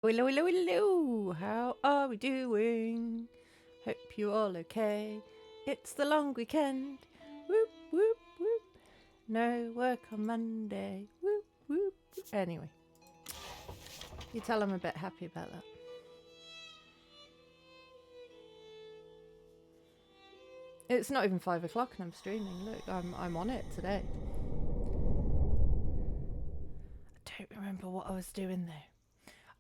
Hello, hello, hello. How are we doing? Hope you're all okay. It's the long weekend. Whoop, whoop, whoop. No work on Monday. Whoop, whoop. Anyway, you tell I'm a bit happy about that. It's not even 5 o'clock and I'm streaming. Look, I'm on it today. I don't remember what I was doing though.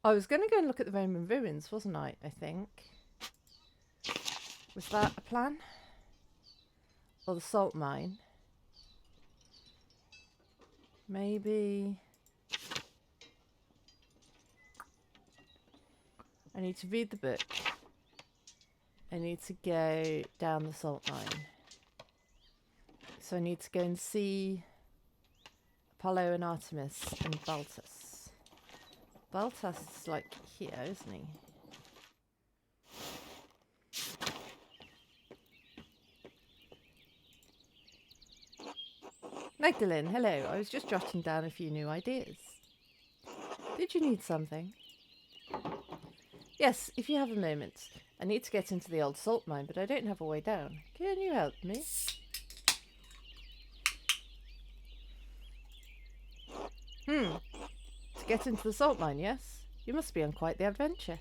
I was going to go and look at the Roman ruins, wasn't I? I think. Was that a plan? Or the salt mine? Maybe. I need to read the book. I need to go down the salt mine. So I need to go and see Apollo and Artemis and Baltus. Baltus is like here, isn't he? Magdalene, hello. I was just jotting down a few new ideas. Did you need something? Yes, if you have a moment. I need to get into the old salt mine, but I don't have a way down. Can you help me? To get into the salt mine, yes? You must be on quite the adventure.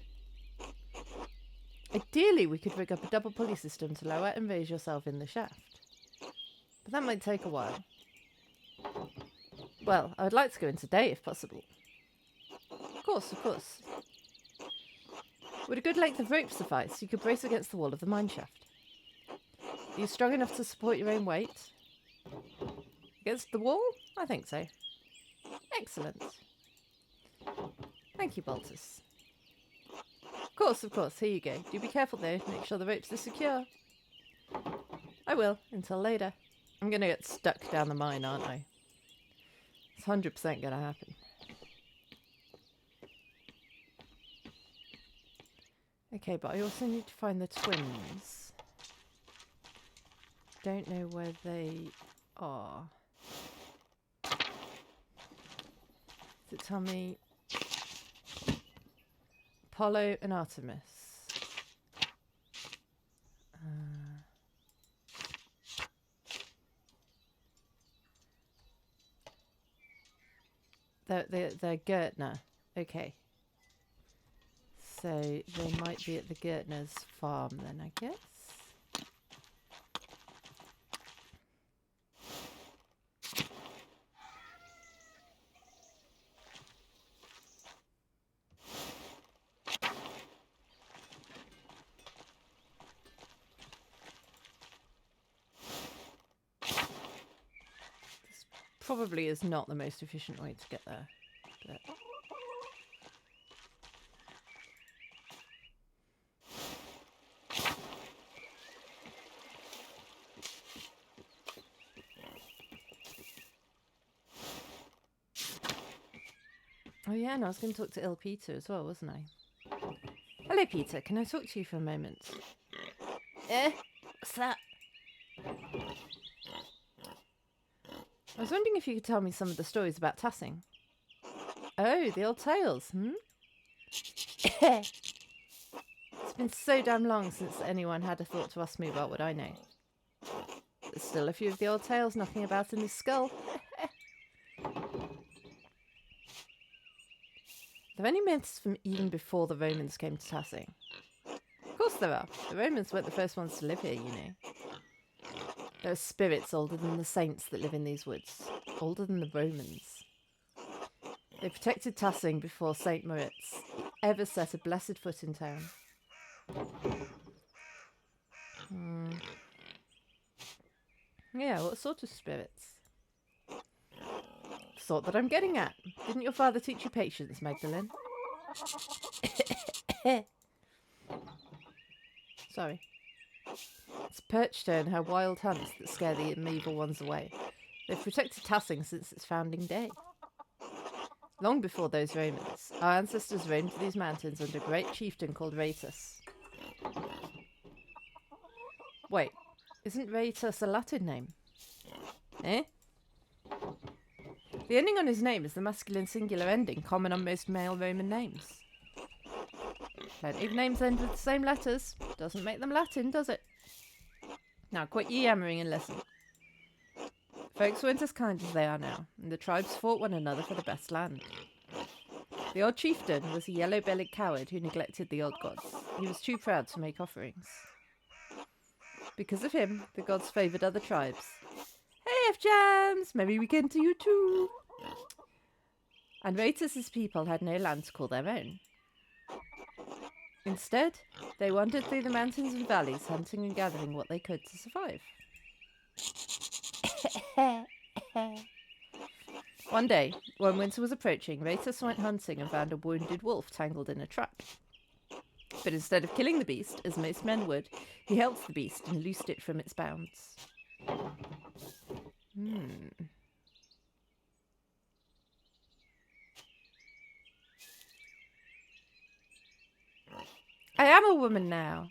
Ideally, we could rig up a double pulley system to lower and raise yourself in the shaft. But that might take a while. Well, I would like to go in today if possible. Of course, of course. Would a good length of rope suffice? You could brace against the wall of the mine shaft. Are you strong enough to support your own weight? Against the wall? I think so. Excellent. Thank you, Baltus. Of course. Here you go. Do be careful though. Make sure the ropes are secure. I will. Until later. I'm going to get stuck down the mine, aren't I? It's 100% going to happen. Okay, but I also need to find the twins. Don't know where they are. Does it tell me? Apollo and Artemis. They're Gertner. Okay. So they might be at the Gertner's farm then, I guess. This probably is not the most efficient way to get there. But oh yeah, and I was going to talk to Peter as well, wasn't I? Hello, Peter. Can I talk to you for a moment? What's that? I was wondering if you could tell me some of the stories about Tassing. Oh, the old tales, It's been so damn long since anyone had a thought to ask me about what I know. There's still a few of the old tales knocking about in his skull. Are there any myths from even before the Romans came to Tassing? Of course there are. The Romans weren't the first ones to live here, you know. There are spirits older than the saints that live in these woods. Older than the Romans. They protected Tassing before St. Moritz ever set a blessed foot in town. Yeah, what sort of spirits? Sort that I'm getting at. Didn't your father teach you patience, Magdalene? Sorry. It's Perchta and her wild hunts that scare the evil ones away. They've protected Tassing since its founding day. Long before those Romans, our ancestors roamed these mountains under a great chieftain called Raetus. Wait, isn't Raetus a Latin name? Eh? The ending on his name is the masculine singular ending common on most male Roman names. Plenty of names end with the same letters. Doesn't make them Latin, does it? Now, quit ye yammering and listen. Folks weren't as kind as they are now, and the tribes fought one another for the best land. The old chieftain was a yellow-bellied coward who neglected the old gods. He was too proud to make offerings. Because of him, the gods favoured other tribes. Hey, F-Jams! Merry weekend to you too! And Ratus' people had no land to call their own. Instead, they wandered through the mountains and valleys, hunting and gathering what they could to survive. One day, when winter was approaching, Ratus went hunting and found a wounded wolf tangled in a trap. But instead of killing the beast, as most men would, he helped the beast and loosed it from its bounds. I am a woman now.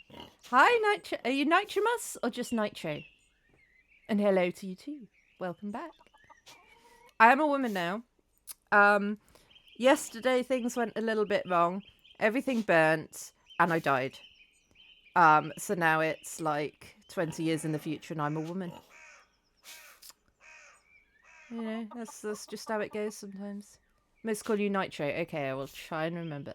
Hi, Nitro. Are you Nitromus or just Nitro? And hello to you too. Welcome back. I am a woman now. Yesterday things went a little bit wrong. Everything burnt and I died. So now it's like 20 years in the future and I'm a woman. You know, that's just how it goes sometimes. Most call you Nitro. Okay, I will try and remember.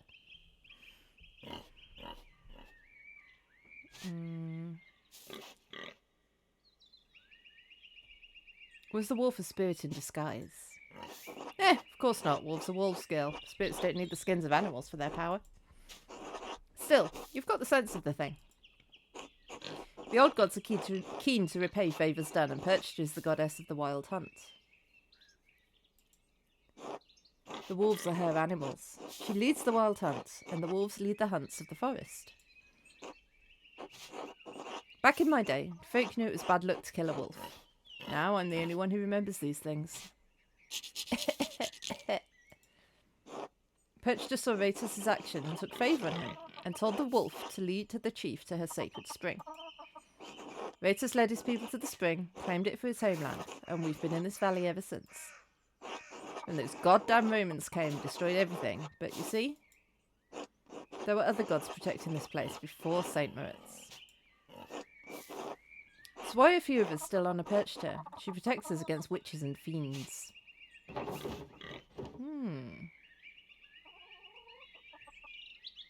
Was the wolf a spirit in disguise? Of course not. Wolves are wolves, girl. Spirits don't need the skins of animals for their power. Still, you've got the sense of the thing. The old gods are keen to repay favours done, and Perched is the goddess of the wild hunt. The wolves are her animals. She leads the wild hunt, and the wolves lead the hunts of the forest. Back in my day, folk knew it was bad luck to kill a wolf. Now I'm the only one who remembers these things. Perched saw Ratus' action and took favour on him, and told the wolf to lead the chief to her sacred spring. Ratus led his people to the spring, claimed it for his homeland, and we've been in this valley ever since. And those goddamn Romans came and destroyed everything, but you see, there were other gods protecting this place before St. Moritz. That's why a few of us still honor Perched her. She protects us against witches and fiends.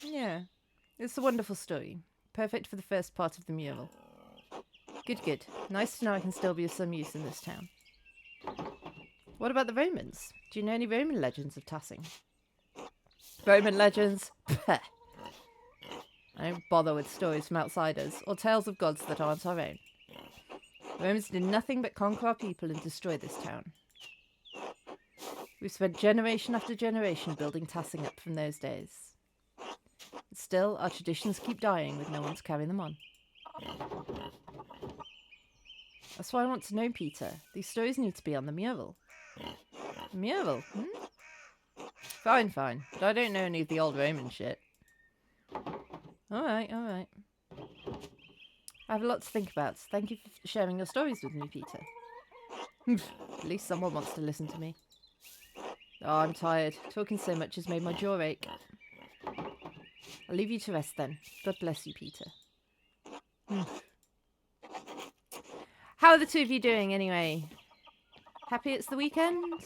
Yeah, it's a wonderful story. Perfect for the first part of the mural. Good. Nice to know I can still be of some use in this town. What about the Romans? Do you know any Roman legends of Tassing? Roman legends? I don't bother with stories from outsiders, or tales of gods that aren't our own. The Romans did nothing but conquer our people and destroy this town. We've spent generation after generation building Tassing up from those days. But still, our traditions keep dying with no one to carry them on. That's why I want to know, Peter. These stories need to be on the mural. Mural? Fine. But I don't know any of the old Roman shit. Alright. I have a lot to think about. Thank you for sharing your stories with me, Peter. At least someone wants to listen to me. Oh, I'm tired. Talking so much has made my jaw ache. I'll leave you to rest then. God bless you, Peter. How are the two of you doing anyway? Happy it's the weekend?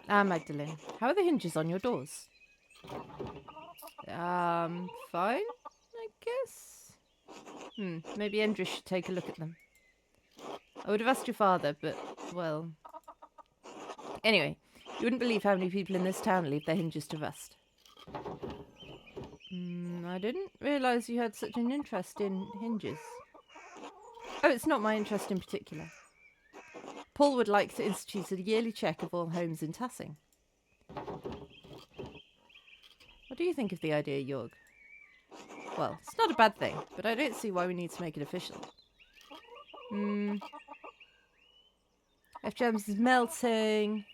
Magdalene, how are the hinges on your doors? Fine, I guess. Maybe Endris should take a look at them. I would have asked your father, but, well... Anyway, you wouldn't believe how many people in this town leave their hinges to rust. I didn't realise you had such an interest in hinges. Oh, it's not my interest in particular. Paul would like to institute a yearly check of all homes in Tassing. What do you think of the idea, Jorg? Well, it's not a bad thing, but I don't see why we need to make it official. F-Gems is melting.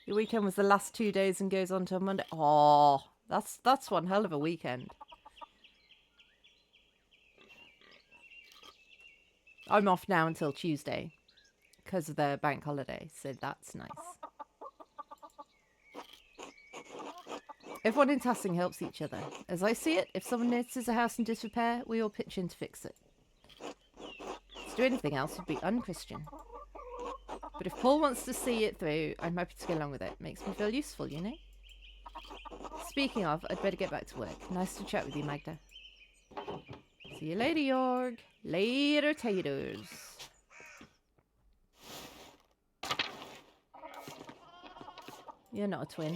Your weekend was the last 2 days and goes on till Monday. Oh, that's one hell of a weekend. I'm off now until Tuesday. because of the bank holiday, so that's nice. Everyone in Tassing helps each other. As I see it, if someone notices a house in disrepair, we all pitch in to fix it. To do anything else would be unchristian. But if Paul wants to see it through, I'm happy to go along with it. Makes me feel useful, you know? Speaking of, I'd better get back to work. Nice to chat with you, Magda. See you later, Jorg. Later, taters. You're not a twin.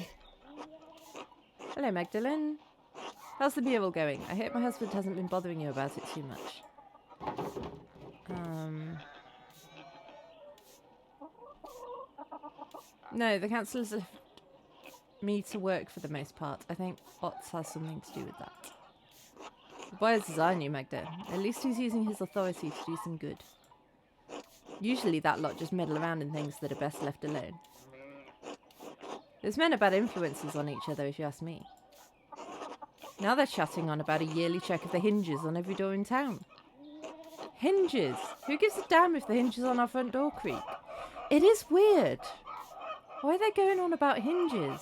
Hello, Magdalene. How's the mural going? I hope my husband hasn't been bothering you about it too much. No, the council has left me to work for the most part. I think Otts has something to do with that. The boy has design you, Magda. At least he's using his authority to do some good. Usually that lot just meddle around in things that are best left alone. Those men are bad influences on each other, if you ask me. Now they're chatting on about a yearly check of the hinges on every door in town. Hinges? Who gives a damn if the hinges on our front door creak? It is weird. Why are they going on about hinges?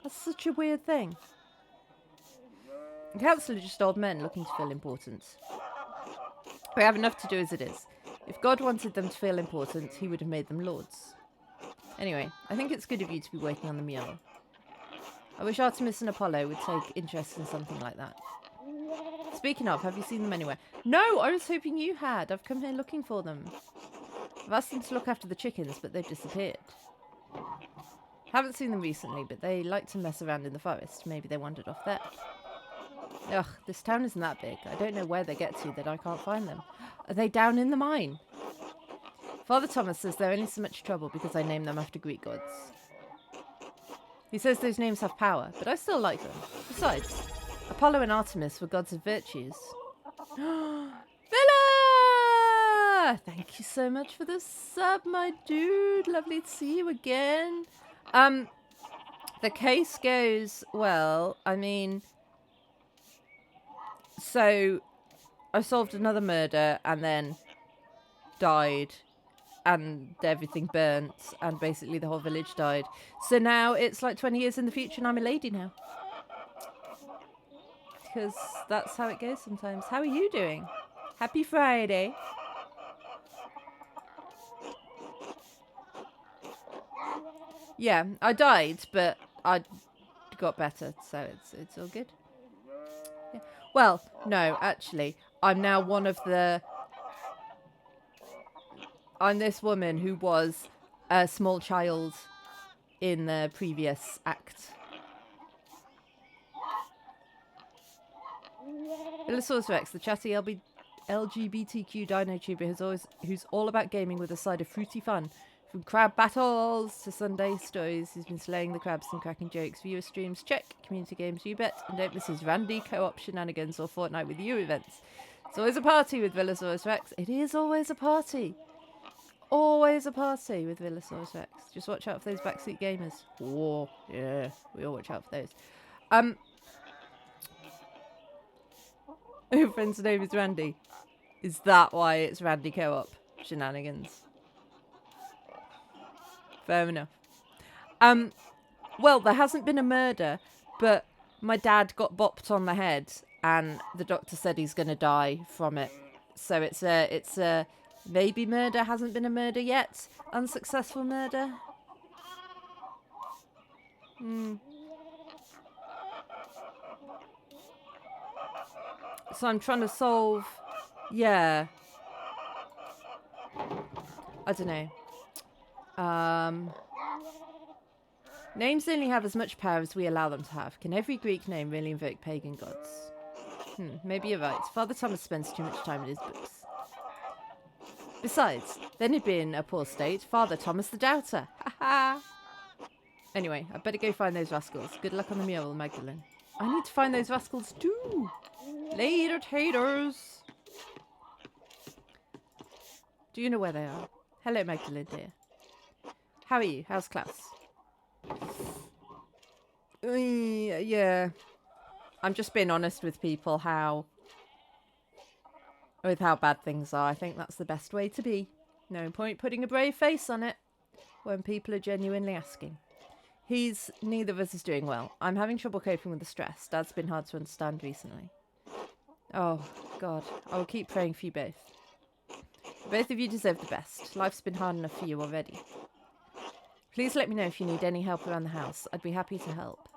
That's such a weird thing. The council are just old men looking to feel important. We have enough to do as it is. If God wanted them to feel important, he would have made them lords. Anyway, I think it's good of you to be working on the mural. I wish Artemis and Apollo would take interest in something like that. Speaking of, have you seen them anywhere? No, I was hoping you had. I've come here looking for them. I've asked them to look after the chickens, but they've disappeared. Haven't seen them recently, but they like to mess around in the forest. Maybe they wandered off there. Ugh, this town isn't that big. I don't know where they get to that I can't find them. Are they down in the mine? Father Thomas says they're only so much trouble because I named them after Greek gods. He says those names have power, but I still like them. Besides, Apollo and Artemis were gods of virtues. Villa! Thank you so much for the sub, my dude. Lovely to see you again. The case goes well. I mean, so I solved another murder and then died and everything burnt and basically the whole village died. So now it's like 20 years in the future and I'm a lady now. Because that's how it goes sometimes. How are you doing? Happy Friday. Yeah, I died, but I got better, so it's all good. Yeah. Well, no, actually, I'm now one of the... I'm this woman who was a small child in the previous act. Illusaurus Rex, the chatty LGBTQ dino tuber who's all about gaming with a side of fruity fun. From crab battles to Sunday stories, he's been slaying the crabs and cracking jokes. Viewer streams, check. Community games, you bet. And don't miss his Randy co-op shenanigans or Fortnite with you events. It's always a party with Illusaurus Rex. It is always a party. Always a party with Illusaurus Rex. Just watch out for those backseat gamers. Oh, yeah. We all watch out for those. Your friend's name is Randy. Is that why it's Randy co-op shenanigans? Fair enough. Well, there hasn't been a murder, but my dad got bopped on the head and the doctor said he's going to die from it. So it's a maybe murder, hasn't been a murder yet. Unsuccessful murder. So I'm trying to solve... Yeah. I don't know. Names only have as much power as we allow them to have. Can every Greek name really invoke pagan gods? Maybe you're right. Father Thomas spends too much time in his books. Besides, then he'd be in a poor state. Father Thomas the Doubter. Ha ha! Anyway, I better go find those rascals. Good luck on the mural, Magdalene. I need to find those rascals too. Later, taters. Do you know where they are? Hello, Magdalene dear. How are you? How's class? Yeah. I'm just being honest with people how bad things are. I think that's the best way to be. No point putting a brave face on it when people are genuinely asking. Neither of us is doing well. I'm having trouble coping with the stress. Dad's been hard to understand recently. Oh, God. I will keep praying for you both. Both of you deserve the best. Life's been hard enough for you already. Please let me know if you need any help around the house. I'd be happy to help.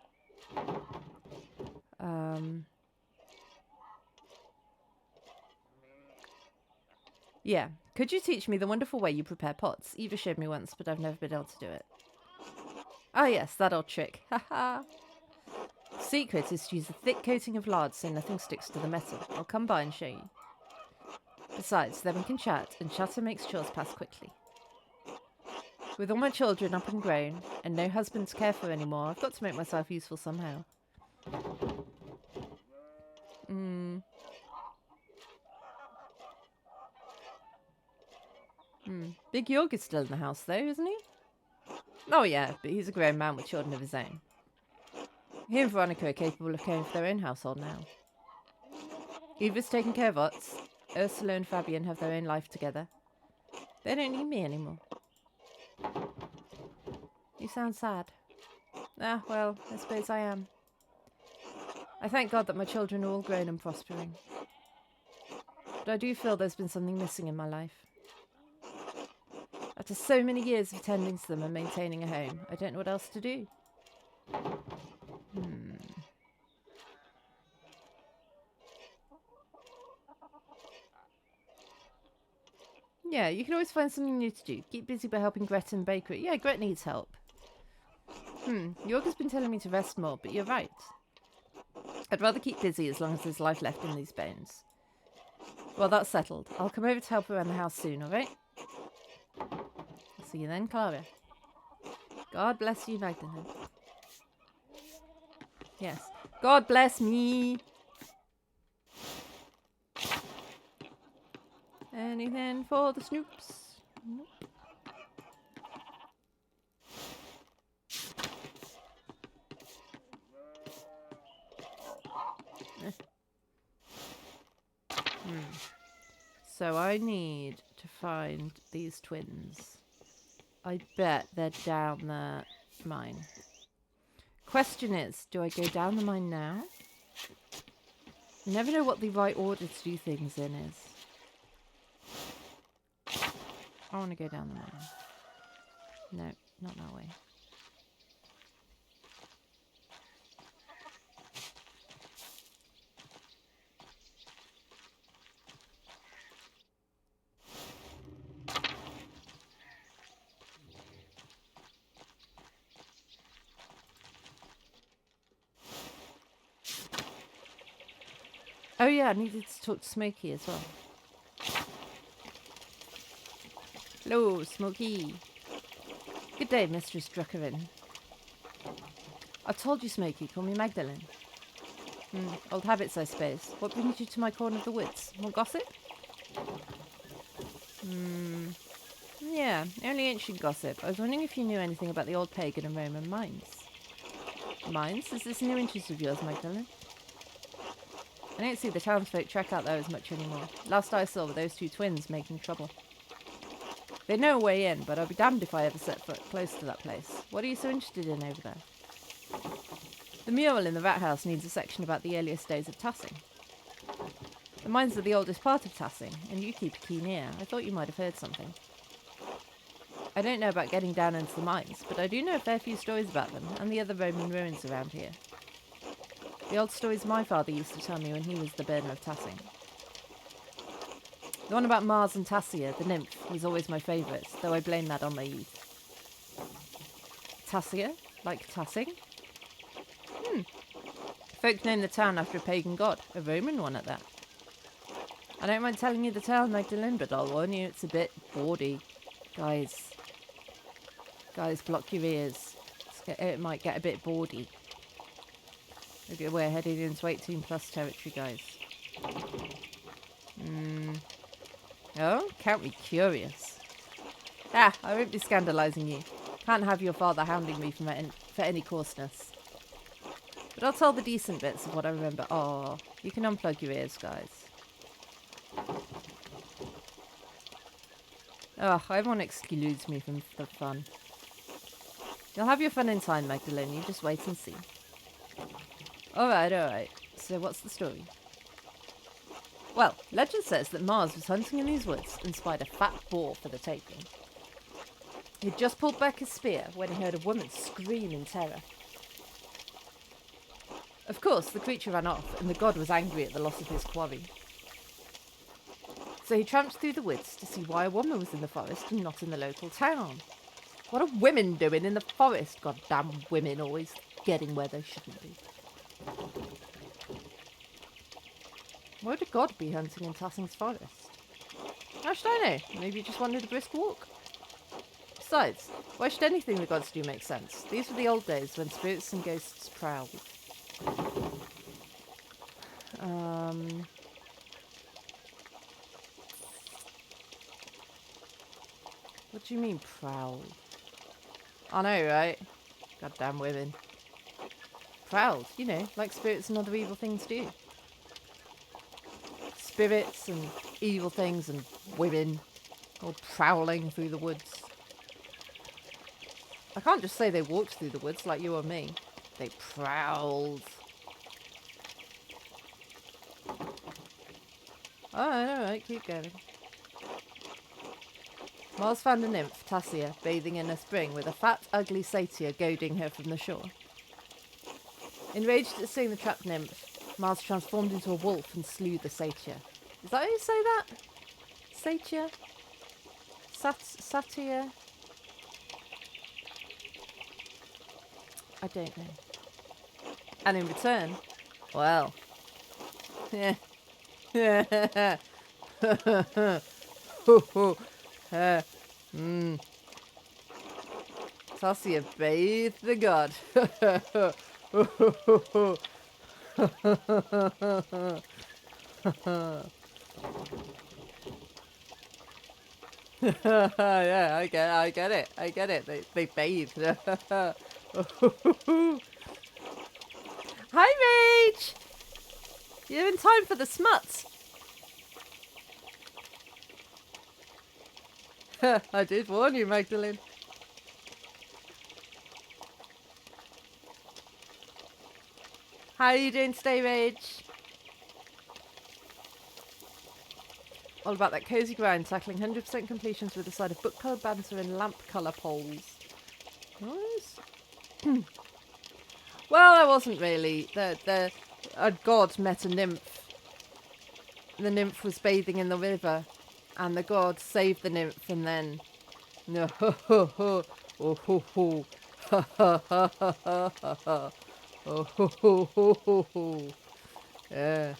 Yeah. Could you teach me the wonderful way you prepare pots? Eva showed me once, but I've never been able to do it. Ah, yes, that old trick. Haha. Secret is to use a thick coating of lard so nothing sticks to the metal. I'll come by and show you. Besides, then we can chat, and chatter makes chores pass quickly. With all my children up and grown, and no husband to care for anymore, I've got to make myself useful somehow. Big York is still in the house, though, isn't he? Oh, yeah, but he's a grown man with children of his own. He and Veronica are capable of caring for their own household now. Eva's taking care of Ots. Ursula and Fabian have their own life together. They don't need me anymore. You sound sad. Ah, well, I suppose I am. I thank God that my children are all grown and prospering. But I do feel there's been something missing in my life. After so many years of tending to them and maintaining a home, I don't know what else to do. Yeah, you can always find something new to do. Keep busy by helping Gret in the bakery. Yeah, Gret needs help. Yorga's been telling me to rest more, but you're right. I'd rather keep busy as long as there's life left in these bones. Well, that's settled. I'll come over to help around the house soon, alright? I'll see you then, Clara. God bless you, Magdalene. Yes. God bless me. Anything for the Snoops? Nope. So I need to find these twins. I bet they're down the mine. Question is, do I go down the mine now? I never know what the right order to do things in is. I want to go down the mine. No, not that way. Oh yeah, I needed to talk to Smokey as well. Hello, Smokey. Good day, Mistress Druckerin. I've told you, Smokey, call me Magdalene. Old habits, I suppose. What brings you to my corner of the woods? More gossip? Yeah, only ancient gossip. I was wondering if you knew anything about the old pagan and Roman mines. Mines? Is this a new interest of yours, Magdalene? I don't see the townsfolk trek out there as much anymore. Last I saw were those two twins making trouble. They know a way in, but I'll be damned if I ever set foot close to that place. What are you so interested in over there? The mural in the rat house needs a section about the earliest days of Tassing. The mines are the oldest part of Tassing, and you keep a keen ear. I thought you might have heard something. I don't know about getting down into the mines, but I do know a fair few stories about them, and the other Roman ruins around here. The old stories my father used to tell me when he was the burner of Tassing. The one about Mars and Tassia, the nymph, was always my favourite, though I blame that on my youth. Tassia? Like Tassing? Folk named the town after a pagan god, a Roman one at that. I don't mind telling you the tale, Magdalene, but I'll warn you, it's a bit bawdy. Guys, block your ears. It might get a bit bawdy. Okay, we're heading into 18+ territory, guys. Oh, count me curious. I won't be scandalising you. Can't have your father hounding me for any coarseness. But But I'll tell the decent bits of what I remember. Oh, you can unplug your ears, guys. Ugh, everyone excludes me from the fun. You'll have your fun in time, Magdalene. You just wait and see. Alright, alright. So what's the story? Well, legend says that Mars was hunting in these woods and spied a fat boar for the taking. He'd just pulled back his spear when he heard a woman scream in terror. Of course, the creature ran off, and the god was angry at the loss of his quarry. So he tramped through the woods to see why a woman was in the forest and not in the local town. What are women doing in the forest? Goddamn women always getting where they shouldn't be. Why would a god be hunting in Tassing's forest? How should I know? Maybe he just wanted a brisk walk. Besides, why should anything the gods do make sense? These were the old days when spirits and ghosts prowled. What do you mean prowled? I know, right? Goddamn women. Prowled, you know, like spirits and other evil things do. Spirits and evil things and women all prowling through the woods. I can't just say they walked through the woods like you or me. They prowled. Alright, keep going. Mars found a nymph, Tassia, bathing in a spring with a fat, ugly satyr goading her from the shore. Enraged at seeing the trapped nymph, Mars transformed into a wolf and slew the satyr. Is that how you say that? Satyr? Satyr? I don't know. And in return, well... Tassia bathed the god. Yeah, I get it. They bathed. Hi, Rage! You're in time for the smuts. I did warn you, Magdalene. How are you doing today, Rage? All about that cozy grind, tackling 100% completions with a side of book colour banter and lamp colour polls. Nice. Well, I wasn't really. A god met a nymph. The nymph was bathing in the river, and the god saved the nymph, and then... No, ho ho ho, oh ho ho, ha ha ha ha ha ha ha, oh ho ho ho ho ho. Yeah.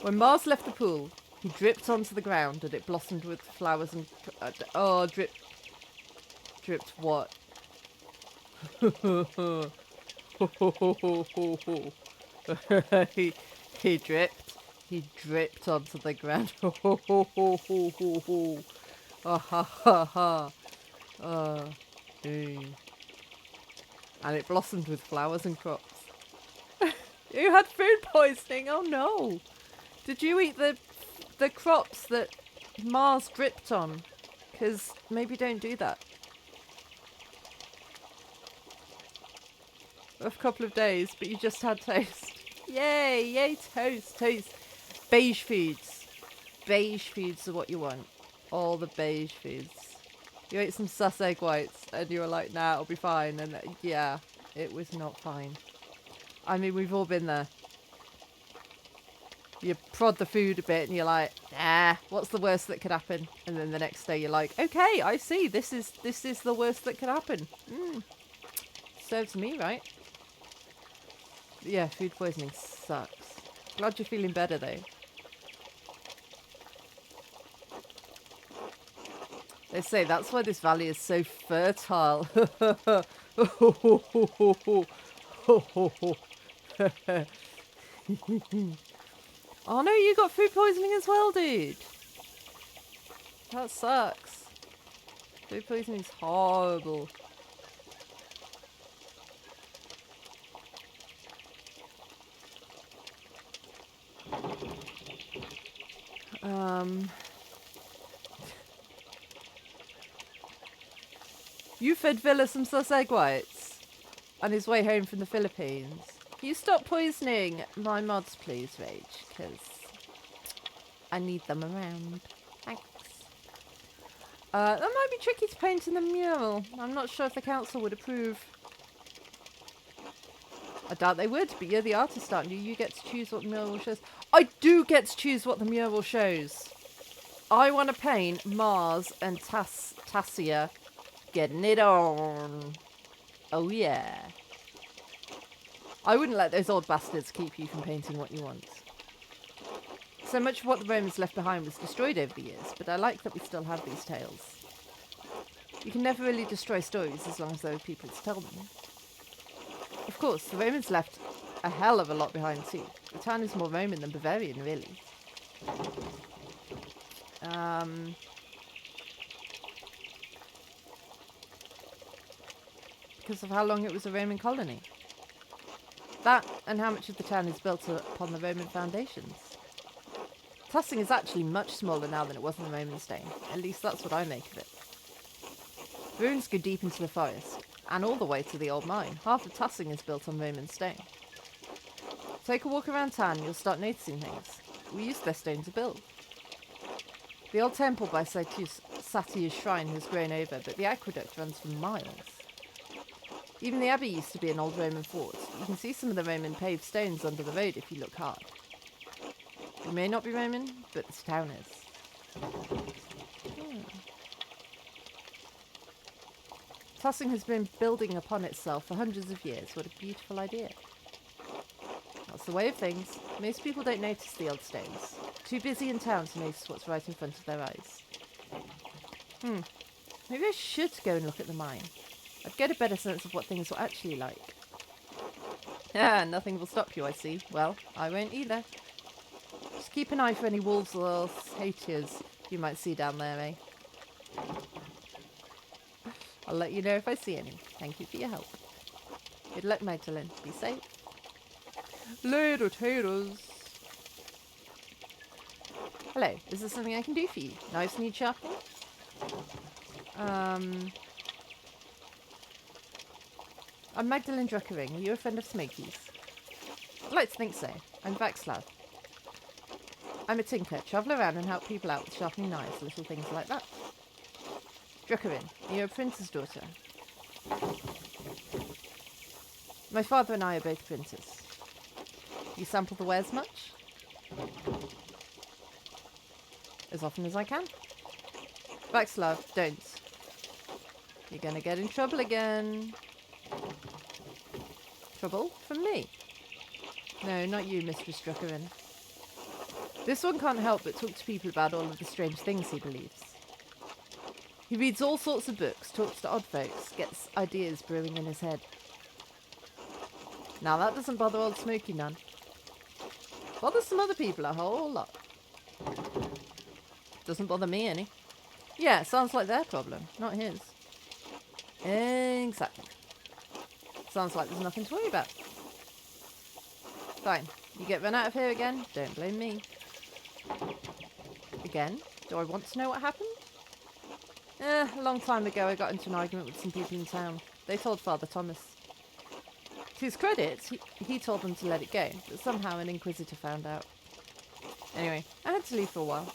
When Mars left the pool, he dripped onto the ground, and it blossomed with flowers and... Dripped what? he dripped onto the ground. And it blossomed with flowers and crops. You had food poisoning. Oh no! Did you eat the crops that Mars dripped on? Because maybe don't do that. A couple of days, but you just had toast. Yay, toast. Beige foods. Beige foods are what you want. All the beige foods. You ate some sus egg whites and you were like, nah, it'll be fine. And yeah, it was not fine. I mean, we've all been there. You prod the food a bit and you're like, nah, what's the worst that could happen? And then the next day you're like, okay, I see. This is the worst that could happen. Serves me right. Yeah, food poisoning sucks. Glad you're feeling better though. They say that's why this valley is so fertile. Oh no, you got food poisoning as well, dude. That sucks. Food poisoning's horrible. You fed Villa some sus egg whites on his way home from the Philippines. Can you stop poisoning my mods, please, Rage? Because I need them around. Thanks. That might be tricky to paint in the mural. I'm not sure if the council would approve. I doubt they would, but you're the artist, aren't you? You get to choose what the mural shows. I do get to choose what the mural shows. I want to paint Mars and Tassia getting it on. Oh yeah. I wouldn't let those old bastards keep you from painting what you want. So much of what the Romans left behind was destroyed over the years, but I like that we still have these tales. You can never really destroy stories as long as there are people to tell them. Of course, the Romans left a hell of a lot behind too. The town is more Roman than Bavarian, really. Because of how long it was a Roman colony. That, and how much of the town is built upon the Roman foundations. Tussing is actually much smaller now than it was in the Roman's day. At least that's what I make of it. The ruins go deep into the forest, and all the way to the old mine. Half of Tussing is built on Roman stone. Take a walk around town and you'll start noticing things. We used their stone to build. The old temple by Satya's shrine has grown over, but the aqueduct runs for miles. Even the abbey used to be an old Roman fort. You can see some of the Roman paved stones under the road if you look hard. It may not be Roman, but this town is. Tussing has been building upon itself for hundreds of years. What a beautiful idea. That's the way of things. Most people don't notice the old stones. Too busy in town to notice what's right in front of their eyes. Maybe I should go and look at the mine. I'd get a better sense of what things were actually like. Ah, nothing will stop you, I see. Well, I won't either. Just keep an eye for any wolves or satyrs you might see down there, eh? I'll let you know if I see any. Thank you for your help. Good luck, Magdalene. Be safe. Later, taters. Hello, is there something I can do for you? Knives need sharpening? I'm Magdalene Druckering. Are you a friend of Smokies? I'd like to think so. I'm Vaxlav. I'm a tinker. Travel around and help people out with sharpening knives, little things like that. Druckering. Are you a printer's daughter? My father and I are both printers. You sample the wares much? As often as I can. Vaxlav, don't. You're gonna get in trouble again. Trouble? From me? No, not you, Mistress Druckeren. This one can't help but talk to people about all of the strange things he believes. He reads all sorts of books, talks to odd folks, gets ideas brewing in his head. Now that doesn't bother old Smoky none. Bothers some other people a whole lot. Doesn't bother me any. Yeah, sounds like their problem, not his. Exactly. Sounds like there's nothing to worry about. Fine. You get run out of here again? Don't blame me. Again? Do I want to know what happened? A long time ago I got into an argument with some people in town. They told Father Thomas. To his credit, he told them to let it go, but somehow an inquisitor found out. Anyway, I had to leave for a while.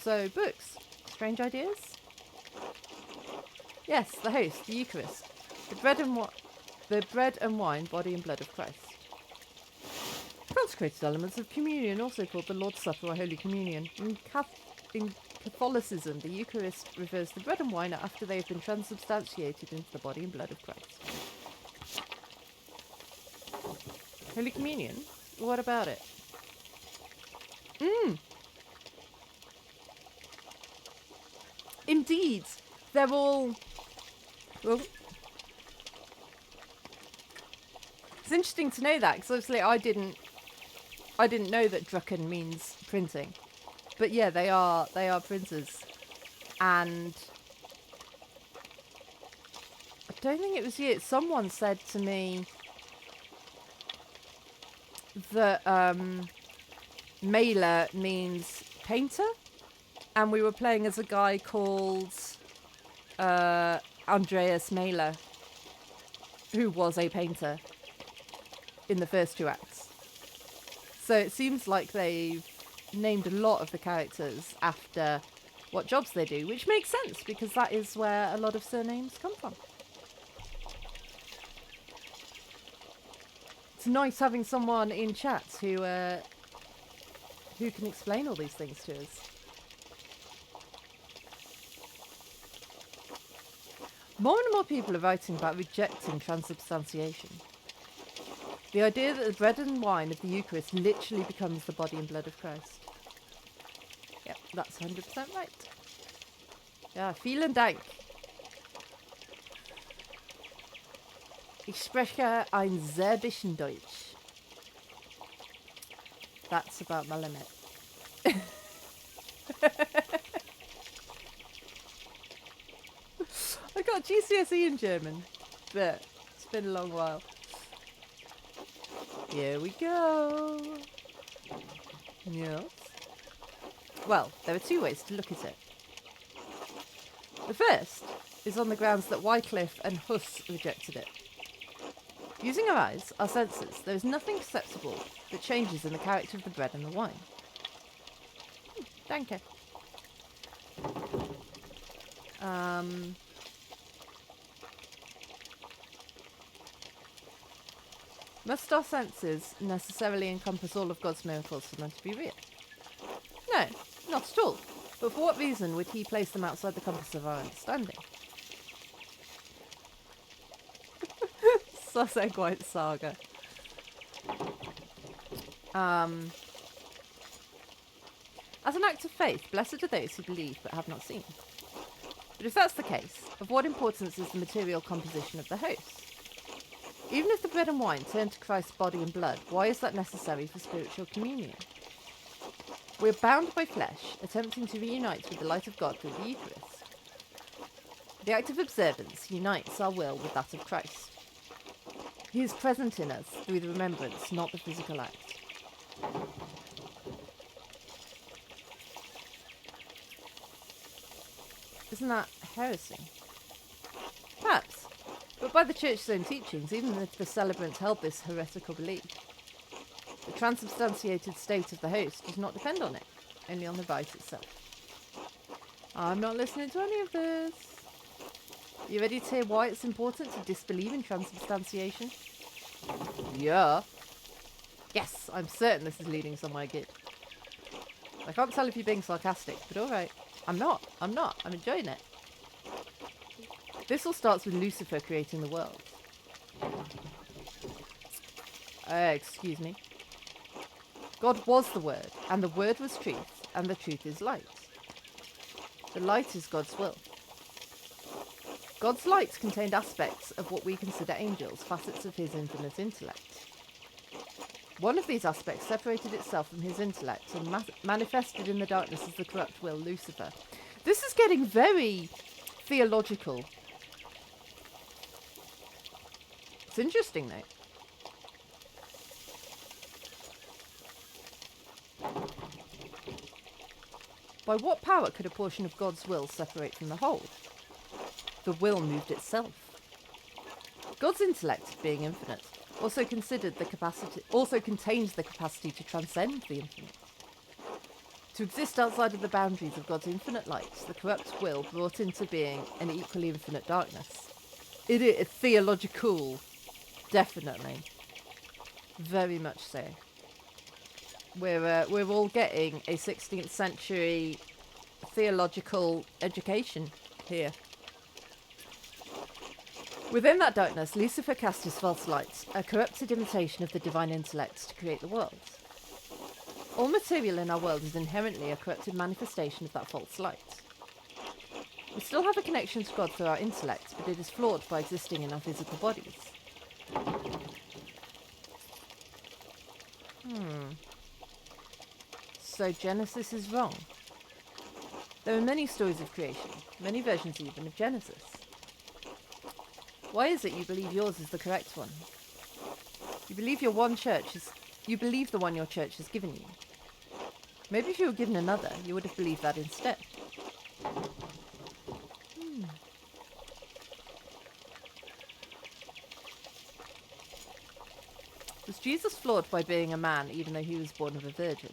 So, books. Strange ideas? Yes, the host, the Eucharist. The bread and wine, body and blood of Christ. Consecrated elements of communion, also called the Lord's Supper or Holy Communion. In Catholicism, the Eucharist refers to the bread and wine after they have been transubstantiated into the body and blood of Christ. Holy Communion? What about it? Indeed, they're all... Well, it's interesting to know that, because obviously I didn't know that Drucken means printing. But yeah, they are printers. And I don't think it was you. Someone said to me that Mailer means painter, and we were playing as a guy called Andreas Mailer, who was a painter in the first 2 acts. So it seems like they've named a lot of the characters after what jobs they do, which makes sense because that is where a lot of surnames come from. It's nice having someone in chat who can explain all these things to us. More and more people are writing about rejecting transubstantiation. The idea that the bread and wine of the Eucharist literally becomes the body and blood of Christ. Yep, that's 100% right. Ja, vielen Dank. Ich spreche ein sehr bisschen Deutsch. That's about my limit. I got GCSE in German, but it's been a long while. Here we go. Yes. Well, there are 2 ways to look at it. The first is on the grounds that Wycliffe and Huss rejected it. Using our eyes, our senses, there is nothing perceptible that changes in the character of the bread and the wine. Danke. Must our senses necessarily encompass all of God's miracles for them to be real? No, not at all. But for what reason would he place them outside the compass of our understanding? Sussex White Saga. As an act of faith, blessed are those who believe but have not seen. But if that's the case, of what importance is the material composition of the host? Even if the bread and wine turn to Christ's body and blood, why is that necessary for spiritual communion? We are bound by flesh, attempting to reunite with the light of God through the Eucharist. The act of observance unites our will with that of Christ. He is present in us through the remembrance, not the physical act. Isn't that heresy? Perhaps. But by the Church's own teachings, even if the celebrants held this heretical belief, the transubstantiated state of the host does not depend on it, only on the rite itself. I'm not listening to any of this. You ready to hear why it's important to disbelieve in transubstantiation? Yeah. Yes, I'm certain this is leading somewhere good. I can't tell if you're being sarcastic, but alright. I'm not. I'm enjoying it. This all starts with Lucifer creating the world. Excuse me. God was the Word, and the Word was truth, and the truth is light. The light is God's will. God's light contained aspects of what we consider angels, facets of his infinite intellect. One of these aspects separated itself from his intellect and manifested in the darkness as the corrupt will, Lucifer. This is getting very theological. It's interesting, though. By what power could a portion of God's will separate from the whole? The will moved itself. God's intellect, being infinite, also contains the capacity to transcend the infinite. To exist outside of the boundaries of God's infinite light, the corrupt will brought into being an equally infinite darkness. It is theological, definitely. Very much so. We're all getting a 16th century theological education here. Within that darkness, Lucifer cast his false light, a corrupted imitation of the divine intellect, to create the world. All material in our world is inherently a corrupted manifestation of that false light. We still have a connection to God through our intellect, but it is flawed by existing in our physical bodies. So Genesis is wrong. There are many stories of creation, many versions even of Genesis. Why is it you believe yours is the correct one? You believe the one your church has given you. Maybe if you were given another, you would have believed that instead. Was Jesus flawed by being a man even though he was born of a virgin?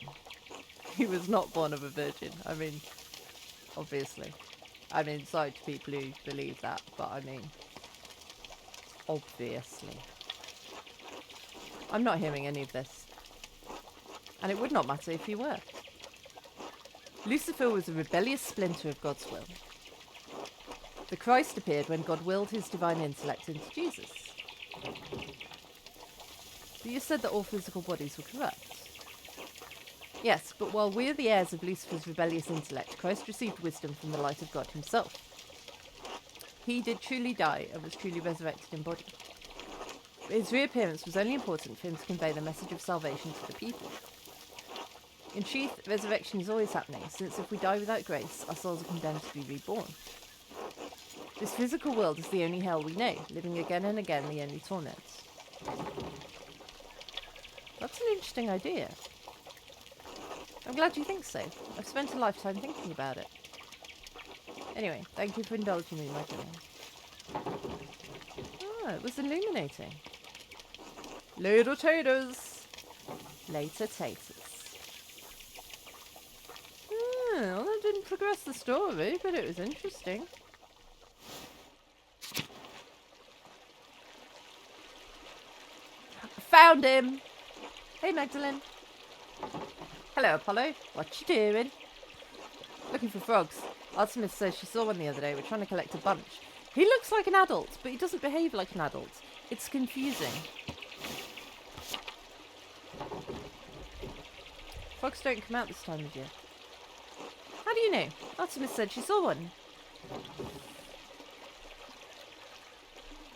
He was not born of a virgin. I mean, obviously. I mean, sorry to people who believe that, but I mean, obviously. I'm not hearing any of this. And it would not matter if he were. Lucifer was a rebellious splinter of God's will. The Christ appeared when God willed his divine intellect into Jesus. But you said that all physical bodies were corrupt. Yes, but while we are the heirs of Lucifer's rebellious intellect, Christ received wisdom from the light of God himself. He did truly die and was truly resurrected in body. But his reappearance was only important for him to convey the message of salvation to the people. In truth, resurrection is always happening, since if we die without grace, our souls are condemned to be reborn. This physical world is the only hell we know, living again and again the only torments. That's an interesting idea. I'm glad you think so. I've spent a lifetime thinking about it. Anyway, thank you for indulging me, my darling. Ah, it was illuminating. Later taters. Later taters. Well, that didn't progress the story, but it was interesting. I found him! Hey, Magdalene. Hello, Apollo. What you doing? Looking for frogs. Artemis says she saw one the other day. We're trying to collect a bunch. He looks like an adult, but he doesn't behave like an adult. It's confusing. Frogs don't come out this time of year. How do you know? Artemis said she saw one.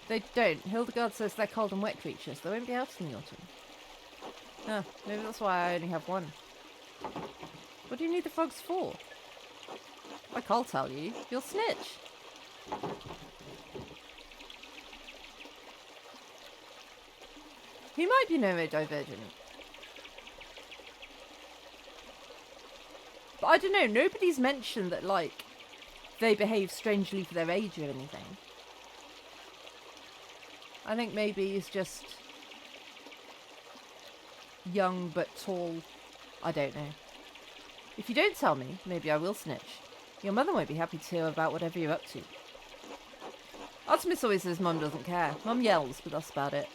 They don't. Hildegard says they're cold and wet creatures. They won't be out in the autumn. Ah, maybe that's why I only have one. What do you need the frogs for? Like I'll tell you. You'll snitch. He might be neurodivergent. But I don't know, nobody's mentioned that, like, they behave strangely for their age or anything. I think maybe he's just young but tall. I don't know. If you don't tell me, maybe I will snitch. Your mother won't be happy to hear about whatever you're up to. Artemis always says Mum doesn't care. Mum yells, but that's about it.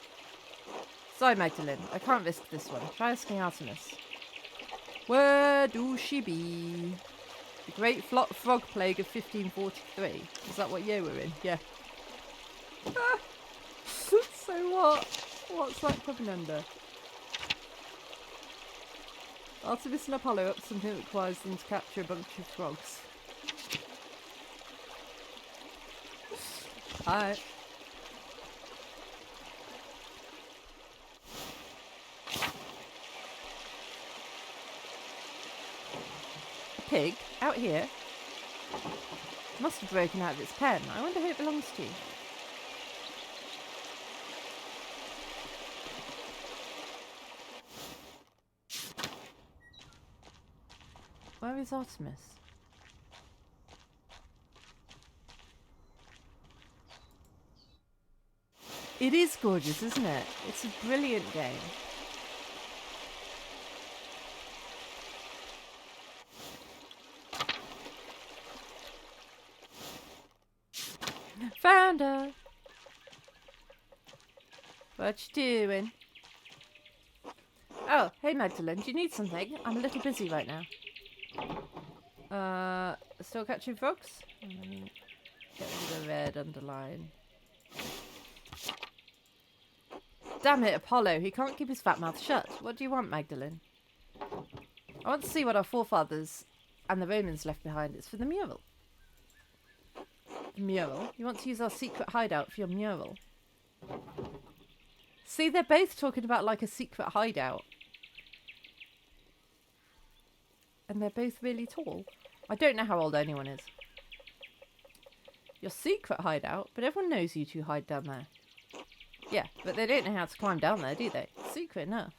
Sorry, Magdalene. I can't risk this one. Try asking Artemis. Where do she be? The Great Frog Plague of 1543. Is that what year we're in? Yeah. So what? What's that coming under? Artemis and Apollo up to something that requires them to capture a bunch of frogs. Alright. A pig? Out here? Must have broken out of its pen. I wonder who it belongs to. Where is Artemis? It is gorgeous, isn't it? It's a brilliant game. Found her! What you doing? Oh, hey Magdalene, do you need something? I'm a little busy right now. Still catching frogs? Get rid of the red underline. Damn it, Apollo, he can't keep his fat mouth shut. What do you want, Magdalene? I want to see what our forefathers and the Romans left behind. It's for the mural. The mural? You want to use our secret hideout for your mural? See, they're both talking about like a secret hideout. And they're both really tall. I don't know how old anyone is. Your secret hideout? But everyone knows you two hide down there. Yeah, but they don't know how to climb down there, do they? Secret enough.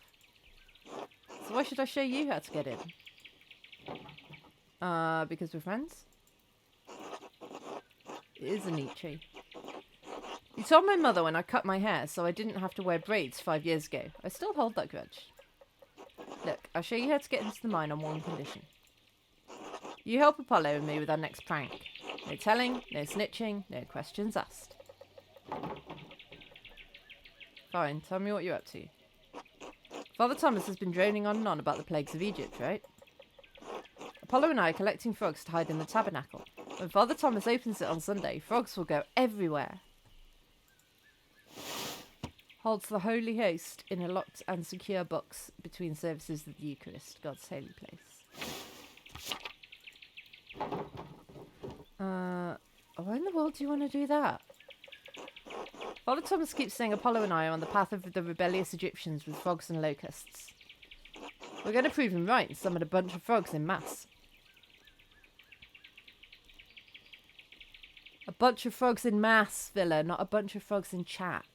So why should I show you how to get in? Because we're friends? It is a neat tree. You told my mother when I cut my hair so I didn't have to wear braids 5 years ago. I still hold that grudge. Look, I'll show you how to get into the mine on one condition. You help Apollo and me with our next prank. No telling, no snitching, no questions asked. Fine, tell me what you're up to. Father Thomas has been droning on and on about the plagues of Egypt, right? Apollo and I are collecting frogs to hide in the tabernacle. When Father Thomas opens it on Sunday, frogs will go everywhere. Holds the Holy Host in a locked and secure box between services of the Eucharist, God's holy place. Why in the world do you want to do that? Father Thomas keeps saying Apollo and I are on the path of the rebellious Egyptians with frogs and locusts. We're going to prove him right and summon a bunch of frogs in mass. A bunch of frogs in mass, Villa, not a bunch of frogs in chat.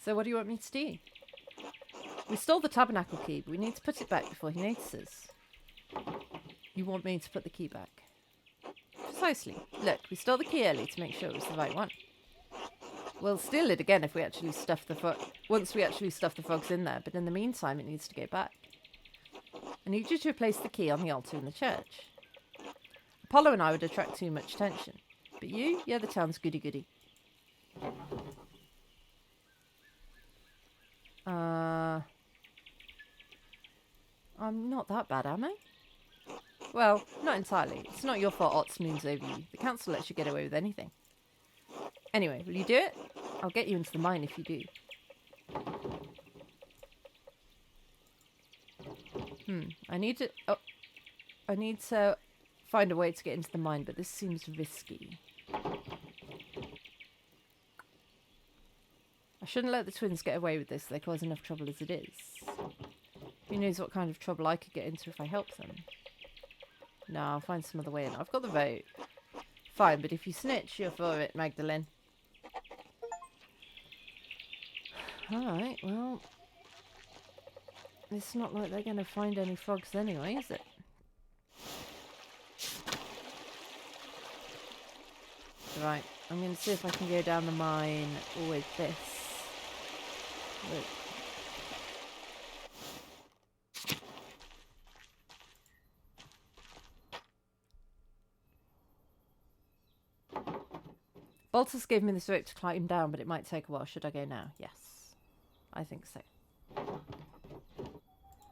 So what do you want me to do? We stole the tabernacle key, but we need to put it back before he notices. You want me to put the key back? Precisely. Look, we stole the key early to make sure it was the right one. We'll steal it again if we actually stuff the once we actually stuff the frogs in there, but in the meantime it needs to go back. I need you to replace the key on the altar in the church. Apollo and I would attract too much attention. But you're the town's goody-goody. I'm not that bad, am I? Well, not entirely. It's not your fault Ots moons over you. The council lets you get away with anything. Anyway, will you do it? I'll get you into the mine if you do. I need to find a way to get into the mine, but this seems risky. I shouldn't let the twins get away with this. They cause enough trouble as it is. Who knows what kind of trouble I could get into if I help them. No, I'll find some other way in. I've got the vote. Fine, but if you snitch, you're for it, Magdalene. Alright, well... It's not like they're going to find any frogs anyway, is it? Right, I'm going to see if I can go down the mine with this. Look. Baltus gave me this rope to climb down, but it might take a while. Should I go now? Yes. I think so.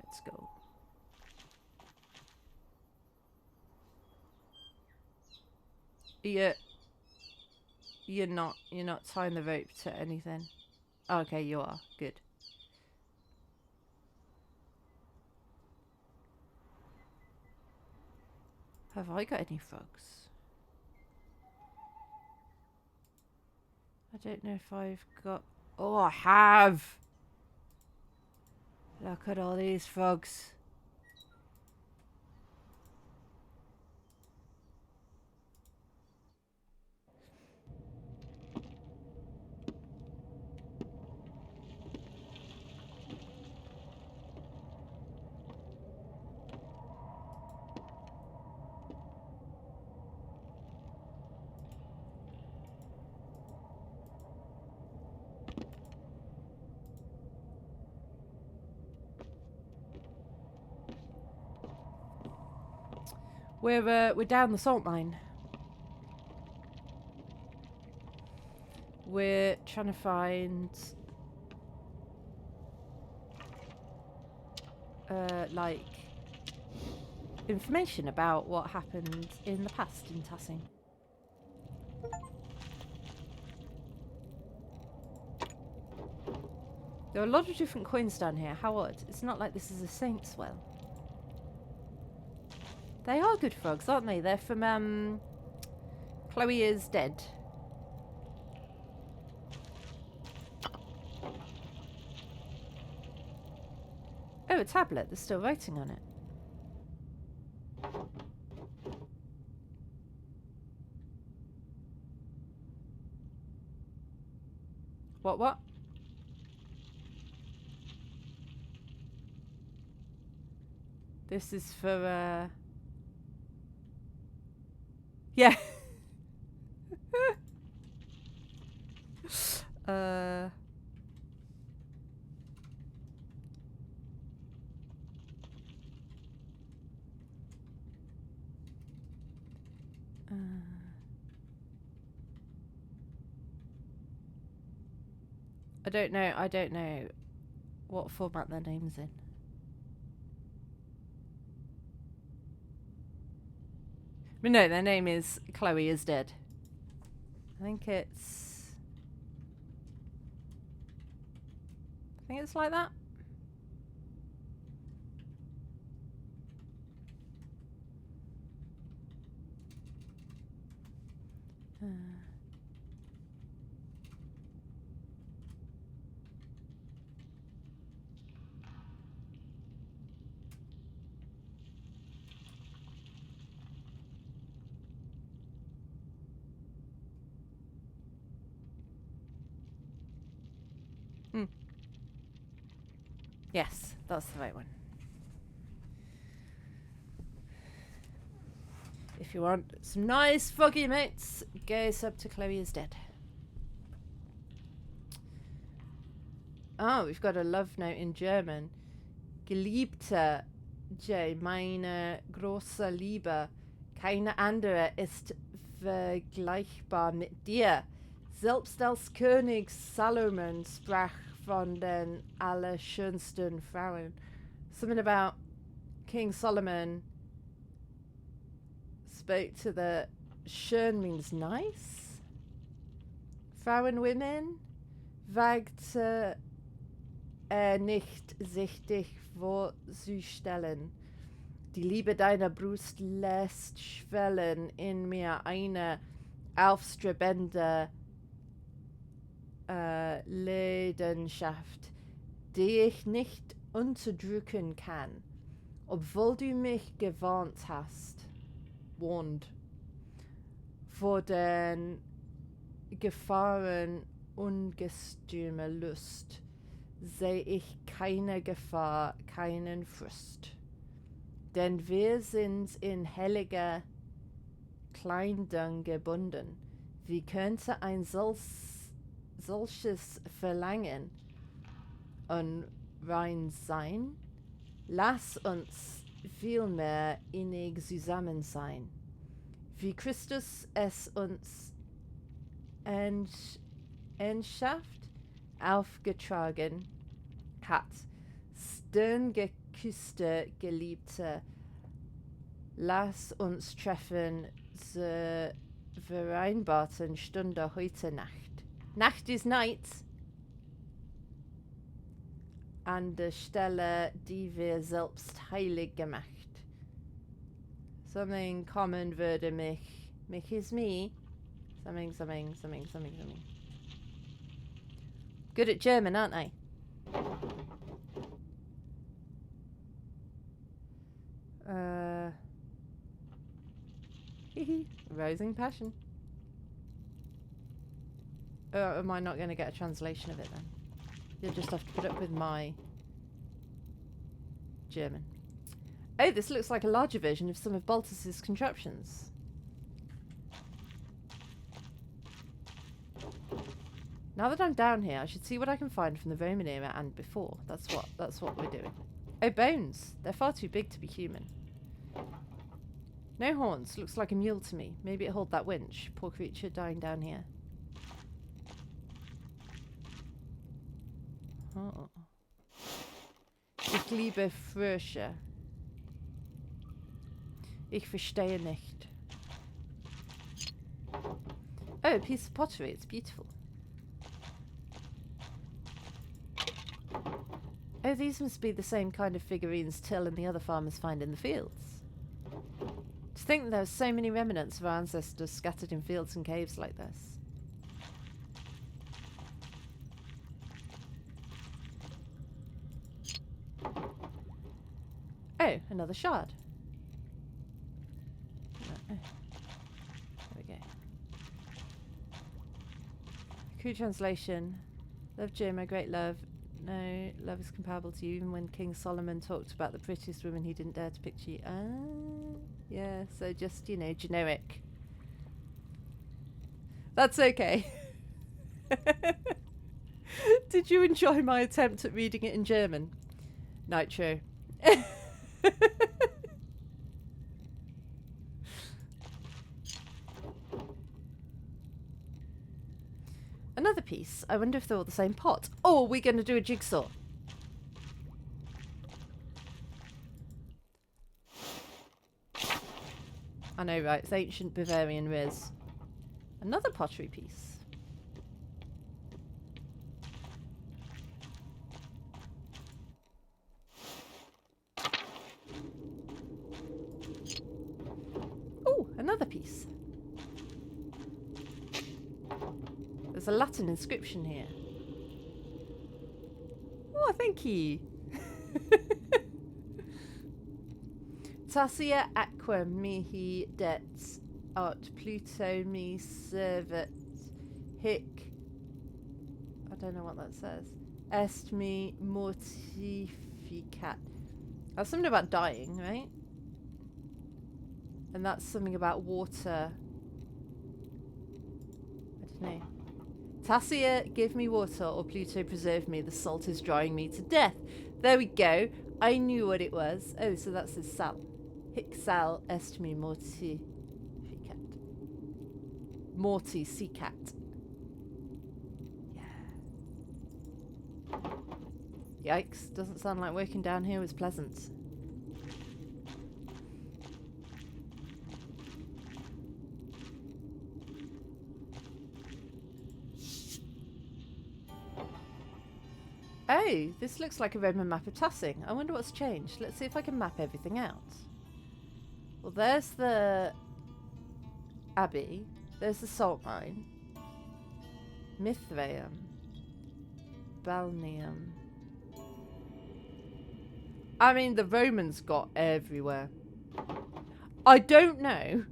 Let's go. You're not tying the rope to anything. Okay, you are. Good. Have I got any frogs? I don't know if I've got... Oh, I have! Look at all these frogs. We're down the salt mine. We're trying to find like information about what happened in the past in Tassing. There are a lot of different coins down here. How odd. It's not like this is a saint's well. They are good frogs, aren't they? They're from, Chloe is Dead. Oh, a tablet. There's still writing on it. What? This is for, yeah. uh... I don't know what format their name's in. But no, their name is Chloe is Dead. I think it's like that. Yes, that's the right one. If you want some nice foggy emotes, go sub to Chloe is Dead. Oh, we've got a love note in German. Geliebte J, meine große Liebe. Keine andere ist vergleichbar mit dir. Selbst als König Salomon sprach von den allerschönsten Frauen. Something about King Solomon spoke to the schön means nice. Frauen, women. Wagte nicht sich dich vorzustellen. Die Liebe deiner Brust lässt schwellen in mir eine aufstrebende Leidenschaft, die ich nicht unterdrücken kann, obwohl du mich gewarnt hast. Warned. Vor den Gefahren ungestümer Lust seh ich keine Gefahr, keinen Frust. Denn wir sind in heiliger Kleidung gebunden. Wie könnte ein solches Verlangen unrein sein? Lass uns vielmehr innig zusammen sein, wie Christus es uns Enschaft aufgetragen hat. Stirngeküsste Geliebte, lass uns treffen zur vereinbarten Stunde heute Nacht. Nacht is night. An der Stelle, die wir selbst heilig gemacht. Something common würde mich is me. Something. Good at German, aren't I? Rising passion. Am I not going to get a translation of it then? You'll just have to put up with my German. Oh, this looks like a larger version of some of Baltus's contraptions. Now that I'm down here, I should see what I can find from the Roman era and before. That's what we're doing. Oh, bones. They're far too big to be human. No horns. Looks like a mule to me. Maybe it hold that winch. Poor creature dying down here. Oh. Ich liebe Frösche. Ich verstehe nicht. Oh, a piece of pottery. It's beautiful. Oh, these must be the same kind of figurines Till and the other farmers find in the fields. To think that there are so many remnants of our ancestors scattered in fields and caves like this. Oh, another shard. There we go. True translation. Love Jim, my great love. No, love is comparable to you. Even when King Solomon talked about the prettiest women, he didn't dare to picture you. Ah, yeah, so just, you know, generic. That's okay. Did you enjoy my attempt at reading it in German? Nitro. Another piece. I wonder if they're all the same pot. Oh, we're going to do a jigsaw. I know, right? It's ancient Bavarian riz. Another pottery piece. Oh, another piece. There's a Latin inscription here. Oh, thank you. Tasia aqua mihi det art Pluto mi servet hic. I don't know what that says. Est me mortificat. That's something about dying, right? And that's something about water. I don't know. Tasia, give me water, or Pluto preserve me. The salt is drying me to death. There we go. I knew what it was. Oh, so that's his sal. Hic sal est me mortificat. Morticicat. Yeah. Yikes. Doesn't sound like working down here was pleasant. Oh, this looks like a Roman map of Tassing. I wonder what's changed. Let's see if I can map everything out. Well, there's the Abbey. There's the salt mine. Mithraeum. Balneum. I mean, the Romans got everywhere. I don't know.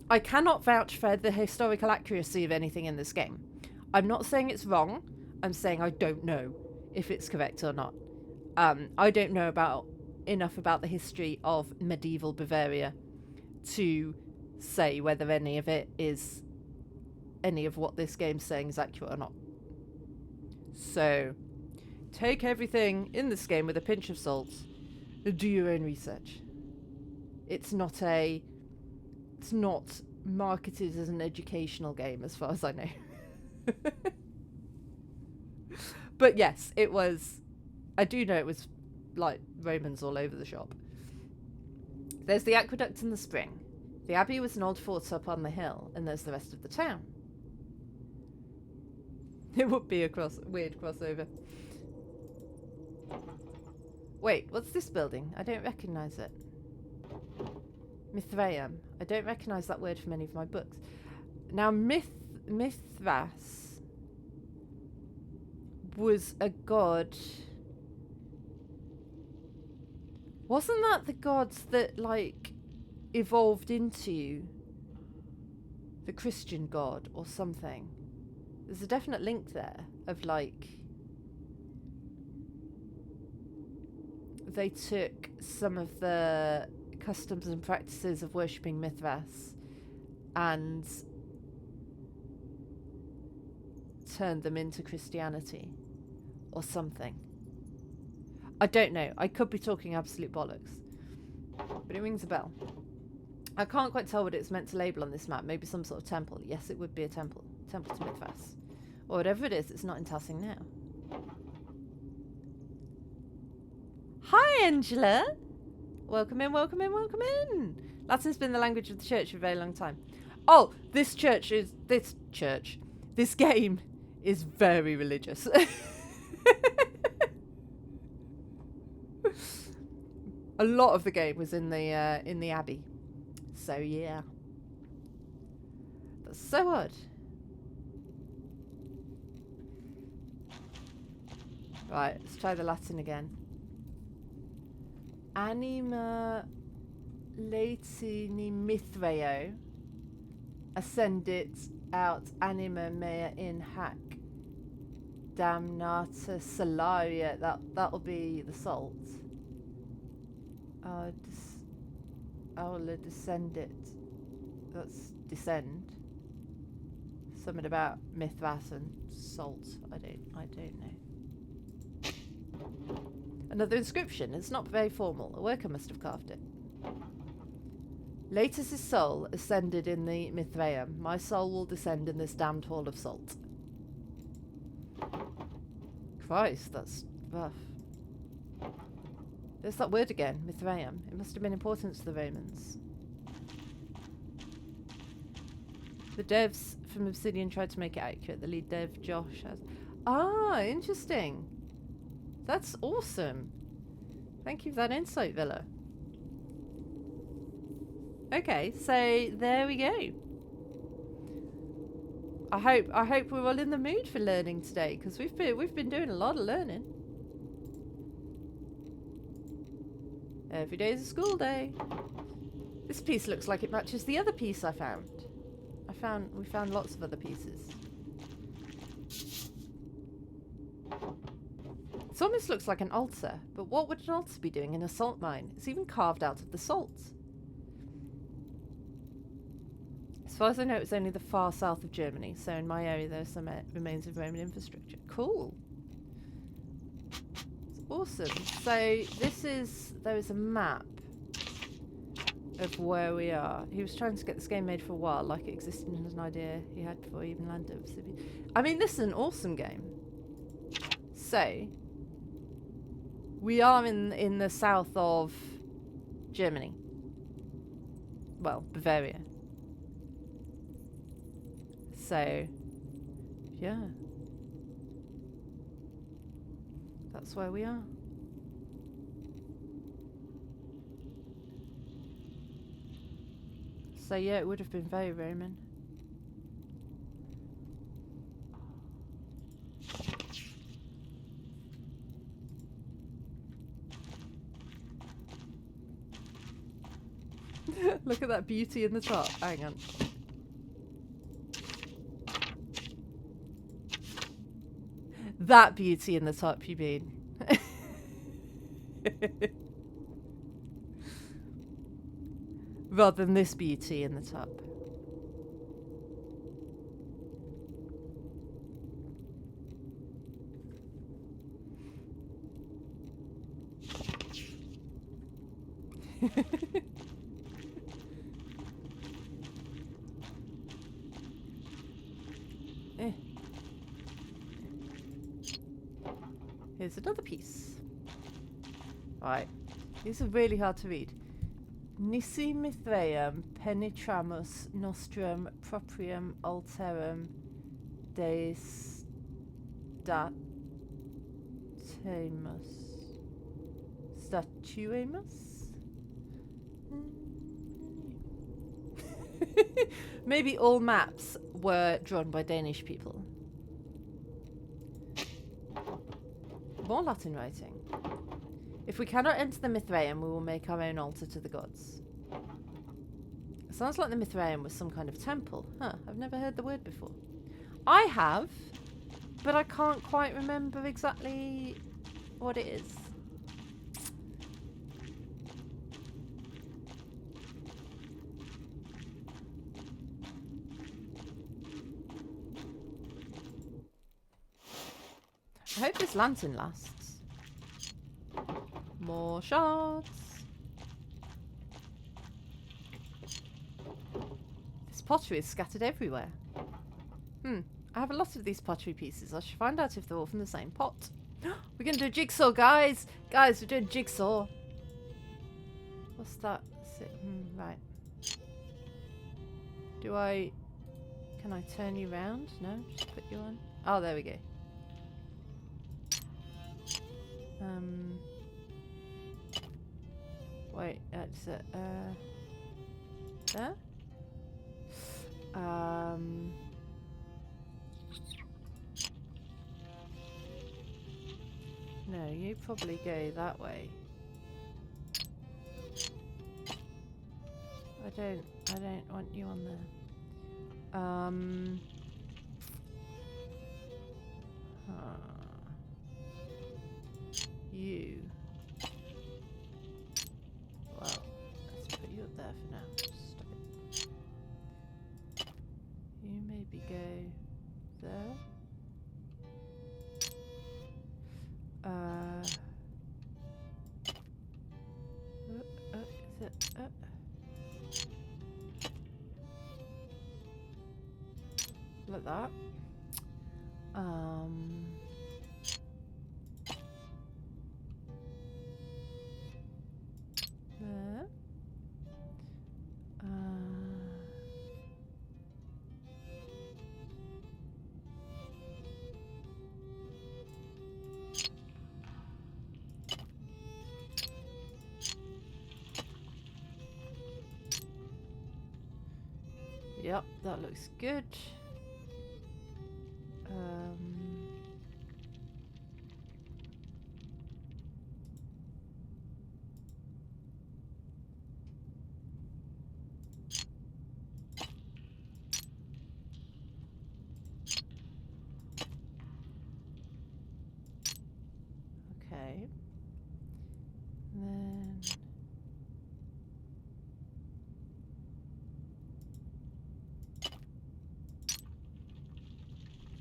I cannot vouch for the historical accuracy of anything in this game. I'm not saying it's wrong. I'm saying I don't know if it's correct or not. I don't know enough about the history of medieval Bavaria to say whether any of what this game's saying is accurate or not. So, take everything in this game with a pinch of salt. Do your own research. It's not marketed as an educational game as far as I know. But yes, it was. I do know it was like Romans all over the shop. There's the aqueduct and the spring. The abbey was an old fort up on the hill, and there's the rest of the town. It would be a weird crossover. Wait, what's this building? I don't recognise it. Mithraeum. I don't recognise that word from any of my books. Now, Mithras was a god. Wasn't that the gods that, like, evolved into the Christian god or something? There's a definite link there of, like, they took some of the customs and practices of worshipping Mithras and turned them into Christianity or something. I don't know. I could be talking absolute bollocks, but it rings a bell. I can't quite tell what it's meant to label on this map. Maybe some sort of temple. Yes, it would be a temple. Temple to Mithras. Or whatever it is, it's not in Tassing now. Hi, Angela! Welcome in, welcome in, welcome in! Latin's been the language of the church for a very long time. Oh, this game is very religious. A lot of the game was in the abbey. So yeah. That's so odd. Right, let's try the Latin again. Anima Latini Mithreo ascendit out anima mea in hac Damnata Salaria. That'll be the salt. I'll descend it. That's descend. Something about Mithras and salt. I don't know. Another inscription. It's not very formal. A worker must have carved it. Latus' soul ascended in the Mithraeum. My soul will descend in this damned hall of salt. Christ, that's rough. There's that word again, Mithraeum. It must have been important to the Romans. The devs from Obsidian tried to make it accurate. The lead dev, Josh, has... Ah, interesting. That's awesome. Thank you for that insight, Villa. Okay, so there we go. I hope we're all in the mood for learning today, because we've been doing a lot of learning. Every day is a school day. This piece looks like it matches the other piece I found. We found lots of other pieces. It almost looks like an altar, but what would an altar be doing in a salt mine? It's even carved out of the salt. As far as I know, it's only the far south of Germany, so in my area there are some remains of Roman infrastructure. Cool. It's awesome. So there is a map of where we are. He was trying to get this game made for a while, like it existed as an idea he had before he even landed. I mean, this is an awesome game. So, we are in the south of Germany. Well, Bavaria. So, yeah. That's where we are. So yeah, it would have been very Roman. Look at that beauty in the top. Hang on. That beauty in the top, you mean? Rather than this beauty in the top. Here's another piece. Right. These are really hard to read. Nisi Mithraeum penetramus nostrum proprium alterum destatemus. Statuemus? Maybe all maps were drawn by Danish people. More Latin writing. If we cannot enter the Mithraeum, we will make our own altar to the gods. It sounds like the Mithraeum was some kind of temple. Huh, I've never heard the word before. I have, but I can't quite remember exactly what it is. I hope this lantern lasts. More shards. This pottery is scattered everywhere. I have a lot of these pottery pieces. I should find out if they're all from the same pot. We're going to do a jigsaw, guys. Guys, we're doing jigsaw. What's that? Right. Can I turn you round? No, just put you on. Oh, there we go. Wait, that's it. There? No, you probably go that way. I don't want you on there. Huh. that. There. Yep, that looks good. Okay. Then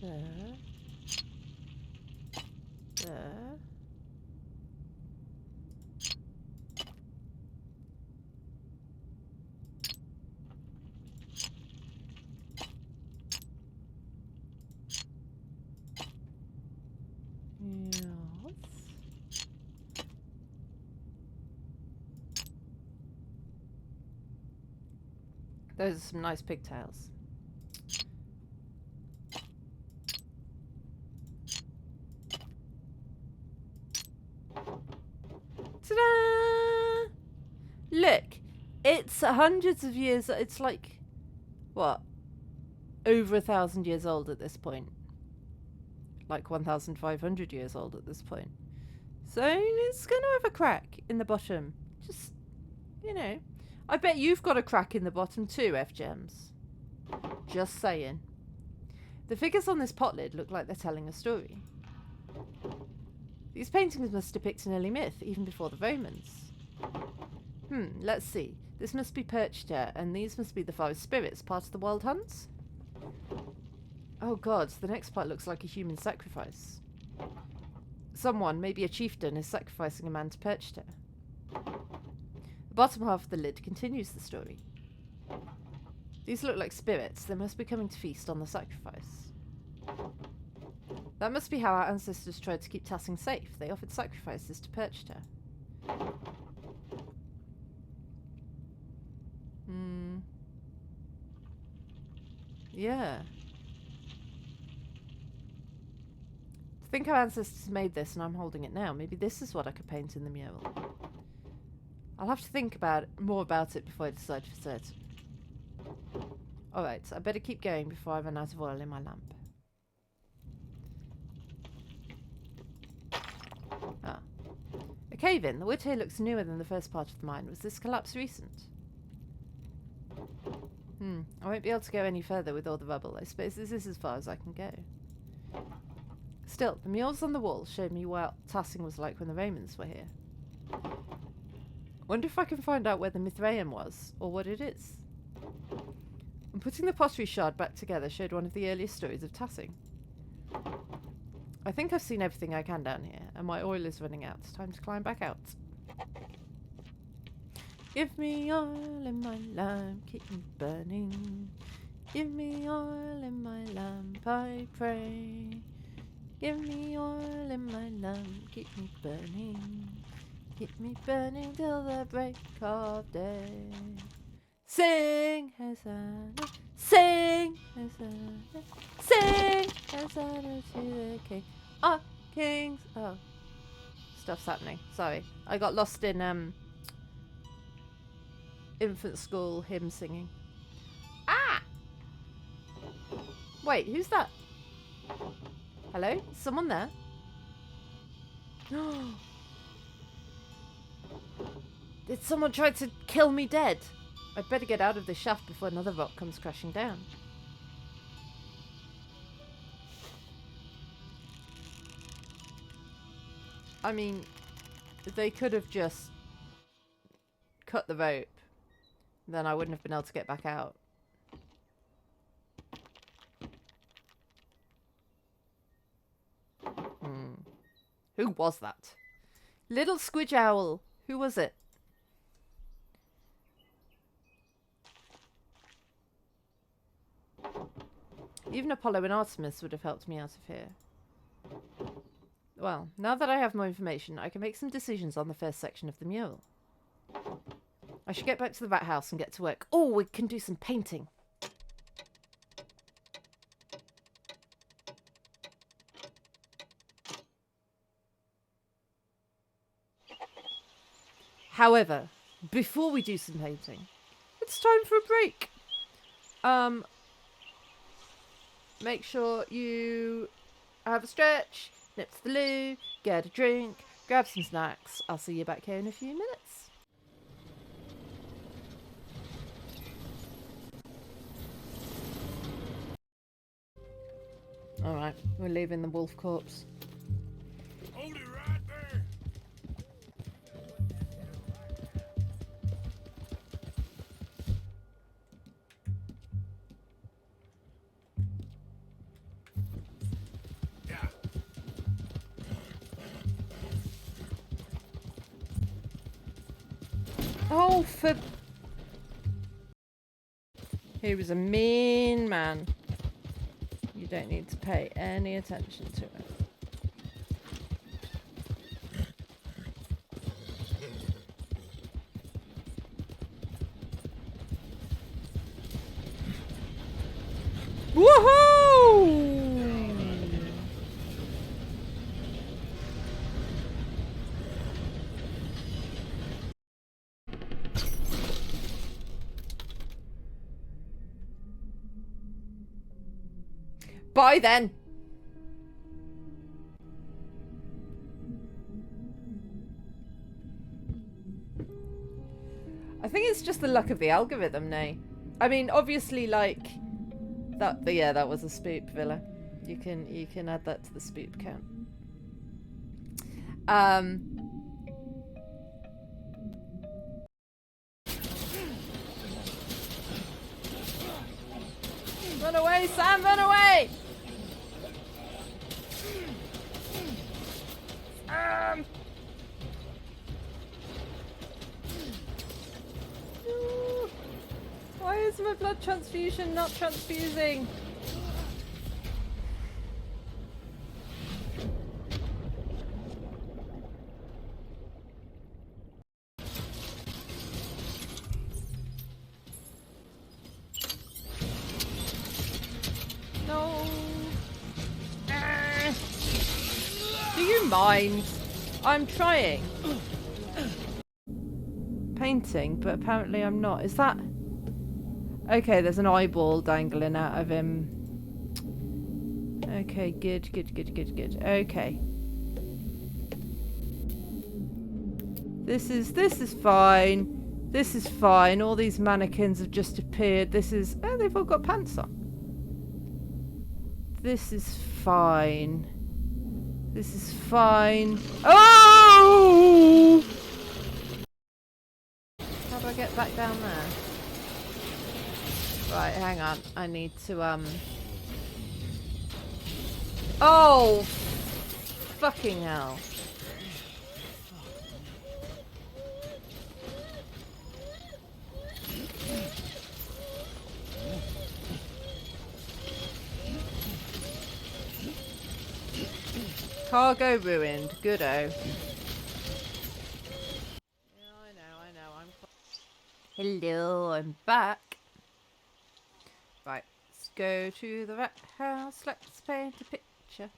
there. There. Yes. Those are some nice pigtails. Ta-da! Look, it's hundreds of years. It's like, what? Over 1,000 years old at this point. Like 1,500 years old at this point. So it's going to have a crack in the bottom. Just, you know. I bet you've got a crack in the bottom too, F-Gems. Just saying. The figures on this pot lid look like they're telling a story. These paintings must depict an early myth, even before the Romans. Let's see. This must be Perchta, and these must be the forest spirits, part of the wild hunts? Oh god, the next part looks like a human sacrifice. Someone, maybe a chieftain, is sacrificing a man to Perchta. The bottom half of the lid continues the story. These look like spirits. They must be coming to feast on the sacrifice. That must be how our ancestors tried to keep Tassing safe. They offered sacrifices to Perchta. Yeah. To think our ancestors made this and I'm holding it now. Maybe this is what I could paint in the mural. I'll have to think more about it before I decide for certain. Alright, I better keep going before I run out of oil in my lamp. Ah. A cave-in. The wood here looks newer than the first part of the mine. Was this collapse recent? I won't be able to go any further with all the rubble. I suppose this is as far as I can go. Still, the murals on the wall showed me what Tassing was like when the Romans were here. Wonder if I can find out where the Mithraeum was, or what it is. And putting the pottery shard back together showed one of the earliest stories of Tassing. I think I've seen everything I can down here, and my oil is running out. Time to climb back out. Give me oil in my lamp, keep me burning. Give me oil in my lamp, I pray. Give me oil in my lamp, keep me burning. Keep me burning till the break of day. Sing, Hosanna, sing, Hosanna, sing, Hosanna to the King. Ah, kings. Oh, stuff's happening. Sorry, I got lost in infant school hymn singing. Ah! Wait, who's that? Hello? Someone there? Did someone try to kill me dead? I'd better get out of this shaft before another rock comes crashing down. I mean, they could have just cut the rope. Then I wouldn't have been able to get back out. Who was that? Little squidge owl. Who was it? Even Apollo and Artemis would have helped me out of here. Well, now that I have more information, I can make some decisions on the first section of the mural. I should get back to the rat house and get to work. Oh, we can do some painting. However, before we do some painting, it's time for a break. Make sure you have a stretch, nip to the loo, get a drink, grab some snacks. I'll see you back here in a few minutes. Alright, we're leaving the wolf corpse. Hold it right there. Yeah. Oh, for... He was a mean man. You don't need to pay any attention to it. Woohoo! Bye then. I think it's just the luck of the algorithm, Nay. I mean, obviously, like that. Yeah, that was a spoop villa. You can add that to the spoop count. Run away, Sam! Run away! Why is my blood transfusion not transfusing? No. Do you mind? I'm trying. Painting, but apparently I'm not. Is that... Okay, there's an eyeball dangling out of him. Okay, good. Okay. This is fine. This is fine. All these mannequins have just appeared. This is... Oh, they've all got pants on. This is fine. This is fine. Oh! How do I get back down there? Right, hang on. I need to, Oh! Fucking hell. Cargo ruined. Good-o. Yeah, I know. Hello, I'm back. Right, let's go to the rat house. Let's paint a picture.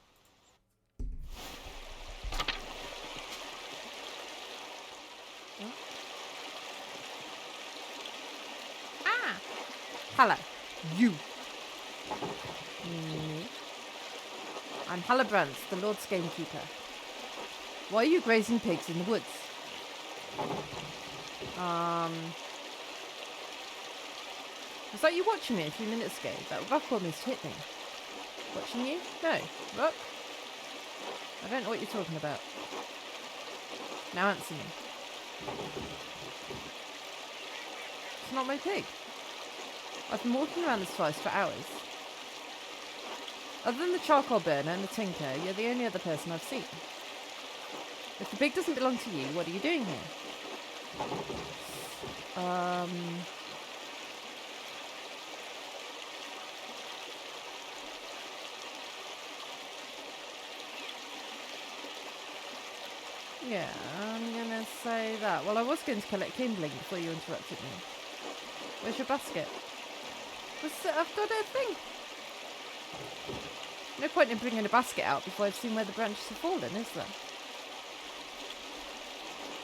Oh. Ah! Hello. You. Me. I'm Halibrandt, the Lord's gamekeeper. Why are you grazing pigs in the woods? Was that you watching me a few minutes ago? That rock almost hit me. Watching you? No. Rock? I don't know what you're talking about. Now answer me. It's not my pig. I've been walking around this forest for hours. Other than the charcoal burner and the tinker, you're the only other person I've seen. If the pig doesn't belong to you, what are you doing here? Yeah, I'm gonna say that. Well, I was going to collect kindling before you interrupted me. Where's your basket? I've got a thing. No point in bringing a basket out before I've seen where the branches have fallen, is there?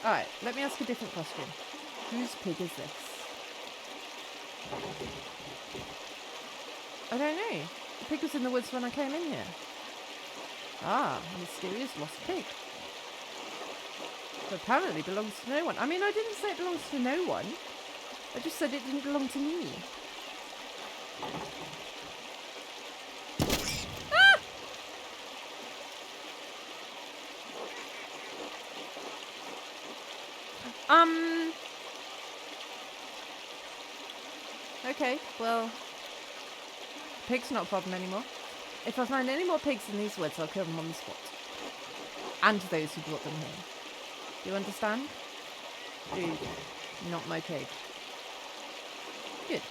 Alright, let me ask a different question. Whose pig is this? I don't know. The pig was in the woods when I came in here. Ah, a mysterious lost pig. But apparently belongs to no one. I mean, I didn't say it belongs to no one. I just said it didn't belong to me. Okay, well, pig's not a problem anymore. If I find any more pigs in these woods, I'll kill them on the spot. And those who brought them here. Do you understand? Dude, not my pig. Good.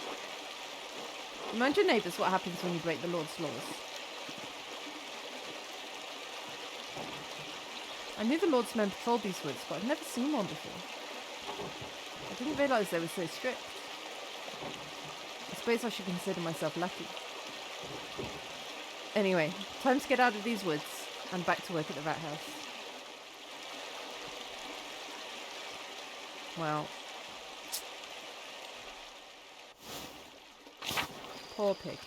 Remind your neighbours what happens when you break the Lord's laws. I knew the Lord's men patrolled these woods, but I've never seen one before. I didn't realise they were so strict. I suppose I should consider myself lucky. Anyway, time to get out of these woods and back to work at the rat house. Well, poor pig.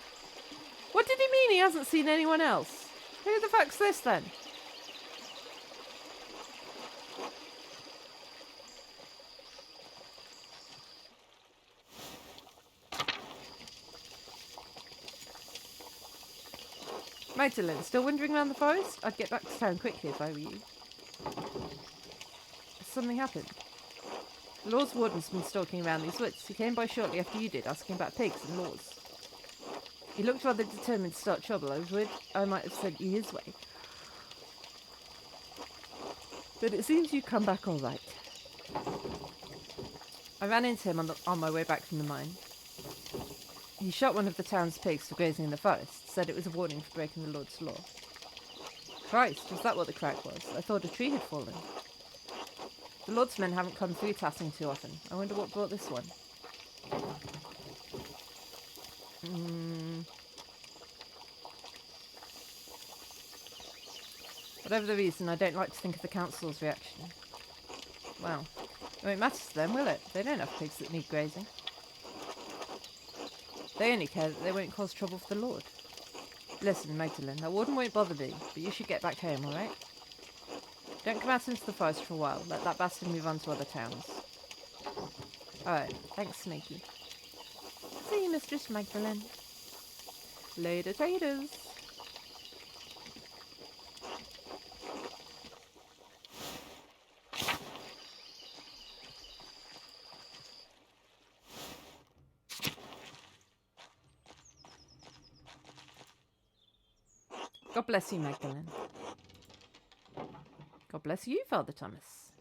What did he mean he hasn't seen anyone else? Who the fuck's this then? Magdalene, still wandering around the forest? I'd get back to town quickly if I were you. Has something happened? The Lord's warden's been stalking around these woods. He came by shortly after you did, asking about pigs and laws. He looked rather determined to start trouble. I was worried I might have sent you his way. But it seems you come back all right. I ran into him on my way back from the mine. He shot one of the town's pigs for grazing in the forest, said it was a warning for breaking the Lord's law. Christ, was that what the crack was? I thought a tree had fallen. The Lord's men haven't come through Tassing too often. I wonder what brought this one. Whatever the reason, I don't like to think of the council's reaction. Well, it won't matter to them, will it? They don't have pigs that need grazing. They only care that they won't cause trouble for the Lord. Listen, Magdalene, that warden won't bother me, but you should get back home, alright? Don't come out into the forest for a while. Let that bastard move on to other towns. Alright, thanks, Snaky. See you, Mistress Magdalene. Later, taters. God bless you, Magdalene. God bless you, Father Thomas.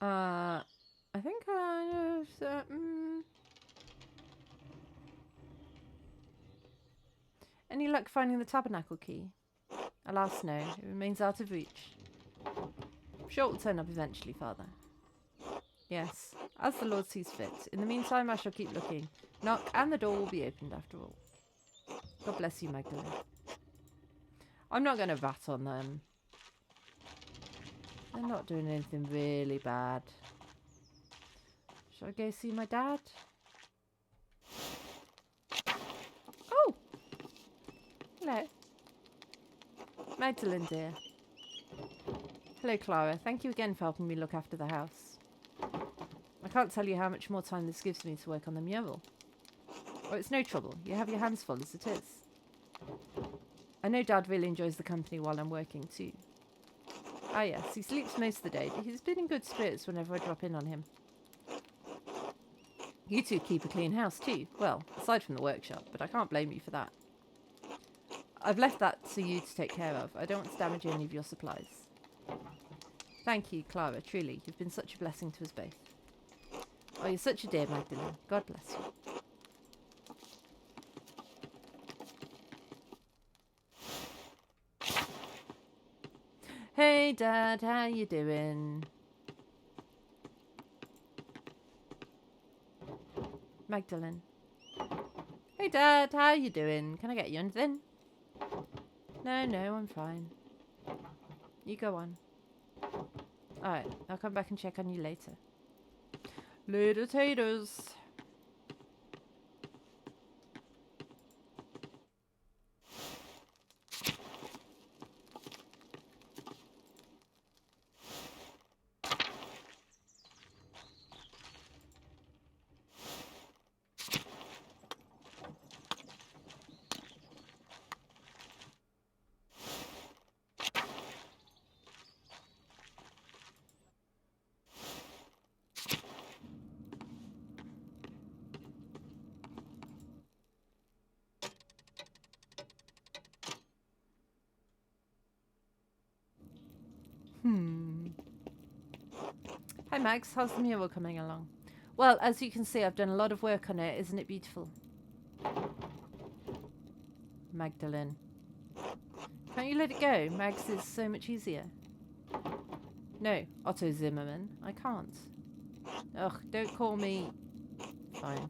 I think I know. Any luck finding the tabernacle key? Alas, no. It remains out of reach. I'm sure it will turn up eventually, Father. Yes, as the Lord sees fit. In the meantime, I shall keep looking. Knock, and the door will be opened after all. God bless you, Magdalene. I'm not going to rat on them. They're not doing anything really bad. Shall I go see my dad? Oh! Hello. Magdalene, dear. Hello, Clara. Thank you again for helping me look after the house. I can't tell you how much more time this gives me to work on the mural. Oh, it's no trouble. You have your hands full as it is. I know Dad really enjoys the company while I'm working too. Ah yes, he sleeps most of the day, but he's been in good spirits whenever I drop in on him. You two keep a clean house too. Well, aside from the workshop, but I can't blame you for that. I've left that to you to take care of. I don't want to damage any of your supplies. Thank you, Clara, truly. You've been such a blessing to us both. Oh, you're such a dear, Magdalene. God bless you. Hey, Dad, how you doing? Magdalene. Hey, Dad, how you doing? Can I get you anything? No, no, I'm fine. You go on. Alright, I'll come back and check on you later. Later, taters. Hi, Max. How's the mural coming along? Well, as you can see, I've done a lot of work on it. Isn't it beautiful? Magdalene. Can't you let it go? Mags is so much easier. No, Otto Zimmerman. I can't. Ugh, don't call me... Fine.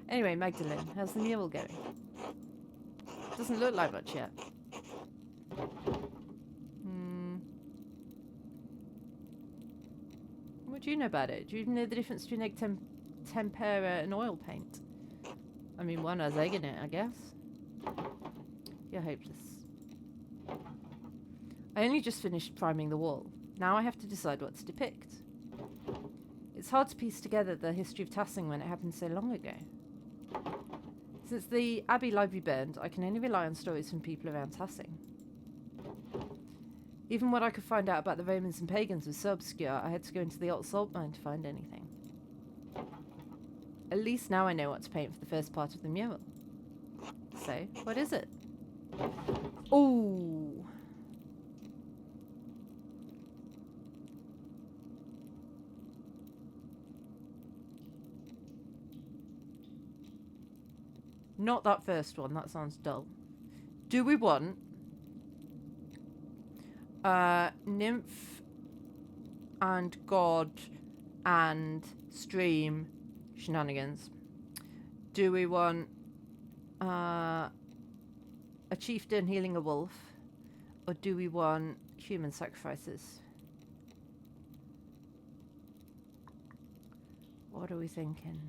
Anyway, Magdalene, how's the mural going? Doesn't look like much yet. What do you know about it? Do you know the difference between egg tempera and oil paint? I mean, one has egg in it, I guess. You're hopeless. I only just finished priming the wall. Now I have to decide what to depict. It's hard to piece together the history of Tassing when it happened so long ago. Since the Abbey Library burned, I can only rely on stories from people around Tassing. Even what I could find out about the Romans and pagans was so obscure, I had to go into the old salt mine to find anything. At least now I know what to paint for the first part of the mural. So, what is it? Ooh! Not that first one, that sounds dull. Do we want nymph and god and stream shenanigans? Do we want a chieftain healing a wolf? Or do we want human sacrifices? What are we thinking?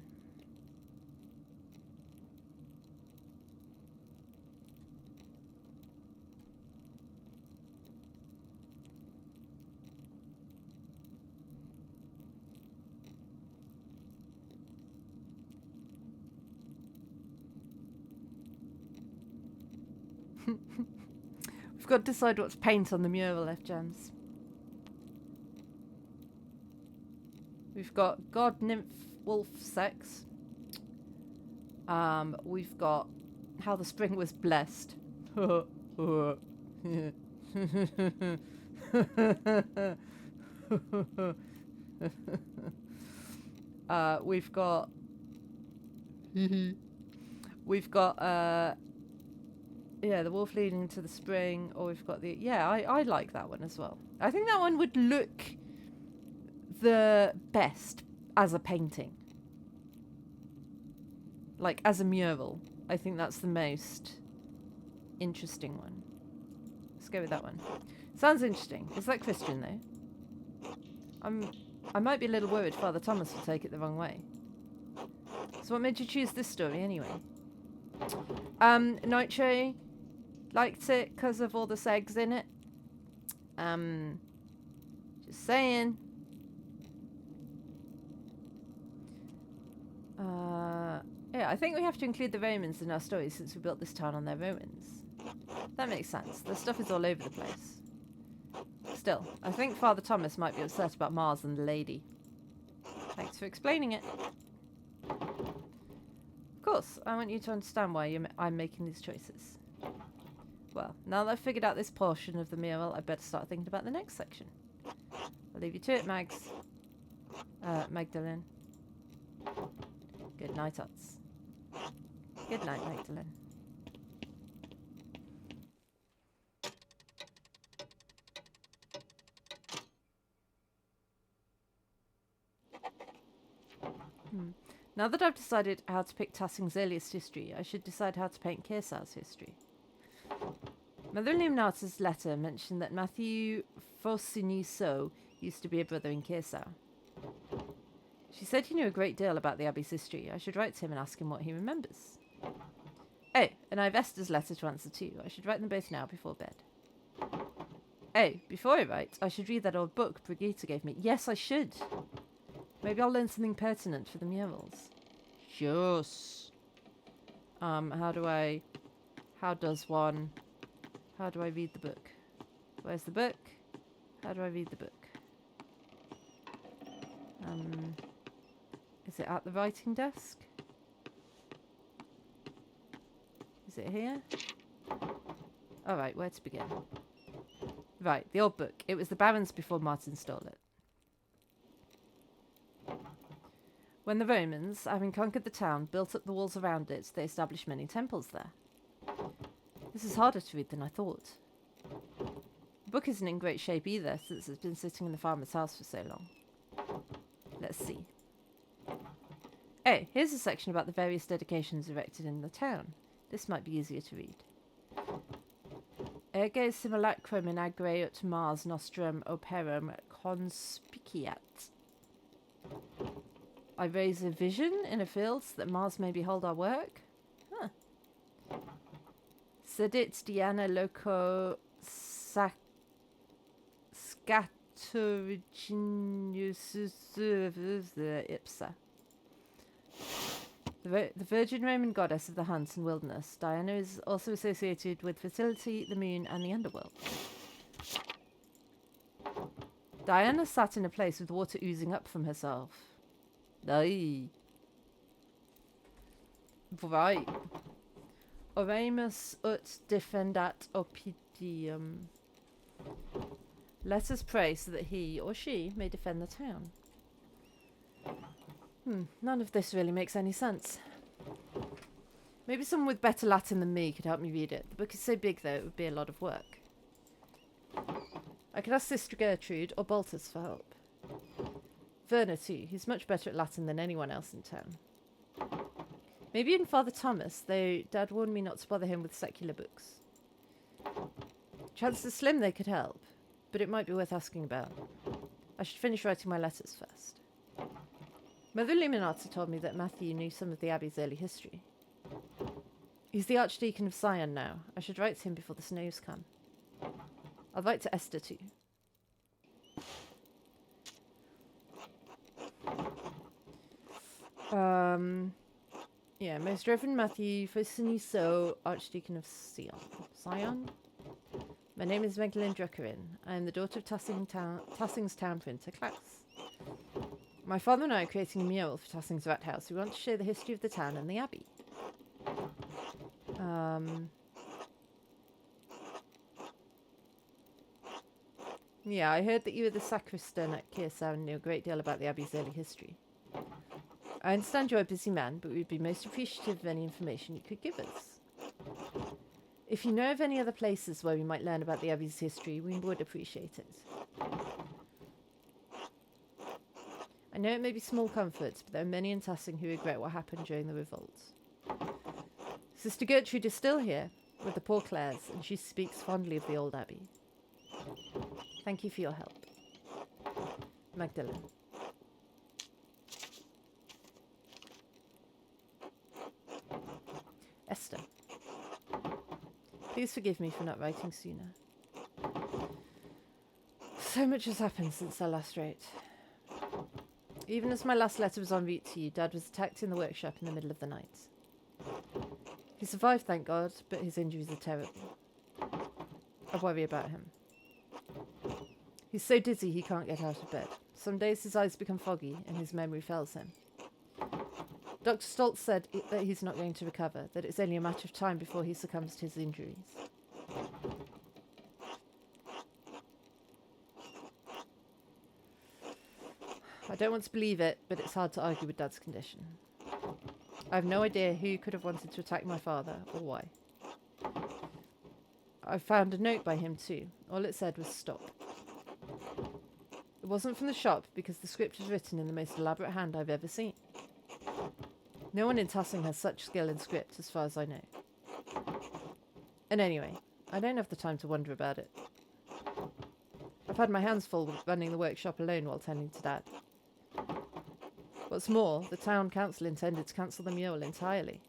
We've got to decide what to paint on the mural, F Jams. We've got God, Nymph, Wolf, Sex. We've got how the spring was blessed. We've got yeah, the wolf leading into the spring, or we've got the... Yeah, I like that one as well. I think that one would look the best as a painting. Like, as a mural. I think that's the most interesting one. Let's go with that one. Sounds interesting. Is that Christian, though? I might be a little worried Father Thomas will take it the wrong way. So what made you choose this story, anyway? Nitro... liked it because of all the segs in it. Just saying. Yeah, I think we have to include the Romans in our story since we built this town on their Romans. That makes sense. The stuff is all over the place. Still, I think Father Thomas might be upset about Mars and the lady. Thanks for explaining it. Of course, I want you to understand why I'm making these choices. Well, now that I've figured out this portion of the mural, I better start thinking about the next section. I'll leave you to it, Mags. Magdalene. Good night, Utz. Good night, Magdalene. Now that I've decided how to pick Tassing's earliest history, I should decide how to paint Kersar's history. Mother Illuminata's letter mentioned that Matthew Fossiniso used to be a brother in Kersar. She said he knew a great deal about the Abbey's history. I should write to him and ask him what he remembers. Oh, and I have Esther's letter to answer too. I should write them both now before bed. Oh, before I write, I should read that old book Brigitte gave me. Yes, I should. Maybe I'll learn something pertinent for the murals. Yes. How do I read the book? Where's the book? How do I read the book? Is it at the writing desk? Is it here? Alright, where to begin? Right, the old book. It was the Baron's before Martin stole it. When the Romans, having conquered the town, built up the walls around it, they established many temples there. This is harder to read than I thought. The book isn't in great shape either, since it's been sitting in the farmer's house for so long. Let's see. Oh, here's a section about the various dedications erected in the town. This might be easier to read. Ergo simulacrum in agre ut Mars nostrum operum conspiciat. I raise a vision in a field so that Mars may behold our work. Huh. Sedit Diana loco scaturginus ipsa. The Virgin Roman goddess of the hunt and wilderness, Diana is also associated with fertility, the moon, and the underworld. Diana sat in a place with water oozing up from herself. Aye. Right. Oremus ut defendat opidium. Let us pray so that he or she may defend the town. None of this really makes any sense. Maybe someone with better Latin than me could help me read it. The book is so big, though, it would be a lot of work. I could ask Sister Gertrude or Baltus for help. Werner, too. He's much better at Latin than anyone else in town. Maybe even Father Thomas, though Dad warned me not to bother him with secular books. Chances are slim they could help, but it might be worth asking about. I should finish writing my letters first. Mother Illuminata told me that Matthew knew some of the Abbey's early history. He's the Archdeacon of Sion now. I should write to him before the snows come. I'll write to Esther too. Yeah, Most Reverend Matthew Fosiniso, Archdeacon of Sion? My name is Magdalene Druckerin. I am the daughter of Tassing's town printer, Klaus. My father and I are creating a mural for Tassing's rat house. We want to show the history of the town and the abbey. Yeah, I heard that you were the sacristan at Kersau and knew a great deal about the abbey's early history. I understand you're a busy man, but we'd be most appreciative of any information you could give us. If you know of any other places where we might learn about the abbey's history, we would appreciate it. I know it may be small comforts, but there are many in Tassing who regret what happened during the revolt. Sister Gertrude is still here, with the poor Clares, and she speaks fondly of the old abbey. Thank you for your help. Magdalene. Esther. Please forgive me for not writing sooner. So much has happened since I last wrote. Even as my last letter was en route to you, Dad was attacked in the workshop in the middle of the night. He survived, thank God, but his injuries are terrible. I worry about him. He's so dizzy he can't get out of bed. Some days his eyes become foggy and his memory fails him. Dr. Stoltz said that he's not going to recover, that it's only a matter of time before he succumbs to his injuries. I don't want to believe it, but it's hard to argue with Dad's condition. I have no idea who could have wanted to attack my father, or why. I found a note by him too. All it said was stop. It wasn't from the shop, because the script was written in the most elaborate hand I've ever seen. No one in Tassing has such skill in script, as far as I know. And anyway, I don't have the time to wonder about it. I've had my hands full running the workshop alone while tending to Dad. What's more, the town council intended to cancel the mural entirely.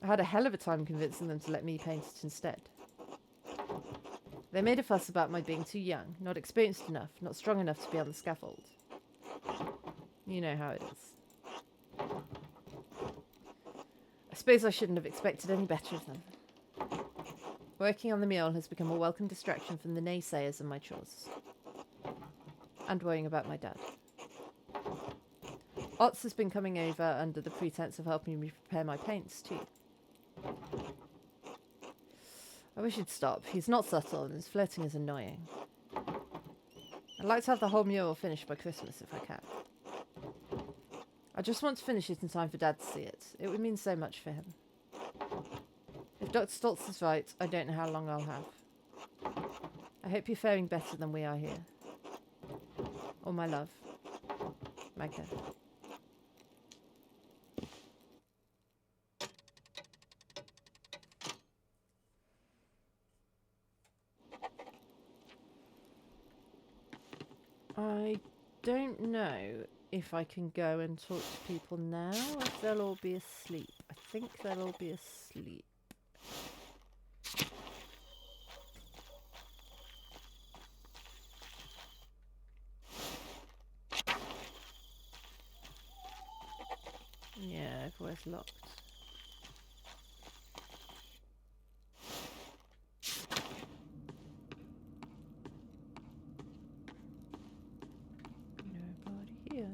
I had a hell of a time convincing them to let me paint it instead. They made a fuss about my being too young, not experienced enough, not strong enough to be on the scaffold. You know how it is. I suppose I shouldn't have expected any better of them. Working on the mural has become a welcome distraction from the naysayers and my chores. And worrying about my dad. Otz has been coming over under the pretense of helping me prepare my paints too. I wish he'd stop. He's not subtle and his flirting is annoying. I'd like to have the whole mural finished by Christmas if I can. I just want to finish it in time for Dad to see it. It would mean so much for him. If Dr. Stoltz is right, I don't know how long I'll have. I hope you're faring better than we are here. All my love. Magda. I don't know if I can go and talk to people now, or if they'll all be asleep. I think they'll all be asleep. Yeah, everywhere's locked. Nobody here.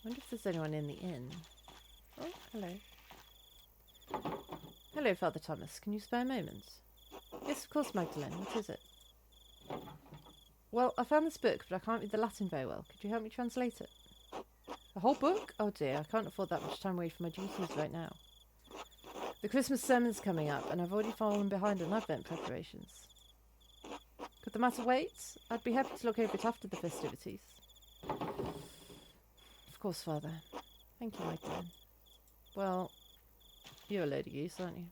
I wonder if there's anyone in the inn. Oh, hello. Hello, Father Thomas. Can you spare a moment? Yes, of course, Magdalene. What is it? Well, I found this book, but I can't read the Latin very well. Could you help me translate it? The whole book? Oh dear, I can't afford that much time away from my duties right now. The Christmas sermon's coming up, and I've already fallen behind on Advent preparations. Could the matter wait? I'd be happy to look over it after the festivities. Of course, Father. Thank you, Magdalene. Well, you're a load of use, aren't you?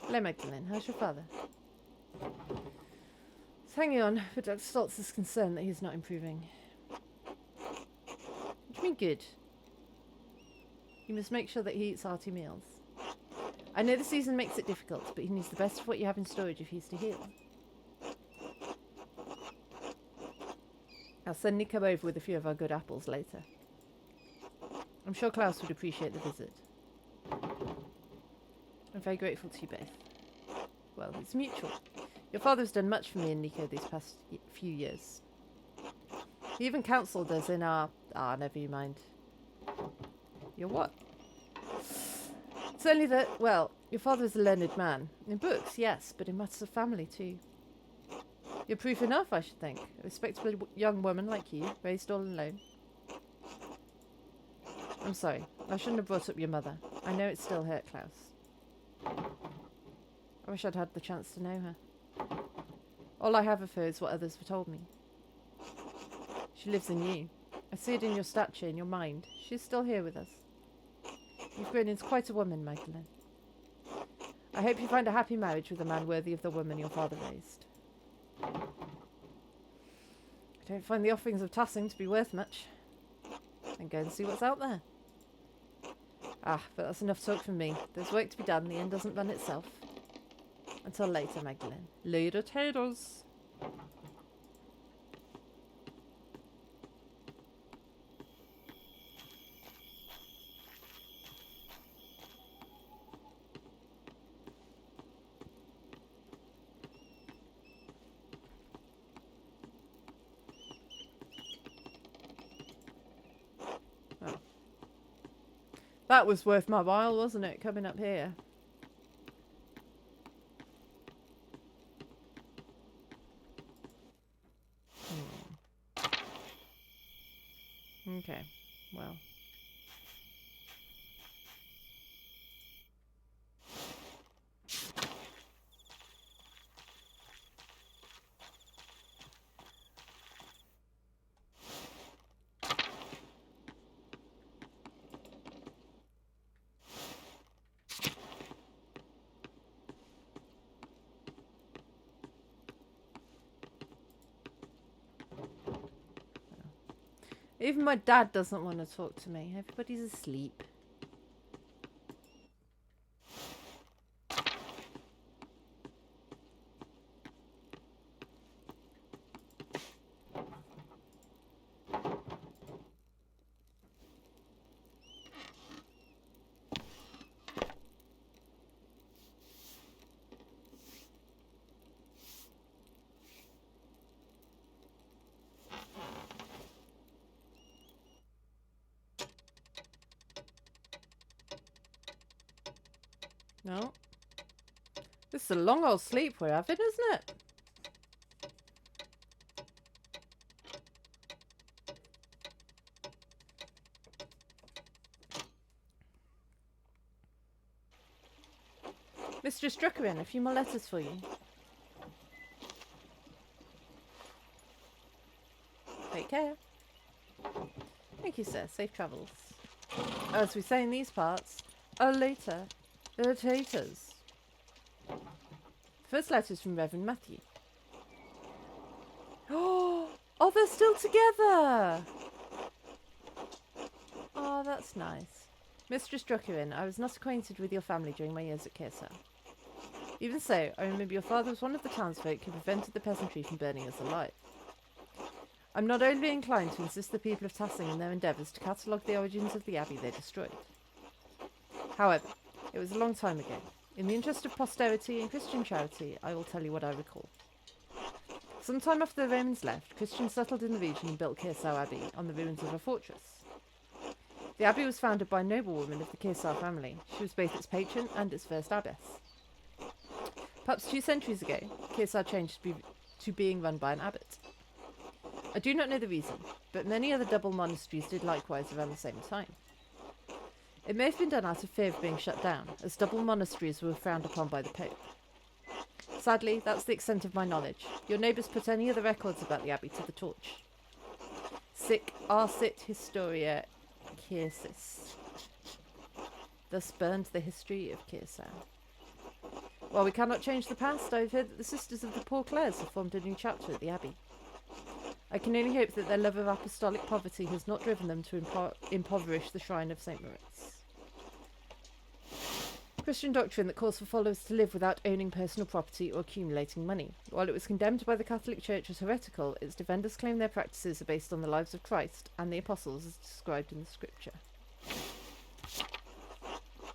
Hello, Magdalene. How's your father? He's hanging on, but Dr. Stoltz is concerned that he's not improving. What do you mean good? You must make sure that he eats hearty meals. I know the season makes it difficult, but he needs the best of what you have in storage if he's to heal. I'll send Nico over with a few of our good apples later. I'm sure Klaus would appreciate the visit. I'm very grateful to you both. Well, it's mutual. Your father's done much for me and Nico these past few years. He even counselled us in our... never you mind. Your what? It's only that, well, your father is a learned man. In books, yes, but in matters of family too. You're proof enough, I should think. A respectable young woman like you, raised all alone. I'm sorry. I shouldn't have brought up your mother. I know it still hurt Klaus. I wish I'd had the chance to know her. All I have of her is what others have told me. She lives in you. I see it in your stature, in your mind. She's still here with us. You've grown into quite a woman, Magdalene. I hope you find a happy marriage with a man worthy of the woman your father raised. I don't find the offerings of Tassing to be worth much. Then go and see what's out there. But that's enough talk from me. There's work to be done. The inn doesn't run itself. Until later, Magdalene. Later, taters. That was worth my while, wasn't it, coming up here? Okay, well. Even my dad doesn't want to talk to me. Everybody's asleep. No. This is a long old sleep we're having, isn't it? Mistress Druckerin, a few more letters for you. Take care. Thank you, sir. Safe travels. As we say in these parts, later. The taters. First letter is from Reverend Matthew. Oh, they're still together! Oh, that's nice. Mistress Druckerin, I was not acquainted with your family during my years at Kersar. Even so, I remember your father was one of the townsfolk who prevented the peasantry from burning us alive. I'm not overly inclined to insist the people of Tassing in their endeavours to catalogue the origins of the abbey they destroyed. However, it was a long time ago. In the interest of posterity and Christian charity, I will tell you what I recall. Some time after the Romans left, Christians settled in the region and built Kersau Abbey on the ruins of a fortress. The abbey was founded by a noblewoman of the Kersau family. She was both its patron and its first abbess. Perhaps 2 centuries ago, Kersau changed to being run by an abbot. I do not know the reason, but many other double monasteries did likewise around the same time. It may have been done out of fear of being shut down, as double monasteries were frowned upon by the Pope. Sadly, that's the extent of my knowledge. Your neighbours put any other records about the abbey to the torch. Sic arsit historia Kyrsis. Thus burned the history of Kersau. While we cannot change the past, I have heard that the Sisters of the Poor Clares have formed a new chapter at the abbey. I can only hope that their love of apostolic poverty has not driven them to impoverish the shrine of St. Moritz. Christian doctrine that calls for followers to live without owning personal property or accumulating money. While it was condemned by the Catholic Church as heretical, its defenders claim their practices are based on the lives of Christ and the apostles as described in the scripture.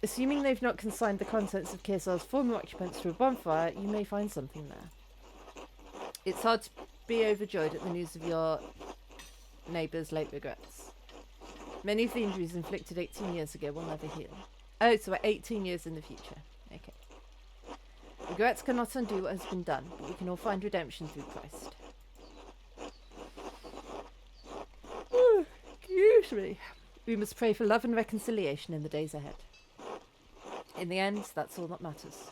Assuming they've not consigned the contents of Kersau's former occupants to a bonfire, you may find something there. It's hard to be overjoyed at the news of your neighbour's late regrets. Many of the injuries inflicted 18 years ago will never heal. Oh, so we're 18 years in the future. Okay. Regrets cannot undo what has been done, but we can all find redemption through Christ. Excuse me. We must pray for love and reconciliation in the days ahead. In the end, that's all that matters.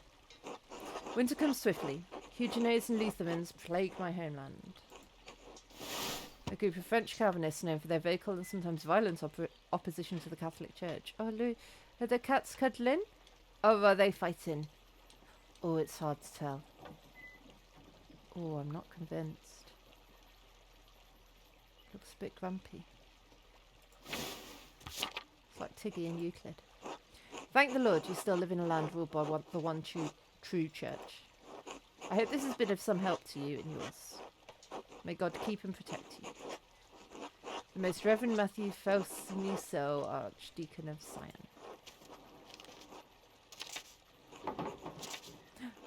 Winter comes swiftly. Huguenots and Lutherans plague my homeland. A group of French Calvinists known for their vocal and sometimes violent opposition to the Catholic Church. Oh, look, are the cats cuddling? Or are they fighting? Oh, it's hard to tell. Oh, I'm not convinced. Looks a bit grumpy. It's like Tiggy and Euclid. Thank the Lord you still live in a land ruled by the one true church. I hope this has been of some help to you and yours. May God keep and protect you. The Most Reverend Matthew Faustiniso, Archdeacon of Sion.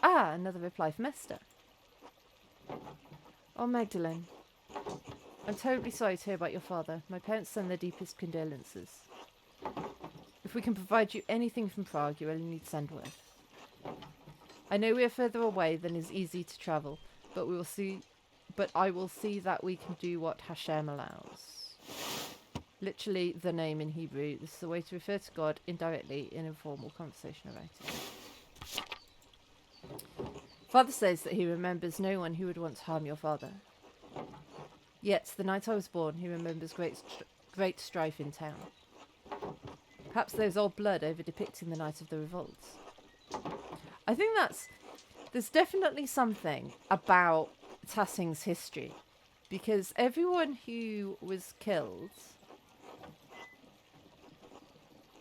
Ah, another reply from Esther. Oh, Magdalene. I'm terribly sorry to hear about your father. My parents send their deepest condolences. If we can provide you anything from Prague, you only need send word. I know we are further away than is easy to travel, but we will see. But I will see that we can do what Hashem allows. Literally, the name in Hebrew. This is a way to refer to God indirectly in informal conversation about it. Father says that he remembers no one who would want to harm your father. Yet, the night I was born, he remembers great strife in town. Perhaps there's old blood over depicting the night of the revolt. I think there's definitely something about Tassing's history, because everyone who was killed,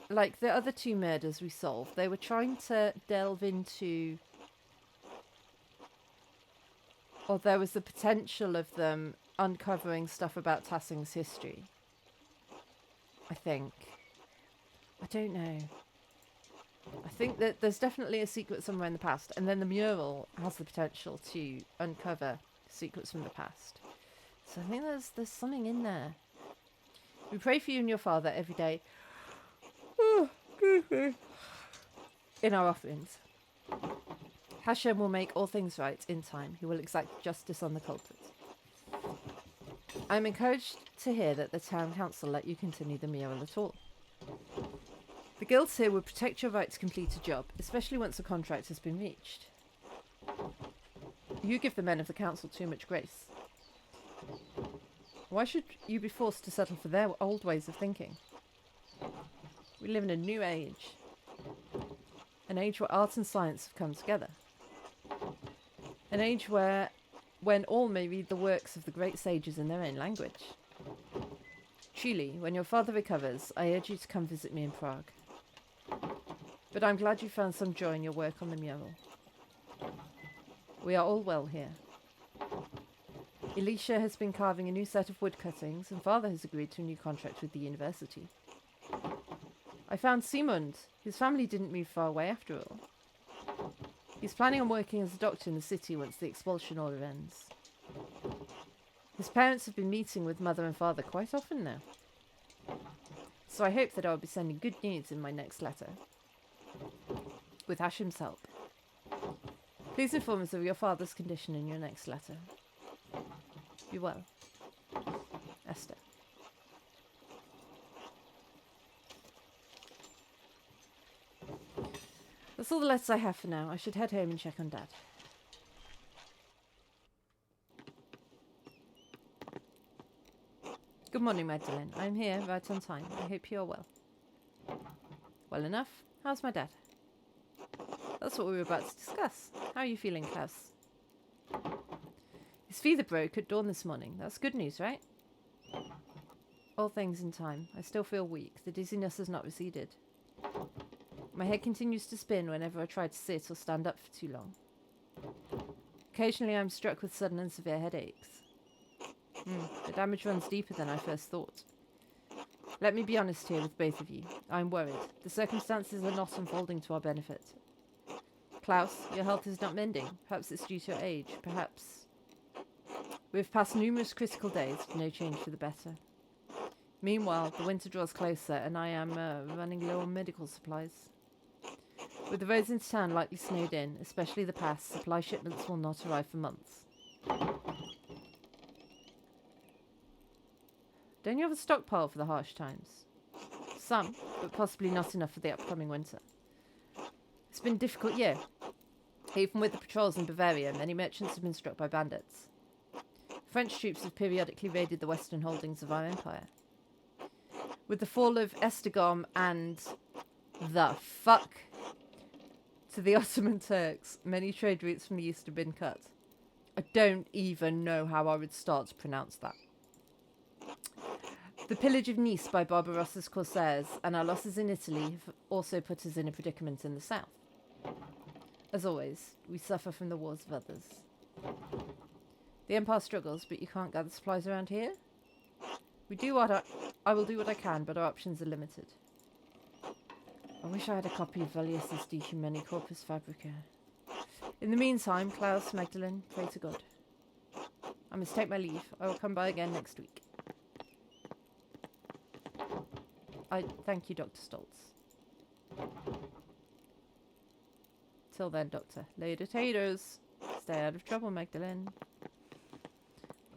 like the other two murders we solved, they were trying to delve into, or there was the potential of them uncovering stuff about Tassing's history. I think. I don't know. I think that there's definitely a secret somewhere in the past, and then the mural has the potential to uncover secrets from the past. So I think there's something in there. We pray for you and your father every day. Oh, excuse me. In our offerings. Hashem will make all things right in time. He will exact justice on the culprit. I am encouraged to hear that the town council let you continue the mural at all. The guilds here would protect your right to complete a job, especially once a contract has been reached. You give the men of the council too much grace. Why should you be forced to settle for their old ways of thinking? We live in a new age. An age where art and science have come together. An age when all may read the works of the great sages in their own language. Truly, when your father recovers, I urge you to come visit me in Prague. But I'm glad you found some joy in your work on the mural. We are all well here. Elisha has been carving a new set of wood cuttings, and father has agreed to a new contract with the university. I found Simond. His family didn't move far away after all. He's planning on working as a doctor in the city once the expulsion order ends. His parents have been meeting with mother and father quite often now. So I hope that I'll be sending good news in my next letter. With Hashem's help. Please inform us of your father's condition in your next letter. Be well. Esther. That's all the letters I have for now. I should head home and check on Dad. Good morning, Magdalene. I'm here right on time. I hope you're well. Well enough. How's my dad? That's what we were about to discuss. How are you feeling, Klaus? His fever broke at dawn this morning. That's good news, right? All things in time. I still feel weak. The dizziness has not receded. My head continues to spin whenever I try to sit or stand up for too long. Occasionally I'm struck with sudden and severe headaches. The damage runs deeper than I first thought. Let me be honest here with both of you. I'm worried. The circumstances are not unfolding to our benefit. Klaus, your health is not mending. Perhaps it's due to your age. Perhaps. We've passed numerous critical days with no change for the better. Meanwhile, the winter draws closer and I am running low on medical supplies. With the roads into town likely snowed in, especially the pass, supply shipments will not arrive for months. Don't you have a stockpile for the harsh times? Some, but possibly not enough for the upcoming winter. It's been a difficult year. Even with the patrols in Bavaria, many merchants have been struck by bandits. French troops have periodically raided the western holdings of our empire. With the fall of Esztergom and the fuck to the Ottoman Turks, many trade routes from the east have been cut. I don't even know how I would start to pronounce that. The pillage of Nice by Barbarossa's corsairs and our losses in Italy have also put us in a predicament in the south. As always, we suffer from the wars of others. The Empire struggles, but you can't gather supplies around here? I will do what I can, but our options are limited. I wish I had a copy of Valius's De Humani Corpus Fabrica. In the meantime, Klaus, Magdalene, pray to God. I must take my leave. I will come by again next week. I thank you, Dr. Stoltz. Till then, Doctor. Later taters. Stay out of trouble, Magdalene.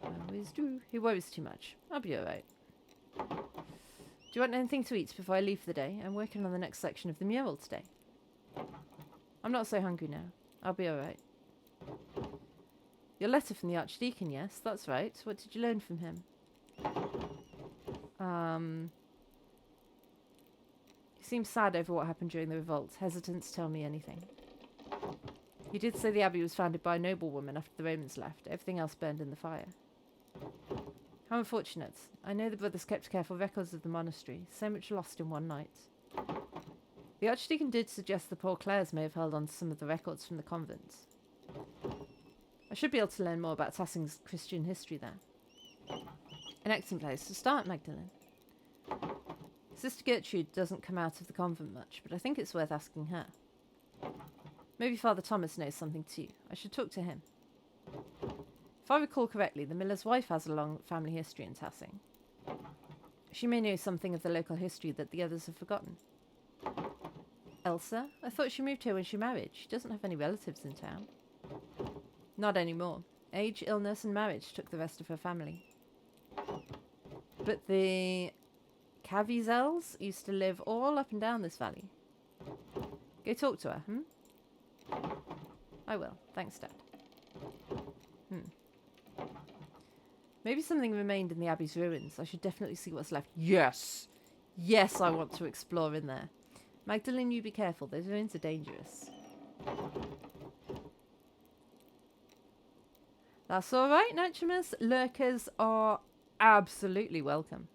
I always do. He worries too much. I'll be alright. Do you want anything to eat before I leave for the day? I'm working on the next section of the mural today. I'm not so hungry now. I'll be alright. Your letter from the Archdeacon, yes, that's right. What did you learn from him? He seems sad over what happened during the revolt, hesitant to tell me anything. He did say the abbey was founded by a noblewoman after the Romans left. Everything else burned in the fire. How unfortunate. I know the brothers kept careful records of the monastery. So much lost in one night. The Archdeacon did suggest the poor Clares may have held on to some of the records from the convent. I should be able to learn more about Tassing's Christian history there. An excellent place to start, Magdalene. Sister Gertrude doesn't come out of the convent much, but I think it's worth asking her. Maybe Father Thomas knows something too. I should talk to him. If I recall correctly, the miller's wife has a long family history in Tassing. She may know something of the local history that the others have forgotten. Elsa? I thought she moved here when she married. She doesn't have any relatives in town. Not anymore. Age, illness, and marriage took the rest of her family. But the Cavizels used to live all up and down this valley. Go talk to her, I will. Thanks, Dad. Maybe something remained in the abbey's ruins. I should definitely see what's left. Yes! Yes, I want to explore in there. Magdalene, you be careful. Those ruins are dangerous. That's all right, Naturamus. Lurkers are absolutely welcome.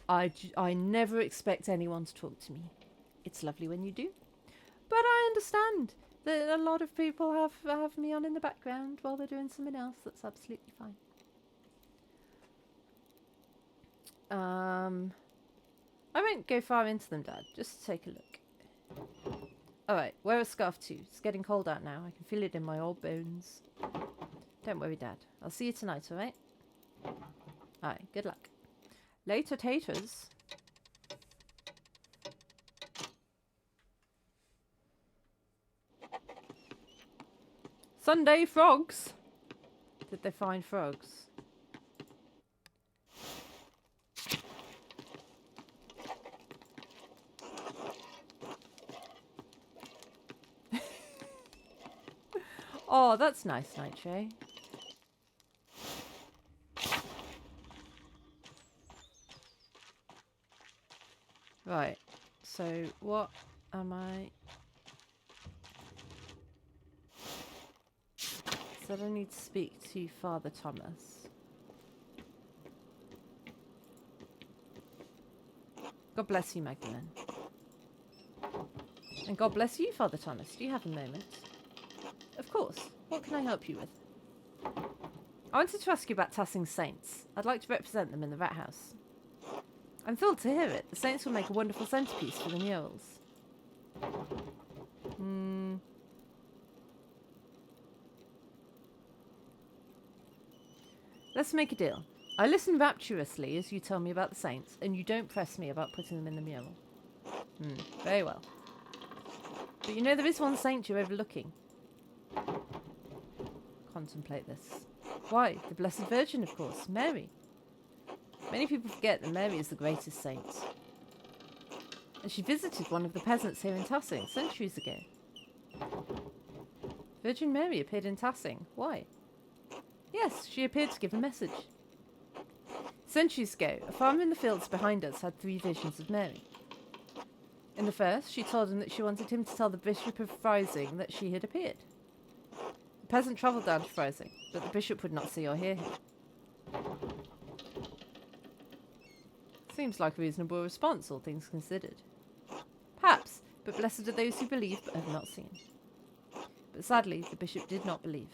I never expect anyone to talk to me. It's lovely when you do. But I understand that a lot of people have me on in the background while they're doing something else. That's absolutely fine. I won't go far into them, Dad. Just to take a look. Alright, wear a scarf too. It's getting cold out now. I can feel it in my old bones. Don't worry, Dad. I'll see you tonight, alright? Alright, good luck. Later, taters. Sunday frogs. Did they find frogs? Oh, that's nice, Nitro. Right, so what am I... Said I need to speak to Father Thomas. God bless you, Magdalene. And God bless you, Father Thomas. Do you have a moment? Of course. What can I help you with? I wanted to ask you about Tassing's saints. I'd like to represent them in the Rat House. I'm thrilled to hear it. The saints will make a wonderful centerpiece for the murals. Let's make a deal. I listen rapturously as you tell me about the saints, and you don't press me about putting them in the mural. Very well. But you know there is one saint you're overlooking. Contemplate this. Why? The Blessed Virgin, of course. Mary. Many people forget that Mary is the greatest saint. And she visited one of the peasants here in Tassing centuries ago. Virgin Mary appeared in Tassing. Why? Yes, she appeared to give a message. Centuries ago, a farmer in the fields behind us had 3 visions of Mary. In the first, she told him that she wanted him to tell the Bishop of Freising that she had appeared. The peasant travelled down to Freising, but the bishop would not see or hear him. Seems like a reasonable response, all things considered. Perhaps, but blessed are those who believe but have not seen. But sadly, the bishop did not believe.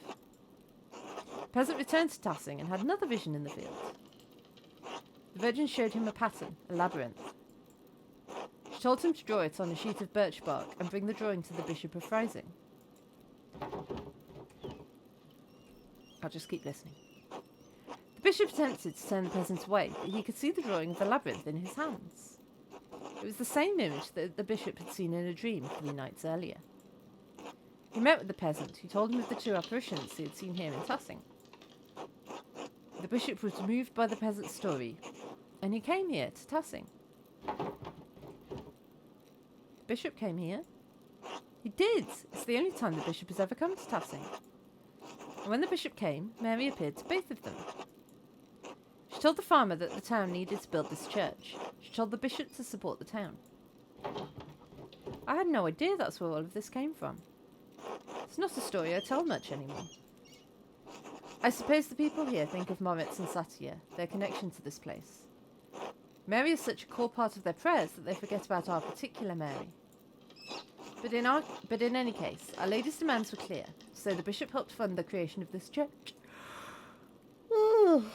The peasant returned to Tassing and had another vision in the field. The Virgin showed him a pattern, a labyrinth. She told him to draw it on a sheet of birch bark and bring the drawing to the Bishop of Freising. I'll just keep listening. The bishop attempted to turn the peasant away, but he could see the drawing of the labyrinth in his hands. It was the same image that the bishop had seen in a dream 3 nights earlier. He met with the peasant, who told him of the two apparitions he had seen here in Tassing. The bishop was moved by the peasant's story, and he came here to Tassing. The bishop came here? He did! It's the only time the bishop has ever come to Tassing. And when the bishop came, Mary appeared to both of them. She told the farmer that the town needed to build this church. She told the bishop to support the town. I had no idea that's where all of this came from. It's not a story I tell much anymore. I suppose the people here think of Moritz and Satya, their connection to this place. Mary is such a core part of their prayers that they forget about our particular Mary. But in any case, our lady's demands were clear, so the bishop helped fund the creation of this church. Oh,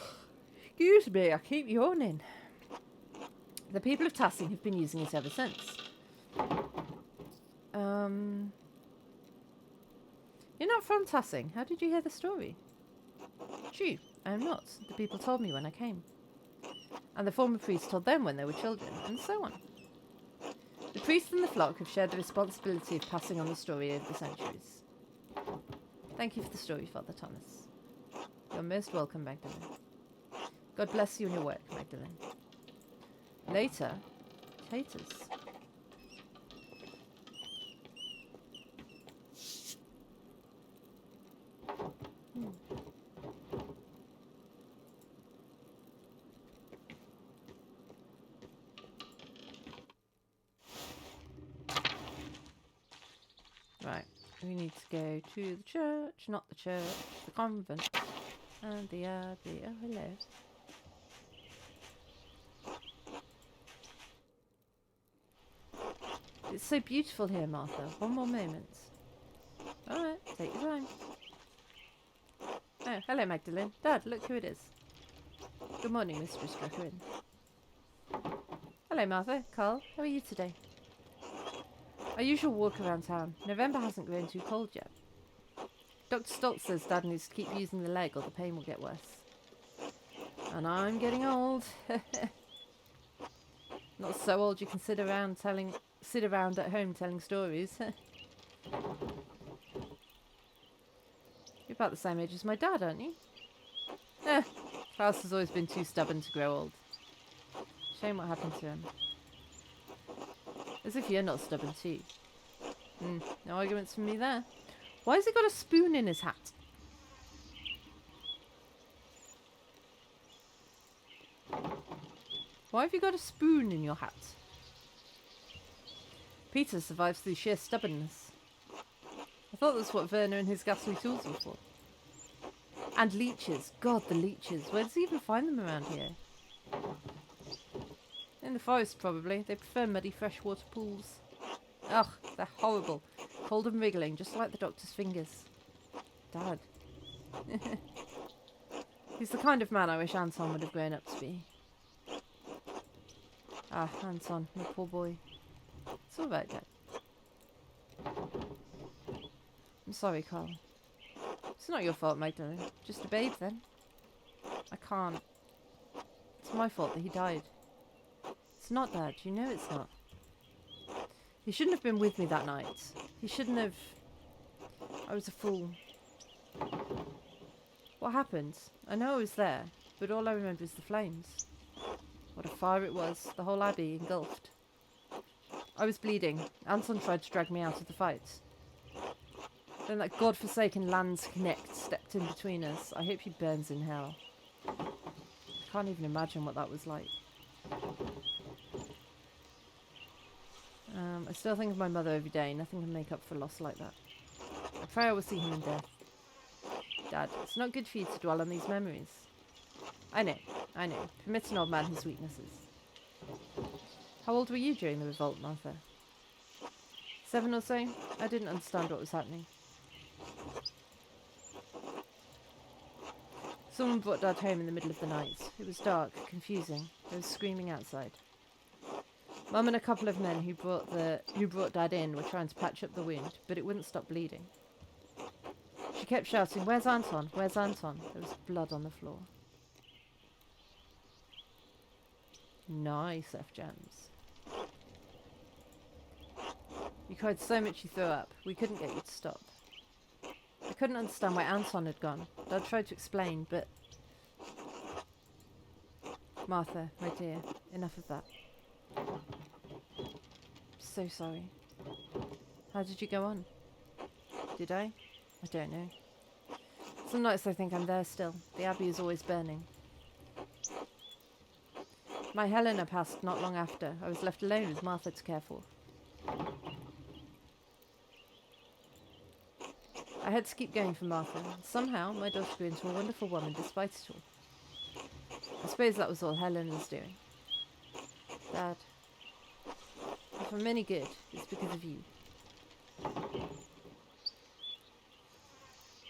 excuse me, I keep yawning. The people of Tassing have been using it ever since. You're not from Tassing. How did you hear the story? True, I am not. The people told me when I came. And the former priest told them when they were children, and so on. The priest and the flock have shared the responsibility of passing on the story over the centuries. Thank you for the story, Father Thomas. You're most welcome, Magdalene. God bless you in your work, Magdalene. Later, taters. Right, we need to go to the church, not the church, the convent, and the abbey. Oh, hello. It's so beautiful here, Martha. One more moment. Alright, take your time. Oh, hello, Magdalene. Dad, look who it is. Good morning, Mistress Dreckerin. Hello, Martha. Carl, how are you today? Our usual walk around town. November hasn't grown too cold yet. Dr. Stoltz says Dad needs to keep using the leg or the pain will get worse. And I'm getting old. Not so old you can sit around at home telling stories. You're about the same age as my dad, aren't you? Klaus has always been too stubborn to grow old. Shame what happened to him. As if you're not stubborn too. No arguments from me there. Why has he got a spoon in his hat? Why have you got a spoon in your hat? Peter survives through sheer stubbornness. I thought that's what Werner and his ghastly tools were for. And leeches. God, the leeches. Where does he even find them around here? In the forest, probably. They prefer muddy freshwater pools. Ugh, they're horrible. Cold and wriggling, just like the doctor's fingers. Dad. He's the kind of man I wish Anton would have grown up to be. Ah, Anton, my poor boy. It's all right, Dad. I'm sorry, Carl. It's not your fault, Magdalene. Just a babe, then. I can't. It's my fault that he died. It's not, Dad. You know it's not. He shouldn't have been with me that night. He shouldn't have... I was a fool. What happened? I know I was there, but all I remember is the flames. What a fire it was. The whole abbey engulfed. I was bleeding. Anton tried to drag me out of the fight. Then that godforsaken Lands Connect stepped in between us. I hope he burns in hell. I can't even imagine what that was like. I still think of my mother every day. Nothing can make up for loss like that. I pray I will see him in death. Dad, it's not good for you to dwell on these memories. I know. Permit an old man his weaknesses. How old were you during the revolt, Martha? 7 or so? I didn't understand what was happening. Someone brought Dad home in the middle of the night. It was dark, confusing. There was screaming outside. Mum and a couple of men who brought Dad in were trying to patch up the wound, but it wouldn't stop bleeding. She kept shouting, "Where's Anton? Where's Anton?" There was blood on the floor. Nice, F-Jams. You cried so much you threw up. We couldn't get you to stop. I couldn't understand where Anton had gone. I tried to explain, but... Martha, my dear, enough of that. So sorry. How did you go on? Did I? I don't know. Some nights I think I'm there still. The abbey is always burning. My Helena passed not long after. I was left alone with Martha to care for. I had to keep going for Martha. Somehow, my daughter grew into a wonderful woman despite it all. I suppose that was all Helen was doing. Dad, if I'm any good, it's because of you.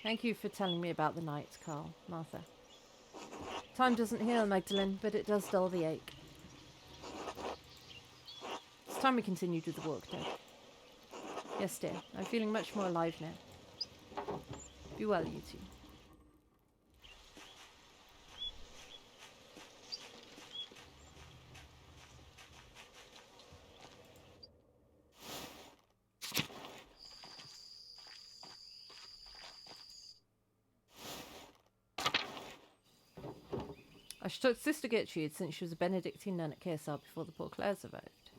Thank you for telling me about the night, Carl, Martha. Time doesn't heal, Magdalene, but it does dull the ache. It's time we continued with the walk, Dad. Yes, dear. I'm feeling much more alive now. Be well, you two. I took Sister Gertrude since she was a Benedictine nun at Kearsarge before the poor Clares arrived.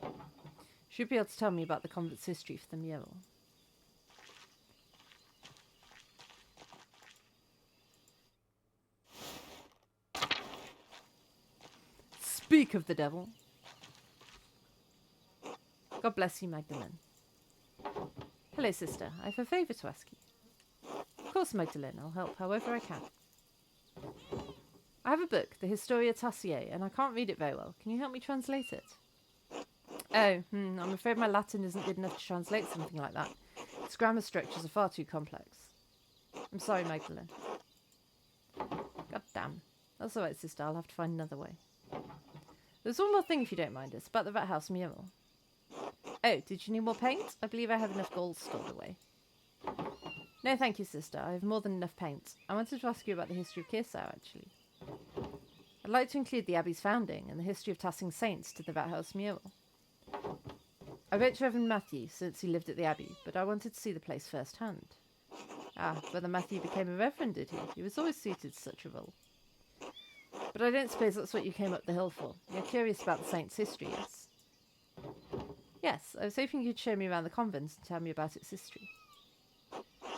She'd be able to tell me about the convent's history for the mural. Speak of the devil. God bless you, Magdalene. Hello, sister. I have a favour to ask you. Of course, Magdalene. I'll help however I can. I have a book, the Historia Tassiae, and I can't read it very well. Can you help me translate it? Oh, I'm afraid my Latin isn't good enough to translate something like that. Its grammar structures are far too complex. I'm sorry, Magdalene. God damn. That's all right, sister. I'll have to find another way. There's one more thing, if you don't mind. It's about the Rat House mural. Oh, did you need more paint? I believe I have enough gold stored away. No, thank you, sister. I have more than enough paint. I wanted to ask you about the history of Kearsarge, actually. I'd like to include the Abbey's founding and the history of Tassing Saints to the Rat House mural. I wrote to Reverend Matthew since he lived at the Abbey, but I wanted to see the place firsthand. Ah, Brother Matthew became a reverend, did he? He was always suited to such a role. But I don't suppose that's what you came up the hill for. You're curious about the saint's history, yes? Yes, I was hoping you'd show me around the convent and tell me about its history.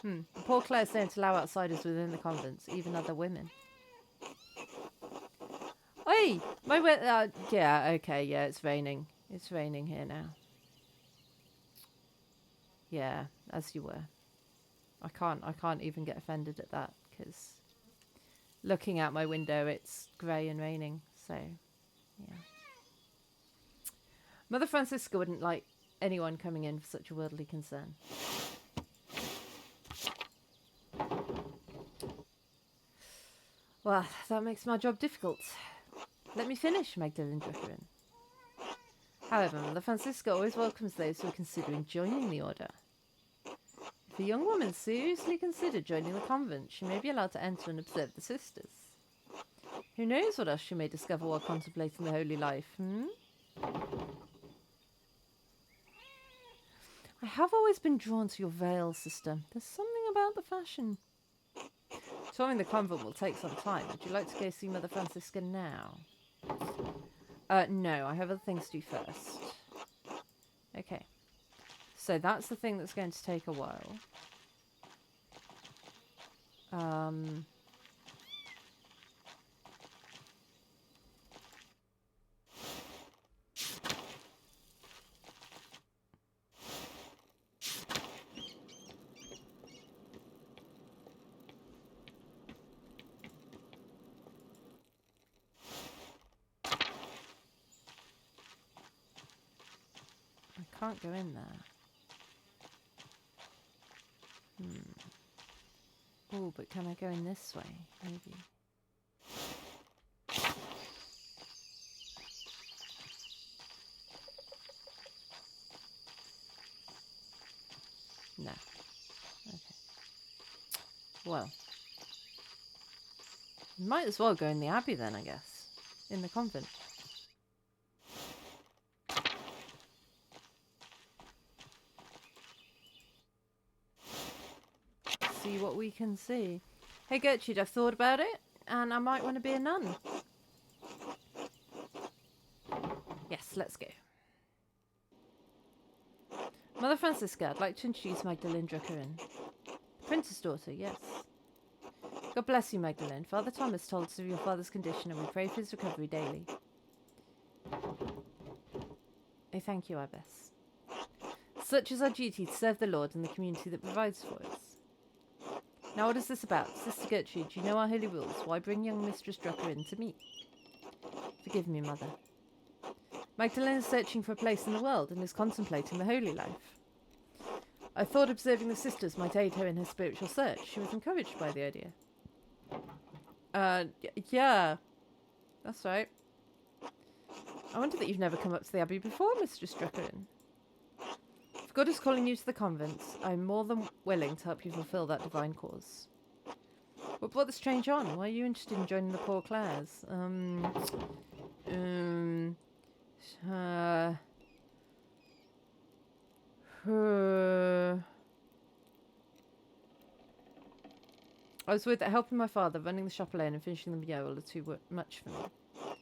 The poor Clares don't allow outsiders within the convents, even other women. Oi! Yeah, okay, yeah, it's raining. It's raining here now. Yeah, as you were. I can't even get offended at that, because looking out my window, it's grey and raining, so, yeah. Mother Francisca wouldn't like anyone coming in for such a worldly concern. Well, that makes my job difficult. Let me finish, Magdalene Druckerin. However, Mother Francisca always welcomes those who are considering joining the order. If a young woman seriously considered joining the convent, she may be allowed to enter and observe the sisters. Who knows what else she may discover while contemplating the holy life, I have always been drawn to your veil, sister. There's something about the fashion. Touring the convent will take some time. Would you like to go see Mother Francisca now? No, I have other things to do first. Okay. So that's the thing that's going to take a while. I can't go in there. Oh, but can I go in this way? Maybe. No. Okay. Well. Might as well go in the abbey then, I guess. In the convent. see what we can see. Hey Gertrude, I've thought about it, and I might want to be a nun. Yes, let's go. Mother Francisca, I'd like to introduce Magdalene Druckerin. Prince's daughter, yes. God bless you, Magdalene. Father Thomas told us of your father's condition, and we pray for his recovery daily. Oh, thank you, Abbess. Such is our duty to serve the Lord and the community that provides for us. Now, what is this about? Sister Gertrude, you know our holy rules. Why bring young Mistress Druckerin to me? Forgive me, Mother. Magdalene is searching for a place in the world and is contemplating the holy life. I thought observing the sisters might aid her in her spiritual search. She was encouraged by the idea. Yeah. That's right. I wonder that you've never come up to the Abbey before, Mistress Druckerin. If God is calling you to the convent, I'm more than willing to help you fulfill that divine cause. What brought the strange on? Why are you interested in joining the Poor Clares? I was worried that helping my father, running the shop alone and finishing the mural are too much for me.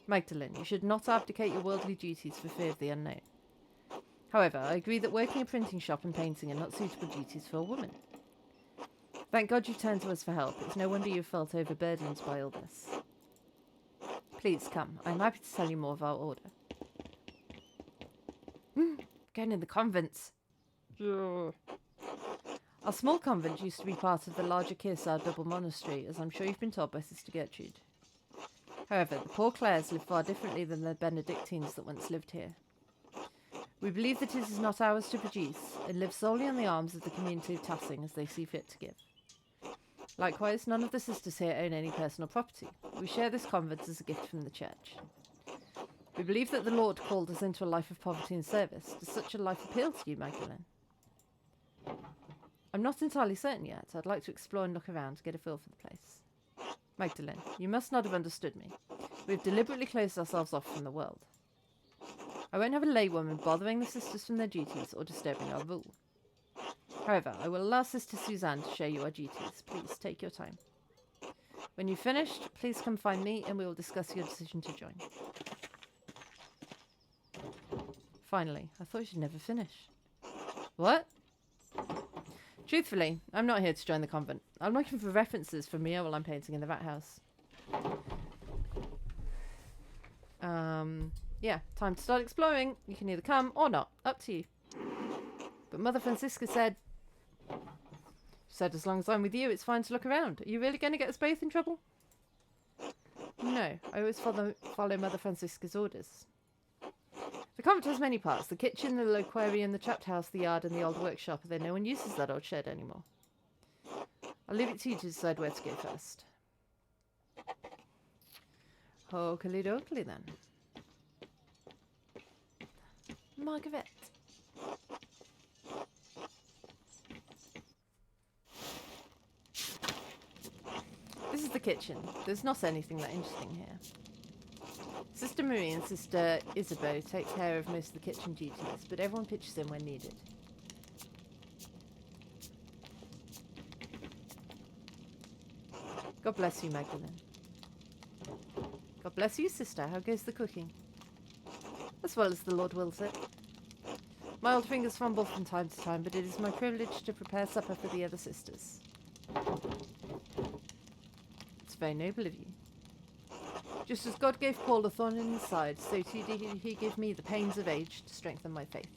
Magdalene, you should not abdicate your worldly duties for fear of the unknown. However, I agree that working a printing shop and painting are not suitable duties for a woman. Thank God you turned to us for help. It's no wonder you felt overburdened by all this. Please come. I'm happy to tell you more of our order. Going in the convents. Yeah. Our small convent used to be part of the larger Kearsarge double monastery, as I'm sure you've been told by Sister Gertrude. However, the Poor Clares live far differently than the Benedictines that once lived here. We believe that it is not ours to produce, and live solely on the alms of the community of Tassing as they see fit to give. Likewise, none of the sisters here own any personal property. We share this convent as a gift from the church. We believe that the Lord called us into a life of poverty and service. Does such a life appeal to you, Magdalene? I'm not entirely certain yet. I'd like to explore and look around to get a feel for the place. Magdalene, you must not have understood me. We've deliberately closed ourselves off from the world. I won't have a laywoman bothering the sisters from their duties or disturbing our rule. However, I will allow Sister Suzanne to show you our duties. Please take your time. When you've finished, please come find me and we will discuss your decision to join. Finally, I thought you'd never finish. What? Truthfully, I'm not here to join the convent. I'm looking for references for Mia while I'm painting in the rat house. Yeah, time to start exploring. You can either come or not. Up to you. But Mother Francisca said... She said, as long as I'm with you, it's fine to look around. Are you really going to get us both in trouble? No, I always follow Mother Francisca's orders. The convent has many parts. The kitchen, the loquarium, the trapped house, the yard, and the old workshop, although no one uses that old shed anymore. I'll leave it to you to decide where to go first. Oakley dokley then. Margaret. This is the kitchen. There's not anything that interesting here. Sister Marie and Sister Isabeau take care of most of the kitchen duties, but everyone pitches in when needed. God bless you, Magdalene. God bless you, sister. How goes the cooking? As well as the Lord wills it. My old fingers fumble from time to time, but it is my privilege to prepare supper for the other sisters. It's very noble of you. Just as God gave Paul a thorn in his side, so too did he give me the pains of age to strengthen my faith.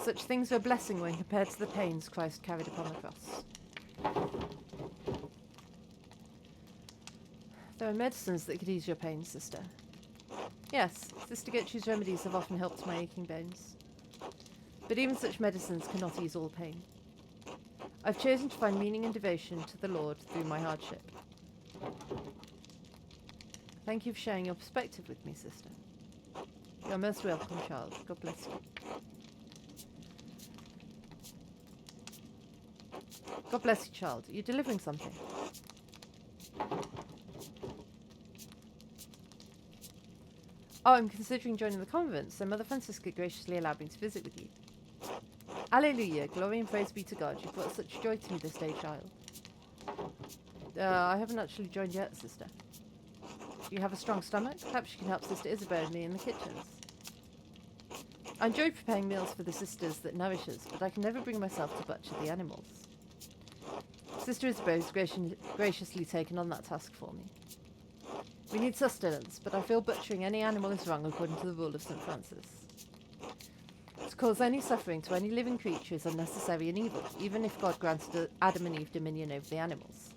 Such things are a blessing when compared to the pains Christ carried upon the cross. There are medicines that could ease your pain, sister. Yes, Sister Gertrude's remedies have often helped my aching bones. But even such medicines cannot ease all pain. I've chosen to find meaning and devotion to the Lord through my hardship. Thank you for sharing your perspective with me, sister. You're most welcome, child. God bless you. God bless you, child. You're delivering something. Oh, I'm considering joining the convent, so Mother Francisca graciously allowed me to visit with you. Alleluia, glory and praise be to God. You've brought such joy to me this day, child. I haven't actually joined yet, sister. Do you have a strong stomach? Perhaps you can help Sister Isabel and me in the kitchens. I enjoy preparing meals for the sisters that nourish us, but I can never bring myself to butcher the animals. Sister Isabel has graciously taken on that task for me. We need sustenance, but I feel butchering any animal is wrong according to the rule of St. Francis. To cause any suffering to any living creature is unnecessary and evil, even if God granted Adam and Eve dominion over the animals.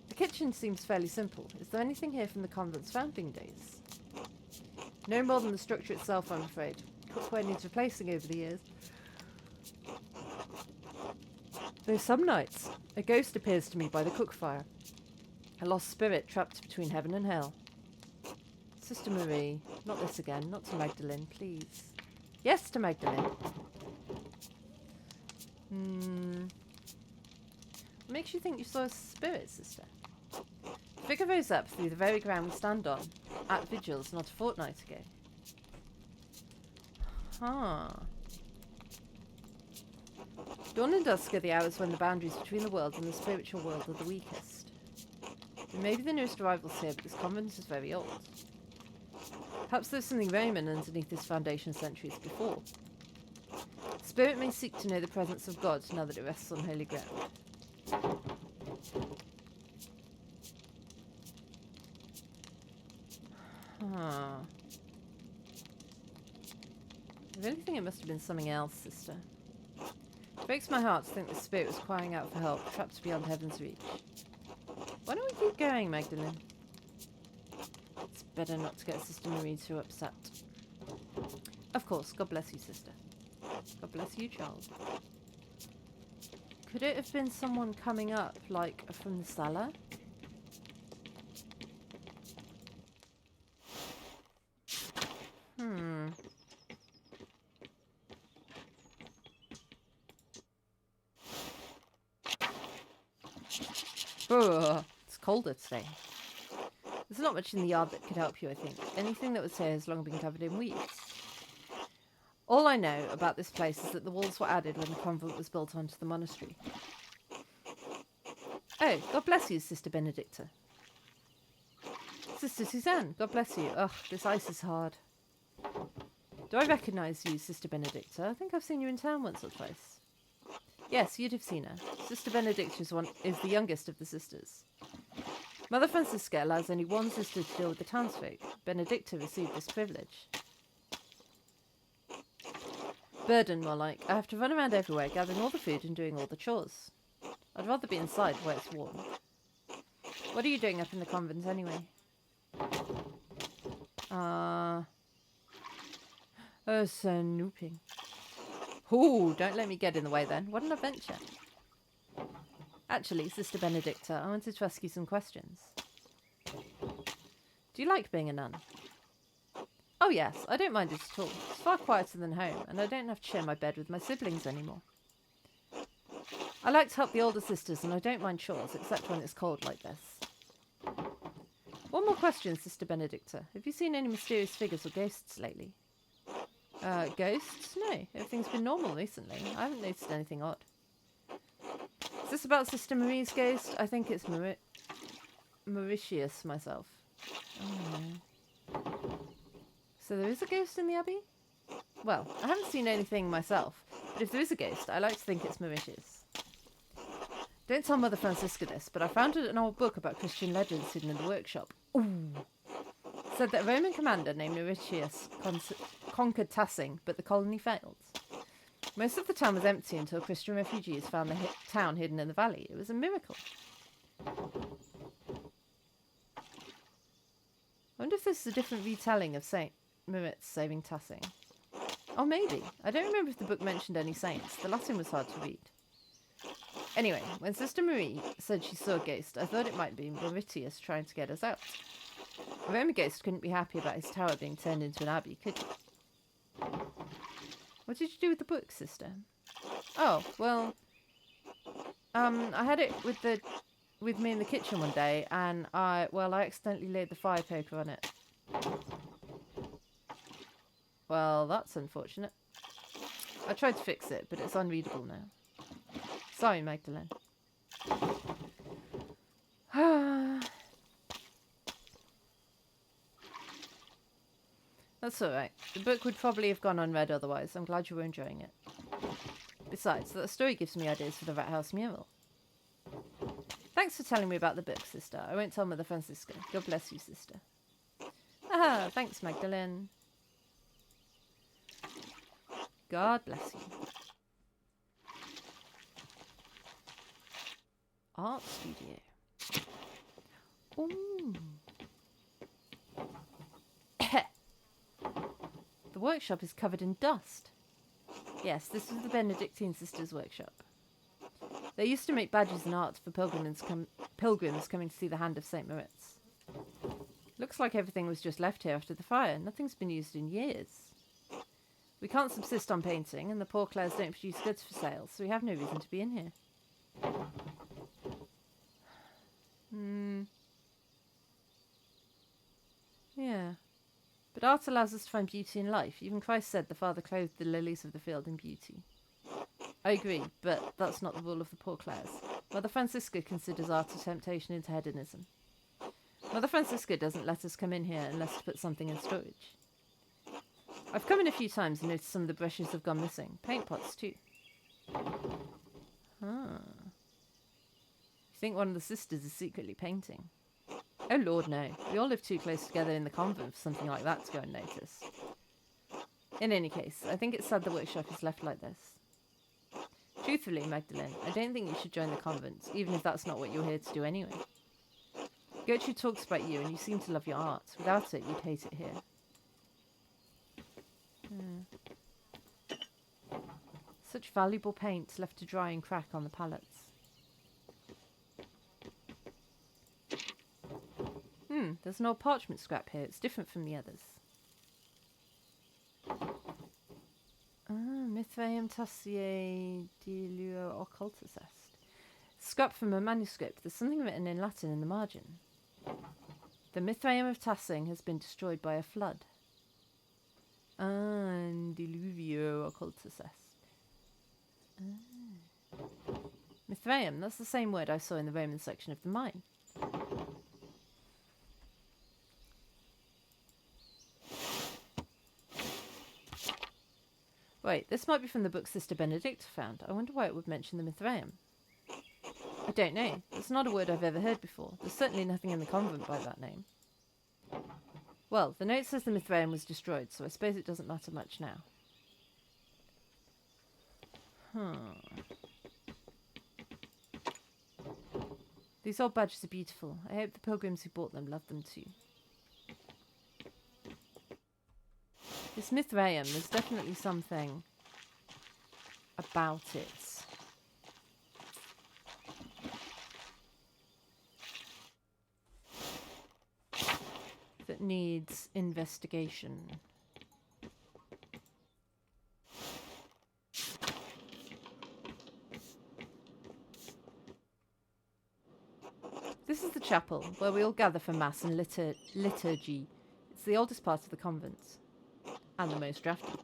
The kitchen seems fairly simple. Is there anything here from the convent's founding days? No more than the structure itself, I'm afraid. Cookware needs replacing over the years. Though some nights, a ghost appears to me by the cook fire. A lost spirit trapped between heaven and hell. Sister Marie, not this again, not to Magdalene, please. Yes, to Magdalene. What makes you think you saw a spirit, sister? The figure rose up through the very ground we stand on, at vigils not a fortnight ago. Dawn and dusk are the hours when the boundaries between the world and the spiritual world are the weakest. We may be the newest arrivals here, but this convent is very old. Perhaps there's something Roman underneath this foundation centuries before. The spirit may seek to know the presence of God now that it rests on holy ground. I really think it must have been something else, sister. It breaks my heart to think the spirit was crying out for help, trapped beyond heaven's reach. Why don't we keep going, Magdalene? It's better not to get Sister Marie too upset. Of course, God bless you, sister. God bless you, child. Could it have been someone coming up, like, from the cellar? Ugh, it's colder today. There's not much in the yard that could help you, I think. Anything that was here has long been covered in weeds. All I know about this place is that the walls were added when the convent was built onto the monastery. Oh, God bless you, Sister Benedicta. Sister Suzanne, God bless you. Ugh, this ice is hard. Do I recognise you, Sister Benedicta? I think I've seen you in town once or twice. Yes, you'd have seen her. Sister Benedicta is the youngest of the sisters. Mother Francisca allows only one sister to deal with the townsfolk. Benedicta received this privilege. Burden, more like. I have to run around everywhere, gathering all the food and doing all the chores. I'd rather be inside where it's warm. What are you doing up in the convent, anyway? Snooping. Ooh, don't let me get in the way then. What an adventure. Actually, Sister Benedicta, I wanted to ask you some questions. Do you like being a nun? Oh yes, I don't mind it at all. It's far quieter than home, and I don't have to share my bed with my siblings anymore. I like to help the older sisters, and I don't mind chores, except when it's cold like this. One more question, Sister Benedicta. Have you seen any mysterious figures or ghosts lately? Ghosts? No, everything's been normal recently. I haven't noticed anything odd. Is this about Sister Marie's ghost? I think it's Mauritius myself. Oh no. So there is a ghost in the abbey? Well, I haven't seen anything myself, but if there is a ghost, I like to think it's Mauritius. Don't tell Mother Francisca this, but I found an old book about Christian legends hidden in the workshop. Ooh. It said that a Roman commander named Mauritius conquered Tassing, but the colony failed. Most of the town was empty until Christian refugees found the town hidden in the valley. It was a miracle. I wonder if this is a different retelling of St. Moritz saving Tassing. Oh, maybe. I don't remember if the book mentioned any saints. The Latin was hard to read. Anyway, when Sister Marie said she saw a ghost, I thought it might be Mauritius trying to get us out. A Roman ghost couldn't be happy about his tower being turned into an abbey, could he? What did you do with the book, sister? Oh, well, I had it with me in the kitchen one day, and I accidentally laid the fire poker on it. Well, that's unfortunate. I tried to fix it, but it's unreadable now. Sorry, Magdalene. That's alright. The book would probably have gone unread otherwise. I'm glad you were enjoying it. Besides, that story gives me ideas for the Rat House mural. Thanks for telling me about the book, sister. I won't tell Mother Francisca. God bless you, sister. Ah, thanks, Magdalene. God bless you. Art studio. Ooh. The workshop is covered in dust. Yes, this was the Benedictine sisters' workshop. They used to make badges and art for pilgrims coming to see the Hand of St. Moritz. Looks like everything was just left here after the fire. Nothing's been used in years. We can't subsist on painting, and the poor Clares don't produce goods for sale, so we have no reason to be in here. Yeah. But art allows us to find beauty in life. Even Christ said the Father clothed the lilies of the field in beauty. I agree, but that's not the rule of the poor Clares. Mother Francisca considers art a temptation into hedonism. Mother Francisca doesn't let us come in here unless to put something in storage. I've come in a few times and noticed some of the brushes have gone missing. Paint pots, too. You think one of the sisters is secretly painting? Oh, Lord, no. We all live too close together in the convent for something like that to go unnoticed. In any case, I think it's sad the workshop is left like this. Truthfully, Magdalene, I don't think you should join the convent, even if that's not what you're here to do anyway. Gertrude talks about you, and you seem to love your art. Without it, you'd hate it here. Such valuable paint left to dry and crack on the palettes. There's an old parchment scrap here. It's different from the others. Mithraeum tassier di luo occultus est. Scrap from a manuscript. There's something written in Latin in the margin. The Mithraeum of Tassing has been destroyed by a flood. Diluvio occultus est. Mithraeum, that's the same word I saw in the Roman section of the mine. Wait, this might be from the book Sister Benedicta found. I wonder why it would mention the Mithraeum. I don't know. It's not a word I've ever heard before. There's certainly nothing in the convent by that name. Well, the note says the Mithraeum was destroyed, so I suppose it doesn't matter much now. These old badges are beautiful. I hope the pilgrims who bought them love them too. This Mithraeum, there's definitely something about it that needs investigation. This is the chapel where we all gather for mass and liturgy. It's the oldest part of the convent. And the most drafty.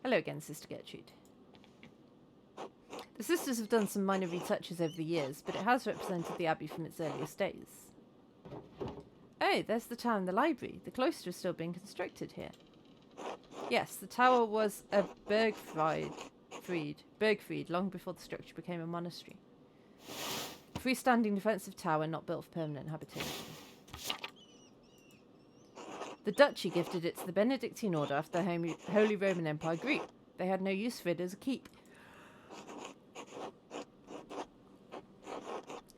Hello again, Sister Gertrude. The sisters have done some minor retouches over the years, but it has represented the abbey from its earliest days. Oh, there's the tower and the library. The cloister is still being constructed here. Yes, the tower was a Bergfried long before the structure became a monastery. A freestanding defensive tower not built for permanent habitation. The duchy gifted it to the Benedictine order after the Holy Roman Empire grew. They had no use for it as a keep.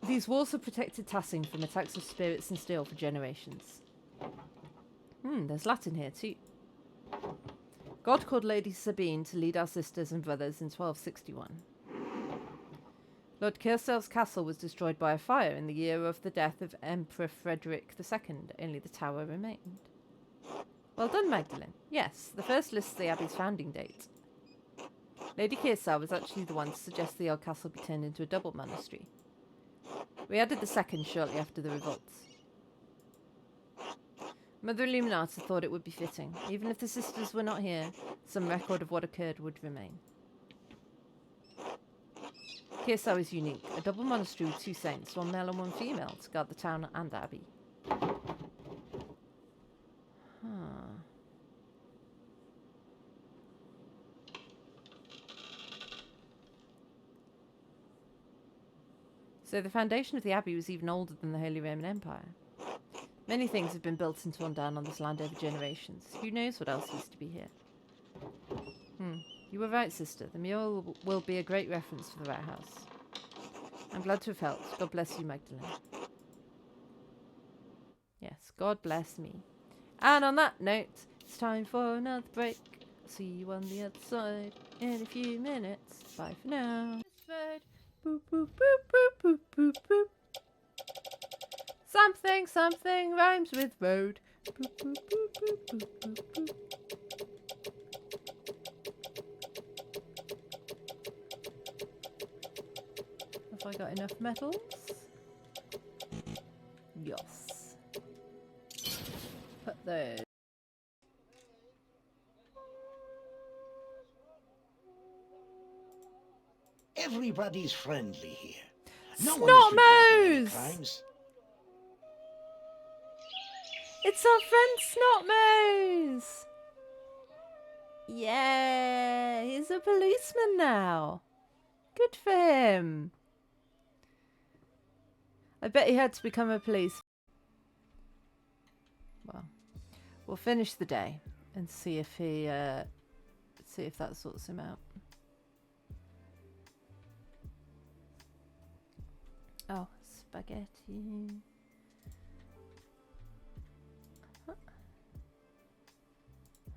These walls have protected Tassing from attacks of spirits and steel for generations. There's Latin here too. God called Lady Sabine to lead our sisters and brothers in 1261. Lord Kirsel's castle was destroyed by a fire in the year of the death of Emperor Frederick II. Only the tower remained. Well done, Magdalene. Yes, the first lists the abbey's founding date. Lady Kirsau was actually the one to suggest the old castle be turned into a double monastery. We added the second shortly after the revolts. Mother Illuminata thought it would be fitting. Even if the sisters were not here, some record of what occurred would remain. Kirsau is unique. A double monastery with 2 saints, 1 male and 1 female, to guard the town and abbey. Huh. So the foundation of the abbey was even older than the Holy Roman Empire. Many things have been built and torn down on this land over generations. Who knows what else used to be here? You were right, sister. The mural will be a great reference for the Rat House. I'm glad to have helped. God bless you, Magdalene. Yes, God bless me. And on that note, it's time for another break. See you on the other side in a few minutes. Bye for now. Boop, boop, boop, boop, boop, boop, boop. Something, something rhymes with road. Boop, boop, boop, boop, boop, boop, boop. Have I got enough metals? Yes. Put those. Everybody's friendly here. No Snot one is reporting any Nose! crimes. It's our friend Snotnose! Yeah, he's a policeman now. Good for him. I bet he had to become a police. Well, we'll finish the day and see if that sorts him out. Oh, spaghetti. Huh.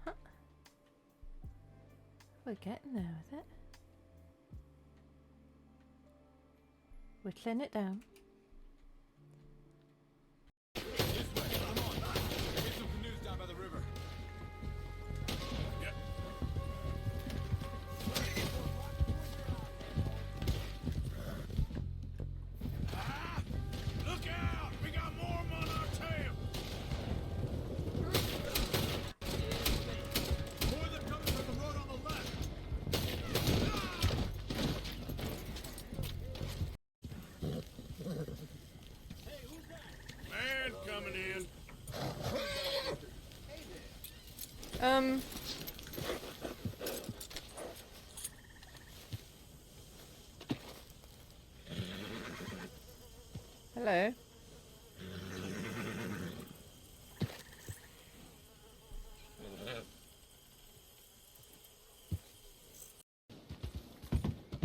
Huh. We're getting there with it. Whittling it down. This way, come on. Get some canoes down by the river. Yep. Ah! Look out! We got more of 'em on our tail. More of them coming from the road on the left. Man coming in. Hello.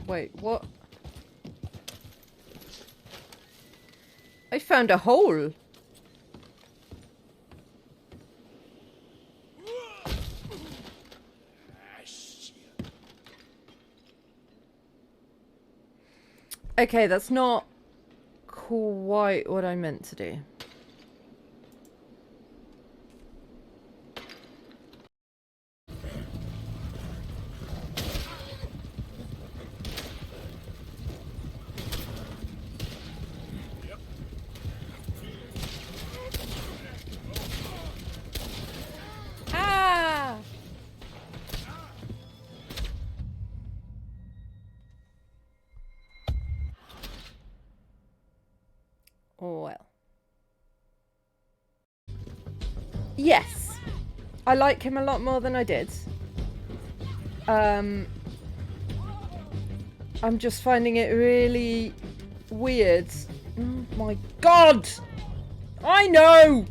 Wait, what? I found a hole. Ah, shit. Okay, that's not quite what I meant to do. Ah! Well. Yes. I like him a lot more than I did. I'm just finding it really weird. Oh my god! I know!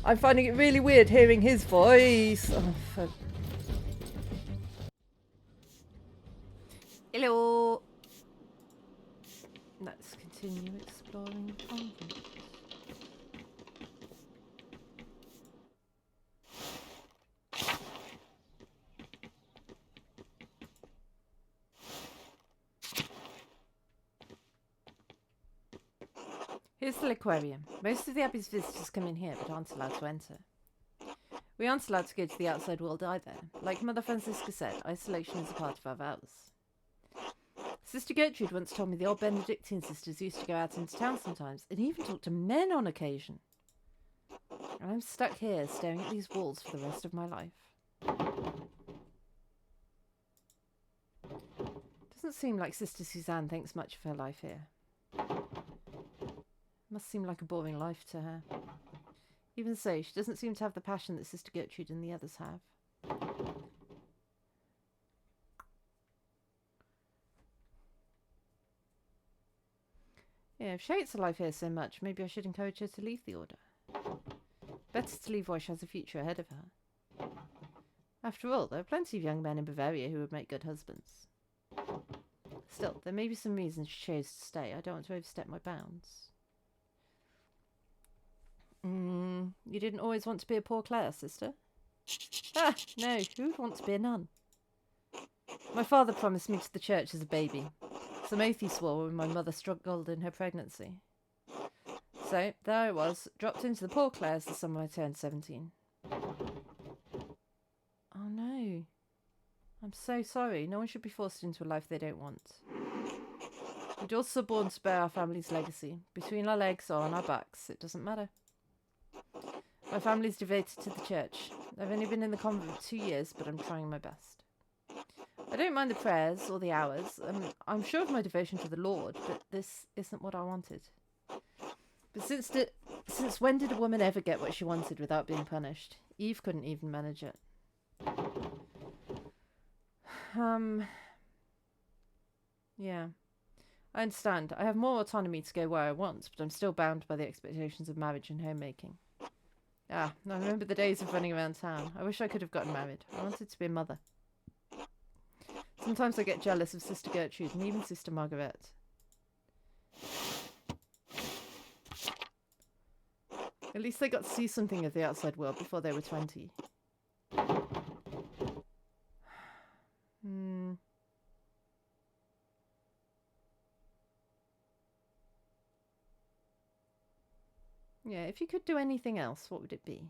I'm finding it really weird hearing his voice. Oh, hello. Let's continue exploring the convent. Here's the aquarium. Most of the Abbey's visitors come in here but aren't allowed to enter. We aren't allowed to go to the outside world either. Like Mother Francisca said, isolation is a part of our vows. Sister Gertrude once told me the old Benedictine sisters used to go out into town sometimes and even talk to men on occasion. And I'm stuck here staring at these walls for the rest of my life. Doesn't seem like Sister Suzanne thinks much of her life here. Must seem like a boring life to her. Even so, she doesn't seem to have the passion that Sister Gertrude and the others have. Yeah, if she hates her life here so much, maybe I should encourage her to leave the order. Better to leave while she has a future ahead of her. After all, there are plenty of young men in Bavaria who would make good husbands. Still, there may be some reasons she chose to stay. I don't want to overstep my bounds. You didn't always want to be a poor Clare, sister? Ah, no, who would want to be a nun? My father promised me to the church as a baby. Some oath he swore when my mother struggled in her pregnancy. So, there I was, dropped into the poor Clares the summer I turned 17. Oh no. I'm so sorry. No one should be forced into a life they don't want. We're also born to bear our family's legacy. Between our legs or on our backs, it doesn't matter. My family's devoted to the church. I've only been in the convent 2 years, but I'm trying my best. I don't mind the prayers or the hours. I'm sure of my devotion to the Lord, but this isn't what I wanted. But since when did a woman ever get what she wanted without being punished? Eve couldn't even manage it. Yeah. I understand. I have more autonomy to go where I want, but I'm still bound by the expectations of marriage and homemaking. Ah, I remember the days of running around town. I wish I could have gotten married. I wanted to be a mother. Sometimes I get jealous of Sister Gertrude and even Sister Margaret. At least they got to see something of the outside world before they were 20. Yeah, if you could do anything else, what would it be?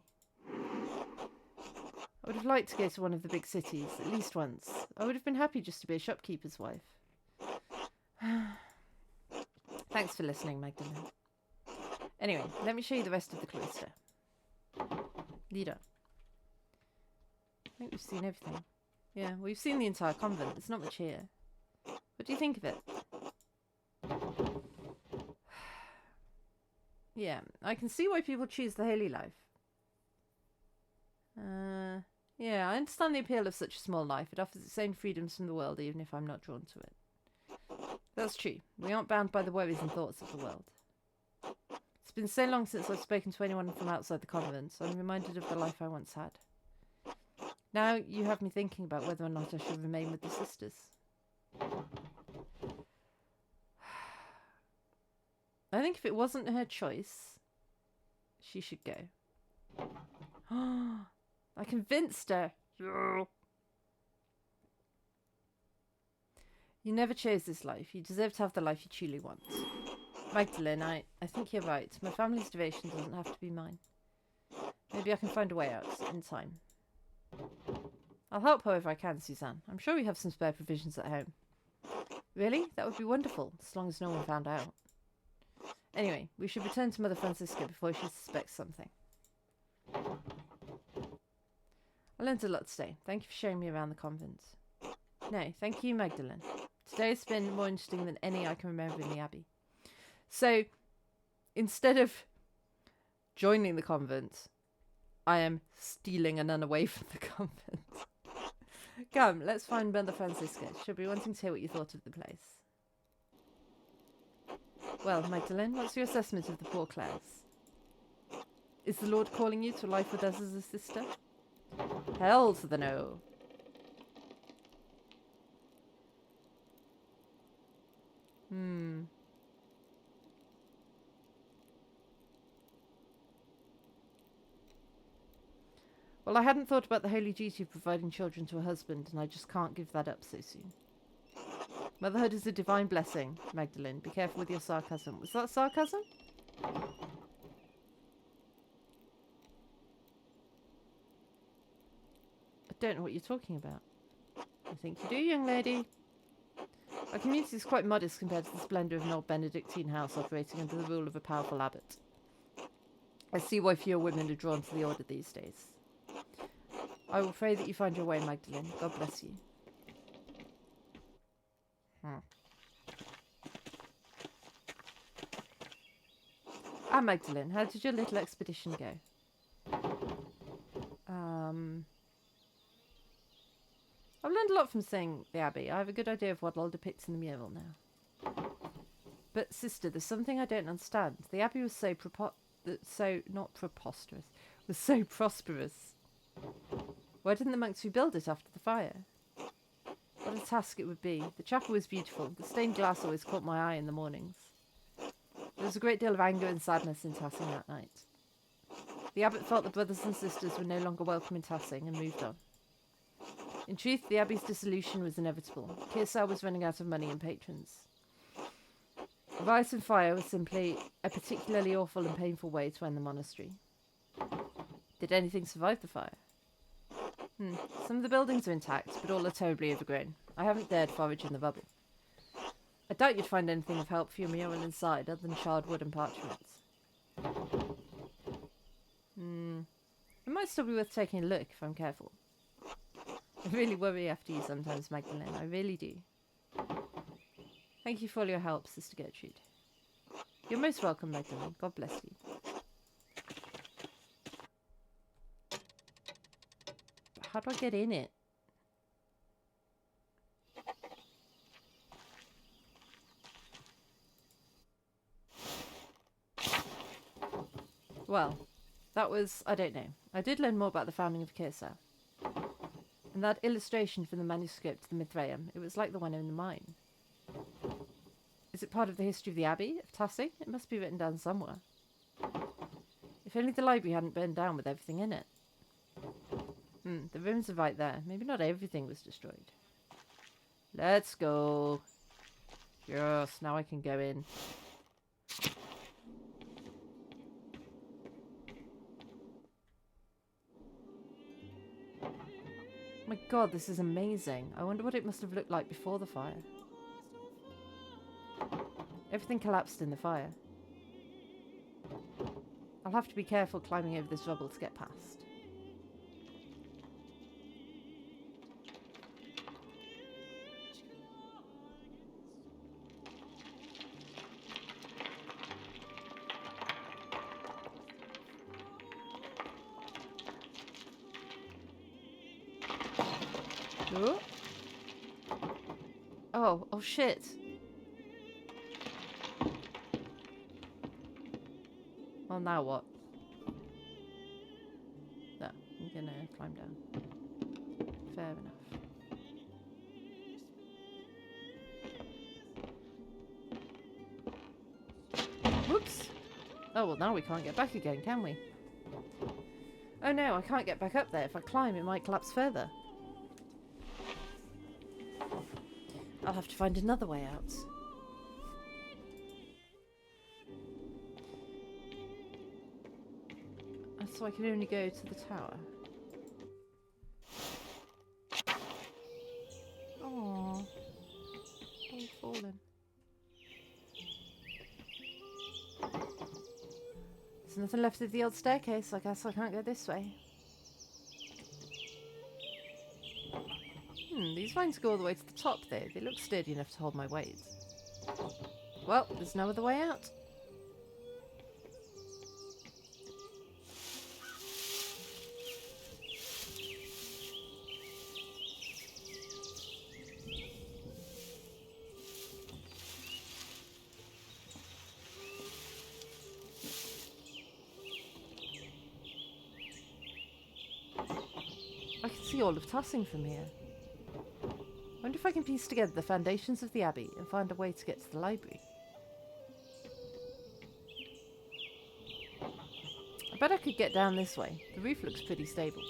I would have liked to go to one of the big cities, at least once. I would have been happy just to be a shopkeeper's wife. Thanks for listening, Magdalene. Anyway, let me show you the rest of the cloister. Lead up. I think we've seen everything. Yeah, we've seen the entire convent. There's not much here. What do you think of it? Yeah, I can see why people choose the holy life. Yeah, I understand the appeal of such a small life. It offers its own freedoms from the world, even if I'm not drawn to it. That's true. We aren't bound by the worries and thoughts of the world. It's been so long since I've spoken to anyone from outside the convent, so I'm reminded of the life I once had. Now you have me thinking about whether or not I should remain with the sisters. I think if it wasn't her choice, she should go. I convinced her. You never chose this life. You deserve to have the life you truly want. Magdalene, I think you're right. My family's devotion doesn't have to be mine. Maybe I can find a way out in time. I'll help however I can, Suzanne. I'm sure we have some spare provisions at home. Really? That would be wonderful, as long as no one found out. Anyway, we should return to Mother Francisca before she suspects something. I learned a lot today. Thank you for showing me around the convent. No, thank you, Magdalene. Today's been more interesting than any I can remember in the Abbey. So, instead of joining the convent, I am stealing a nun away from the convent. Come, let's find Mother Francisca. She'll be wanting to hear what you thought of the place. Well, Magdalene, what's your assessment of the poor Clares? Is the Lord calling you to life with us as a sister? Hell to the no. Well, I hadn't thought about the holy duty of providing children to a husband, and I just can't give that up so soon. Motherhood is a divine blessing, Magdalene. Be careful with your sarcasm. Was that sarcasm? I don't know what you're talking about. I think you do, young lady. Our community is quite modest compared to the splendour of an old Benedictine house operating under the rule of a powerful abbot. I see why fewer women are drawn to the order these days. I will pray that you find your way, Magdalene. God bless you. Ah, Magdalene, how did your little expedition go? I've learned a lot from seeing the Abbey. I have a good idea of what all depicts in the mural now. But, sister, there's something I don't understand. The Abbey was so not preposterous, was so prosperous. Why didn't the monks rebuild it after the fire? What a task it would be. The chapel was beautiful. The stained glass always caught my eye in the mornings. There was a great deal of anger and sadness in Tassing that night. The abbot felt the brothers and sisters were no longer welcome in Tassing and moved on. In truth, the abbey's dissolution was inevitable. Kearsarge was running out of money and patrons. Riot and fire was simply a particularly awful and painful way to end the monastery. Did anything survive the fire? Some of the buildings are intact, but all are terribly overgrown. I haven't dared forage in the rubble. I doubt you'd find anything of help for your mural inside other than charred wood and parchments. It might still be worth taking a look if I'm careful. I really worry after you sometimes, Magdalene. I really do. Thank you for all your help, Sister Gertrude. You're most welcome, Magdalene. God bless you. But how do I get in it? Well, that was, I don't know. I did learn more about the founding of Kearsarge. And that illustration from the manuscript to the Mithraeum, it was like the one in the mine. Is it part of the history of the Abbey of Tassing? It must be written down somewhere. If only the library hadn't burned down with everything in it. The ruins are right there. Maybe not everything was destroyed. Let's go. Yes, now I can go in. My god, this is amazing. I wonder what it must have looked like before the fire. Everything collapsed in the fire. I'll have to be careful climbing over this rubble to get past. Oh shit. Well, now what? No, I'm gonna climb down. Fair enough. Whoops! Oh, well, now we can't get back again, can we? Oh no, I can't get back up there. If I climb, it might collapse further. I'll have to find another way out. So I can only go to the tower. Aww. I've fallen. There's nothing left of the old staircase. I guess I can't go this way. These vines go all the way to the top though. They look sturdy enough to hold my weight. Well, there's no other way out. I can see all of Tassing from here. I wonder if I can piece together the foundations of the Abbey and find a way to get to the library. I bet I could get down this way. The roof looks pretty stable.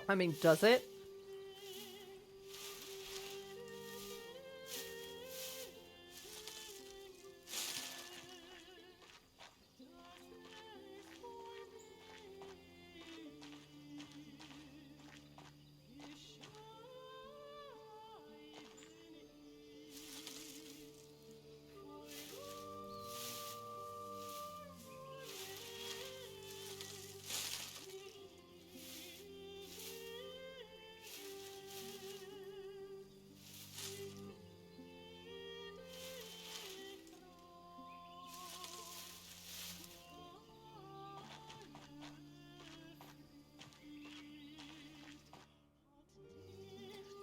I mean, does it?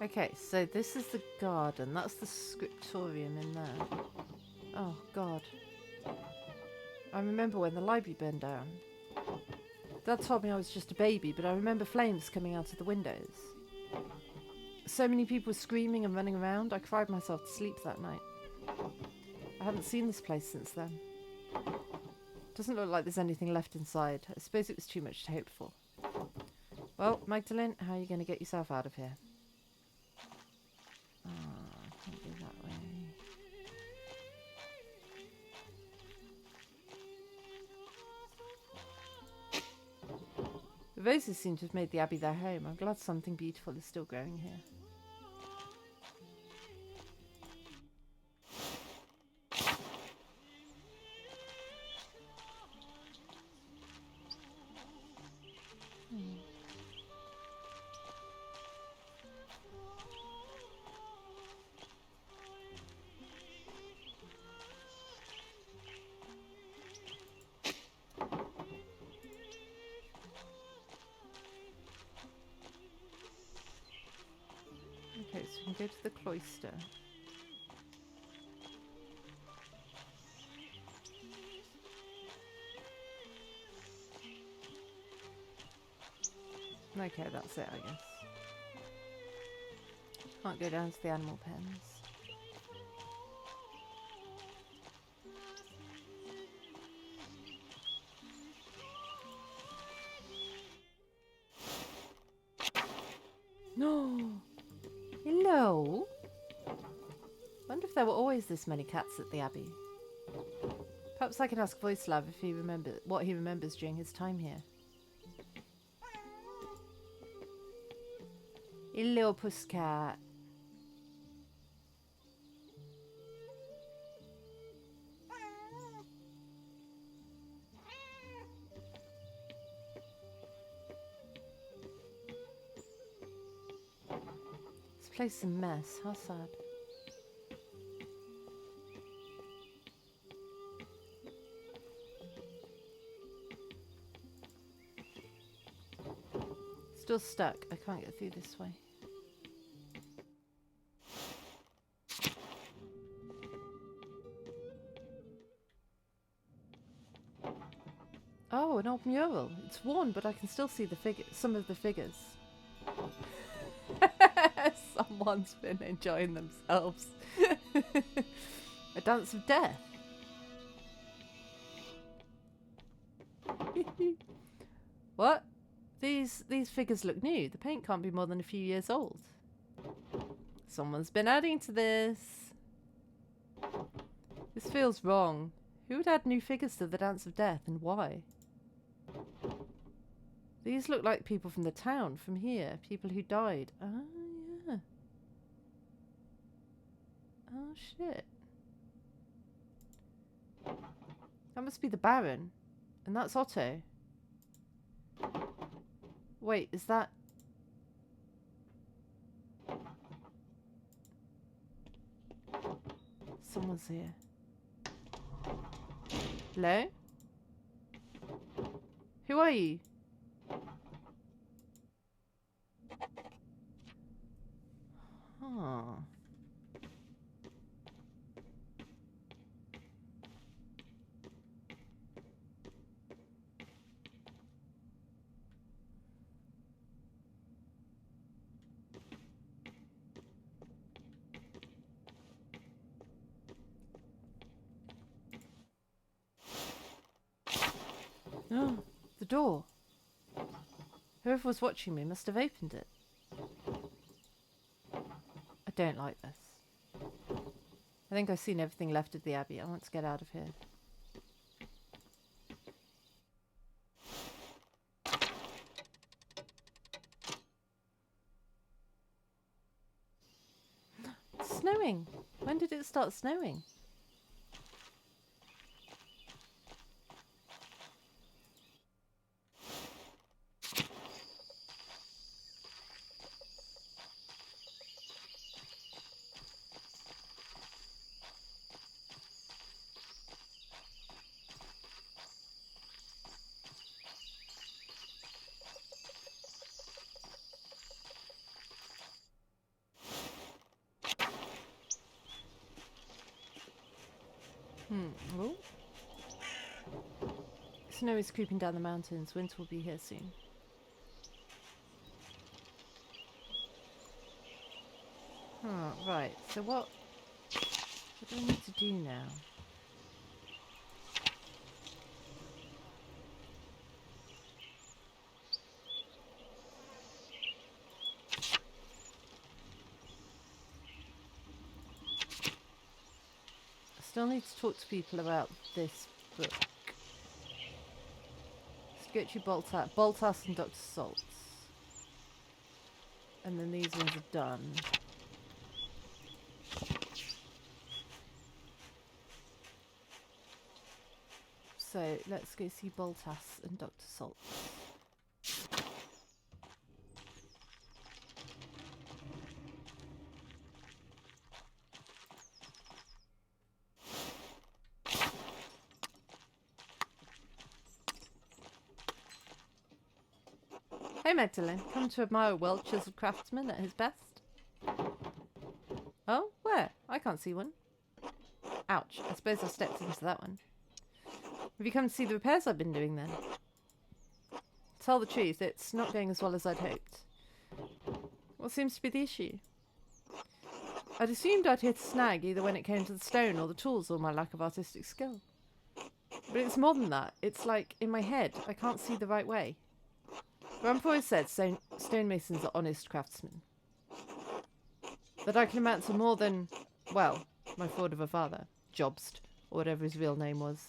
Okay, so this is the garden. That's the scriptorium in there. Oh, God. I remember when the library burned down. Dad told me I was just a baby, but I remember flames coming out of the windows. So many people screaming and running around, I cried myself to sleep that night. I haven't seen this place since then. Doesn't look like there's anything left inside. I suppose it was too much to hope for. Well, Magdalene, how are you going to get yourself out of here? Oh, I can't go that way. The roses seem to have made the abbey their home. I'm glad something beautiful is still growing here. Okay, so we can go to the cloister. Okay, that's it, I guess. Can't go down to the animal pens. No! Hello? Wonder if there were always this many cats at the abbey. Perhaps I can ask Voislav if he what he remembers during his time here. Hello, pusscat. This place is a mess. How sad. Still stuck. I can't get through this way. Oh, an old mural. It's worn, but I can still see the some of the figures. Someone's been enjoying themselves. A dance of death. What? These figures look new. The paint can't be more than a few years old. Someone's been adding to this. This feels wrong. Who would add new figures to the Dance of Death and why? These look like people from the town, from here. People who died. Oh, yeah. Oh, shit. That must be the Baron. And that's Otto. Wait, is that... Someone's here. Hello? Who are you? Huh. Oh, the door. Whoever was watching me must have opened it. I don't like this. I think I've seen everything left of the Abbey. I want to get out of here. It's snowing. When did it start snowing? Snow is creeping down the mountains. Winter will be here soon. Oh, right. So what do I need to do now? I still need to talk to people about this book. Sketchy Boltas and Dr. Salts. And then these ones are done. So let's go see Boltas and Dr. Salts. Hey Magdalene, come to admire a well-chiseled craftsman at his best? Oh, where? I can't see one. Ouch, I suppose I stepped into that one. Have you come to see the repairs I've been doing then? To tell the truth, it's not going as well as I'd hoped. What seems to be the issue? I'd assumed I'd hit a snag either when it came to the stone or the tools or my lack of artistic skill. But it's more than that. It's like, in my head, I can't see the right way. Grandpa always said stonemasons are honest craftsmen. That I can amount to more than, well, my fraud of a father, Jobst, or whatever his real name was.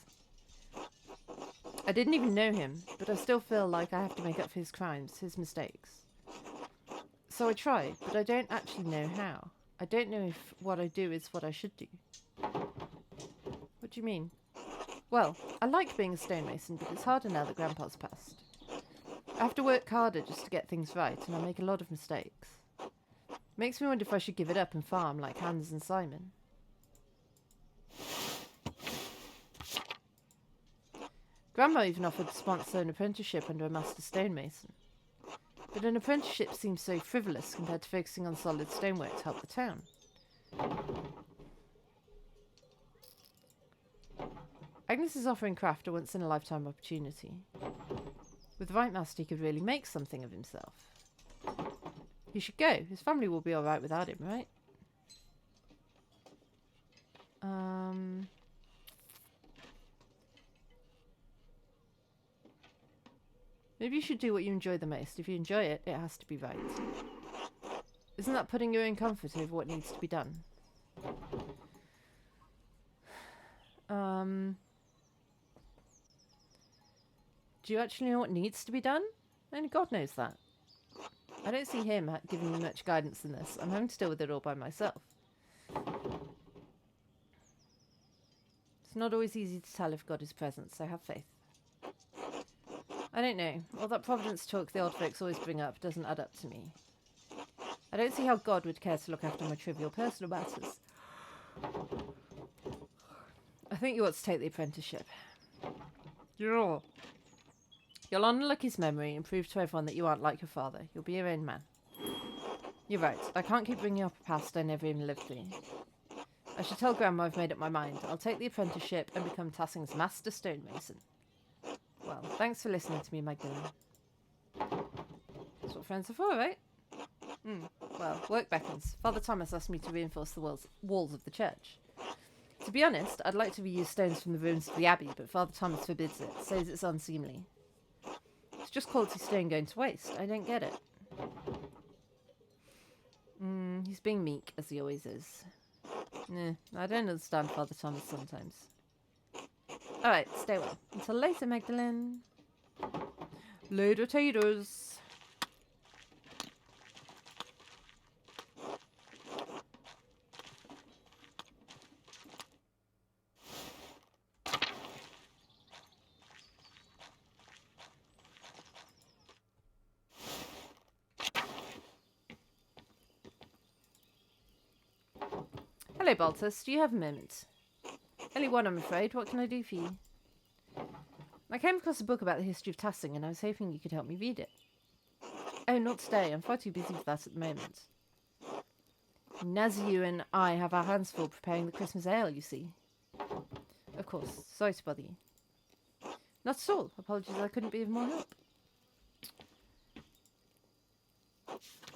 I didn't even know him, but I still feel like I have to make up for his crimes, his mistakes. So I try, but I don't actually know how. I don't know if what I do is what I should do. What do you mean? Well, I like being a stonemason, but it's harder now that Grandpa's passed. I have to work harder just to get things right, and I make a lot of mistakes. Makes me wonder if I should give it up and farm like Hans and Simon. Grandma even offered to sponsor an apprenticeship under a master stonemason. But an apprenticeship seems so frivolous compared to focusing on solid stonework to help the town. Agnes is offering Craft a once-in-a-lifetime opportunity. With the right master, he could really make something of himself. He should go. His family will be alright without him, right? Maybe you should do what you enjoy the most. If you enjoy it, it has to be right. Isn't that putting your own comfort over what needs to be done? Do you actually know what needs to be done? Only God knows that. I don't see him giving me much guidance in this. I'm having to deal with it all by myself. It's not always easy to tell if God is present, so have faith. I don't know. All that providence talk the old folks always bring up doesn't add up to me. I don't see how God would care to look after my trivial personal matters. I think you ought to take the apprenticeship. Yeah. You'll unlock his memory and prove to everyone that you aren't like your father. You'll be your own man. You're right. I can't keep bringing up a past I never even lived through. I should tell Grandma I've made up my mind. I'll take the apprenticeship and become Tassing's master stonemason. Well, thanks for listening to me, Magdalene. That's what friends are for, right? Well, work beckons. Father Thomas asked me to reinforce the walls of the church. To be honest, I'd like to reuse stones from the ruins of the abbey, but Father Thomas forbids it, says it's unseemly. It's just quality stone going to waste. I don't get it. He's being meek, as he always is. I don't understand Father Thomas sometimes. Alright, stay well. Until later, Magdalene. Later, taters. Hello, Baltus. Do you have a moment? Only one, I'm afraid. What can I do for you? I came across a book about the history of Tassing, and I was hoping you could help me read it. Oh, not today. I'm far too busy for that at the moment. Naziu and I have our hands full preparing the Christmas ale, you see. Of course. Sorry to bother you. Not at all. Apologies, I couldn't be of more help.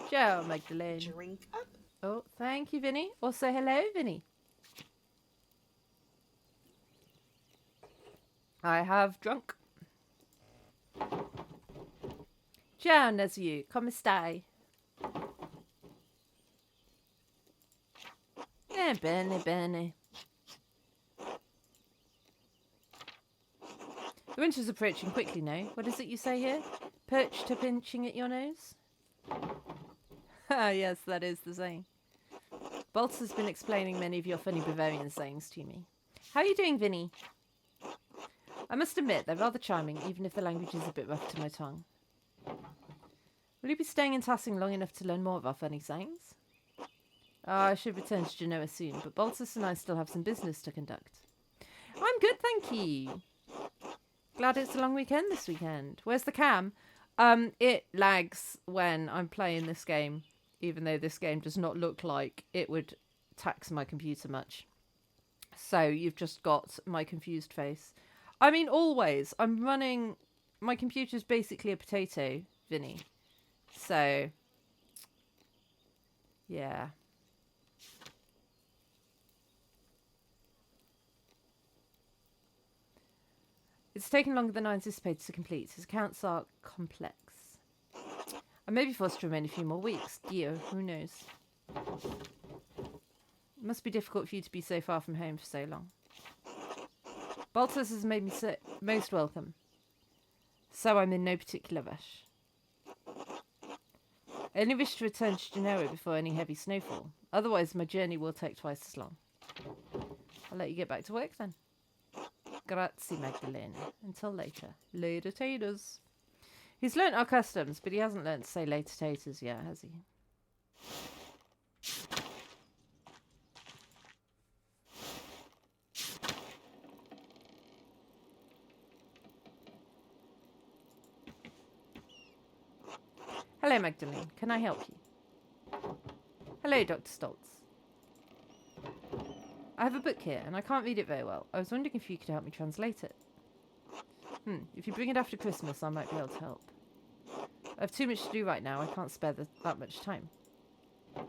Ciao, Magdalene. Drink up. Oh, thank you, Vinny. Also, hello, Vinny. I have drunk. Ciao, Nezu. Come stai? Bene. The winter's approaching quickly now. What is it you say here? Perched to pinching at your nose? Ah, yes, that is the saying. Bolts has been explaining many of your funny Bavarian sayings to me. How are you doing, Vinny? I must admit, they're rather charming, even if the language is a bit rough to my tongue. Will you be staying in Tassing long enough to learn more of our funny sayings? I should return to Genoa soon, but Baltus and I still have some business to conduct. I'm good, thank you. Glad it's a long weekend this weekend. Where's the cam? It lags when I'm playing this game, even though this game does not look like it would tax my computer much. So you've just got my confused face. I mean, always. I'm running... My computer's basically a potato, Vinny. So... yeah. It's taken longer than I anticipated to complete. His accounts are complex. I may be forced to remain a few more weeks. Dio, who knows? It must be difficult for you to be so far from home for so long. Baltus has made me most welcome. So I'm in no particular rush. I only wish to return to Genoa before any heavy snowfall. Otherwise, my journey will take twice as long. I'll let you get back to work then. Grazie, Magdalena. Until later. Later taters. He's learnt our customs, but he hasn't learnt to say later taters yet, has he? Hello, Magdalene. Can I help you? Hello, Dr. Stoltz. I have a book here, and I can't read it very well. I was wondering if you could help me translate it. If you bring it after Christmas, I might be able to help. I have too much to do right now. I can't spare that much time. Oh,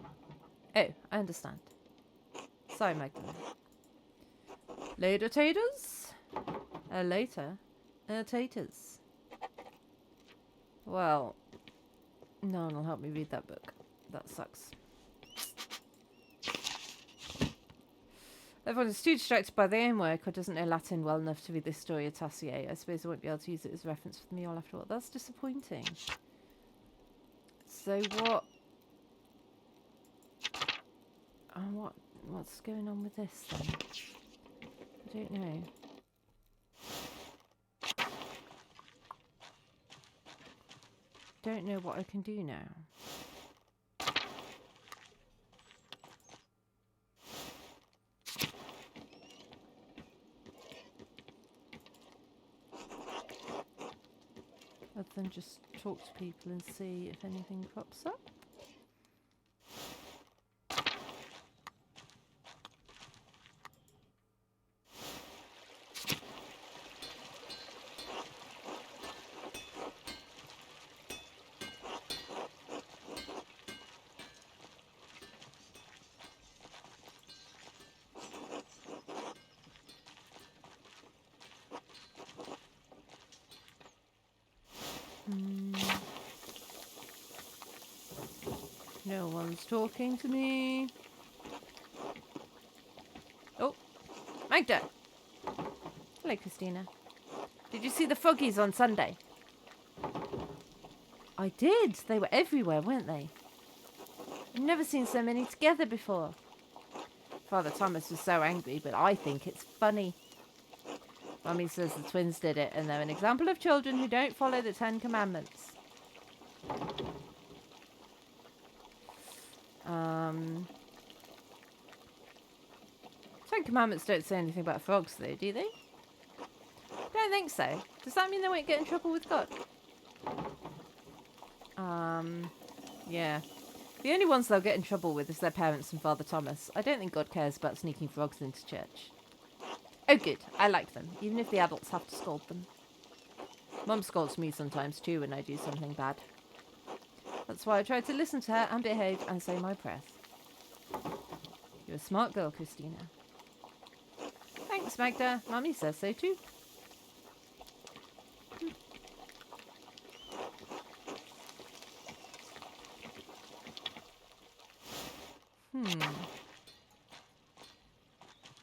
I understand. Sorry, Magdalene. Later, taters? Later? Taters. Well, no one will help me read that book. That sucks. Everyone is too distracted by their own work or doesn't know Latin well enough to read this story of Tassier. I suppose I won't be able to use it as a reference for the meal after all. That's disappointing. So what... what's going on with this then? I don't know. Don't know what I can do now. Other than just talk to people and see if anything crops up. No one's talking to me. Oh, Magda. Hello, Christina. Did you see the Froggies on Sunday? I did. They were everywhere, weren't they? I've never seen so many together before. Father Thomas was so angry, but I think it's funny. Mummy says the twins did it, and they're an example of children who don't follow the 10 Commandments. Ten Commandments don't say anything about frogs, though, do they? Don't think so. Does that mean they won't get in trouble with God? Yeah. The only ones they'll get in trouble with is their parents and Father Thomas. I don't think God cares about sneaking frogs into church. Oh, good. I like them, even if the adults have to scold them. Mum scolds me sometimes too when I do something bad. That's why I try to listen to her and behave and say my prayers. You're a smart girl, Christina. Thanks, Magda. Mummy says so too.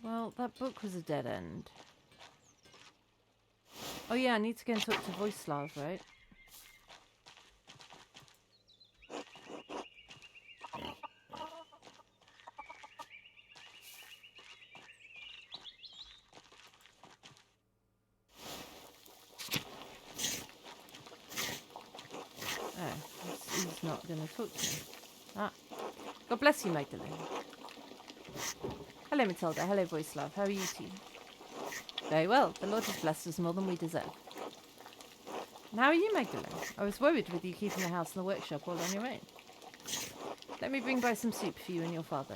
Well, that book was a dead end. Oh yeah, I need to go and talk to Voislav, right? Oh, he's not going to talk to me. Ah. God bless you, Magdalene. Hello, Matilda. Hello, Voislav. How are you two? Very well. The Lord has blessed us more than we deserve. And how are you, Magdalene? I was worried with you keeping the house and the workshop all on your own. Let me bring by some soup for you and your father.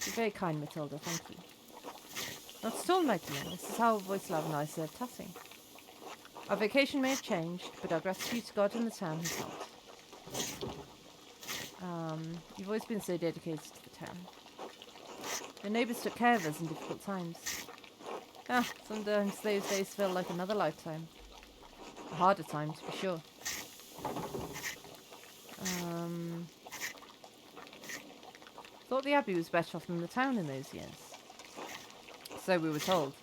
You're very kind, Matilda. Thank you. Not at all, Magdalene. This is how Voislav and I serve Tassing. Our vocation may have changed, but our gratitude to God and the town has not. You've always been so dedicated to the town. Your neighbours took care of us in difficult times. Sometimes those days feel like another lifetime. A harder time, to be sure. Thought the abbey was better off than the town in those years. So we were told.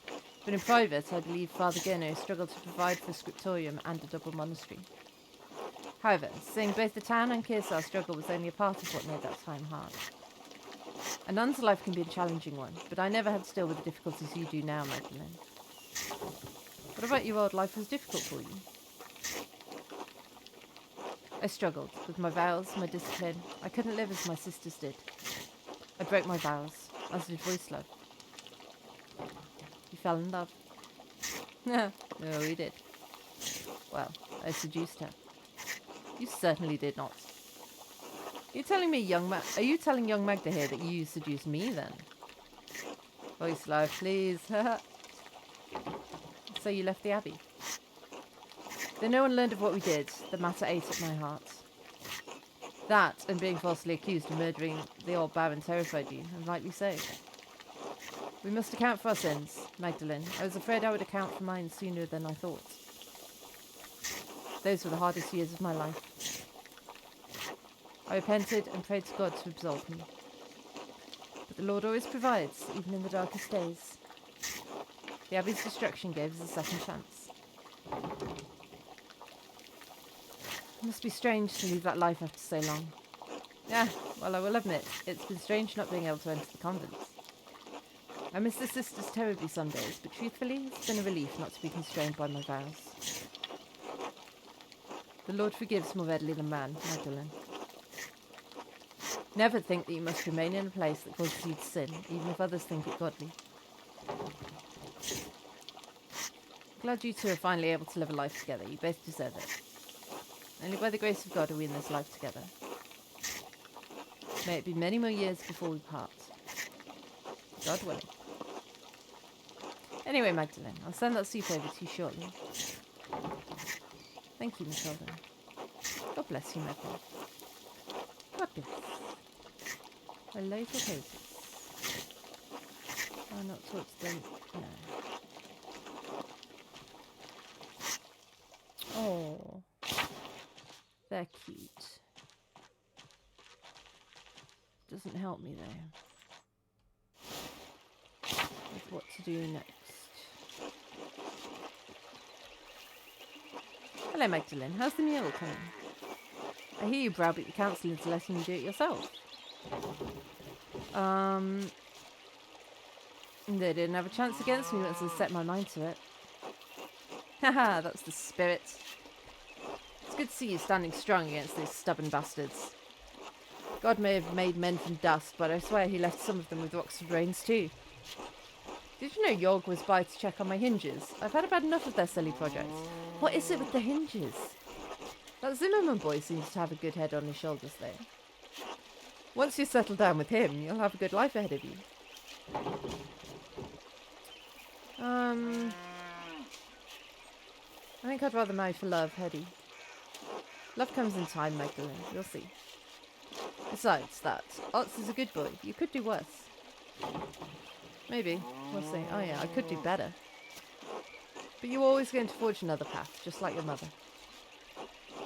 But in private, I believe Father Gurno struggled to provide for a scriptorium and a double monastery. However, seeing both the town and Kirsar's struggle was only a part of what made that time hard. A nun's life can be a challenging one, but I never had to deal with the difficulties you do now, Magdalene. What about your old life was difficult for you? I struggled with my vows, my discipline. I couldn't live as my sisters did. I broke my vows, as did Voislav. You fell in love. No, we did. Well, I seduced her. You certainly did not. Are you telling young Magda here that you seduced me then? Voislav, please. So you left the abbey. Though no one learned of what we did, the matter ate at my heart. That and being falsely accused of murdering the old baron terrified you, and rightly so. We must account for our sins, Magdalene. I was afraid I would account for mine sooner than I thought. Those were the hardest years of my life. I repented and prayed to God to absolve me. But the Lord always provides, even in the darkest days. The Abbey's destruction gave us a second chance. It must be strange to leave that life after so long. Yeah, well, I will admit, it's been strange not being able to enter the convents. I miss the sisters terribly some days, but truthfully, it's been a relief not to be constrained by my vows. The Lord forgives more readily than man, Magdalene. Never think that you must remain in a place that causes you to sin, even if others think it godly. Glad you two are finally able to live a life together. You both deserve it. Only by the grace of God are we in this life together. May it be many more years before we part. God willing. Anyway, Magdalene, I'll send that soup over to you shortly. Thank you, Matilda. God bless you, Magdalene. God bless. My little poses. I'll not talk to them. No. Oh. They're cute. Doesn't help me though. With what to do next. Hello, Magdalene. How's the meal coming? I hear you browbeat the council into letting you do it yourself. They didn't have a chance against me once I set my mind to it. Haha, that's the spirit. It's good to see you standing strong against those stubborn bastards. God may have made men from dust, but I swear he left some of them with rocks and brains too. Did you know Jorg was by to check on my hinges? I've had about enough of their silly projects. What is it with the hinges? That Zimmerman boy seems to have a good head on his shoulders though. Once you settle down with him, you'll have a good life ahead of you. I think I'd rather marry for love, Hetty. Love comes in time, Magdalene. You'll see. Besides that, Ots is a good boy. You could do worse. Maybe. We'll see. Oh yeah, I could do better. But you're always going to forge another path, just like your mother.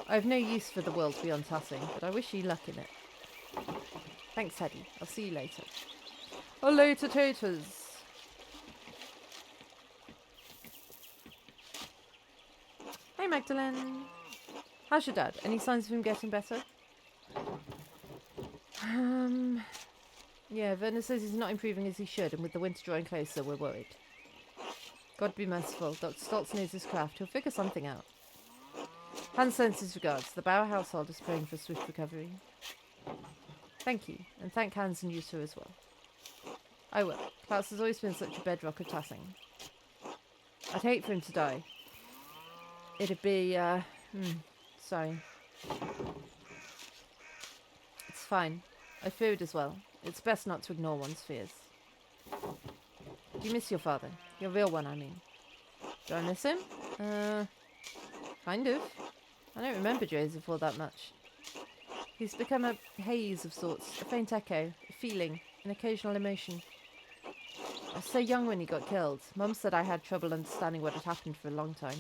I have no use for the world beyond Tassing, but I wish you luck in it. Thanks, Hetty. I'll see you later. Oh, later, taters. Hey, Magdalene. How's your dad? Any signs of him getting better? Yeah, Verna says he's not improving as he should, and with the winter drawing closer, we're worried. God be merciful. Dr. Stoltz knows his craft. He'll figure something out. Hans sends his regards. The Bauer household is praying for a swift recovery. Thank you, and thank Hans and Yuta as well. I will. Klaus has always been such a bedrock of Tassing. I'd hate for him to die. It'd be, sorry. It's fine. I feared as well. It's best not to ignore one's fears. Do you miss your father? Your real one, I mean. Do I miss him? Kind of. I don't remember Joseph all that much. He's become a haze of sorts, a faint echo, a feeling, an occasional emotion. I was so young when he got killed. Mum said I had trouble understanding what had happened for a long time.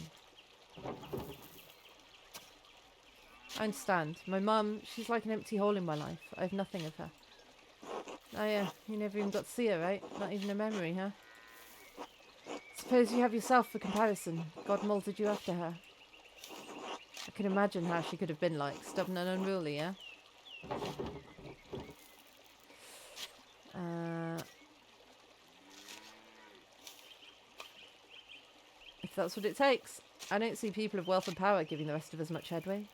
I understand. My mum, she's like an empty hole in my life. I have nothing of her. Oh yeah, you never even got to see her, right? Not even a memory, huh? Suppose you have yourself for comparison. God molded you after her. I can imagine how she could have been like. Stubborn and unruly, yeah? If that's what it takes. I don't see people of wealth and power giving the rest of us much headway.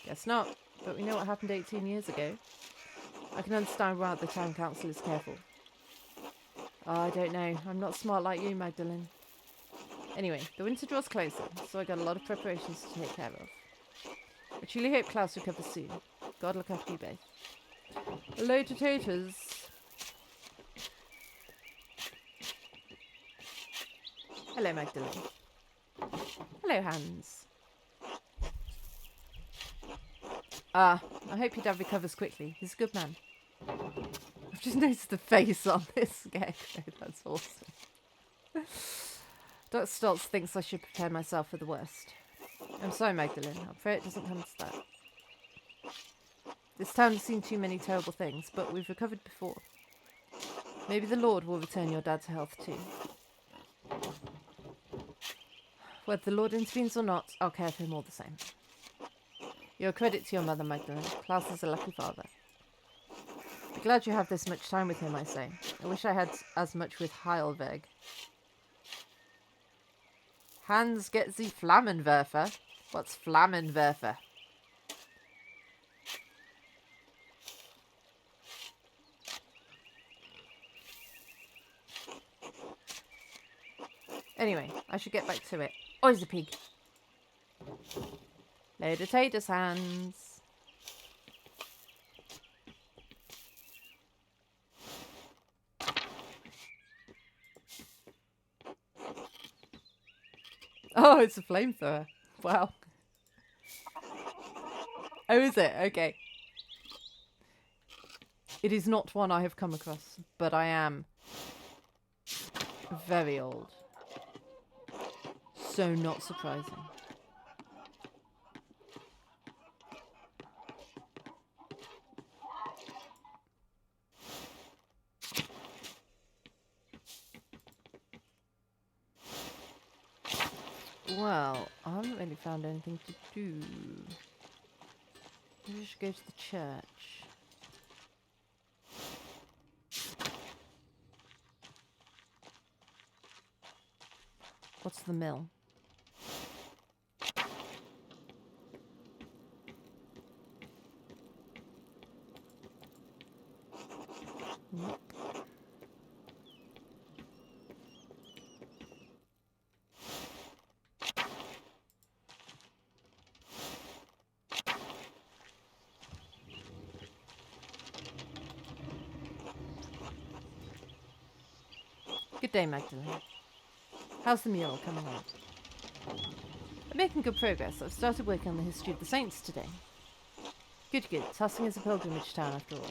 Guess not, but we know what happened 18 years ago. I can understand why the town council is careful. Oh, I don't know. I'm not smart like you, Magdalene. Anyway, the winter draws closer, so I got a lot of preparations to take care of. I truly hope Klaus recovers soon. God look after you both. Hello, taters. Hello, Magdalene. Hello, Hans. I hope your dad recovers quickly. He's a good man. I've just noticed the face on this gecko. That's awesome. Dr. Stoltz thinks I should prepare myself for the worst. I'm sorry, Magdalene. I pray it doesn't come to that. This town has seen too many terrible things, but we've recovered before. Maybe the Lord will return your dad to health too. Whether the Lord intervenes or not, I'll care for him all the same. You're a credit to your mother, Magdalene. Klaus is a lucky father. I'm glad you have this much time with him, I say. I wish I had as much with Heilweg. Hans get the Flammenwerfer. What's Flammenwerfer? Anyway, I should get back to it. Oh, he's a pig. Load of taters, Hans. Oh, it's a flamethrower. Wow. Oh, is it? Okay. It is not one I have come across, but I am very old. So not surprising. Well, I haven't really found anything to do. Maybe I should go to the church. What's the mill? Nope. Good day, Magdalene. How's the mule coming on? I'm making good progress. I've started working on the history of the saints today. Good, good. Tassing is a pilgrimage town after all.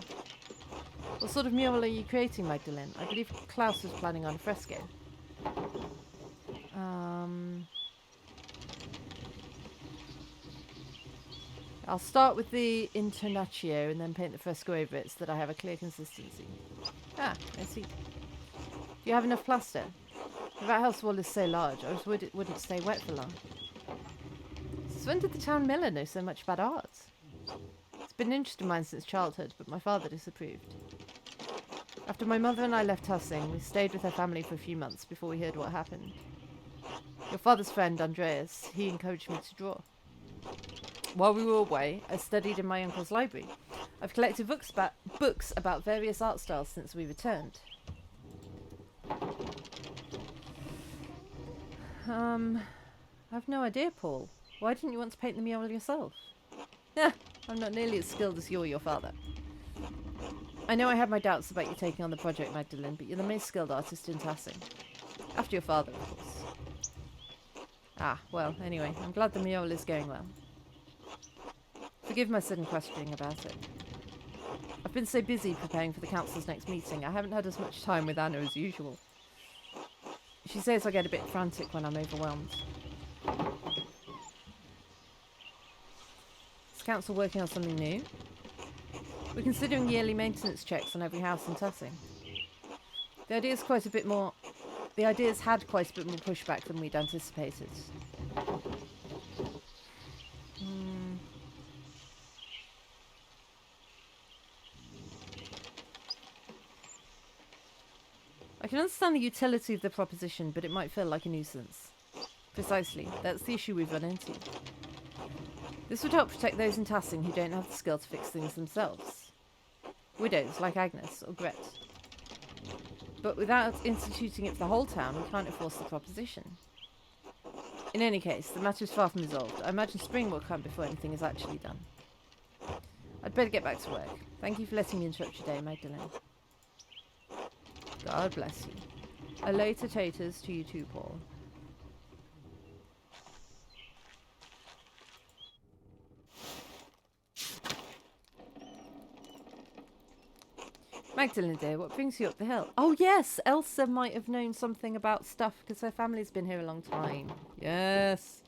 What sort of mural are you creating, Magdalene? I believe Klaus was planning on a fresco. I'll start with the intonatio and then paint the fresco over it so that I have a clear consistency. Ah, I see. Do you have enough plaster? The rat house wall is so large, I was worried it wouldn't stay wet for long. Since when did the town miller know so much about art? It's been an interest of mine since childhood, but my father disapproved. After my mother and I left Tussing, we stayed with her family for a few months before we heard what happened. Your father's friend, Andreas, he encouraged me to draw. While we were away, I studied in my uncle's library. I've collected books about various art styles since we returned. I've no idea, Paul. Why didn't you want to paint the mural yourself? Yeah, I'm not nearly as skilled as you or your father. I know I had my doubts about you taking on the project, Magdalene, but you're the most skilled artist in Tassing. After your father, of course. Ah, well, anyway, I'm glad the mural is going well. Forgive my sudden questioning about it. I've been so busy preparing for the council's next meeting, I haven't had as much time with Anna as usual. She says I get a bit frantic when I'm overwhelmed. Is the council working on something new? We're considering yearly maintenance checks on every house in Tussing. The idea's had quite a bit more pushback than we'd anticipated. I can understand the utility of the proposition, but it might feel like a nuisance. Precisely, that's the issue we've run into. This would help protect those in Tassing who don't have the skill to fix things themselves. Widows like Agnes or Gret. But without instituting it for the whole town, we can't enforce the proposition. In any case, the matter is far from resolved. I imagine spring will come before anything is actually done. I'd better get back to work. Thank you for letting me interrupt your day, Magdalene. God bless you. A later taters to you too, Paul. Magdalene dear, what brings you up the hill? Oh yes, Elsa might have known something about stuff because her family's been here a long time. Yes.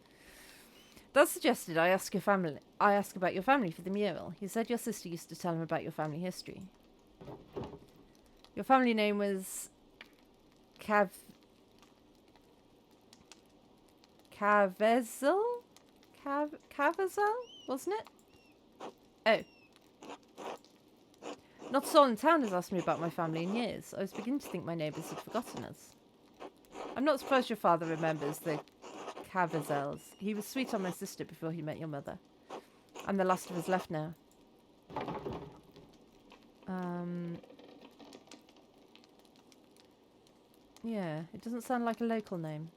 Dad suggested I ask about your family for the mural. He said your sister used to tell him about your family history. Your family name was Cavazel, wasn't it? Oh. Not a soul in town has asked me about my family in years. I was beginning to think my neighbours had forgotten us. I'm not surprised your father remembers the Cavazels. He was sweet on my sister before he met your mother. I'm the last of us left now. Yeah, it doesn't sound like a local name.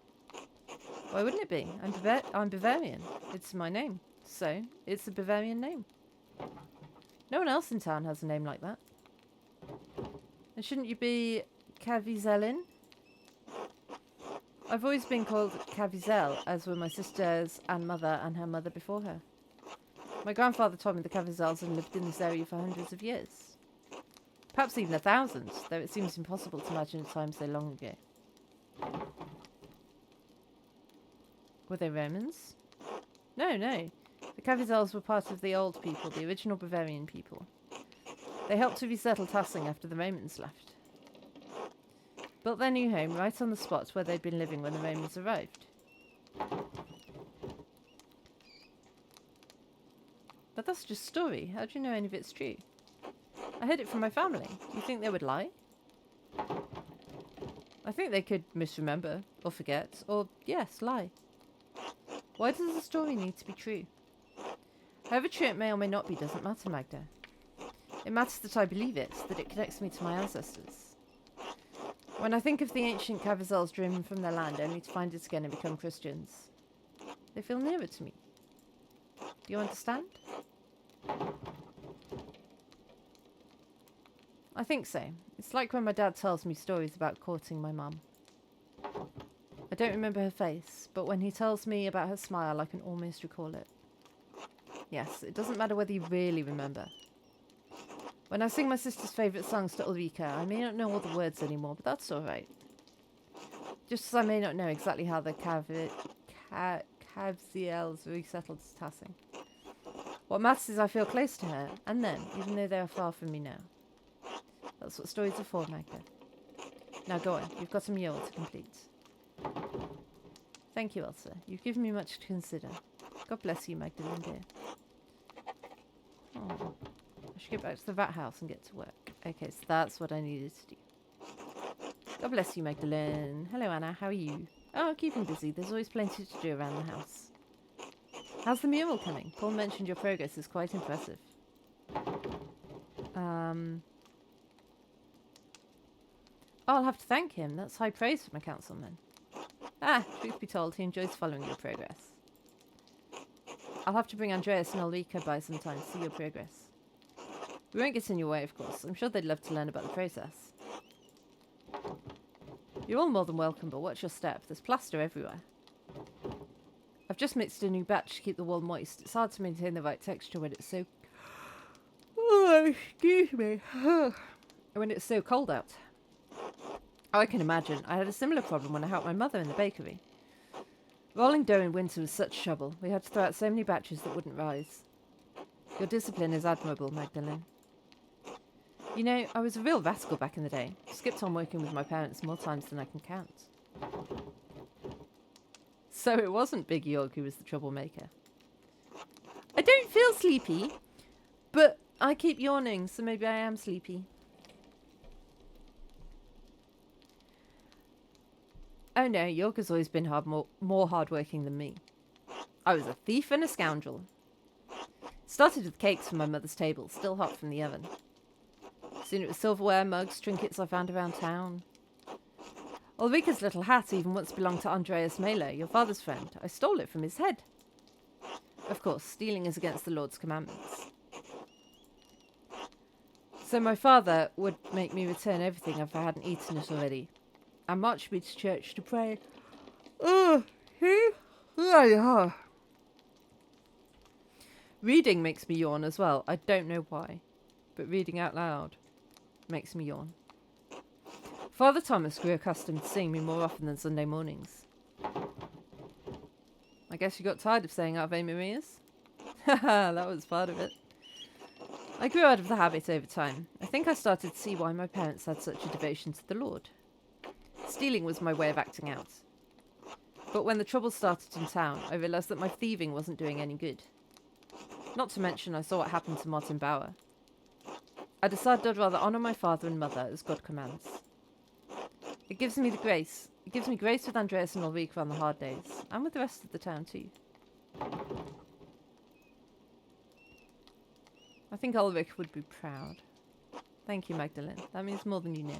Why wouldn't it be? I'm Bavarian. It's my name. So, it's a Bavarian name. No one else in town has a name like that. And shouldn't you be Cavizelin? I've always been called Cavizel, as were my sisters and mother and her mother before her. My grandfather told me the Cavizels had lived in this area for hundreds of years. Perhaps even 1,000, though it seems impossible to imagine a time so long ago. Were they Romans? No. The Cavizels were part of the old people, the original Bavarian people. They helped to resettle Tassing after the Romans left. Built their new home right on the spot where they'd been living when the Romans arrived. But that's just a story. How do you know any of it's true? I heard it from my family. You think they would lie? I think they could misremember, or forget, or, yes, lie. Why does a story need to be true? However true it may or may not be doesn't matter, Magda. It matters that I believe it, that it connects me to my ancestors. When I think of the ancient Cavizels driven from their land only to find it again and become Christians, they feel nearer to me. Do you understand? I think so. It's like when my dad tells me stories about courting my mum. I don't remember her face, but when he tells me about her smile, I can almost recall it. Yes, it doesn't matter whether you really remember. When I sing my sister's favourite songs to Ulrika, I may not know all the words anymore, but that's alright. Just as I may not know exactly how the Cavziels resettled Tassing. What matters is I feel close to her, and them, even though they are far from me now. That's what stories are for, Magda. Now go on, you've got a mural to complete. Thank you, Elsa. You've given me much to consider. God bless you, Magdalene, dear. Oh, I should get back to the rat house and get to work. Okay, so that's what I needed to do. God bless you, Magdalene. Hello, Anna. How are you? Oh, keeping busy. There's always plenty to do around the house. How's the mural coming? Paul mentioned your progress is quite impressive. I'll have to thank him. That's high praise from a councilman. Truth be told, he enjoys following your progress. I'll have to bring Andreas and Ulrika by sometime to see your progress. We won't get in your way, of course. I'm sure they'd love to learn about the process. You're all more than welcome, but watch your step. There's plaster everywhere. I've just mixed a new batch to keep the wall moist. It's hard to maintain the right texture when it's so... Oh, excuse me. When it's so cold out. Oh, I can imagine. I had a similar problem when I helped my mother in the bakery. Rolling dough in winter was such trouble. We had to throw out so many batches that wouldn't rise. Your discipline is admirable, Magdalene. You know, I was a real rascal back in the day. Skipped on working with my parents more times than I can count. So it wasn't Big York who was the troublemaker. I don't feel sleepy, but I keep yawning, so maybe I am sleepy. Oh no, York has always been more hard-working than me. I was a thief and a scoundrel. Started with cakes from my mother's table, still hot from the oven. Soon it was silverware, mugs, trinkets I found around town. Ulrika's little hat even once belonged to Andreas Mailer, your father's friend. I stole it from his head. Of course, stealing is against the Lord's commandments. So my father would make me return everything if I hadn't eaten it already, and march me to church to pray. Reading makes me yawn as well. I don't know why, but reading out loud makes me yawn. Father Thomas grew accustomed to seeing me more often than Sunday mornings. I guess you got tired of saying Ave Marias? Haha, that was part of it. I grew out of the habit over time. I think I started to see why my parents had such a devotion to the Lord. Stealing was my way of acting out. But when the trouble started in town, I realised that my thieving wasn't doing any good. Not to mention I saw what happened to Martin Bauer. I decided I'd rather honour my father and mother as God commands. It gives me grace with Andreas and Ulrika on the hard days, and with the rest of the town too. I think Ulrich would be proud. Thank you, Magdalene. That means more than you know.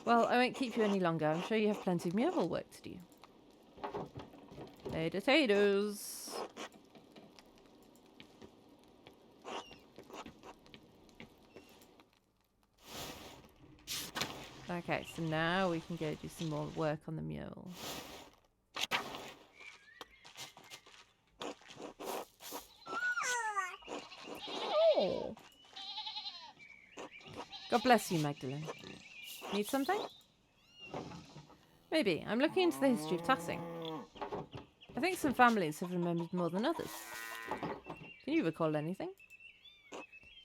Well, I won't keep you any longer. I'm sure you have plenty of mural work to do. Potatoes. Okay, so now we can go do some more work on the mural. Oh. God bless you, Magdalene. Need something? Maybe. I'm looking into the history of Tassing. I think some families have remembered more than others. Can you recall anything?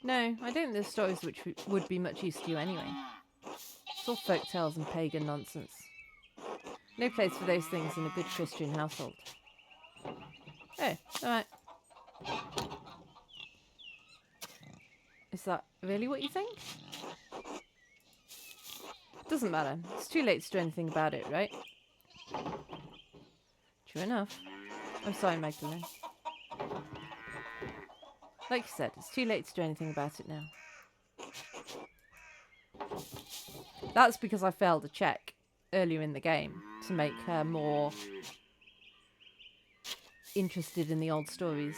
No, I don't think there's stories which would be much use to you anyway. It's all folk tales and pagan nonsense. No place for those things in a good Christian household. Oh, alright. Is that really what you think? Doesn't matter. It's too late to do anything about it, right? True enough. I'm sorry, Magdalene. Like you said, it's too late to do anything about it now. That's because I failed a check earlier in the game to make her more interested in the old stories.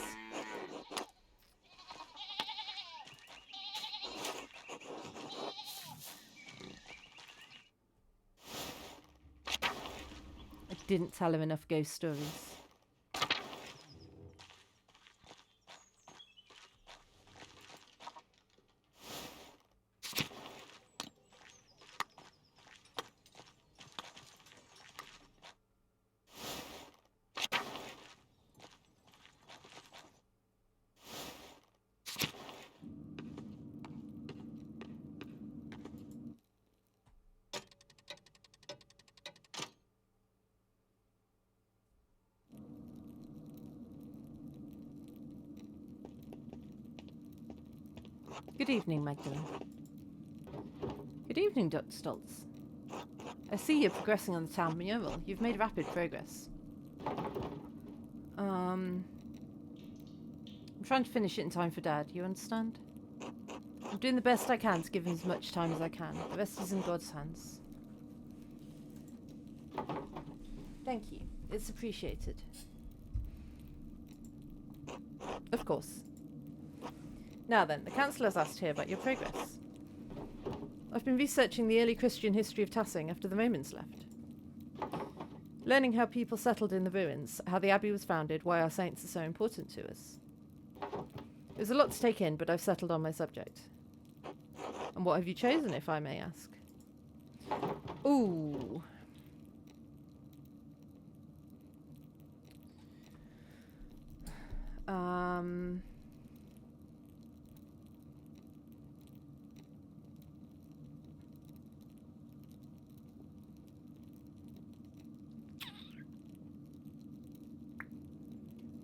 didn't tell her enough ghost stories. Good evening, Magdalene. Good evening, Dr. Stoltz. I see you're progressing on the town mural. You've made rapid progress. I'm trying to finish it in time for Dad, you understand? I'm doing the best I can to give him as much time as I can. The rest is in God's hands. Thank you. It's appreciated. Of course. Now then, the council has asked to hear about your progress. I've been researching the early Christian history of Tassing after the Romans left. Learning how people settled in the ruins, how the abbey was founded, why our saints are so important to us. There's a lot to take in, but I've settled on my subject. And what have you chosen, if I may ask? Ooh.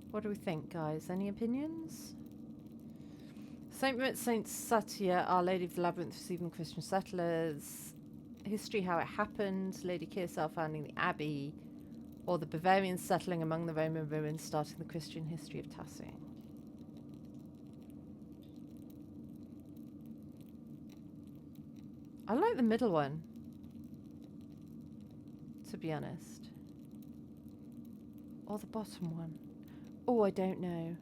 What do we think, guys? Any opinions? Saint Satya, Our Lady of the Labyrinth receiving Christian settlers. History, how it happened. Lady Kearsarge founding the abbey. Or the Bavarians settling among the Roman ruins, starting the Christian history of Tassing. I like the middle one, to be honest. Or the bottom one. Oh, I don't know.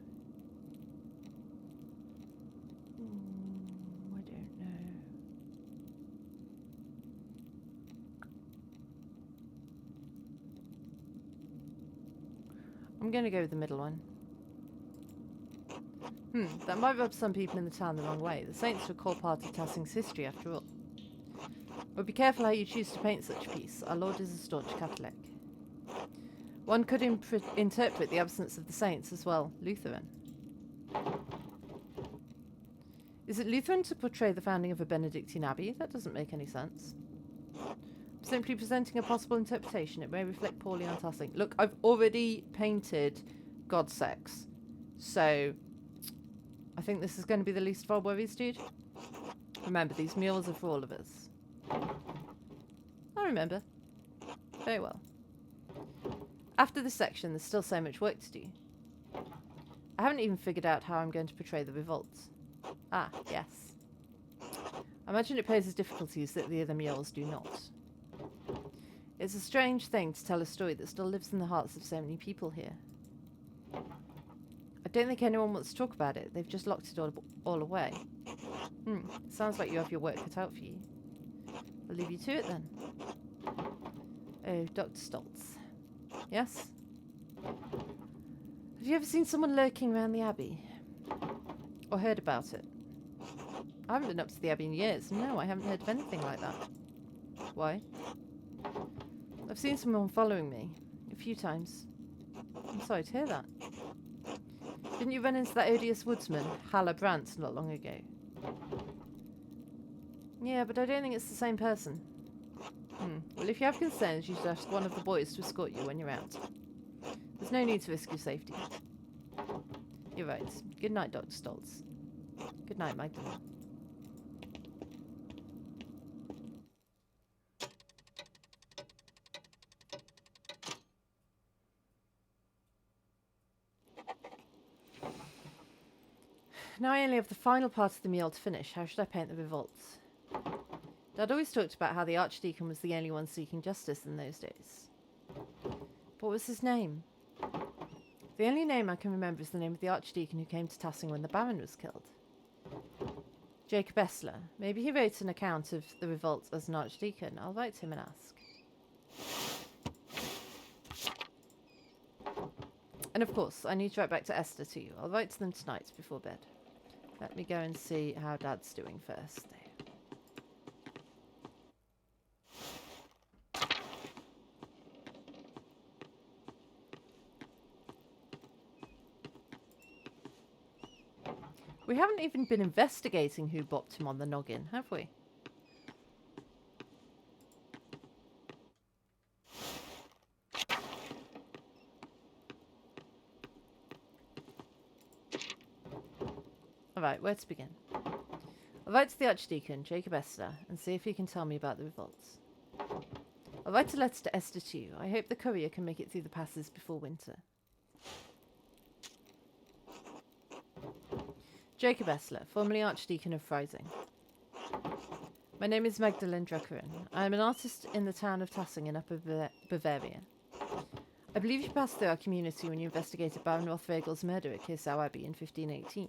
I don't know. I'm going to go with the middle one. That might rub some people in the town the wrong way. The saints are a core part of Tassing's history, after all. But be careful how you choose to paint such a piece. Our Lord is a staunch Catholic. One could interpret the absence of the saints as well, Lutheran. Is it Lutheran to portray the founding of a Benedictine abbey? That doesn't make any sense. I'm simply presenting a possible interpretation. It may reflect poorly on Tassing. Look, I've already painted God sex, so I think this is going to be the least of our worries, dude. Remember, these murals are for all of us. I remember. Very well. After this section, there's still so much work to do. I haven't even figured out how I'm going to portray the revolt. Ah, yes. I imagine it poses difficulties that the other murals do not. It's a strange thing to tell a story that still lives in the hearts of so many people here. I don't think anyone wants to talk about it. They've just locked it all away. Sounds like you have your work cut out for you. I'll leave you to it then. Oh, Dr. Stoltz. Yes? Have you ever seen someone lurking around the abbey? Or heard about it? I haven't been up to the abbey in years. No, I haven't heard of anything like that. Why? I've seen someone following me. A few times. I'm sorry to hear that. Didn't you run into that odious woodsman, Halla Brandt, not long ago? Yeah, but I don't think it's the same person. Well, if you have concerns, you should ask one of the boys to escort you when you're out. There's no need to risk your safety. You're right. Good night, Dr. Stoltz. Good night, Magdalene. Now I only have the final part of the meal to finish. How should I paint the revolts? Dad always talked about how the Archdeacon was the only one seeking justice in those days. What was his name? The only name I can remember is the name of the Archdeacon who came to Tassing when the Baron was killed. Jacob Essler. Maybe he wrote an account of the revolt as an Archdeacon. I'll write to him and ask. And of course, I need to write back to Esther too. I'll write to them tonight before bed. Let me go and see how Dad's doing first, though. We haven't even been investigating who bopped him on the noggin, have we? Alright, where to begin? I'll write to the Archdeacon, Jacob Esther, and see if he can tell me about the revolts. I'll write a letter to Esther too. I hope the courier can make it through the passes before winter. Jacob Esther, formerly Archdeacon of Freising. My name is Magdalene Druckerin. I am an artist in the town of Tassing in Upper Bavaria. I believe you passed through our community when you investigated Baron Rothregel's murder at Kirsau Abbey in 1518.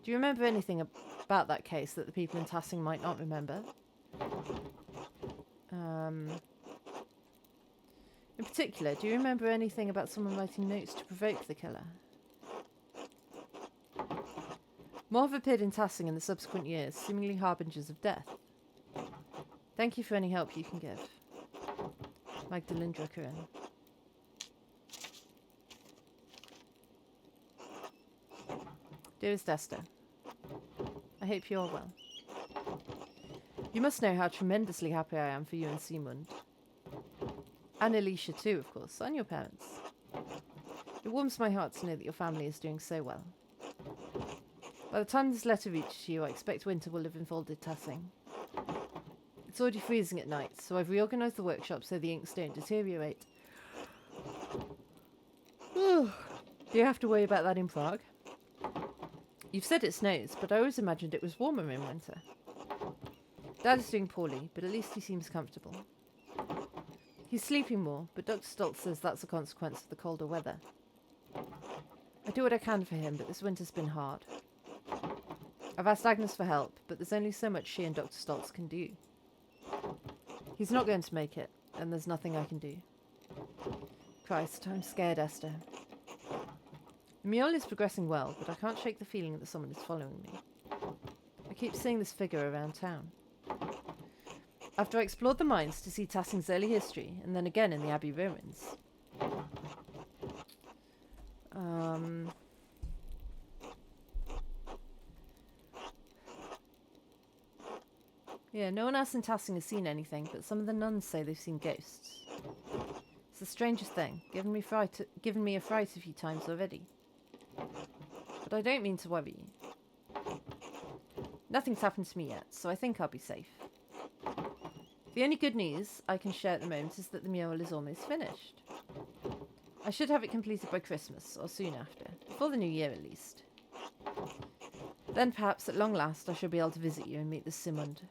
Do you remember anything about that case that the people in Tassing might not remember? In particular, do you remember anything about someone writing notes to provoke the killer? More have appeared in Tassing in the subsequent years, seemingly harbingers of death. Thank you for any help you can give. Magdalene Druckerin. Dearest Esther, I hope you are well. You must know how tremendously happy I am for you and Siemund. And Alicia too, of course, and your parents. It warms my heart to know that your family is doing so well. By the time this letter reaches you, I expect winter will have enfolded Tassing. It's already freezing at night, so I've reorganised the workshop so the inks don't deteriorate. Do you have to worry about that in Prague? You've said it snows, but I always imagined it was warmer in winter. Dad is doing poorly, but at least he seems comfortable. He's sleeping more, but Dr. Stoltz says that's a consequence of the colder weather. I do what I can for him, but this winter's been hard. I've asked Agnes for help, but there's only so much she and Dr. Stoltz can do. He's not going to make it, and there's nothing I can do. Christ, I'm scared, Esther. The mule is progressing well, but I can't shake the feeling that someone is following me. I keep seeing this figure around town. After I explored the mines to see Tassing's early history, and then again in the Abbey ruins. Yeah, no one else in Tassing has seen anything, but some of the nuns say they've seen ghosts. It's the strangest thing, given me a fright a few times already. But I don't mean to worry you. Nothing's happened to me yet, so I think I'll be safe. The only good news I can share at the moment is that the mural is almost finished. I should have it completed by Christmas, or soon after, before the new year at least. Then perhaps at long last I shall be able to visit you and meet the Siemund.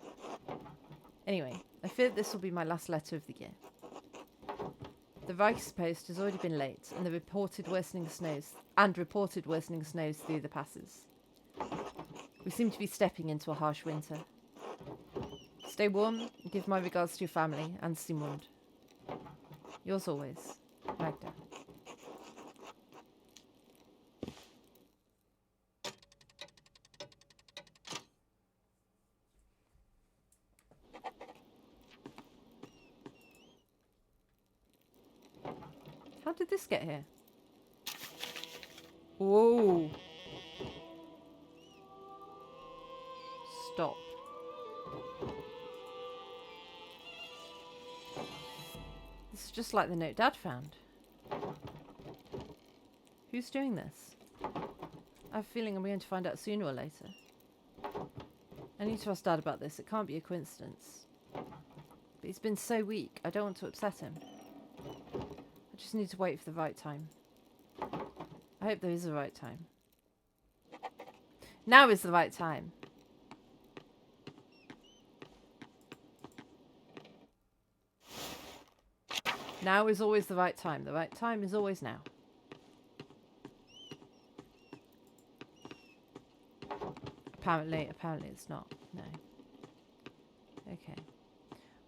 Anyway, I fear this will be my last letter of the year. The Reichspost has already been late, and reported worsening snows through the passes. We seem to be stepping into a harsh winter. Stay warm and give my regards to your family and Siemund. Yours always, Magda. How did this get here? Whoa. Stop. This is just like the note Dad found. Who's doing this? I have a feeling I'm going to find out sooner or later. I need to ask Dad about this. It can't be a coincidence. But he's been so weak, I don't want to upset him. I just need to wait for the right time. I hope there is a right time. Now is the right time. Now is always the right time. The right time is always now. Apparently it's not. No. Okay.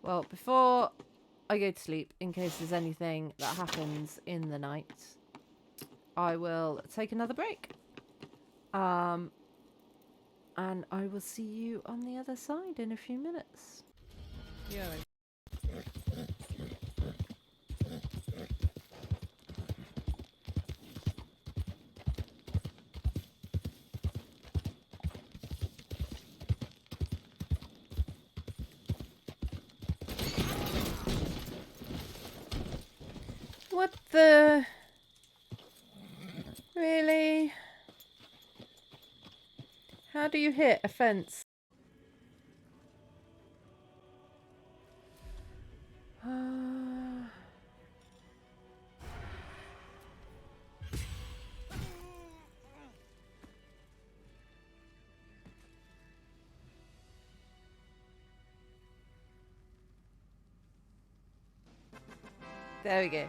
Well, before I go to sleep, in case there's anything that happens in the night, I will take another break. And I will see you on the other side in a few minutes. Yeah. What the? Really? How do you hit a fence? There we go.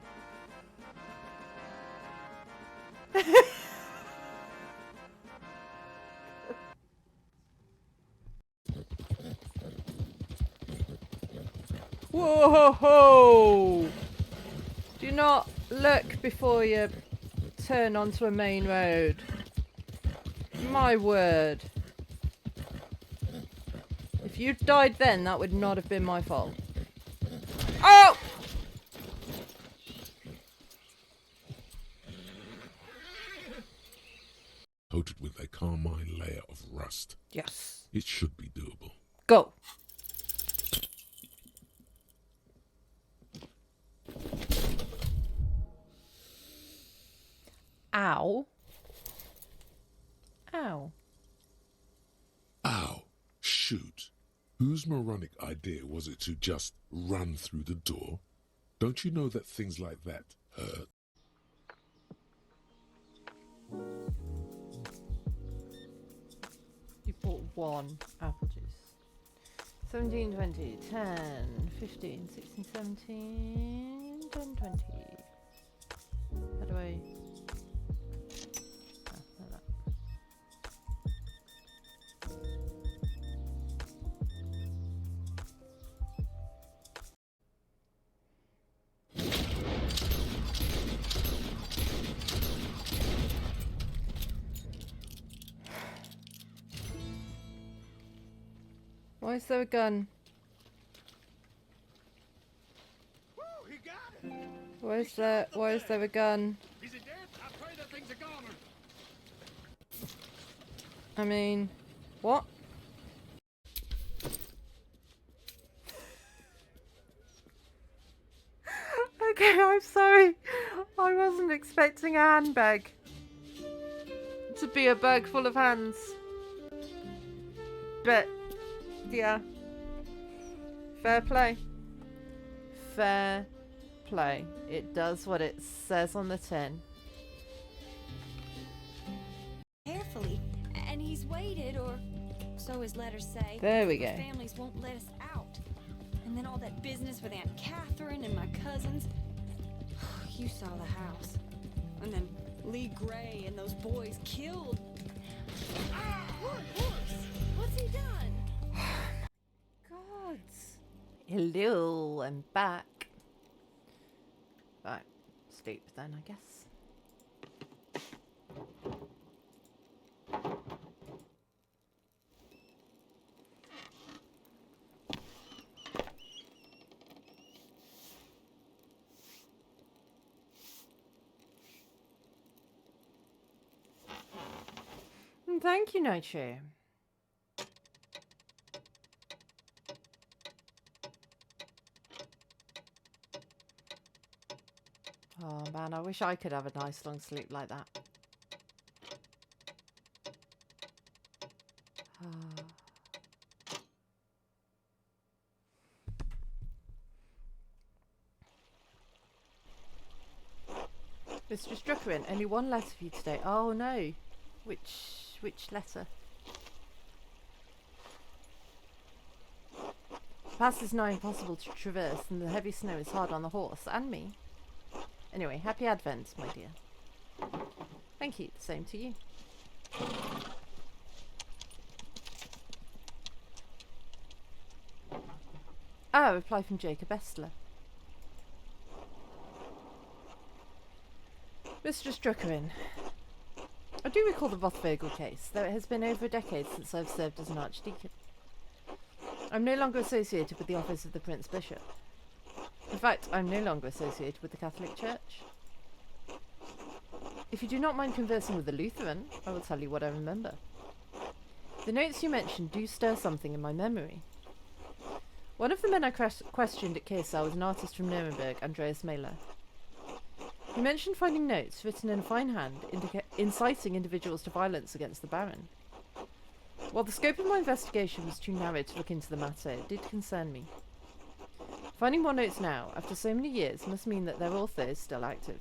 Whoa! Do not look before you turn onto a main road. My word. If you died then, that would not have been my fault. Oh! Coated with a carmine layer of rust. Yes. It should be doable. Go. Ow. Ow. Ow. Shoot. Whose moronic idea was it to just run through the door? Don't you know that things like that hurt? You bought one apple juice. 17, 20, 10, 15, 16, 17, 10, 20. How do I... Oh, like that. Why is there a gun? Woo, he got it. Why is there a gun? Is he dead? I pray that thing's a goner. I mean, what? Okay, I'm sorry. I wasn't expecting a handbag to be a bag full of hands. But, yeah. Fair play. Fair play. It does what it says on the tin. Carefully, and he's waited, or so his letters say. There we go. Families won't let us out. And then all that business with Aunt Catherine and my cousins. You saw the house. And then Lee Gray and those boys killed. Ah, poor horse. What's he done? Gods. Hello, I'm back. Right, sleep then, I guess. Thank you, Nitro. Oh man, I wish I could have a nice long sleep like that. Mr. Struckerin, only one letter for you today. Oh no. Which letter? The pass is now impossible to traverse and the heavy snow is hard on the horse and me. Anyway, happy Advent, my dear. Thank you, the same to you. Ah, a reply from Jacob Estler. Mr. Struckerin, I do recall the Rothvogel case, though it has been over a decade since I've served as an archdeacon. I'm no longer associated with the office of the Prince Bishop. In fact, I'm no longer associated with the Catholic Church. If you do not mind conversing with a Lutheran, I will tell you what I remember. The notes you mentioned do stir something in my memory. One of the men I questioned at KSL was an artist from Nuremberg, Andreas Mahler. He mentioned finding notes written in a fine hand inciting individuals to violence against the Baron. While the scope of my investigation was too narrow to look into the matter, it did concern me. Finding more notes now, after so many years, must mean that their author is still active.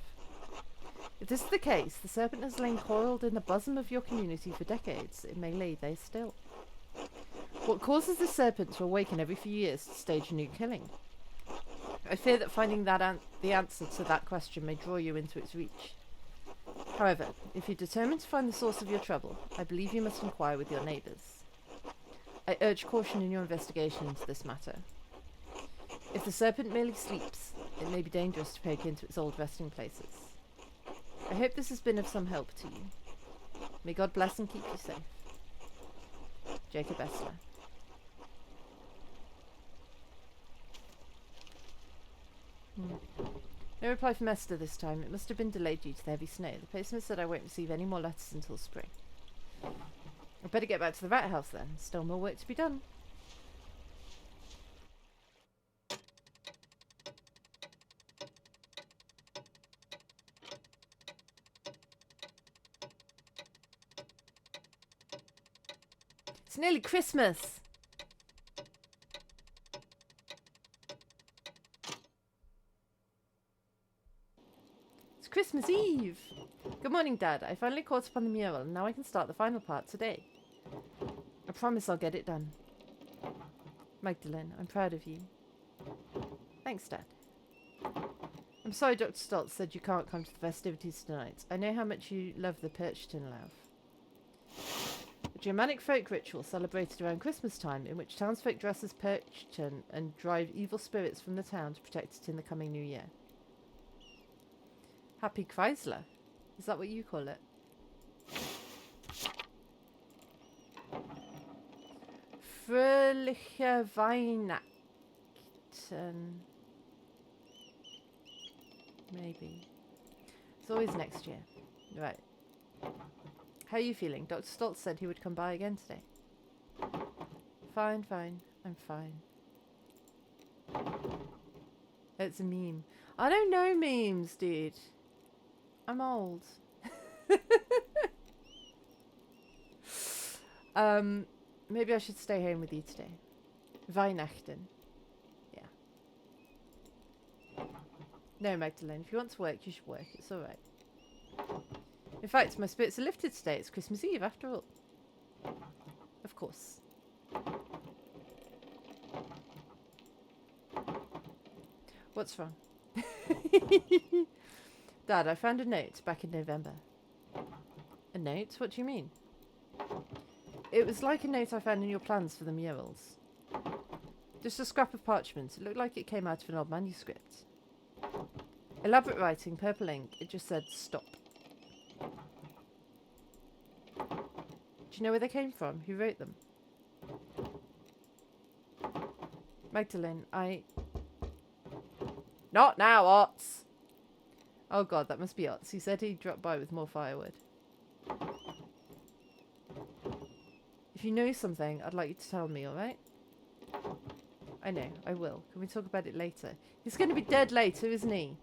If this is the case, the serpent has lain coiled in the bosom of your community for decades. It may lay there still. What causes the serpent to awaken every few years to stage a new killing? I fear that finding the answer to that question may draw you into its reach. However, if you're determined to find the source of your trouble, I believe you must inquire with your neighbours. I urge caution in your investigation into this matter. If the serpent merely sleeps, it may be dangerous to poke into its old resting places. I hope this has been of some help to you. May God bless and keep you safe. Jacob Essler. No reply from Esther this time. It must have been delayed due to the heavy snow. The postman said I won't receive any more letters until spring. I'd better get back to the rat house then. Still more work to be done. It's nearly Christmas! It's Christmas Eve! Good morning, Dad. I finally caught up on the mural, and now I can start the final part today. I promise I'll get it done. Magdalene, I'm proud of you. Thanks, Dad. I'm sorry Dr. Stoltz said you can't come to the festivities tonight. I know how much you love the Perchton Love. A Germanic folk ritual celebrated around Christmas time in which townsfolk dress as Perchton and drive evil spirits from the town to protect it in the coming new year. Happy Chrysler? Is that what you call it? Fröhliche Weihnachten. Maybe. It's always next year. Right. How are you feeling? Dr. Stoltz said he would come by again today. Fine, fine. I'm fine. It's a meme. I don't know memes, dude. I'm old. Maybe I should stay home with you today. Weihnachten. Yeah. No, Magdalene, if you want to work, you should work. It's alright. In fact, my spirits are lifted today. It's Christmas Eve, after all. Of course. What's wrong? Dad, I found a note back in November. A note? What do you mean? It was like a note I found in your plans for the murals. Just a scrap of parchment. It looked like it came out of an old manuscript. Elaborate writing, purple ink. It just said, stop. Do you know where they came from? Who wrote them? Magdalene, Not now, Otts! Oh god, that must be Otts. He said he'd drop by with more firewood. If you know something, I'd like you to tell me, alright? I know, I will. Can we talk about it later? He's going to be dead later, isn't he?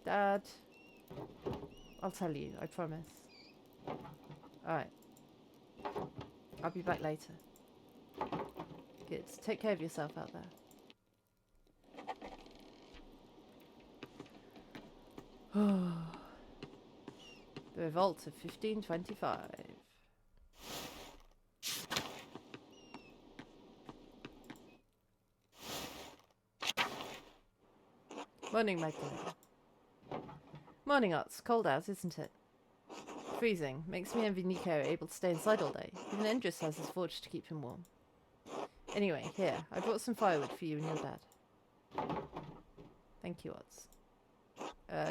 Dad. I'll tell you, I promise. Alright. I'll be back later. Good. Take care of yourself out there. The Revolt of 1525. Morning, Magdalene. Morning, Otts. Cold out, isn't it? Freezing. Makes me envy Nico, able to stay inside all day. Even Endris has his forge to keep him warm. Anyway, here. I brought some firewood for you and your dad. Thank you, Otts.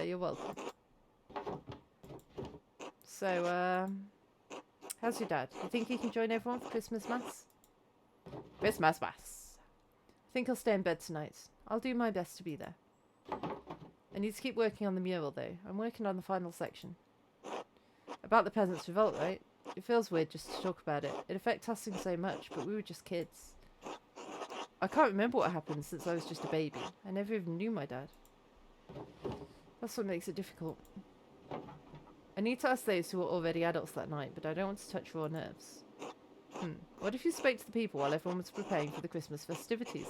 You're welcome. So, how's your dad? You think he can join everyone for Christmas Mass? Christmas Mass. I think I'll stay in bed tonight. I'll do my best to be there. I need to keep working on the mural, though. I'm working on the final section. About the Peasants' Revolt, right? It feels weird just to talk about it. It affected us so much, but we were just kids. I can't remember what happened since I was just a baby. I never even knew my dad. That's what makes it difficult. I need to ask those who were already adults that night, but I don't want to touch raw nerves. What if you spoke to the people while everyone was preparing for the Christmas festivities?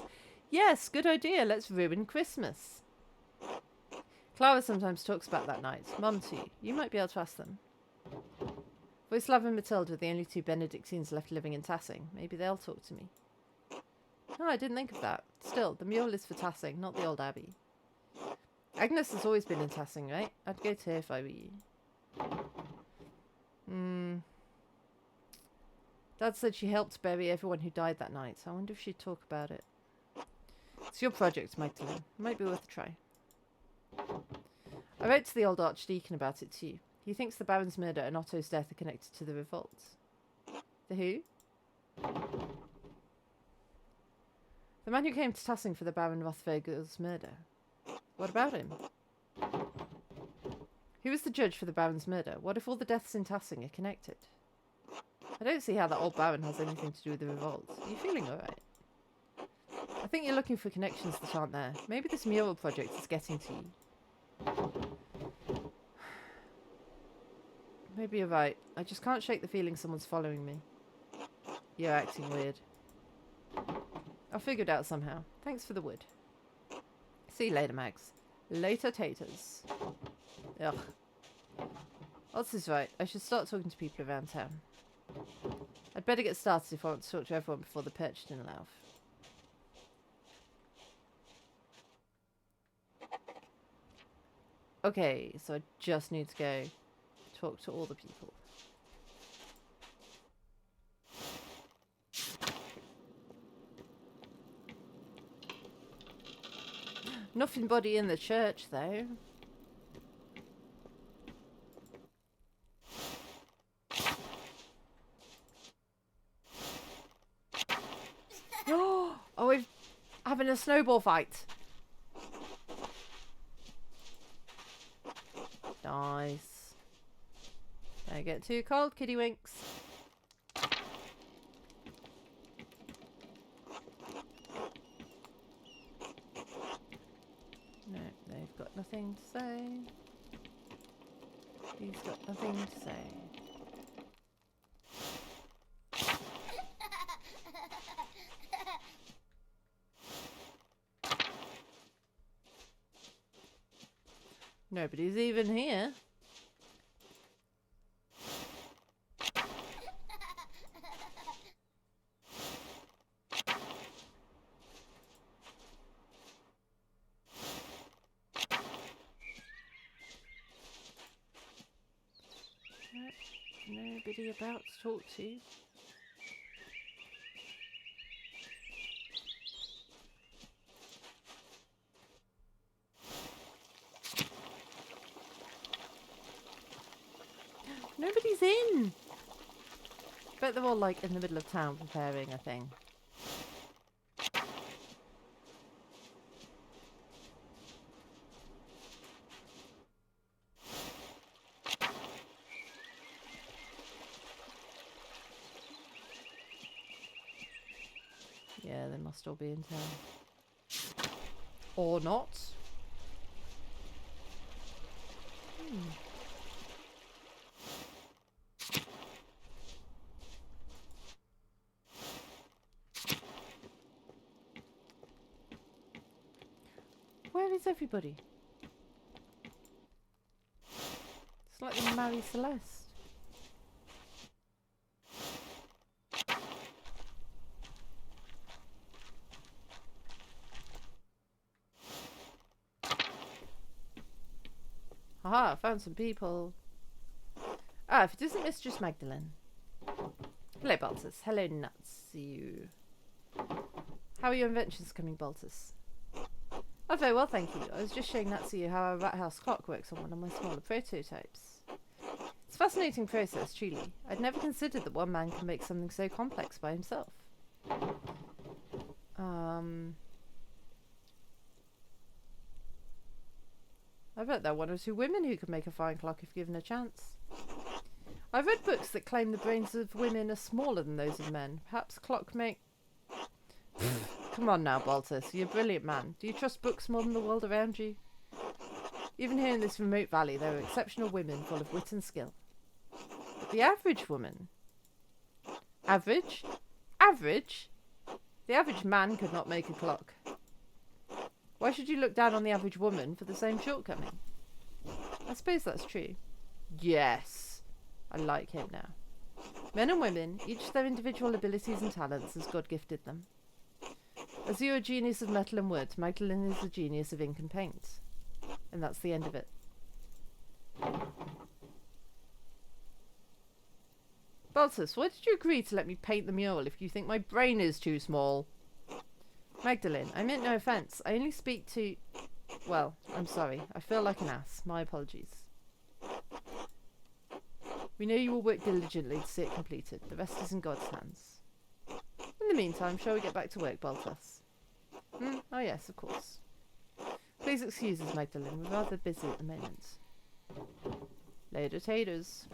Yes, good idea. Let's ruin Christmas. Clara sometimes talks about that night. Mum too. You might be able to ask them. Voislav and Matilda are the only two Benedictines left living in Tassing. Maybe they'll talk to me. Oh, I didn't think of that. Still, the mural is for Tassing, not the old abbey. Agnes has always been in Tassing, right? I'd go to her if I were you. Dad said she helped bury everyone who died that night. I wonder if she'd talk about it. It's your project, Magdalene. It might be worth a try. I wrote to the old archdeacon about it too. He thinks the Baron's murder and Otto's death are connected to the revolt. The who? The man who came to Tassing for the Baron Rothvergel's murder. What about him? Who was the judge for the Baron's murder? What if all the deaths in Tassing are connected? I don't see how that old Baron has anything to do with the revolt. Are you feeling alright? I think you're looking for connections that aren't there. Maybe this mural project is getting to you. Maybe you're right. I just can't shake the feeling someone's following me. You're acting weird. I'll figure it out somehow. Thanks for the wood. See you later, Max. Later, taters. Ugh. Oz is right. I should start talking to people around town. I'd better get started if I want to talk to everyone before the perch dinner laugh. Okay, so I just need to go talk to all the people. Nothing body in the church, though. Oh, we're having a snowball fight. Nice. Don't get too cold, kitty winks. No, they've got nothing to say. He's got nothing to say. Nobody's even here. Nobody about to talk to. Nobody's in. Bet they're all like in the middle of town preparing a thing. Yeah, they must all be in town. Or not. Where is everybody? It's like the Marie Celeste. Aha, I found some people. Ah, if it isn't Mistress Magdalene. Hello, Baltus. Hello, Nuts. You. How are your inventions coming, Baltus? Oh, very well, thank you. I was just showing Natsu how a rat house clock works on one of my smaller prototypes. It's It's a fascinating process, truly. I'd never considered that one man can make something so complex by himself. I bet there are one or two women who could make a fine clock if given a chance. I've read books that claim the brains of women are smaller than those of men. Perhaps clock make... Come on now, Baltus. You're a brilliant man. Do you trust books more than the world around you? Even here in this remote valley, there are exceptional women full of wit and skill. But the average woman... Average? Average? The average man could not make a clock. Why should you look down on the average woman for the same shortcoming? I suppose that's true. Yes. I like him now. Men and women, each their individual abilities and talents as God gifted them. As you're a genius of metal and wood, Magdalene is a genius of ink and paint. And that's the end of it. Baltus, why did you agree to let me paint the mural if you think my brain is too small? Magdalene, I meant no offence. I only speak to... Well, I'm sorry. I feel like an ass. My apologies. We know you will work diligently to see it completed. The rest is in God's hands. In the meantime, shall we get back to work, Baltus? Oh yes, of course. Please excuse us, Magdalene. We're rather busy at the moment. Later, taters.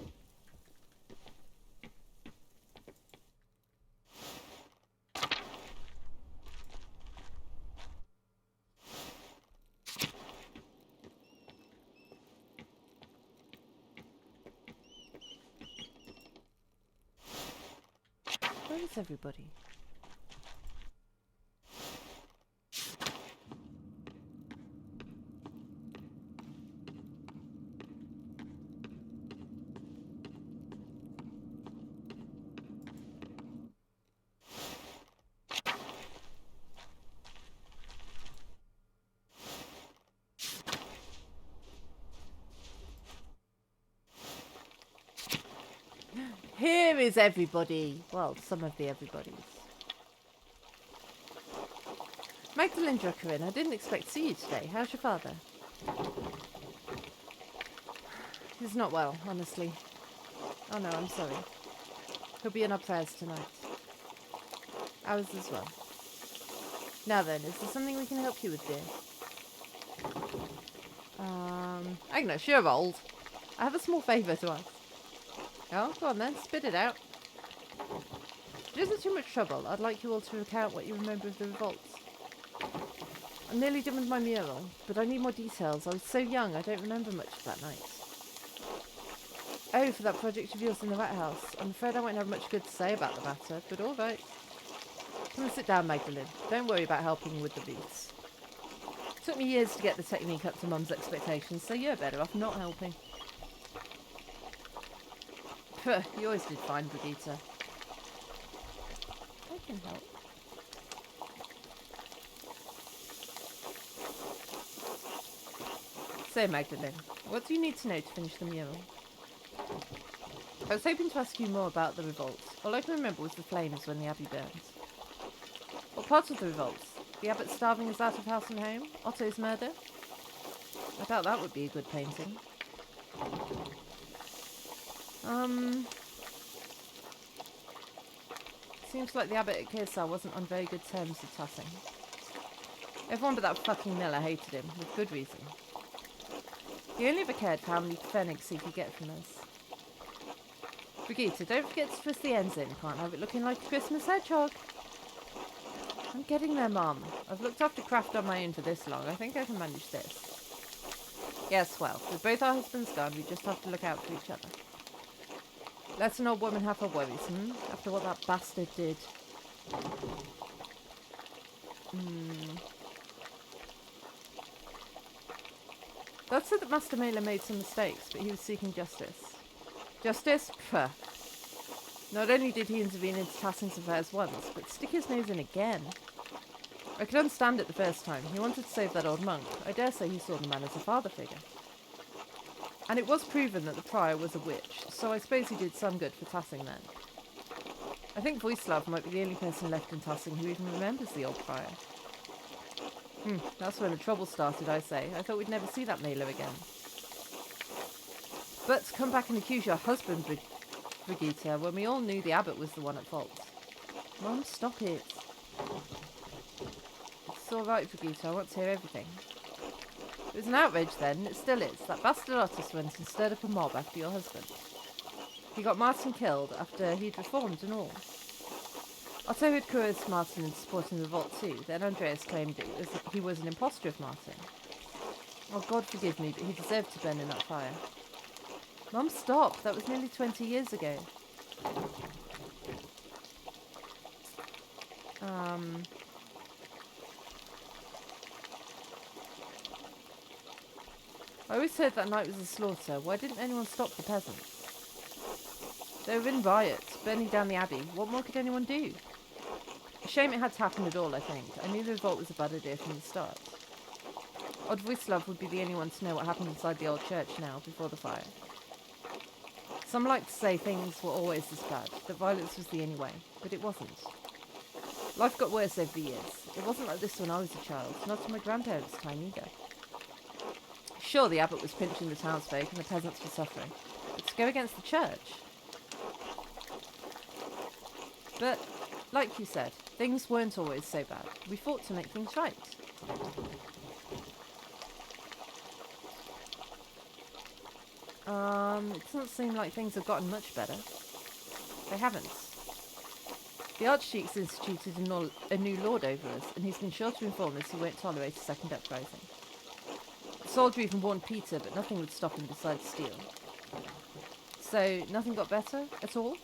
Where is everybody? Here is everybody. Well, some of the everybody's. Magdalene Druckerin, I didn't expect to see you today. How's your father? He's not well, honestly. Oh no, I'm sorry. He'll be in our prayers tonight. Ours as well. Now then, is there something we can help you with, dear? Agnes, you're old. I have a small favour to ask. Oh, go on then, spit it out. If it isn't too much trouble, I'd like you all to recount what you remember of the revolts. I'm nearly done with my mural, but I need more details. I was so young, I don't remember much of that night. Oh, for that project of yours in the rat house. I'm afraid I won't have much good to say about the matter, but all right. Come and sit down, Magdalene. Don't worry about helping with the beats. It took me years to get the technique up to Mum's expectations, so you're better off not helping. Puh, you always did fine, Brigitte. I can help. So, Magdalene, what do you need to know to finish the mural? I was hoping to ask you more about the revolt. All I can remember was the flames when the abbey burned. What part of the revolt? The abbot starving us out of house and home? Otto's murder? I doubt that would be a good painting. Seems like the abbot at Kearsarge wasn't on very good terms with Tassing. Everyone but that fucking miller hated him, with good reason. He only ever cared for how many pfennigs he could get from us. Brigitte, don't forget to twist the ends in. Can't have it looking like a Christmas hedgehog. I'm getting there, Mum. I've looked after craft on my own for this long. I think I can manage this. Yes, well, with both our husbands gone, we just have to look out for each other. Let an old woman have her worries, after what that bastard did. Dad said that Master Mailer made some mistakes, but he was seeking justice. Justice? Pfft. Not only did he intervene into Tassing's affairs once, but stick his nose in again. I could understand it the first time. He wanted to save that old monk. I dare say he saw the man as a father figure. And it was proven that the prior was a witch, so I suppose he did some good for Tassing then. I think Voislav might be the only person left in Tassing who even remembers the old prior. That's when the trouble started, I say. I thought we'd never see that Mailer again. But to come back and accuse your husband, Brigitte, when we all knew the abbot was the one at fault. Mum, stop it. It's all right, Brigitte. I want to hear everything. It was an outrage then, and it still is. That bastard artist went and stirred up a mob after your husband. He got Martin killed after he'd reformed and all. Otto had coerced Martin into supporting the revolt too. Then Andreas claimed he was an impostor of Martin. Oh, God forgive me, but he deserved to burn in that fire. Mum, stop. That was nearly 20 years ago. I always heard that night was a slaughter. Why didn't anyone stop the peasants? They were in riots, burning down the abbey. What more could anyone do? A shame it had to happen at all, I think. I knew the revolt was a bad idea from the start. Odd Wislav would be the only one to know what happened inside the old church now, before the fire. Some like to say things were always this bad, that violence was the only way, but it wasn't. Life got worse over the years. It wasn't like this when I was a child, not in my grandparents' time either. Sure, the abbot was pinching the townsfolk and the peasants were suffering, but to go against the church? But, like you said, things weren't always so bad. We fought to make things right. It doesn't seem like things have gotten much better. They haven't. The Archduke's instituted a new lord over us, and he's been sure to inform us he won't tolerate a second uprising. The soldier even warned Peter, but nothing would stop him besides steel. So, nothing got better at all?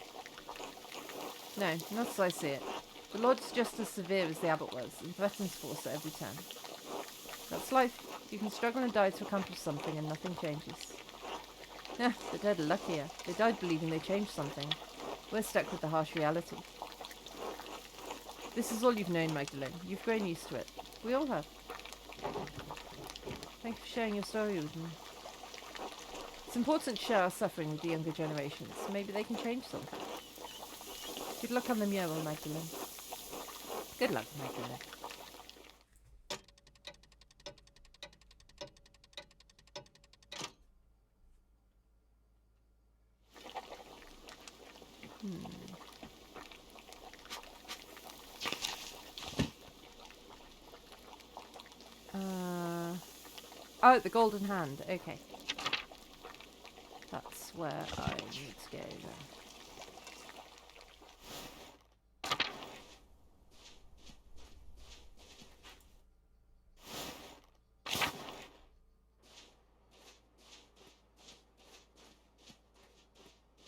No, not as I see it. The Lord's just as severe as the abbot was, and threatens force at every turn. That's life. You can struggle and die to accomplish something, and nothing changes. The dead are luckier. They died believing they changed something. We're stuck with the harsh reality. This is all you've known, Magdalene. You've grown used to it. We all have. Thank you for sharing your story with me. It's important to share our suffering with the younger generations. Maybe they can change something. Good luck on the mural, Magdalene. Good luck, Magdalene. Oh, the golden hand. Okay. That's where I need to go then.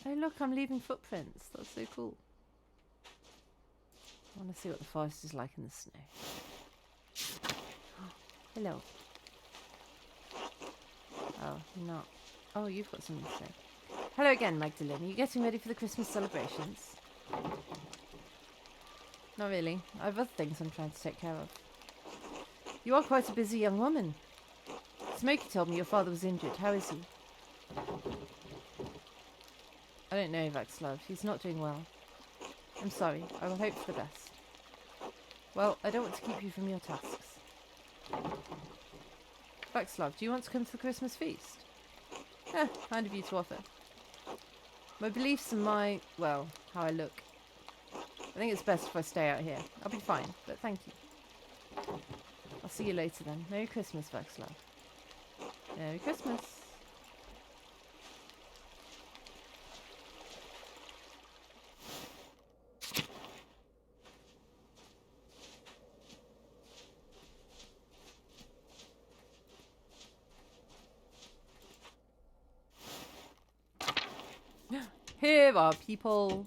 Oh look, I'm leaving footprints. That's so cool. I want to see what the forest is like in the snow. Hello. Oh, you're not. Oh, you've got something to say. Hello again, Magdalene. Are you getting ready for the Christmas celebrations? Not really. I have other things I'm trying to take care of. You are quite a busy young woman. Smokey told me your father was injured. How is he? I don't know, Václav. He's not doing well. I'm sorry. I will hope for the best. Well, I don't want to keep you from your tasks. Václav, do you want to come to the Christmas feast? Kind of you to offer. My beliefs and well, how I look. I think it's best if I stay out here. I'll be fine, but thank you. I'll see you later then. Merry Christmas, Václav. Merry Christmas. Here are people.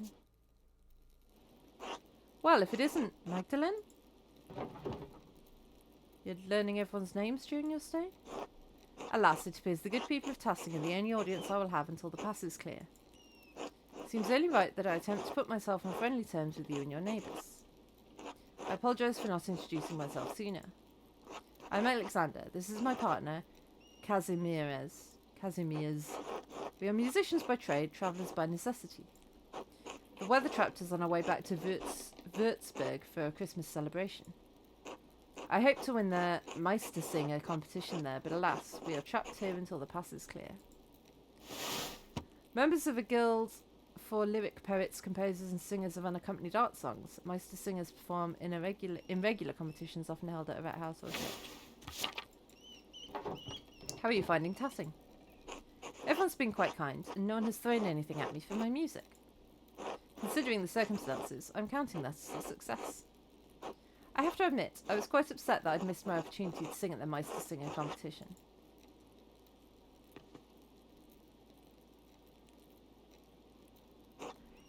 Well, if it isn't Magdalene? You're learning everyone's names during your stay? Alas, it appears the good people of Tassing are the only audience I will have until the pass is clear. Seems only right that I attempt to put myself on friendly terms with you and your neighbours. I apologise for not introducing myself sooner. I'm Alexander. This is my partner, Kazimierz. We are musicians by trade, travellers by necessity. The weather trapped us on our way back to Würzburg for a Christmas celebration. I hope to win the Meistersinger competition there, but alas, we are trapped here until the pass is clear. Members of a guild for lyric poets, composers, and singers of unaccompanied art songs. Meister singers perform in regular competitions often held at a vet house or church. How are you finding tassing? Everyone's been quite kind, and no one has thrown anything at me for my music. Considering the circumstances, I'm counting that as a success. I have to admit, I was quite upset that I'd missed my opportunity to sing at the Meister Singer competition.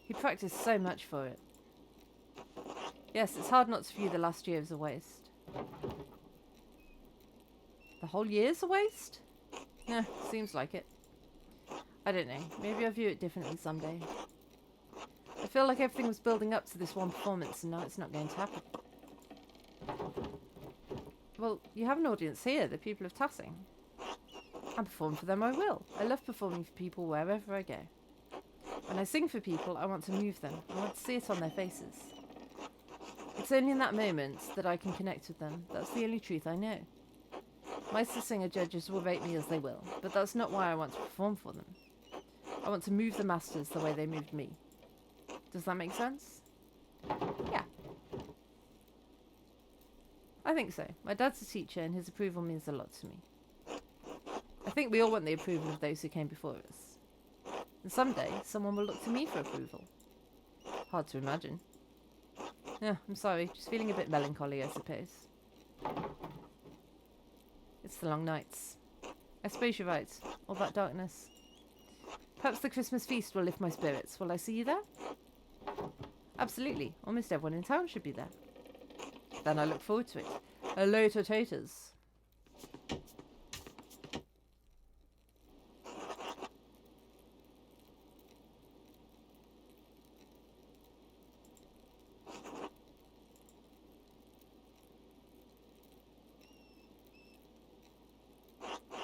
He practiced so much for it. Yes, it's hard not to view the last year as a waste. The whole year's a waste? Yeah, seems like it. I don't know. Maybe I'll view it differently someday. I feel like everything was building up to this one performance and now it's not going to happen. Well, you have an audience here, the people of Tassing. And perform for them I will. I love performing for people wherever I go. When I sing for people, I want to move them. I want to see it on their faces. It's only in that moment that I can connect with them. That's the only truth I know. Meister Singer judges will rate me as they will, but that's not why I want to perform for them. I want to move the masters the way they moved me. Does that make sense? Yeah. I think so. My dad's a teacher and his approval means a lot to me. I think we all want the approval of those who came before us. And someday, someone will look to me for approval. Hard to imagine. Yeah, I'm sorry. Just feeling a bit melancholy, I suppose. It's the long nights. I suppose you're right. All that darkness. Perhaps the Christmas feast will lift my spirits. Will I see you there? Absolutely. Almost everyone in town should be there. Then I look forward to it. Hello, taters.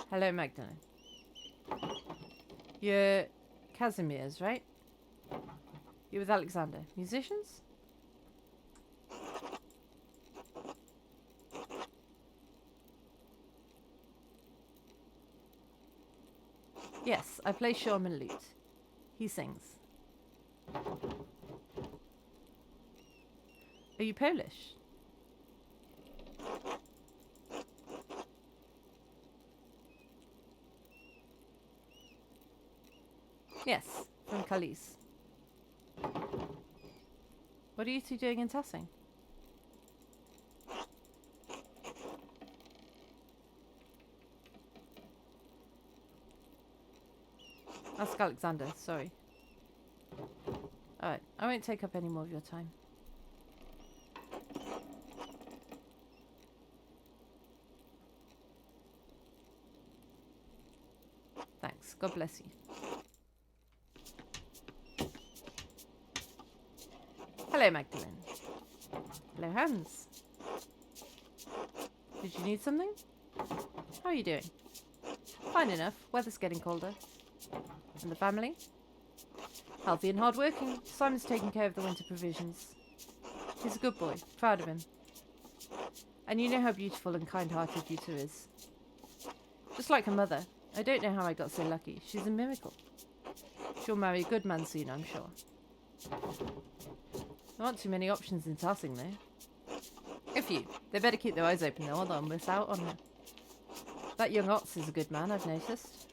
Hello, Magdalene. You're Casimir's, right? You're with Alexander. Musicians? Yes, I play Shawman lute. He sings. Are you Polish? Yes, from Kalis. What are you two doing in Tassing? Ask Alexander, sorry. Alright, I won't take up any more of your time. Thanks, God bless you. Hello, Magdalene. Hello, Hans. Did you need something? How are you doing? Fine enough. Weather's getting colder. And the family? Healthy and hard-working. Simon's taking care of the winter provisions. He's a good boy. Proud of him. And you know how beautiful and kind-hearted you two is. Just like her mother. I don't know how I got so lucky. She's a miracle. She'll marry a good man soon, I'm sure. There aren't too many options in Tassing, though. A few. They better keep their eyes open, though, or they'll miss out on her. That young Otz is a good man, I've noticed.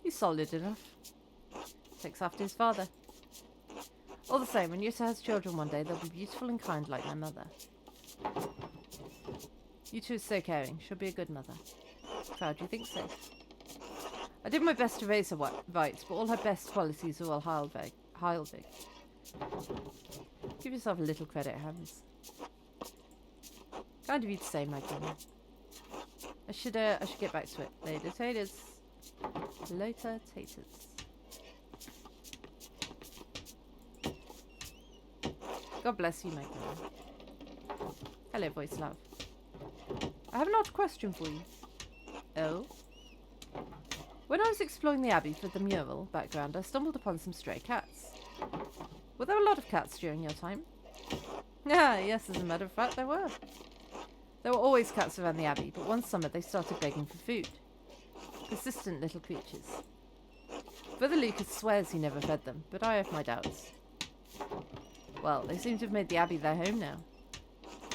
He's solid enough. Takes after his father. All the same, when Yuta has children one day, they'll be beautiful and kind like my mother. Yuta is so caring. She'll be a good mother. Proud you think so. I did my best to raise her right, but all her best qualities are all Heilvig. Give yourself a little credit, Hans. Kind of you to say, Magdalene. I should get back to it. Later, taters. Later, taters. God bless you, Magdalene. Hello, voice love. I have an odd question for you. Oh? When I was exploring the abbey for the mural background, I stumbled upon some stray cats. Were there a lot of cats during your time? Ah, yes, as a matter of fact, there were. There were always cats around the abbey, but one summer they started begging for food. Persistent little creatures. Brother Lucas swears he never fed them, but I have my doubts. Well, they seem to have made the abbey their home now.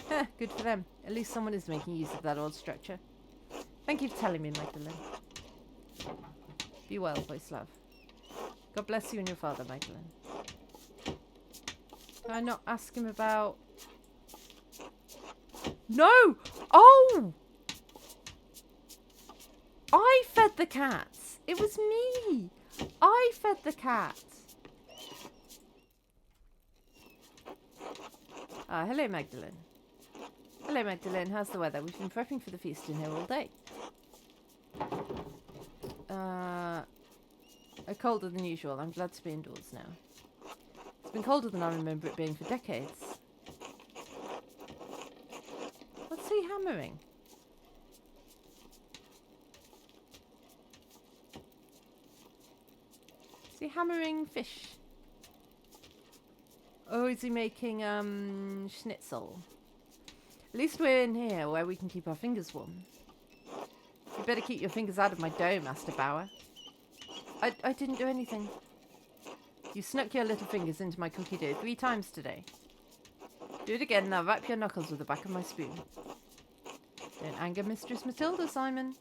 Heh, good for them. At least someone is making use of that odd structure. Thank you for telling me, Magdalene. Be well, Voislav. God bless you and your father, Magdalene. Can I not ask him about... No! Oh! I fed the cats. It was me. I fed the cat. Ah, hello, Magdalene. Hello, Magdalene. How's the weather? We've been prepping for the feast in here all day. Colder than usual. I'm glad to be indoors now. It's been colder than I remember it being for decades. What's he hammering? Is he hammering fish? Or is he making schnitzel? At least we're in here where we can keep our fingers warm. You better keep your fingers out of my dough, Master Bauer. I didn't do anything. You snuck your little fingers into my cookie dough 3 times today. Do it again and I'll wrap your knuckles with the back of my spoon. Don't anger Mistress Matilda, Simon.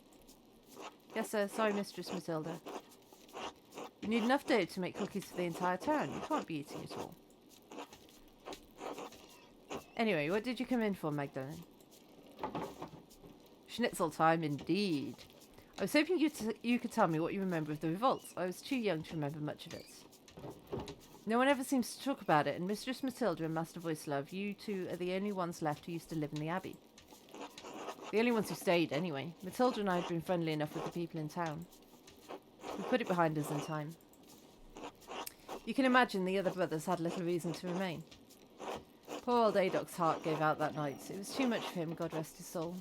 Yes, sir. Sorry, Mistress Matilda. You need enough dough to make cookies for the entire town. You can't be eating it all. Anyway, what did you come in for, Magdalene? Schnitzel time, indeed. I was hoping you could tell me what you remember of the revolt. I was too young to remember much of it. No one ever seems to talk about it, and Mistress Matilda and Master Voislav, you two are the only ones left who used to live in the abbey. The only ones who stayed, anyway. Matilda and I had been friendly enough with the people in town. We put it behind us in time. You can imagine the other brothers had little reason to remain. Poor old Adoc's heart gave out that night. It was too much for him, God rest his soul.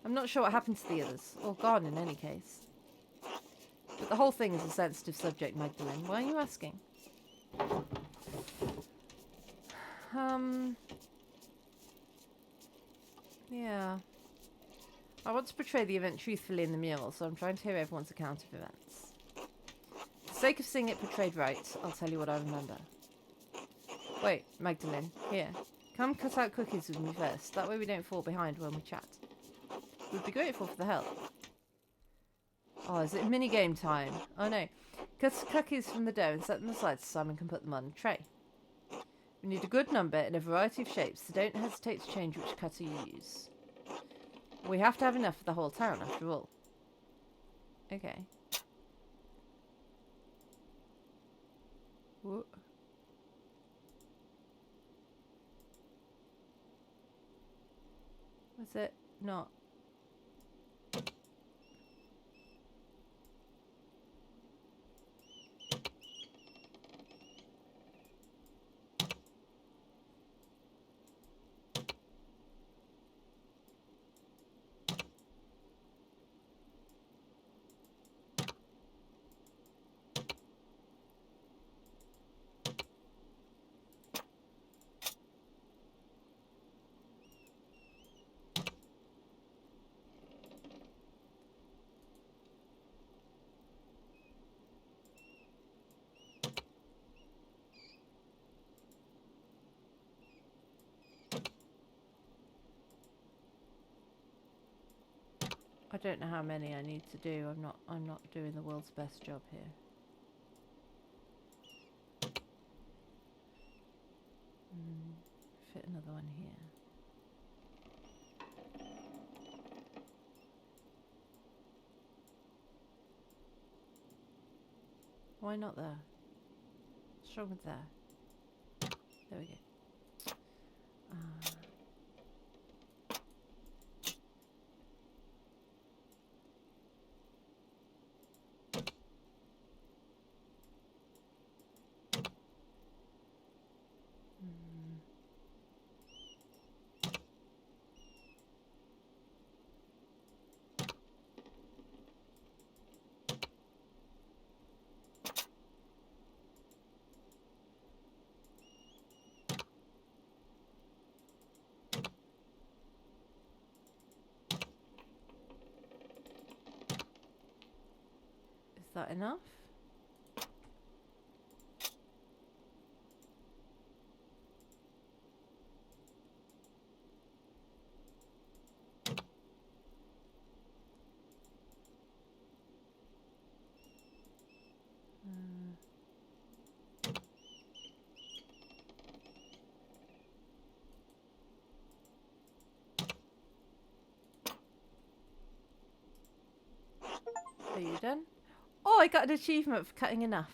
I'm not sure what happened to the others, or gone in any case. But the whole thing is a sensitive subject, Magdalene. Why are you asking? Yeah. I want to portray the event truthfully in the mural, so I'm trying to hear everyone's account of events. For the sake of seeing it portrayed right, I'll tell you what I remember. Wait, Magdalene, here. Come cut out cookies with me first. That way we don't fall behind when we chat. We'd be grateful for the help. Oh, is it mini-game time? Oh no. Cut cookies from the dough and set them aside so Simon can put them on a tray. We need a good number in a variety of shapes, so don't hesitate to change which cutter you use. We have to have enough for the whole town, after all. Okay. Whoa. Was it not? I don't know how many I need to do. I'm not doing the world's best job here. Fit another one here. Why not there? What's wrong with there? There we go. that enough? Are you done? Oh, I got an achievement for cutting enough.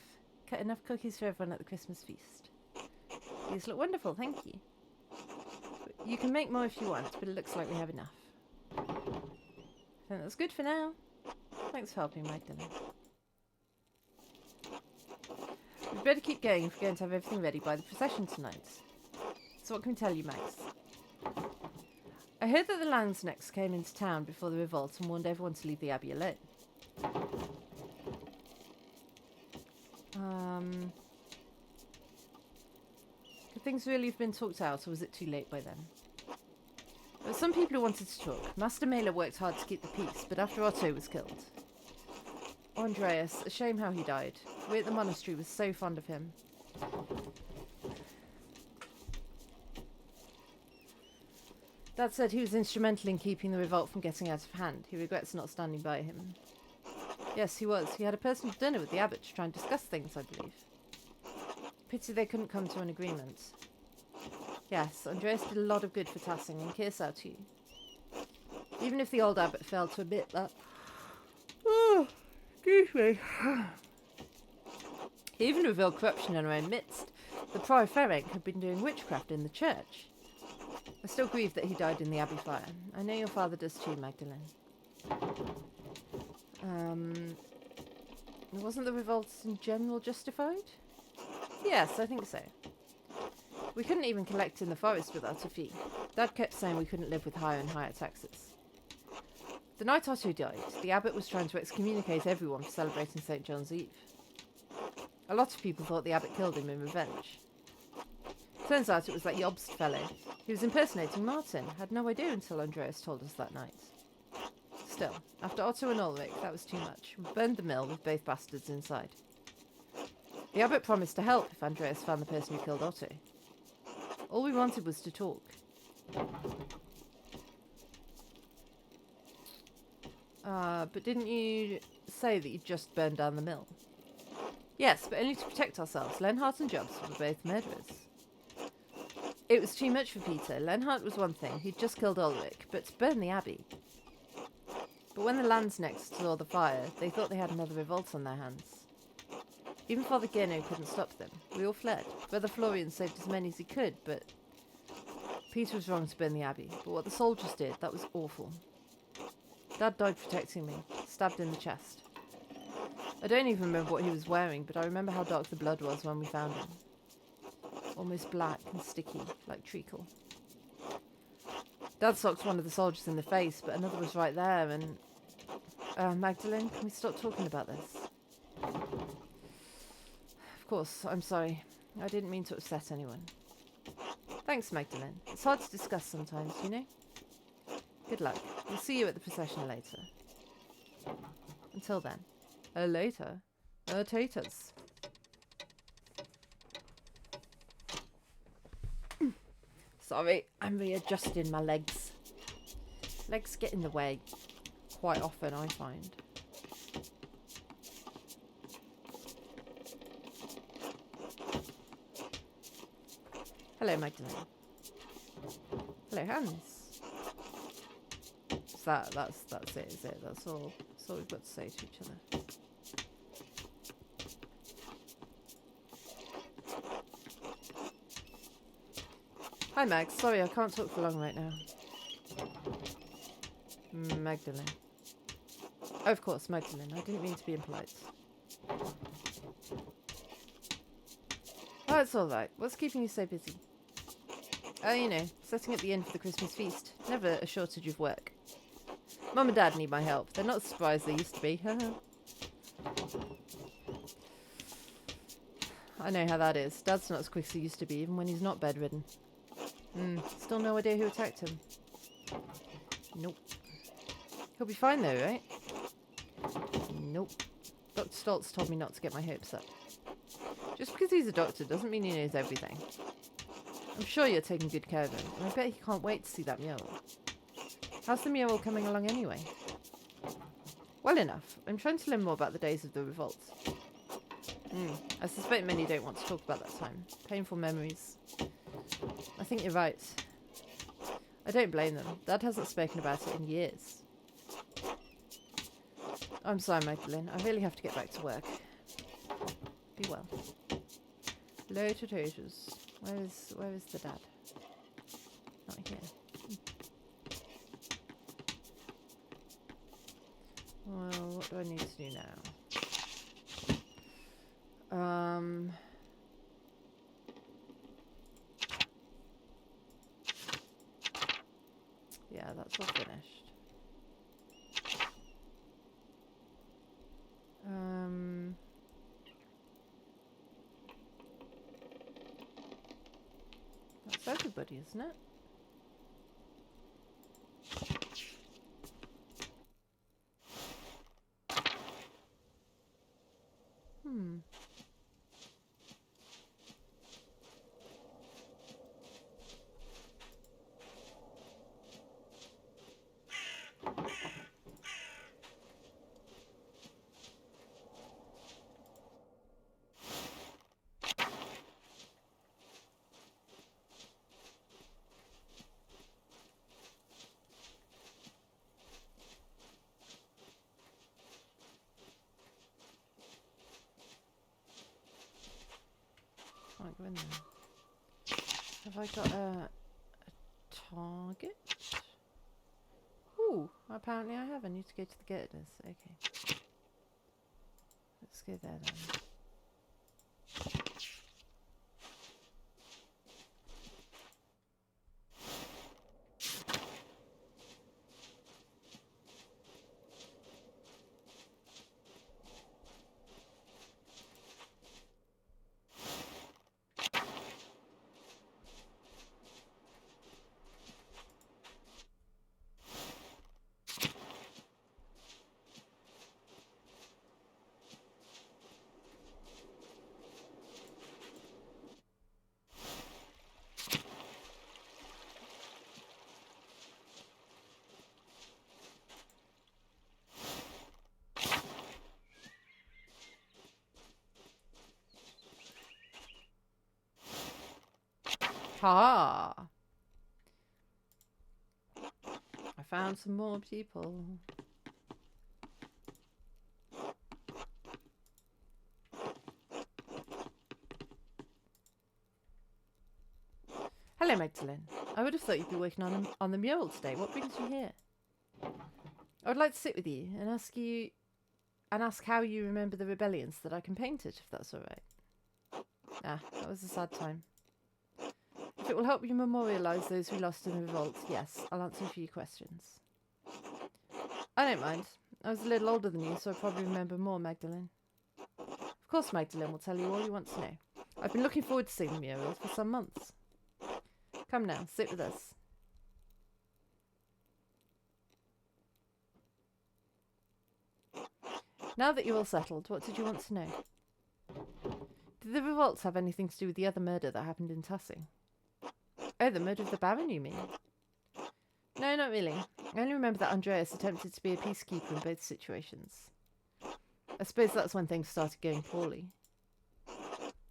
Cut enough cookies for everyone at the Christmas feast. These look wonderful, thank you. You can make more if you want, but it looks like we have enough. I think that's good for now. Thanks for helping, Magdalene. We'd better keep going if we're going to have everything ready by the procession tonight. So what can we tell you, Max? I heard that the Landsnecks came into town before the revolt and warned everyone to leave the Abbey alone. Could things really have been talked out, or was it too late by then? There were some people who wanted to talk. Master Mailer worked hard to keep the peace, but after Otto was killed. Oh, Andreas, a shame how he died. We at the monastery were so fond of him. Dad said he was instrumental in keeping the revolt from getting out of hand. He regrets not standing by him. Yes, he was. He had a personal dinner with the abbot to try and discuss things, I believe. Pity they couldn't come to an agreement. Yes, Andreas did a lot of good for Tassing and Kearsau too. Even if the old abbot failed to admit that... Oh, excuse me. He even revealed corruption in our own midst. The Prior Ferenc had been doing witchcraft in the church. I still grieve that he died in the abbey fire. I know your father does too, Magdalene. Wasn't the revolt in general justified? Yes, I think so. We couldn't even collect in the forest without a fee. Dad kept saying we couldn't live with higher and higher taxes. The night Otto died, the abbot was trying to excommunicate everyone for celebrating St. John's Eve. A lot of people thought the abbot killed him in revenge. Turns out it was that Jobst fellow. He was impersonating Martin. Had no idea until Andreas told us that night. Still, after Otto and Ulrich, that was too much. We burned the mill with both bastards inside. The abbot promised to help if Andreas found the person who killed Otto. All we wanted was to talk. But didn't you say that you just burned down the mill? Yes, but only to protect ourselves. Lenhart and Jobst were both murderers. It was too much for Peter. Lenhart was one thing. He'd just killed Ulrich, but to burn the abbey. But when the Landsnecks saw the fire, they thought they had another revolt on their hands. Even Father Geno couldn't stop them. We all fled. Brother Florian saved as many as he could, but... Peter was wrong to burn the abbey, but what the soldiers did, that was awful. Dad died protecting me, stabbed in the chest. I don't even remember what he was wearing, but I remember how dark the blood was when we found him. Almost black and sticky, like treacle. Dad socked one of the soldiers in the face, but another was right there, and... Magdalene, can we stop talking about this? Of course, I'm sorry. I didn't mean to upset anyone. Thanks, Magdalene. It's hard to discuss sometimes, you know? Good luck. We'll see you at the procession later. Until then. Later. Taters. Sorry, I'm readjusting my legs. Legs get in the way. Quite often, I find. Hello, Magdalene. Hello, Hans. That's it, is it? That's all we've got to say to each other. Hi, Max. Sorry, I can't talk for long right now. Magdalene. Oh, of course, Magdalene. I didn't mean to be impolite. Oh, it's all right. What's keeping you so busy? Oh, you know, setting up the inn for the Christmas feast. Never a shortage of work. Mum and Dad need my help. They're not as surprised they used to be. I know how that is. Dad's not as quick as he used to be, even when he's not bedridden. Still no idea who attacked him. Nope. He'll be fine though, right? Nope. Dr. Stoltz told me not to get my hopes up. Just because he's a doctor doesn't mean he knows everything. I'm sure you're taking good care of him, and I bet he can't wait to see that mural. How's the mural coming along anyway? Well enough. I'm trying to learn more about the days of the revolt. I suspect many don't want to talk about that time. Painful memories. I think you're right. I don't blame them. Dad hasn't spoken about it in years. I'm sorry, Magdalene. I really have to get back to work. Be well. Low potatoes. Where is the dad? Not here. Well, what do I need to do now? Yeah, that's all finished. That's everybody, isn't it? Can't go in there. Have I got a target? Ooh, apparently I have. I need to go to the girders. Okay. Let's go there then. Ha! I found some more people. Hello, Magdalene. I would have thought you'd be working on the mural today. What brings you here? I would like to sit with you and ask how you remember the rebellions that I can paint it, if that's all right. Ah, that was a sad time. If it will help you memorialise those we lost in the revolt, yes, I'll answer a few questions. I don't mind. I was a little older than you, so I probably remember more, Magdalene. Of course, Magdalene will tell you all you want to know. I've been looking forward to seeing the murals for some months. Come now, sit with us. Now that you're all settled, what did you want to know? Did the revolts have anything to do with the other murder that happened in Tassing? Oh, the murder of the Baron, you mean? No, not really. I only remember that Andreas attempted to be a peacekeeper in both situations. I suppose that's when things started going poorly.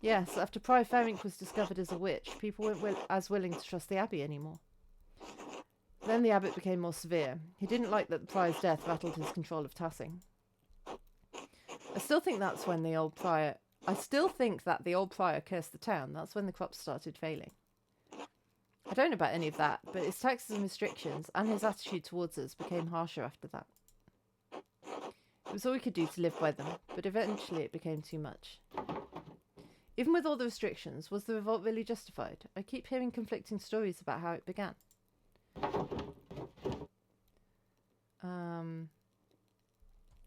Yes, after Prior Ferink was discovered as a witch, people weren't as willing to trust the Abbey anymore. Then the Abbot became more severe. He didn't like that the Prior's death rattled his control of Tassing. I still think that the old Prior cursed the town. That's when the crops started failing. I don't know about any of that, but his taxes and restrictions and his attitude towards us became harsher after that. It was all we could do to live by them, but eventually it became too much. Even with all the restrictions, was the revolt really justified? I keep hearing conflicting stories about how it began.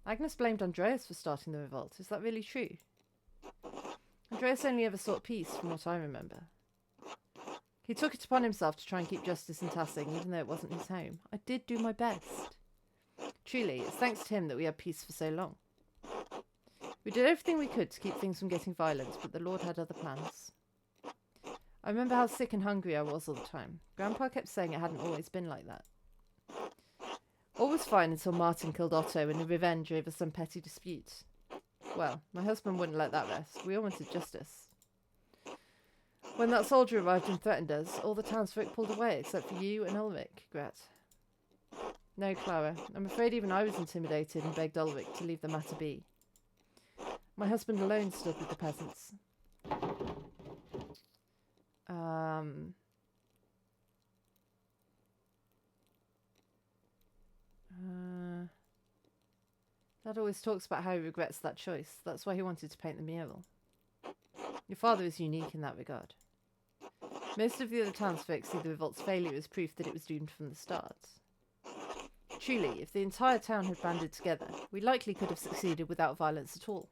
Agnes blamed Andreas for starting the revolt. Is that really true? Andreas only ever sought peace, from what I remember. He took it upon himself to try and keep justice in Tassing, even though it wasn't his home. I did do my best. Truly, it's thanks to him that we had peace for so long. We did everything we could to keep things from getting violent, but the Lord had other plans. I remember how sick and hungry I was all the time. Grandpa kept saying it hadn't always been like that. All was fine until Martin killed Otto in revenge over some petty dispute. Well, my husband wouldn't let that rest. We all wanted justice. When that soldier arrived and threatened us, all the townsfolk pulled away except for you and Ulrich, Gret. No, Clara. I'm afraid even I was intimidated and begged Ulrich to leave the matter be. My husband alone stood with the peasants. Dad always talks about how he regrets that choice. That's why he wanted to paint the mural. Your father is unique in that regard. Most of the other townsfolk see the revolt's failure as proof that it was doomed from the start. Truly, if the entire town had banded together, we likely could have succeeded without violence at all.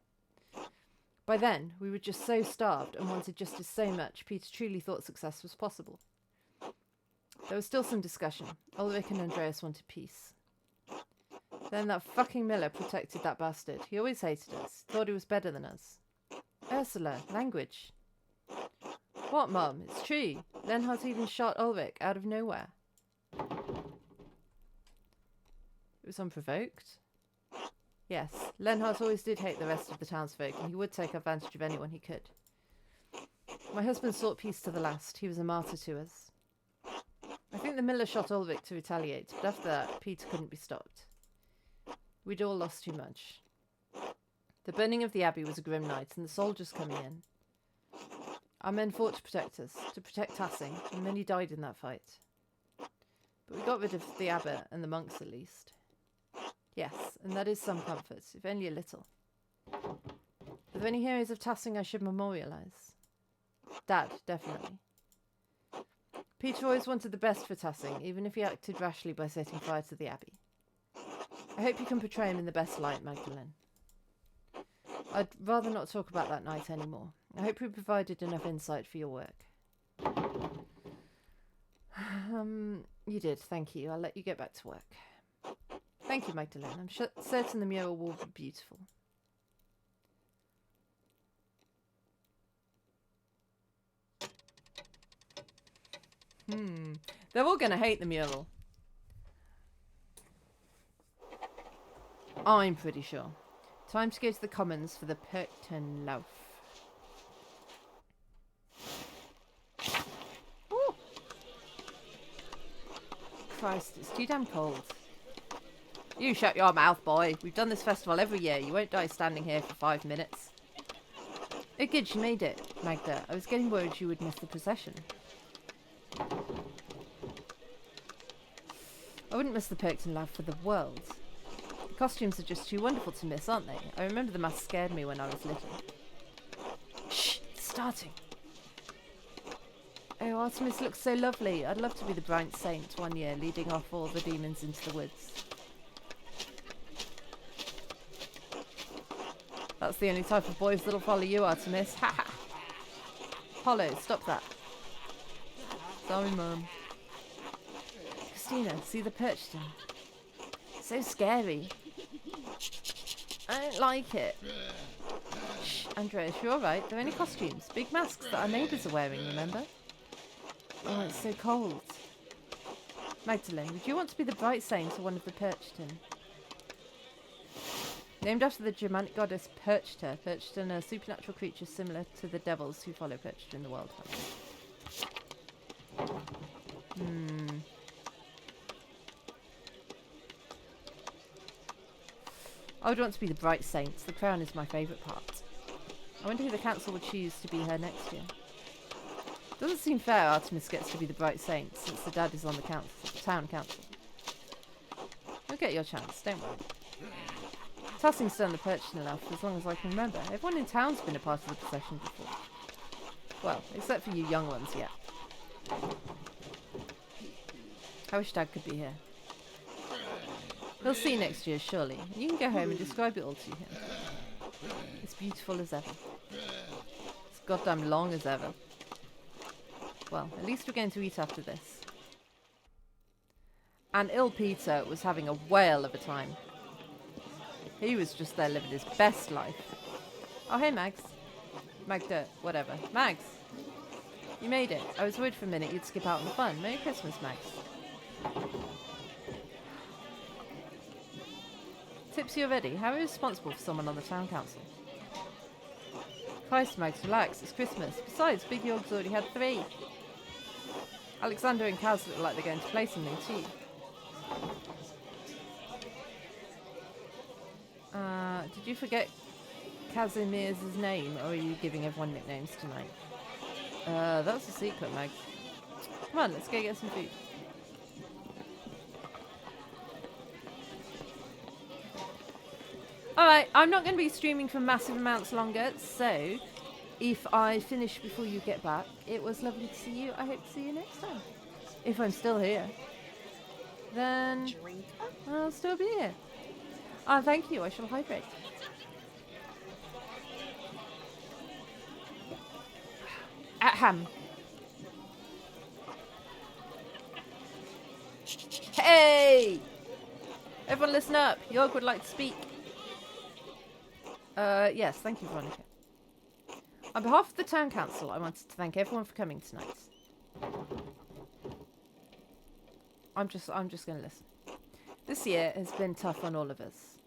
By then, we were just so starved and wanted justice so much, Peter truly thought success was possible. There was still some discussion. Ulrich and Andreas wanted peace. Then that fucking Miller protected that bastard. He always hated us. Thought he was better than us. Ursula, language. What, Mum? It's true. Lenhart even shot Ulrich out of nowhere. It was unprovoked. Yes, Lenhart always did hate the rest of the townsfolk, and he would take advantage of anyone he could. My husband sought peace to the last. He was a martyr to us. I think the Miller shot Ulrich to retaliate, but after that, Peter couldn't be stopped. We'd all lost too much. The burning of the abbey was a grim night, and the soldiers coming in. Our men fought to protect us, to protect Tassing, and many died in that fight. But we got rid of the abbot and the monks at least. Yes, and that is some comfort, if only a little. Are there any heroes of Tassing I should memorialise? Dad, definitely. Peter always wanted the best for Tassing, even if he acted rashly by setting fire to the abbey. I hope you can portray him in the best light, Magdalene. I'd rather not talk about that night anymore. I hope we provided enough insight for your work. You did, thank you. I'll let you get back to work. Thank you, Magdalene. I'm certain the mural will be beautiful. They're all going to hate the mural. I'm pretty sure. Time to go to the commons for the Perchten Lauf. Ooh. Christ, it's too damn cold. You shut your mouth, boy. We've done this festival every year. You won't die standing here for 5 minutes. Oh good, you made it, Magda. I was getting worried you would miss the procession. I wouldn't miss the Perchten Lauf for the world. The costumes are just too wonderful to miss, aren't they? I remember the mask scared me when I was little. Shh! It's starting! Oh, Artemis looks so lovely. I'd love to be the bright saint one year, leading off all the demons into the woods. That's the only type of boys that'll follow you, Artemis. Ha ha! Hollow, stop that. Sorry, Mum. Christina, see the Perchten. So scary. I don't like it. Shh, Andreas, you're alright. They're only costumes. Big masks that our neighbours are wearing, remember? Oh, it's so cold. Magdalene, would you want to be the bright saint or one of the Perchten? Named after the Germanic goddess Perchta, Perchten are supernatural creatures similar to the devils who follow Perchta in the world. I would want to be the bright saint. The crown is my favourite part. I wonder who the council would choose to be her next year. Doesn't seem fair Artemis gets to be the bright saint, since the dad is on the town council. You'll get your chance, don't worry. Tassing's done the Perchten enough as long as I can remember. Everyone in town's been a part of the procession before. Well, except for you young ones yet. I wish Dad could be here. He'll see next year, surely. You can go home and describe it all to him. It's beautiful as ever. It's goddamn long as ever. Well, at least we're going to eat after this. And ill Peter was having a whale of a time. He was just there living his best life. Oh, hey, Mags. Magda, whatever. Mags! You made it. I was worried for a minute you'd skip out on the fun. Merry Christmas, Mags. Tipsy already? How irresponsible for someone on the town council. Christ, Mags, relax. It's Christmas. Besides, Big York's already had 3. Alexander and Kaz look like they're going to play something too. Did you forget Casimir's name, or are you giving everyone nicknames tonight? That's a secret, Mags. Come on, let's go get some food. Alright, I'm not going to be streaming for massive amounts longer, so if I finish before you get back, it was lovely to see you. I hope to see you next time. If I'm still here, then I'll still be here. Ah, thank you. I shall hydrate. Ahem. Hey! Everyone listen up. York would like to speak. Yes, thank you, Veronica. On behalf of the town council, I wanted to thank everyone for coming tonight. I'm just going to listen. This year has been tough on all of us.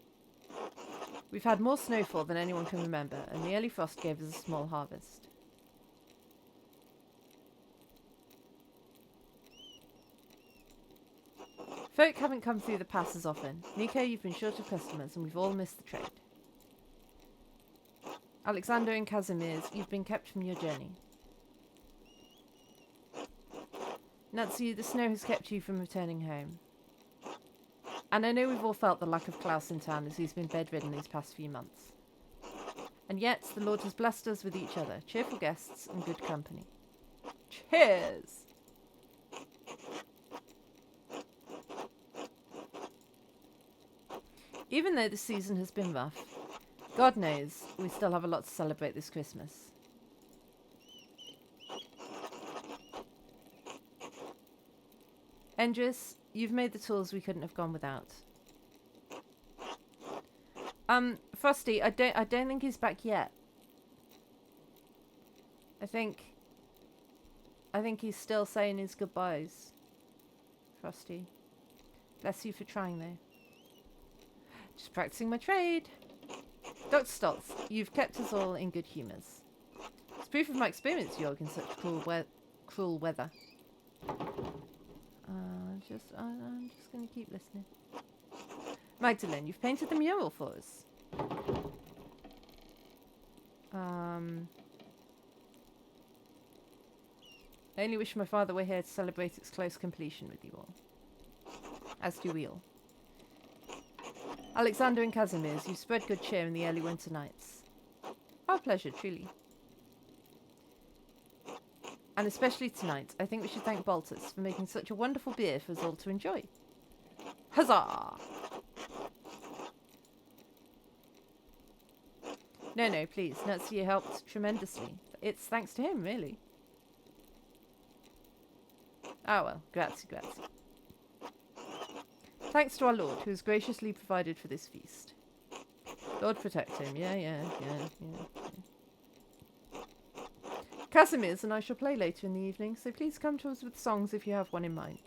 We've had more snowfall than anyone can remember, and the early frost gave us a small harvest. Folk haven't come through the pass as often. Nico, you've been short of customers, and we've all missed the trade. Alexander and Casimir's, you've been kept from your journey. Natsu, the snow has kept you from returning home. And I know we've all felt the lack of Klaus in town as he's been bedridden these past few months. And yet, the Lord has blessed us with each other, cheerful guests and good company. Cheers! Even though the season has been rough, God knows we still have a lot to celebrate this Christmas. Endris, you've made the tools we couldn't have gone without. Frosty, I don't think he's back yet. I think he's still saying his goodbyes. Frosty. Bless you for trying though. Just practicing my trade. Dr. Stoltz, you've kept us all in good humours. It's proof of my experience, Jorg, in such cruel weather. I'm just going to keep listening. Magdalene, you've painted the mural for us. I only wish my father were here to celebrate its close completion with you all. As do we all. Alexander and Casimir's, you've spread good cheer in the early winter nights. Our pleasure, truly. And especially tonight, I think we should thank Baltus for making such a wonderful beer for us all to enjoy. Huzzah! No, please. Natsuya helped tremendously. It's thanks to him, really. Ah well, grazie. Thanks to our Lord, who has graciously provided for this feast. Lord protect him. Yeah. Casimir's and I shall play later in the evening, so please come to us with songs if you have one in mind.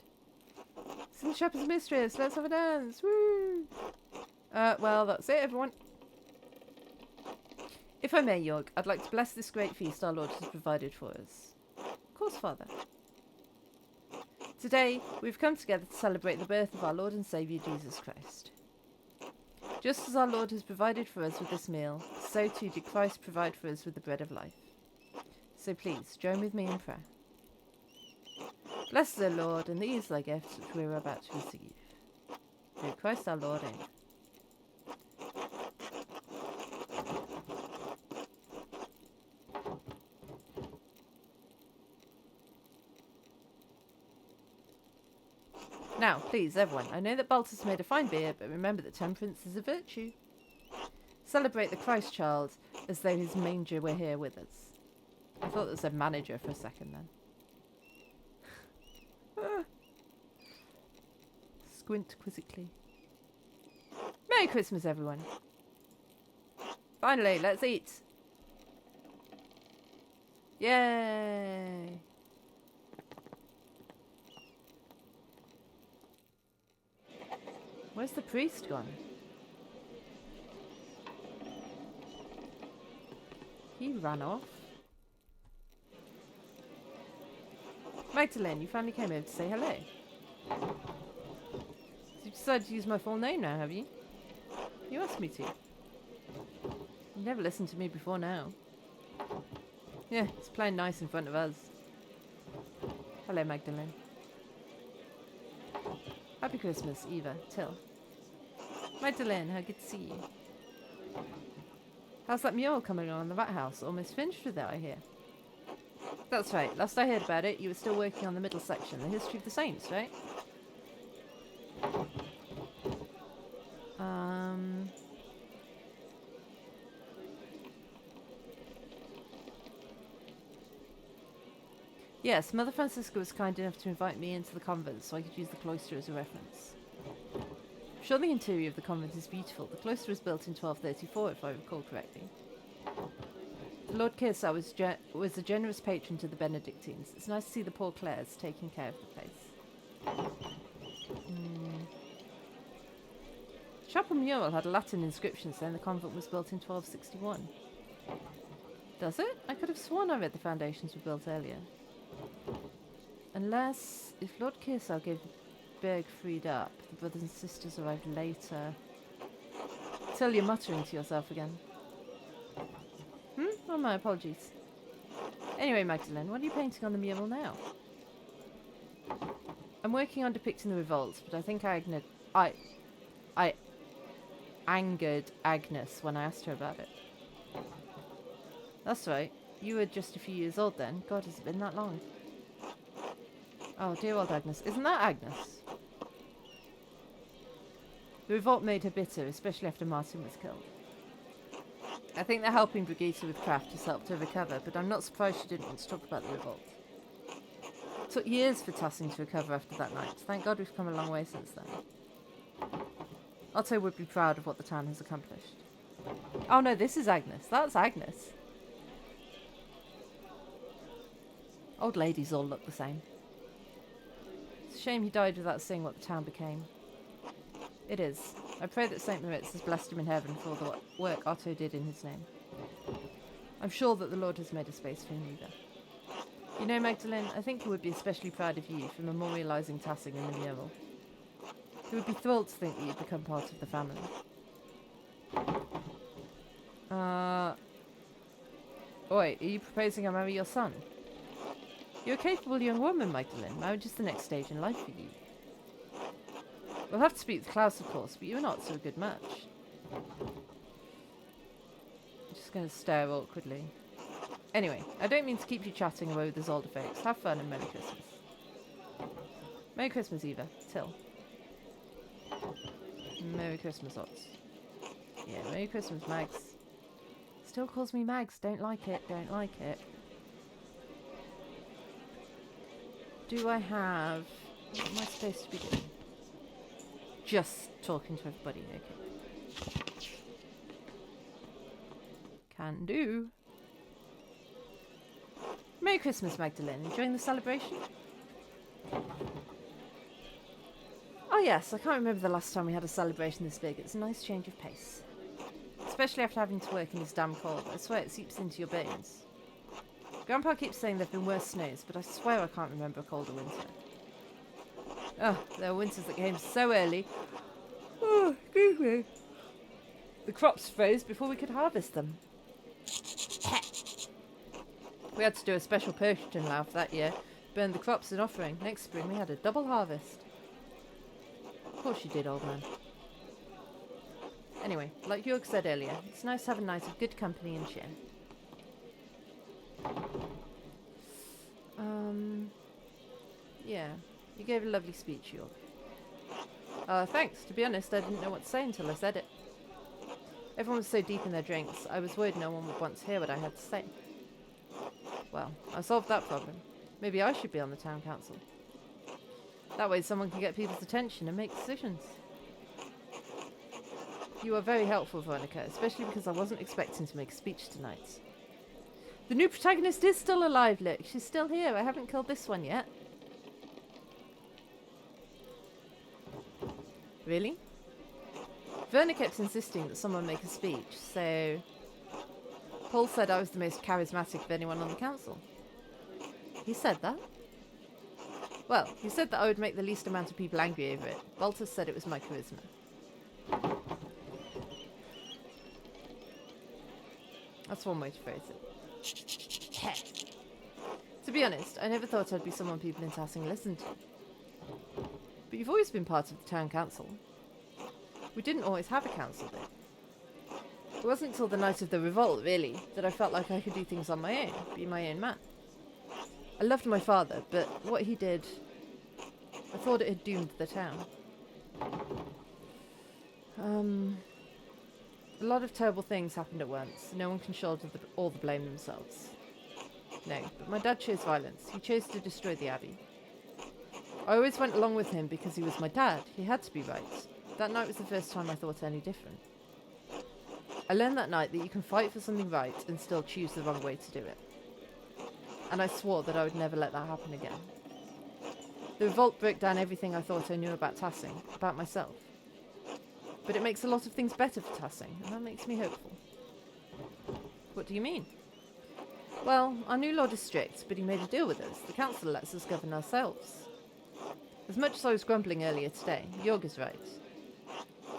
St. Shepherd's Mistress, let's have a dance! Woo! Well, that's it, everyone. If I may, Jorg, I'd like to bless this great feast our Lord has provided for us. Of course, Father. Today, we've come together to celebrate the birth of our Lord and Saviour Jesus Christ. Just as our Lord has provided for us with this meal, so too did Christ provide for us with the bread of life. So please, join with me in prayer. Bless the Lord, and these thy gifts which we are about to receive. Through Christ our Lord, amen. Now, please, everyone, I know that Baltus made a fine beer, but remember that temperance is a virtue. Celebrate the Christ child as though his manger were here with us. I thought that said manager for a second then. Squint quizzically. Merry Christmas, everyone. Finally, let's eat. Yay! Where's the priest gone? He ran off. Magdalene, you finally came over to say hello. You decided to use my full name now, have you? You asked me to. You never listened to me before now. Yeah, it's playing nice in front of us. Hello, Magdalene. Happy Christmas, Eva, Till. Magdalene, how good to see you. How's that mural coming along in the rat house? Almost finished with it, I hear. That's right. Last I heard about it, you were still working on the middle section, the history of the saints, right? Yes, Mother Francisca was kind enough to invite me into the convent so I could use the cloister as a reference. I'm sure the interior of the convent is beautiful. The cloister was built in 1234, if I recall correctly. Lord Kearsarge was a generous patron to the Benedictines. It's nice to see the poor Clares taking care of the place. Chapel mural had a Latin inscription saying the convent was built in 1261. Does it? I could have sworn I read the foundations were built earlier. Unless, if Lord Kearsarge gave the burg freed up, the brothers and sisters arrived later. Till you're muttering to yourself again. Oh, my apologies. Anyway, Magdalene, what are you painting on the mural now? I'm working on depicting the revolts, but I think I angered Agnes when I asked her about it. That's right. You were just a few years old then. God, has it been that long? Oh, dear old Agnes. Isn't that Agnes? The revolt made her bitter, especially after Martin was killed. I think that helping Brigitte with craft has helped her recover, but I'm not surprised she didn't want to talk about the revolt. It took years for Tassing to recover after that night. Thank God we've come a long way since then. Otto would be proud of what the town has accomplished. Oh no, this is Agnes. That's Agnes. Old ladies all look the same. It's a shame he died without seeing what the town became. It is. I pray that St. Moritz has blessed him in heaven for all the work Otto did in his name. I'm sure that the Lord has made a space for him either. You know, Magdalene, I think he would be especially proud of you for memorialising Tassing in the mural. He would be thrilled to think that you'd become part of the family. Wait, are you proposing I marry your son? You're a capable young woman, Magdalene. Marriage is the next stage in life for you. We'll have to speak with Klaus, of course, but you're not so a good match. I'm just going to stare awkwardly. Anyway, I don't mean to keep you chatting away with those older folks. Have fun and Merry Christmas. Merry Christmas, Eva. Till. Merry Christmas, Ots. Yeah, Merry Christmas, Mags. Still calls me Mags. Don't like it. Don't like it. Do I have... What am I supposed to be doing? Just talking to everybody. Okay. Can do. Merry Christmas, Magdalene. Enjoying the celebration? Oh yes, I can't remember the last time we had a celebration this big. It's a nice change of pace. Especially after having to work in this damn cold. I swear it seeps into your bones. Grandpa keeps saying there have been worse snows, but I swear I can't remember a colder winter. Oh, there were winters that came so early. Oh, excuse me. The crops froze before we could harvest them. We had to do a special Persian laugh that year. Burned the crops in offering. Next spring we had a double harvest. Of course you did, old man. Anyway, like Jörg said earlier, it's nice to have a night of good company and cheer. Yeah, you gave a lovely speech, Jörg. Thanks. To be honest, I didn't know what to say until I said it. Everyone was so deep in their drinks, I was worried no one would want to hear what I had to say. Well, I solved that problem. Maybe I should be on the town council. That way someone can get people's attention and make decisions. You are very helpful, Veronica, especially because I wasn't expecting to make a speech tonight. The new protagonist is still alive, look. She's still here. I haven't killed this one yet. Really? Verna kept insisting that someone make a speech, so Paul said I was the most charismatic of anyone on the council. He said that? Well, he said that I would make the least amount of people angry over it. Baltus said it was my charisma. That's one way to phrase it. To be honest, I never thought I'd be someone people in Tassing listened to. But you've always been part of the town council. We didn't always have a council though. It wasn't until the night of the revolt, really, that I felt like I could do things on my own, be my own man. I loved my father, but what he did, I thought it had doomed the town. A lot of terrible things happened at once. No one can shoulder all the blame themselves. No, but my dad chose violence. He chose to destroy the abbey. I always went along with him because he was my dad. He had to be right. That night was the first time I thought any different. I learned that night that you can fight for something right and still choose the wrong way to do it. And I swore that I would never let that happen again. The revolt broke down everything I thought I knew about Tassing, about myself. But it makes a lot of things better for Tassing, and that makes me hopeful. What do you mean? Well, our new lord is strict, but he made a deal with us. The council lets us govern ourselves. As much as I was grumbling earlier today, Jorg is right.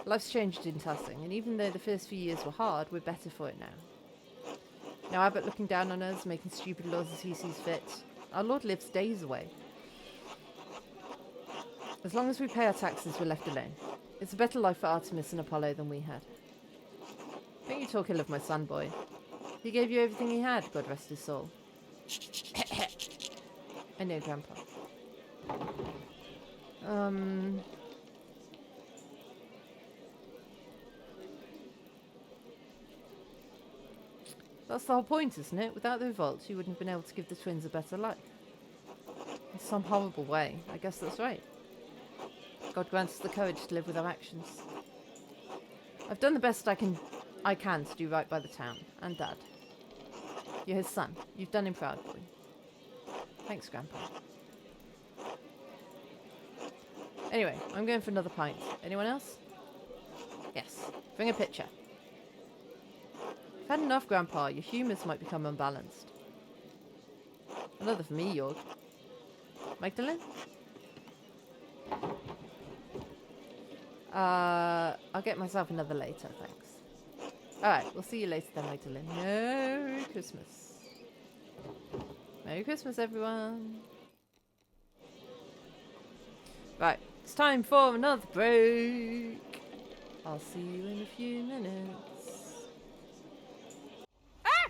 Life's changed in Tassing, and even though the first few years were hard, we're better for it now. Now Abbott looking down on us, making stupid laws as he sees fit. Our lord lives days away. As long as we pay our taxes, we're left alone. It's a better life for Artemis and Apollo than we had. Don't you talk ill of my son, boy. He gave you everything he had, God rest his soul. I know, Grandpa. That's the whole point, isn't it? Without the revolt, you wouldn't have been able to give the twins a better life. In some horrible way, I guess that's right. God grant us the courage to live with our actions. I've done the best I can to do right by the town, and Dad. You're his son. You've done him proud, boy. Thanks, Grandpa. Anyway, I'm going for another pint. Anyone else? Yes. Bring a pitcher. I've had enough, Grandpa. Your humours might become unbalanced. Another for me, Jorg. Magdalene? I'll get myself another later, thanks. Alright, we'll see you later then, Magdalene. Merry Christmas. Merry Christmas, everyone. Right, it's time for another break. I'll see you in a few minutes.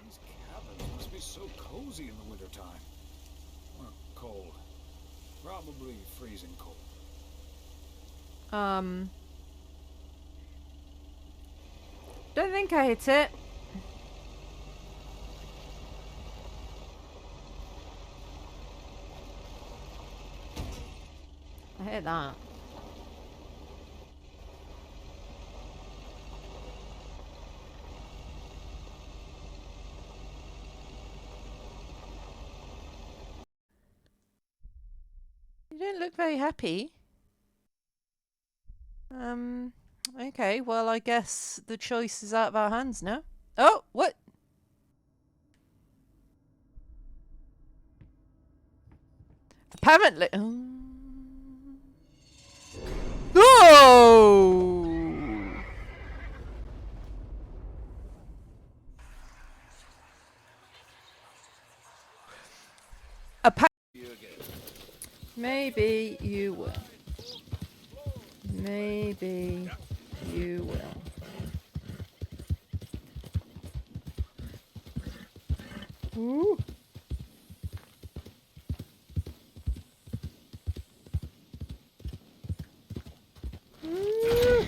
These cabins must be so cozy in the wintertime. Well, cold. Probably freezing cold. Don't think I hit it. I hit that. You don't look very happy. Okay, well, I guess the choice is out of our hands now. Oh, what? Apparently. No! Maybe you will. Maybe you will. Ooh. Ooh.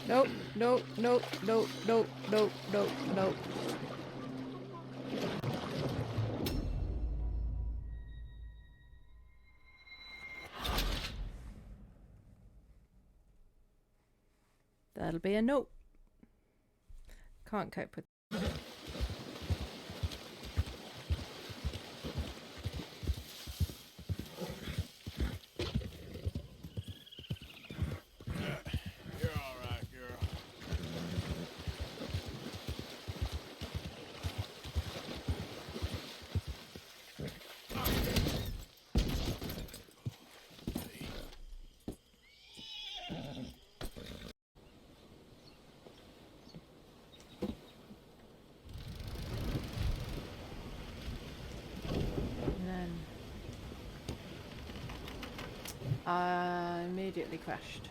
Nope, nope, nope, nope, nope, nope, nope, nope. That'll be a note. Can't cope with. You're all right, girl. And then I immediately crashed.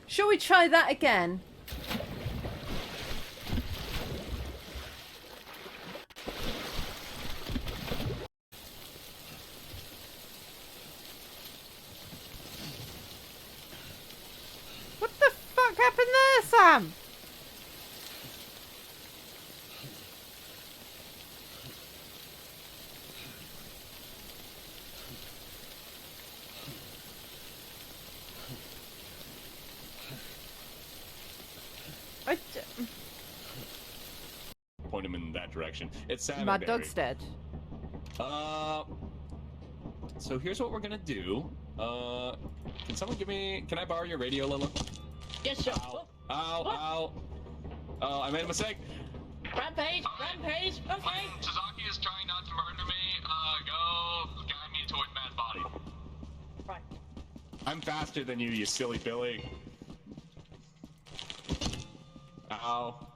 Shall we try that again? What the fuck happened there, Sam? Point him in that direction. It's Sam. My dog's dead. So here's what we're gonna do. Can someone give me? Can I borrow your radio, Lila? Yes, sir. Ow! Ow! Ow! Oh, I made a mistake. Rampage! Rampage! Okay! Sasaki is trying not to murder me. Go guide me toward Matt's body. Right. I'm faster than you silly Billy. Ow.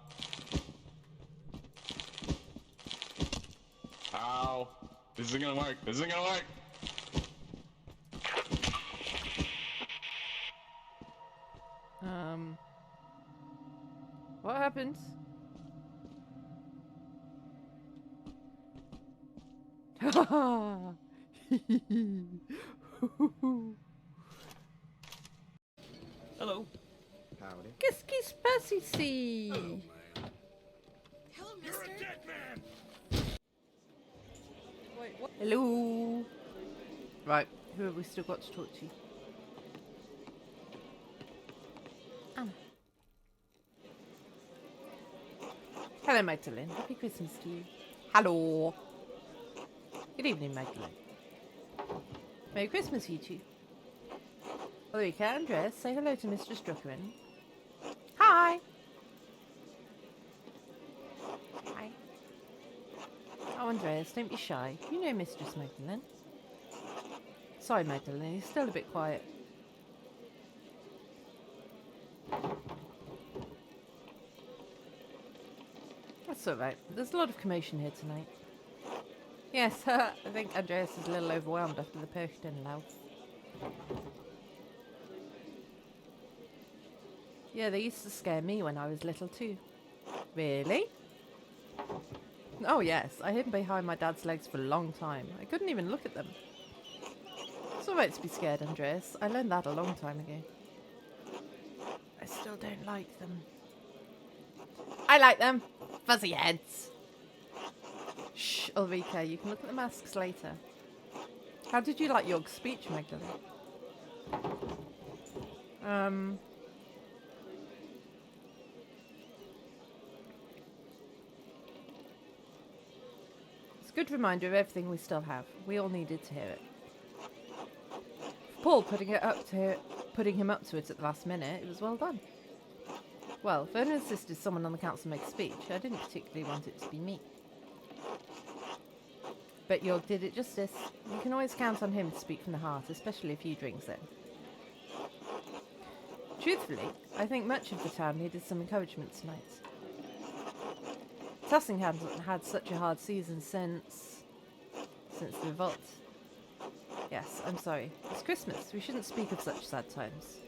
Ow. This isn't gonna work. This isn't gonna work. What happened? Hello. Howdy. Qu'est-ce qui se passe ici? Hello, mister. Wait, what? Hello. Right, who have we still got to talk to? Anna. Hello, Magdalene. Happy Christmas to you. Hello. Good evening, Magdalene. Merry Christmas, you two. Ulrika, Andres, say hello to Mistress Druckerin. Hi. Hi. Oh, Andreas, don't be shy. You know Mistress Magdalene. Sorry, Magdalene, you're still a bit quiet. That's alright. There's a lot of commotion here tonight. Yes, I think Andreas is a little overwhelmed after the Perchten louse. Yeah, they used to scare me when I was little too. Really? Oh yes, I hid behind my dad's legs for a long time. I couldn't even look at them. It's alright to be scared, Andreas. I learned that a long time ago. I still don't like them. I like them. Fuzzy heads. Shh, Ulrika, you can look at the masks later. How did you like your speech, Magdalene? It's a good reminder of everything we still have. We all needed to hear it. Paul putting him up to it at the last minute, it was well done. Well, Vernon insisted someone on the council make a speech. I didn't particularly want it to be me. But Jorg did it justice. You can always count on him to speak from the heart, especially if you drinks in. Truthfully, I think much of the town needed some encouragement tonight. Tussing hasn't had such a hard season since the revolt. Yes, I'm sorry. It's Christmas. We shouldn't speak of such sad times.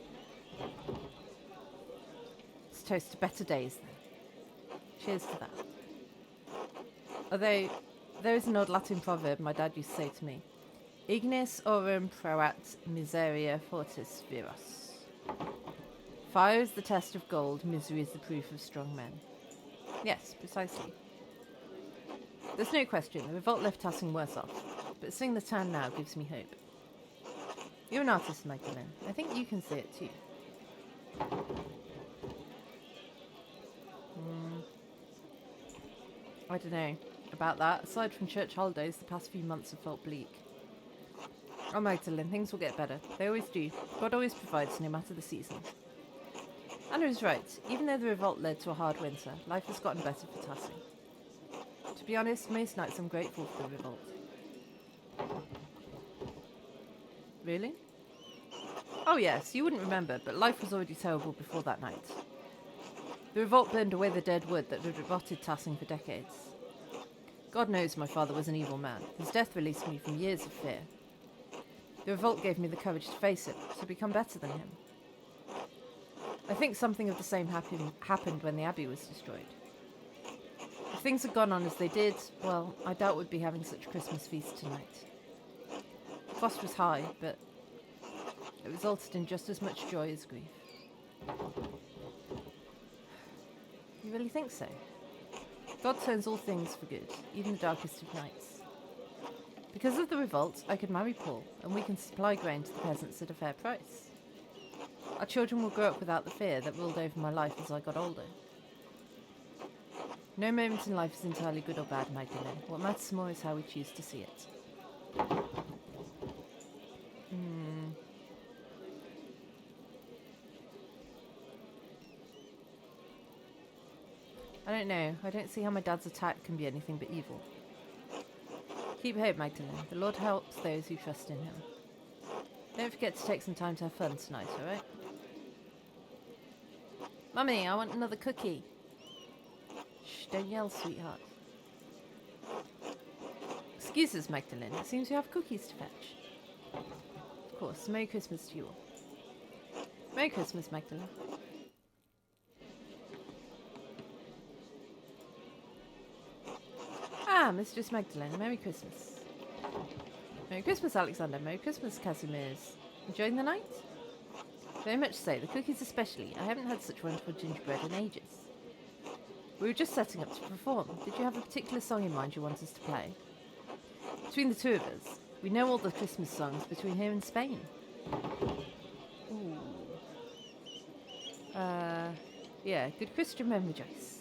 Let's toast to better days, then. Cheers to that. Although, there is an old Latin proverb my dad used to say to me. Ignis aurum proat miseria fortis viros. Fire is the test of gold, misery is the proof of strong men. Yes, precisely. There's no question, the revolt left Tussing worse off, but seeing the town now gives me hope. You're an artist, Magdalene. I think you can see it too. I don't know about that. Aside from church holidays, the past few months have felt bleak. Oh, Magdalene, things will get better. They always do. God always provides, no matter the season. Anna is right. Even though the revolt led to a hard winter, life has gotten better for Tassing. To be honest, most nights I'm grateful for the revolt. Really? Oh yes, you wouldn't remember, but life was already terrible before that night. The revolt burned away the dead wood that had rotted Tassing for decades. God knows my father was an evil man. His death released me from years of fear. The revolt gave me the courage to face it, to become better than him. I think something of the same happened when the Abbey was destroyed. If things had gone on as they did, well, I doubt we'd be having such a Christmas feast tonight. The cost was high, but it resulted in just as much joy as grief. You really think so? God turns all things for good, even the darkest of nights. Because of the revolt, I could marry Paul, and we can supply grain to the peasants at a fair price. Our children will grow up without the fear that ruled over my life as I got older. No moment in life is entirely good or bad, Magdalene. What matters more is how we choose to see it. I don't know. I don't see how my dad's attack can be anything but evil. Keep hope, Magdalene. The Lord helps those who trust in him. Don't forget to take some time to have fun tonight, alright? Mummy, I want another cookie. Shh, don't yell, sweetheart. Excuse us, Magdalene. It seems you have cookies to fetch. Of course. Merry Christmas to you all. Merry Christmas, Magdalene. Ah, Mistress Magdalene. Merry Christmas. Merry Christmas, Alexander. Merry Christmas, Casimir's. Enjoying the night? Very much so. The cookies especially. I haven't had such wonderful gingerbread in ages. We were just setting up to perform. Did you have a particular song in mind you want us to play? Between the two of us, we know all the Christmas songs between here and Spain. Ooh. Yeah, good Christian memory, Joyce.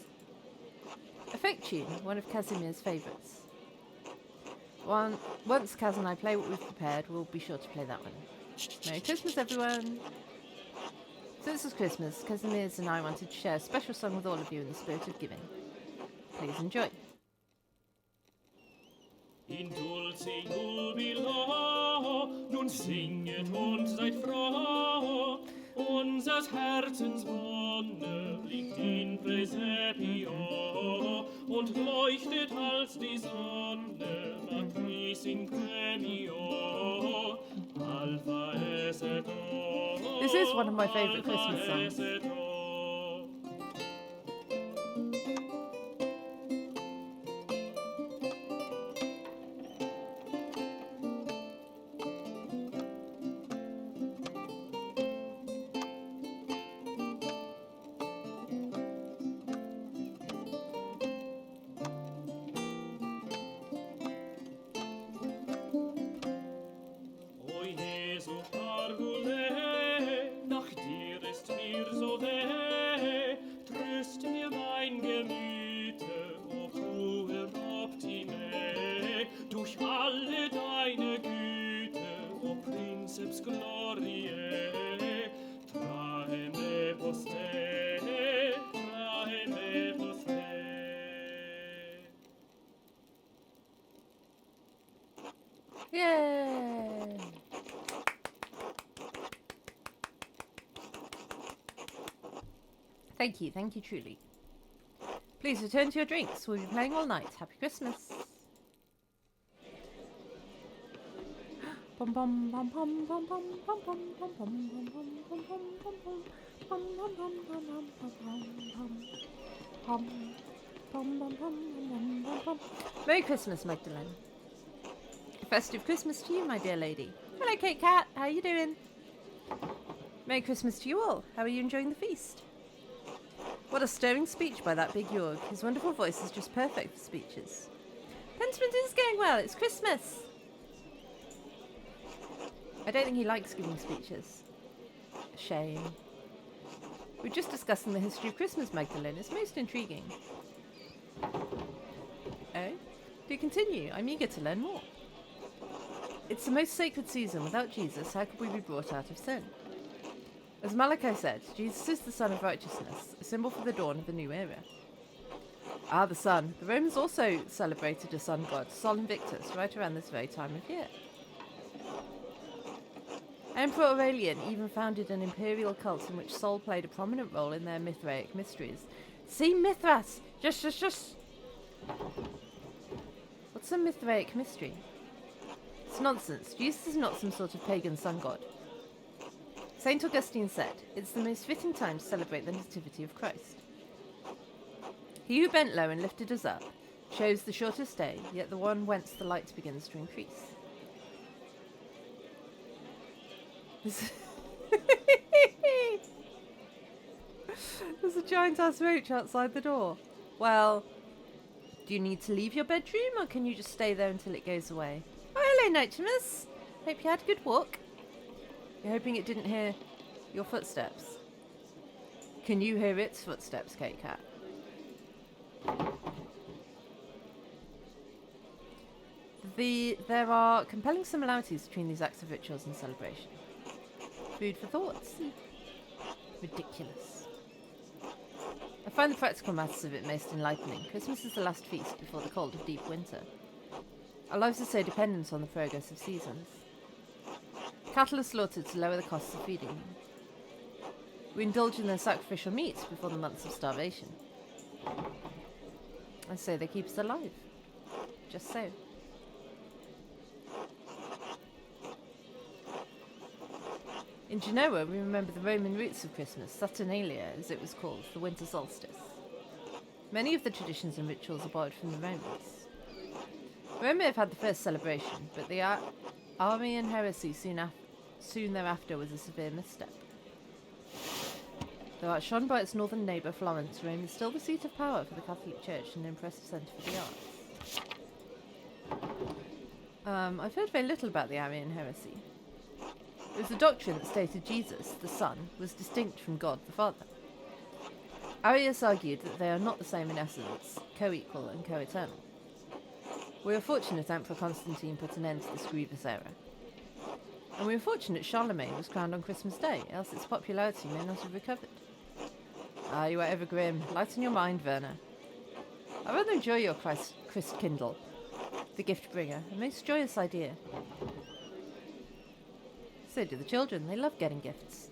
A folk tune, one of Casimir's favourites. Once Kaz and I play what we've prepared, we'll be sure to play that one. Merry Christmas, everyone! So this is Christmas. Casimir's and I wanted to share a special song with all of you in the spirit of giving. Please enjoy. In dulce jubilo, nun singet und seid froh, unsers Herzens Wonne liegt in Praesepio, und leuchtet als die Sonne, Matris in Premio, Alpha es et O. This is one of my favourite Christmas songs. Yay! Thank you truly. Please return to your drinks. We'll be playing all night. Happy Christmas. Bum bum bum bum bum bum bum bum bum bum bum bum bum bum bum bum. Merry Christmas, Magdalene. A festive Christmas to you, my dear lady. Hello, Kate Cat. How are you doing? Merry Christmas to you all. How are you enjoying the feast? What a stirring speech by that big Jorg. His wonderful voice is just perfect for speeches. Pentiment is going well. It's Christmas. I don't think he likes giving speeches. Shame. We're just discussing the history of Christmas, Magdalene. It's most intriguing. Oh? Do continue. I'm eager to learn more. It's the most sacred season. Without Jesus, how could we be brought out of sin? As Malachi said, Jesus is the Son of Righteousness, a symbol for the dawn of a new era. Ah, the sun. The Romans also celebrated a sun god, Sol Invictus, right around this very time of year. Emperor Aurelian even founded an imperial cult in which Sol played a prominent role in their Mithraic mysteries. See Mithras! Just! What's a Mithraic mystery? It's nonsense. Jesus is not some sort of pagan sun god. St. Augustine said, it's the most fitting time to celebrate the nativity of Christ. He who bent low and lifted us up chose the shortest day, yet the one whence the light begins to increase. There's a giant-ass roach outside the door. Well, do you need to leave your bedroom, or can you just stay there until it goes away? Oh, hello, Nightmas. Hope you had a good walk. You're hoping it didn't hear your footsteps. Can you hear its footsteps, Kate Cat? There are compelling similarities between these acts of rituals and celebration. Food for thoughts. Ridiculous. I find the practical matters of it most enlightening. Christmas is the last feast before the cold of deep winter. Our lives are so dependent on the progress of seasons. Cattle are slaughtered to lower the costs of feeding them. We indulge in their sacrificial meat before the months of starvation. And so they keep us alive. Just so. In Genoa, we remember the Roman roots of Christmas, Saturnalia, as it was called, the winter solstice. Many of the traditions and rituals are borrowed from the Romans. Rome may have had the first celebration, but the Arian heresy soon thereafter was a severe misstep. Though outshone by its northern neighbour Florence, Rome is still the seat of power for the Catholic Church and an impressive centre for the arts. I've heard very little about the Arian heresy. It was a doctrine that stated Jesus, the Son, was distinct from God, the Father. Arius argued that they are not the same in essence, co-equal and co-eternal. We are fortunate Emperor Constantine put an end to this grievous error. And we are fortunate Charlemagne was crowned on Christmas Day, else its popularity may not have recovered. Ah, you are ever grim. Lighten your mind, Werner. I rather enjoy your Christkindl, the gift bringer, a most joyous idea. So do the children. They love getting gifts.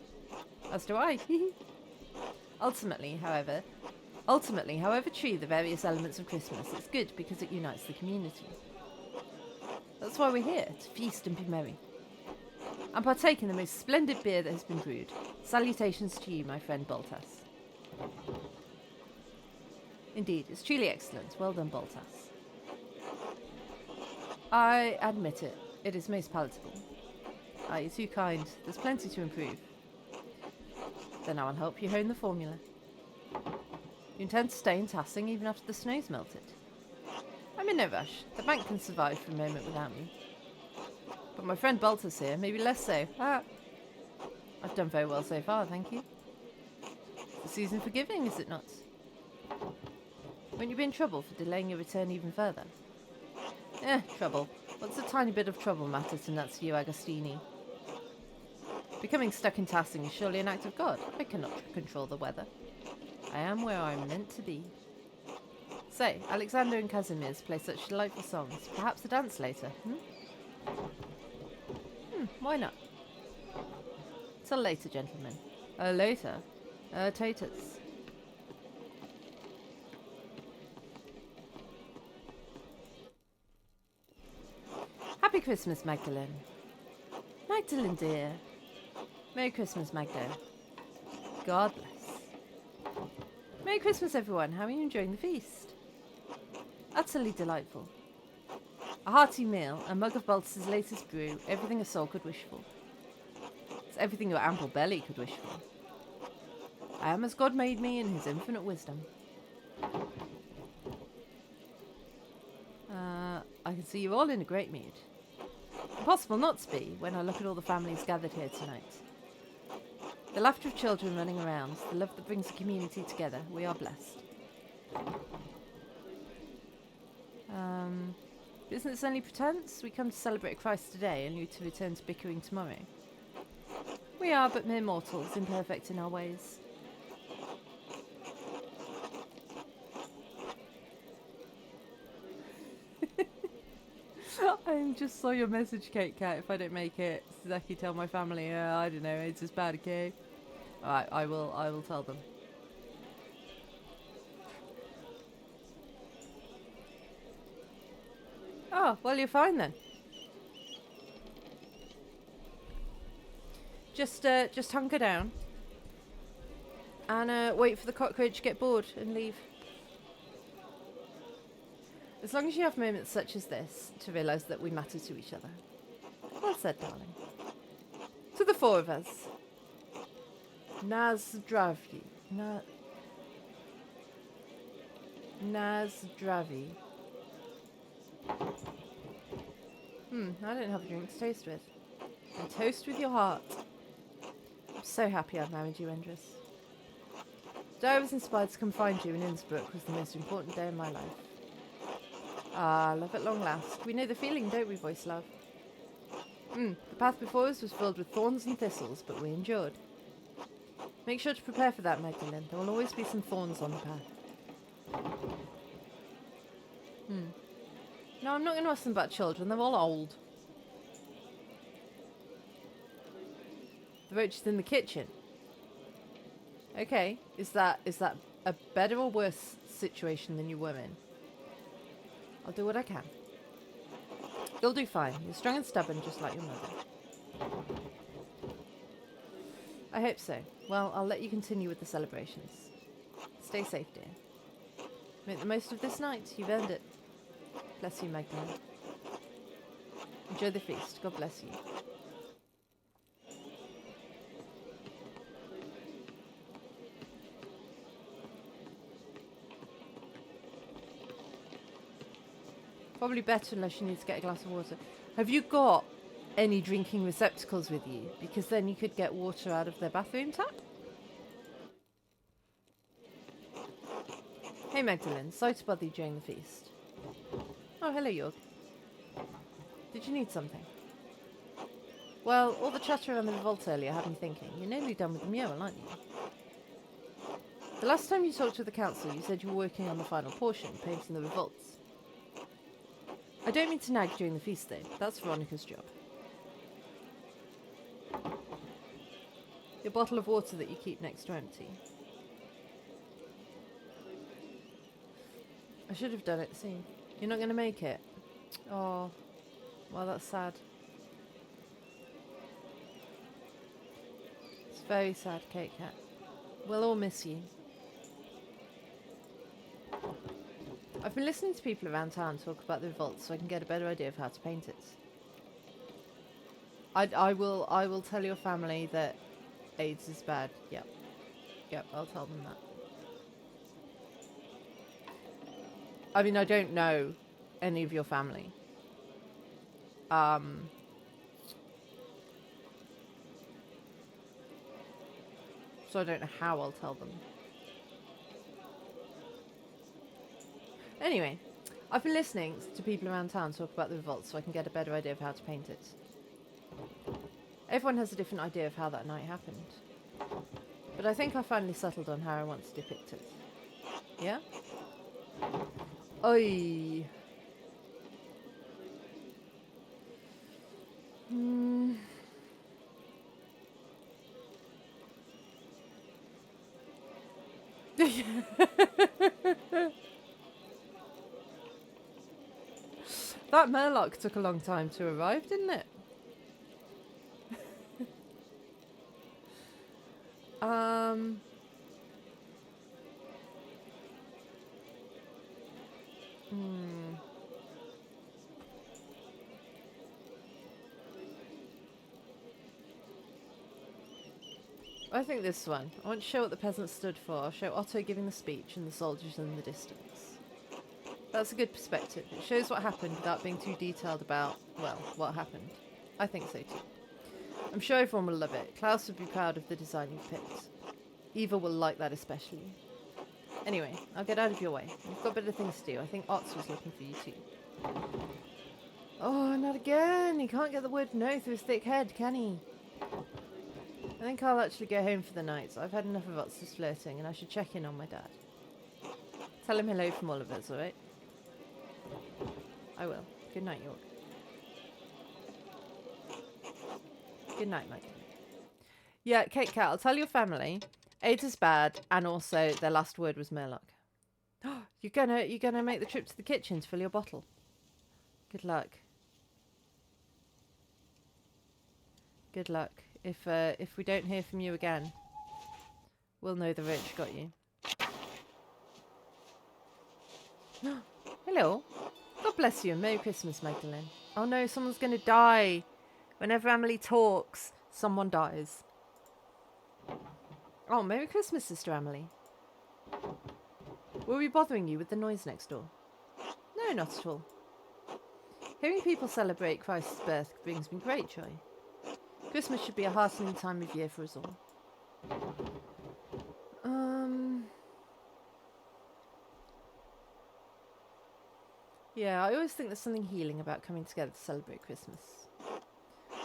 As do I. Ultimately, however true the various elements of Christmas, it's good because it unites the community. That's why we're here, to feast and be merry. And partake in the most splendid beer that has been brewed. Salutations to you, my friend Baltas. Indeed, it's truly excellent. Well done, Baltas. I admit it. It is most palatable. Ah, you're too kind. There's plenty to improve. Then I will help you hone the formula. You intend to stay in Tassing even after the snow's melted? I'm in no rush. The bank can survive for a moment without me. But my friend Baltus here, maybe less so. I've done very well so far, thank you. It's the season for giving, is it not? Won't you be in trouble for delaying your return even further? Trouble. What's a tiny bit of trouble matter to nuts you, Agostini? Becoming stuck in Tassing is surely an act of God. I cannot control the weather. I am where I'm meant to be. Say, Alexander and Casimir's play such delightful songs. Perhaps a dance later, why not? Till later, gentlemen. Later? Taters. Happy Christmas, Magdalene. Magdalene, dear. Merry Christmas, Magda. God bless. Merry Christmas, everyone. How are you enjoying the feast? Utterly delightful. A hearty meal, a mug of Baltus' latest brew, everything a soul could wish for. It's everything your ample belly could wish for. I am as God made me in his infinite wisdom. I can see you're all in a great mood. Impossible not to be when I look at all the families gathered here tonight. The laughter of children running around, the love that brings a community together. We are blessed. Isn't this only pretense? We come to celebrate Christ today, only to return to bickering tomorrow. We are but mere mortals, imperfect in our ways. I just saw your message, Kate Cat. If I don't make it, Zaki, tell my family. I don't know. It's just bad, okay? Alright, I will tell them. Oh, well, you're fine then. Just hunker down and wait for the cockroach to get bored and leave. As long as you have moments such as this to realise that we matter to each other. Well said, darling. To the four of us. Nazdravi. Nazdravi. I don't have a drink to toast with. And toast with your heart. I'm so happy I've married you, Endress. The day I was inspired to come find you in Innsbruck was the most important day of my life. Ah, love at long last. We know the feeling, don't we, voice love? The path before us was filled with thorns and thistles, but we endured. Make sure to prepare for that, Magdalene. There will always be some thorns on the path. No, I'm not going to ask them about children. They're all old. The roach is in the kitchen. Okay. Is that a better or worse situation than you were in? I'll do what I can. You'll do fine. You're strong and stubborn, just like your mother. I hope so. Well, I'll let you continue with the celebrations. Stay safe, dear. Make the most of this night. You've earned it. Bless you, Magdalene. Enjoy the feast. God bless you. Probably better unless you need to get a glass of water. Have you got any drinking receptacles with you? Because then you could get water out of their bathroom tap. Hey Magdalene, sorry to bother you during the feast. Oh, hello Jorg. Did you need something? Well, all the chatter around the revolt earlier had me thinking. You're nearly done with the mural, aren't you? The last time you talked to the council, you said you were working on the final portion, painting the revolts. I don't mean to nag during the feast though. That's Veronica's job. Your bottle of water that you keep next to empty. I should have done it soon. You're not going to make it? Oh, well, that's sad. It's very sad, Kate Cat. We'll all miss you. I've been listening to people around town talk about the revolt so I can get a better idea of how to paint it. I will tell your family that AIDS is bad. Yep, I'll tell them that. I mean, I don't know any of your family. So I don't know how I'll tell them. Anyway, I've been listening to people around town talk about the revolt so I can get a better idea of how to paint it. Everyone has a different idea of how that night happened. But I think I finally settled on how I want to depict it. Yeah? Oi. That Murloc took a long time to arrive, didn't it? I think this one. I want to show what the peasants stood for. I'll show Otto giving the speech and the soldiers in the distance. That's a good perspective. It shows what happened without being too detailed about, well, what happened. I think so too. I'm sure everyone will love it. Klaus would be proud of the design you've picked. Eva will like that especially. Anyway, I'll get out of your way. You've got better things to do. I think Otz was looking for you too. Oh, not again! He can't get the word no through his thick head, can he? I think I'll actually go home for the night. I've had enough of Otz's flirting and I should check in on my dad. Tell him hello from all of us, alright? I will. Good night, York. Good night, Mike. Yeah, Kate Cat, I'll tell your family. Ada's bad, and also their last word was Murloc. You're gonna make the trip to the kitchen to fill your bottle. Good luck. Good luck. If we don't hear from you again, we'll know the roach got you. Hello. God bless you and Merry Christmas, Magdalene. Oh no, someone's gonna die. Whenever Emily talks, someone dies. Oh, Merry Christmas, Sister Emily. Were we bothering you with the noise next door? No, not at all. Hearing people celebrate Christ's birth brings me great joy. Christmas should be a heartening time of year for us all. Yeah, I always think there's something healing about coming together to celebrate Christmas.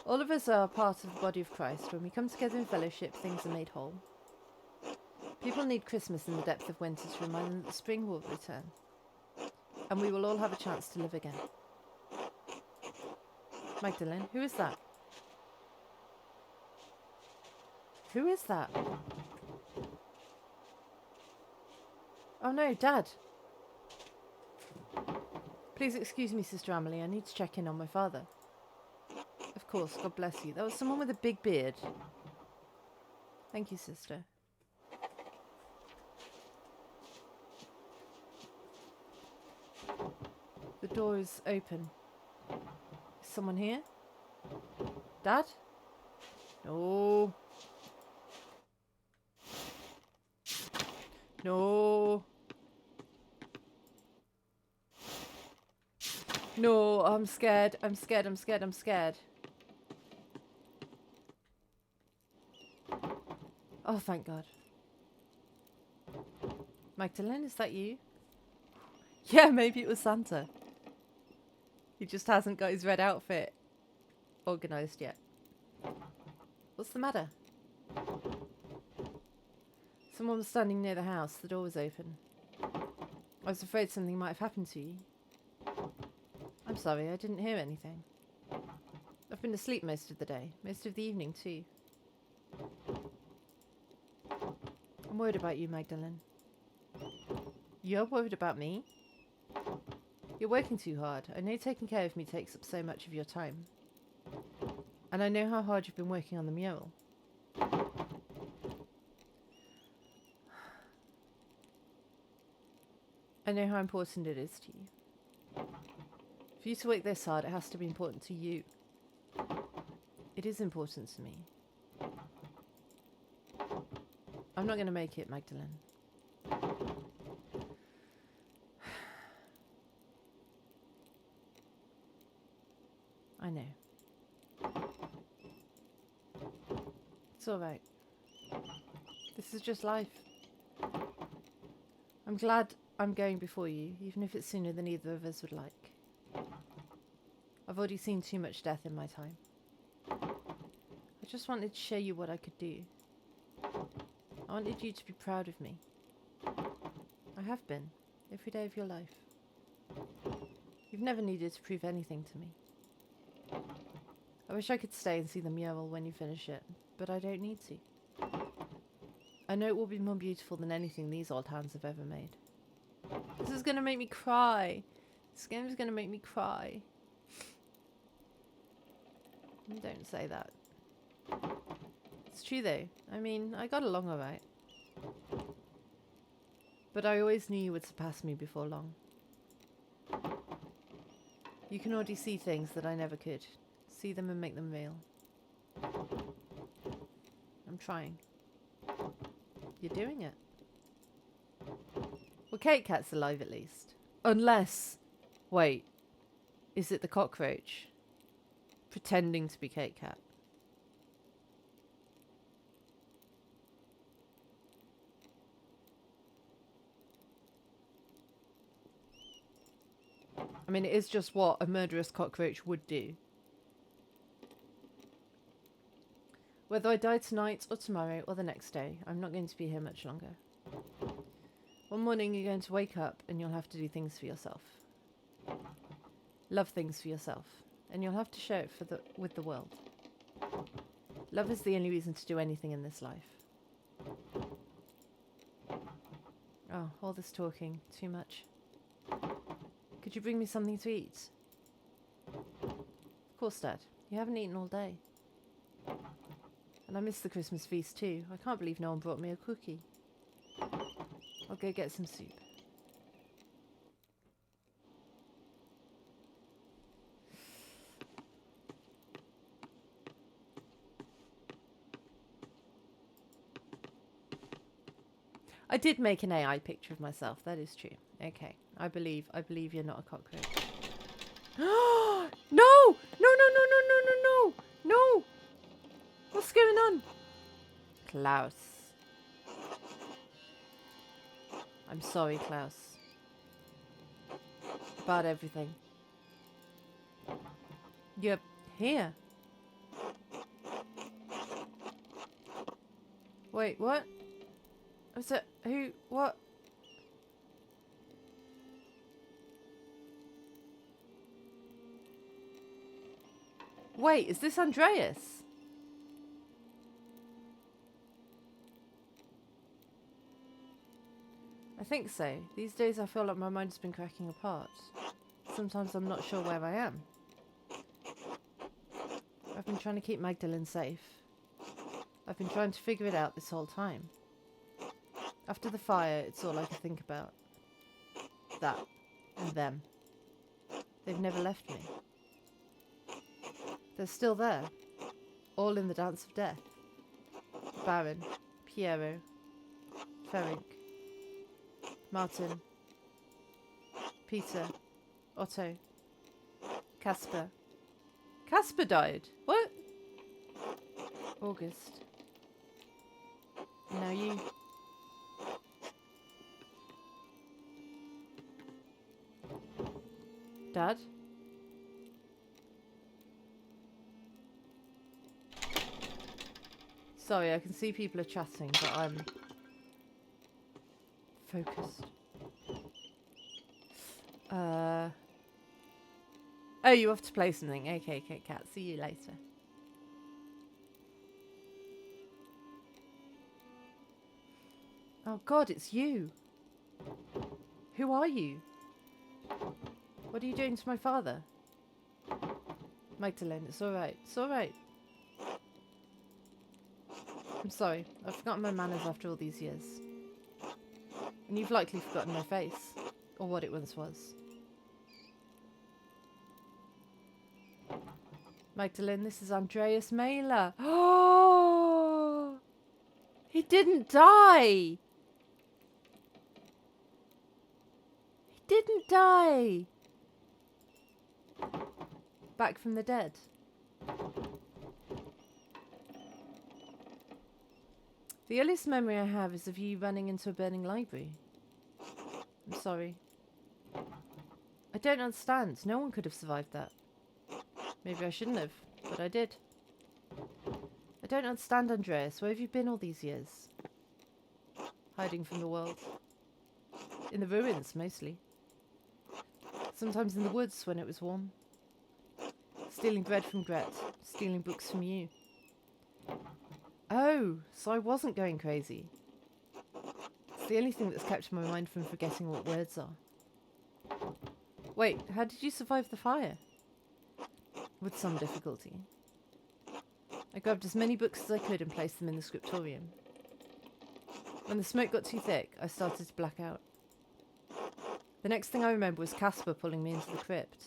All of us are part of the body of Christ. When we come together in fellowship, things are made whole. People need Christmas in the depth of winter to remind them that spring will return. And we will all have a chance to live again. Magdalene, who is that? Who is that? Oh no, Dad. Please excuse me, Sister Emily. I need to check in on my father. Of course, God bless you. That was someone with a big beard. Thank you, Sister. The door is open. Is someone here? Dad? No. No. No, I'm scared. I'm scared. I'm scared. I'm scared. Oh, thank God. Magdalene, is that you? Yeah, maybe it was Santa. He just hasn't got his red outfit organised yet. What's the matter? Someone was standing near the house. The door was open. I was afraid something might have happened to you. I'm sorry, I didn't hear anything. I've been asleep most of the day, most of the evening too. I'm worried about you, Magdalene. You're worried about me? You're working too hard. I know taking care of me takes up so much of your time. And I know how hard you've been working on the mural. I know how important it is to you. For you to work this hard, it has to be important to you. It is important to me. I'm not going to make it, Magdalene. I know. It's alright. This is just life. I'm glad I'm going before you, even if it's sooner than either of us would like. I've already seen too much death in my time. I just wanted to show you what I could do. I wanted you to be proud of me. I have been, every day of your life. You've never needed to prove anything to me. I wish I could stay and see the mural when you finish it, but I don't need to. I know it will be more beautiful than anything these old hands have ever made. This is gonna make me cry. This game is gonna make me cry. Don't say that. It's true though. I mean, I got along alright. But I always knew you would surpass me before long. You can already see things that I never could. See them and make them real. I'm trying. You're doing it. Well, Kate Cat's alive at least. Unless... Wait. Is it the cockroach? pretending to be Kate Kat. I mean, it is just what a murderous cockroach would do. Whether I die tonight or tomorrow or the next day, I'm not going to be here much longer. One morning you're going to wake up and you'll have to do things for yourself. Love things for yourself. And you'll have to share it with the world. Love is the only reason to do anything in this life. Oh, all this talking. Too much. Could you bring me something to eat? Of course, Dad. You haven't eaten all day. And I miss the Christmas feast too. I can't believe no one brought me a cookie. I'll go get some soup. I did make an AI picture of myself. That is true. Okay. I believe you're not a cockroach. No! No! No, no, no, no, no, no, no! No! What's going on? Klaus. I'm sorry, Klaus. About everything. You're here. Wait, what? Was it who? What? Wait, is this Andreas? I think so. These days I feel like my mind has been cracking apart. Sometimes I'm not sure where I am. I've been trying to keep Magdalene safe. I've been trying to figure it out this whole time. After the fire, it's all I can think about. That. And them. They've never left me. They're still there. All in the dance of death. Baron. Piero. Ferenc. Martin. Peter. Otto. Casper. Casper died? What? August. And now you. Dad? Sorry, I can see people are chatting, but I'm focused. Oh, you have to play something. Okay, Kit Kat. See you later. Oh God, it's you. Who are you? What are you doing to my father? Magdalene, it's alright. It's alright. I'm sorry. I've forgotten my manners after all these years. And you've likely forgotten my face. Or what it once was. Magdalene, this is Andreas Mailer. Oh! He didn't die! He didn't die! Back from the dead. The earliest memory I have is of you running into a burning library. I'm sorry. I don't understand. No one could have survived that. Maybe I shouldn't have, but I did. I don't understand, Andreas. Where have you been all these years? Hiding from the world. In the ruins, mostly. Sometimes in the woods when it was warm. Stealing bread from Gret. Stealing books from you. Oh, so I wasn't going crazy. It's the only thing that's kept my mind from forgetting what words are. Wait, how did you survive the fire? With some difficulty. I grabbed as many books as I could and placed them in the scriptorium. When the smoke got too thick, I started to black out. The next thing I remember was Casper pulling me into the crypt.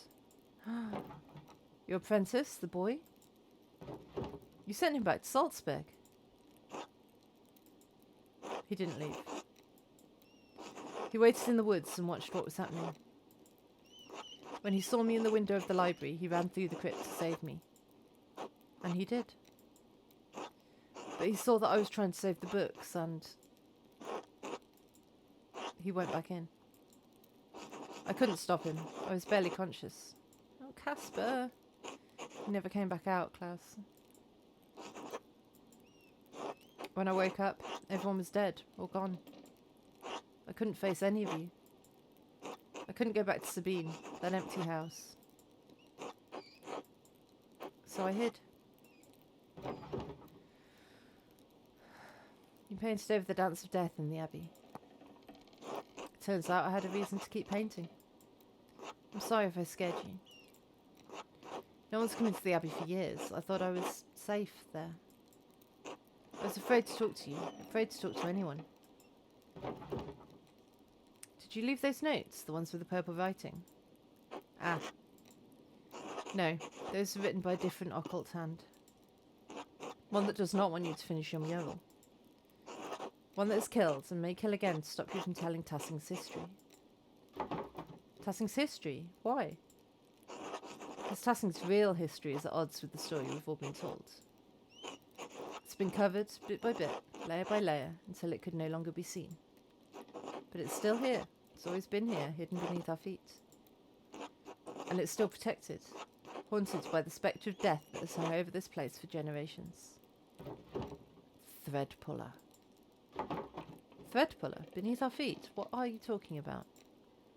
Your apprentice, the boy? You sent him back to Salzburg. He didn't leave. He waited in the woods and watched what was happening. When he saw me in the window of the library, he ran through the crypt to save me. And he did. But he saw that I was trying to save the books and he went back in. I couldn't stop him. I was barely conscious. Oh, Casper. He never came back out, Klaus. When I woke up, everyone was dead or gone. I couldn't face any of you. I couldn't go back to Sabine, that empty house. So I hid. You painted over the Dance of Death in the Abbey. Turns out I had a reason to keep painting. I'm sorry if I scared you. No one's come into the Abbey for years. I thought I was safe there. I was afraid to talk to you, afraid to talk to anyone. Did you leave those notes, the ones with the purple writing? Ah. No, those are written by a different occult hand. One that does not want you to finish your mural. One that has killed and may kill again to stop you from telling Tassing's history. Tassing's history? Why? Because Tassing's real history is at odds with the story we've all been told. It's been covered, bit by bit, layer by layer, until it could no longer be seen. But it's still here. It's always been here, hidden beneath our feet. And it's still protected, haunted by the spectre of death that has hung over this place for generations. Thread puller. Thread puller? Beneath our feet? What are you talking about?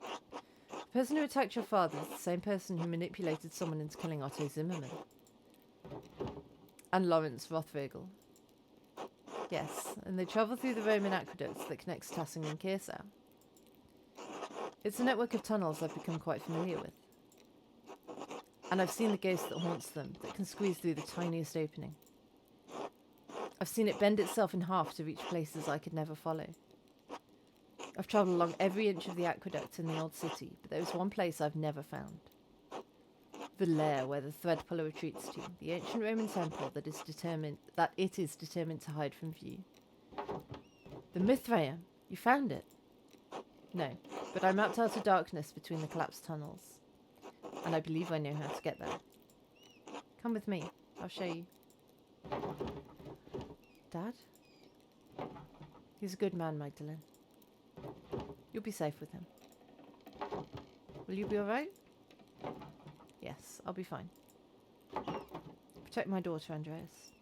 The person who attacked your father is the same person who manipulated someone into killing Otto Zimmerman. And Lawrence Rothregel. Yes, and they travel through the Roman aqueducts that connects Tassing and Kearsau. It's a network of tunnels I've become quite familiar with. And I've seen the ghost that haunts them, that can squeeze through the tiniest opening. I've seen it bend itself in half to reach places I could never follow. I've travelled along every inch of the aqueduct in the old city, but there is one place I've never found. The lair where the thread puller retreats to, the ancient Roman temple that it is determined to hide from view. The Mithraeum, you found it? No, but I mapped out a darkness between the collapsed tunnels, and I believe I know how to get there. Come with me, I'll show you. Dad? He's a good man, Magdalene. You'll be safe with him. Will you be alright? Yes, I'll be fine. Protect my daughter, Andreas.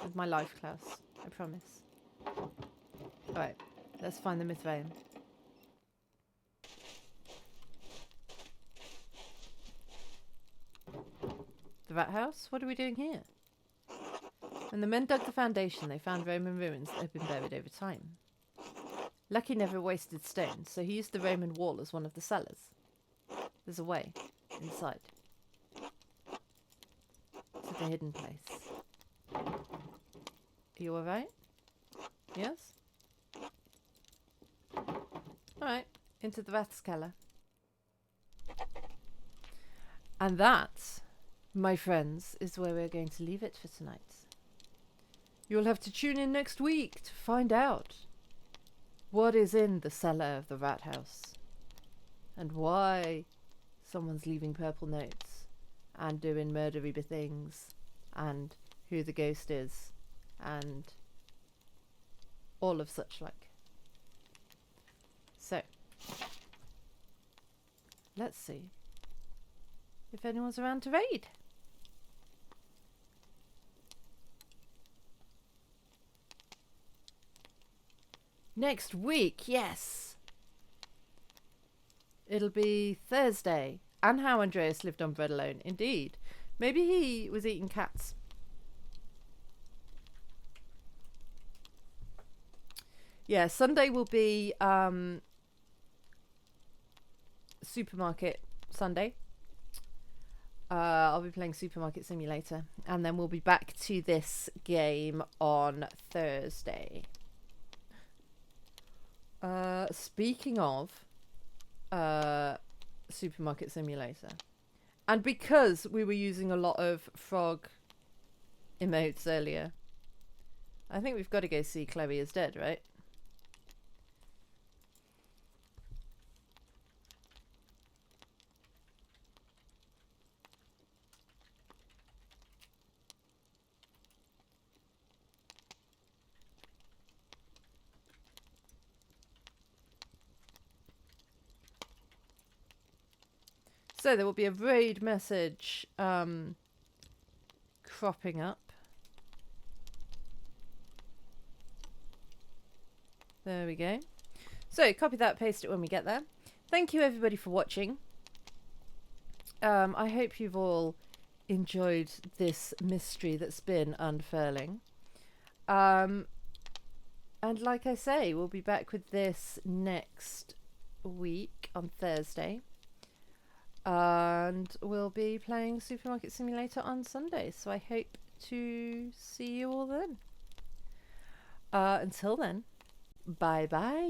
With my life, Klaus. I promise. Alright, let's find the Mithraeum. The rat house? What are we doing here? When the men dug the foundation, they found Roman ruins that had been buried over time. Lucky never wasted stone, so he used the Roman wall as one of the cellars. There's a way inside to the hidden place. Are you alright? Yes? Alright, into the Rathskeller. And that, my friends, is where we're going to leave it for tonight. You'll have to tune in next week to find out what is in the cellar of the rat house and why someone's leaving purple notes and doing murdery things and who the ghost is and all of such like. So, let's see if anyone's around to raid. Next week, yes. It'll be Thursday. And how Andreas lived on bread alone. Indeed. Maybe he was eating cats. Yeah, Sunday will be Supermarket Sunday. I'll be playing Supermarket Simulator. And then we'll be back to this game on Thursday. Speaking of Supermarket Simulator, and because we were using a lot of frog emotes earlier, I think we've got to go see Chloe is Dead, right? So there will be a raid message cropping up. There we go. So copy that, paste it when we get there. Thank you everybody for watching. I hope you've all enjoyed this mystery that's been Unfurling. And like I say, we'll be back with this next week on Thursday. And we'll be playing Supermarket Simulator on Sunday. So I hope to see you all then. Until then, bye bye.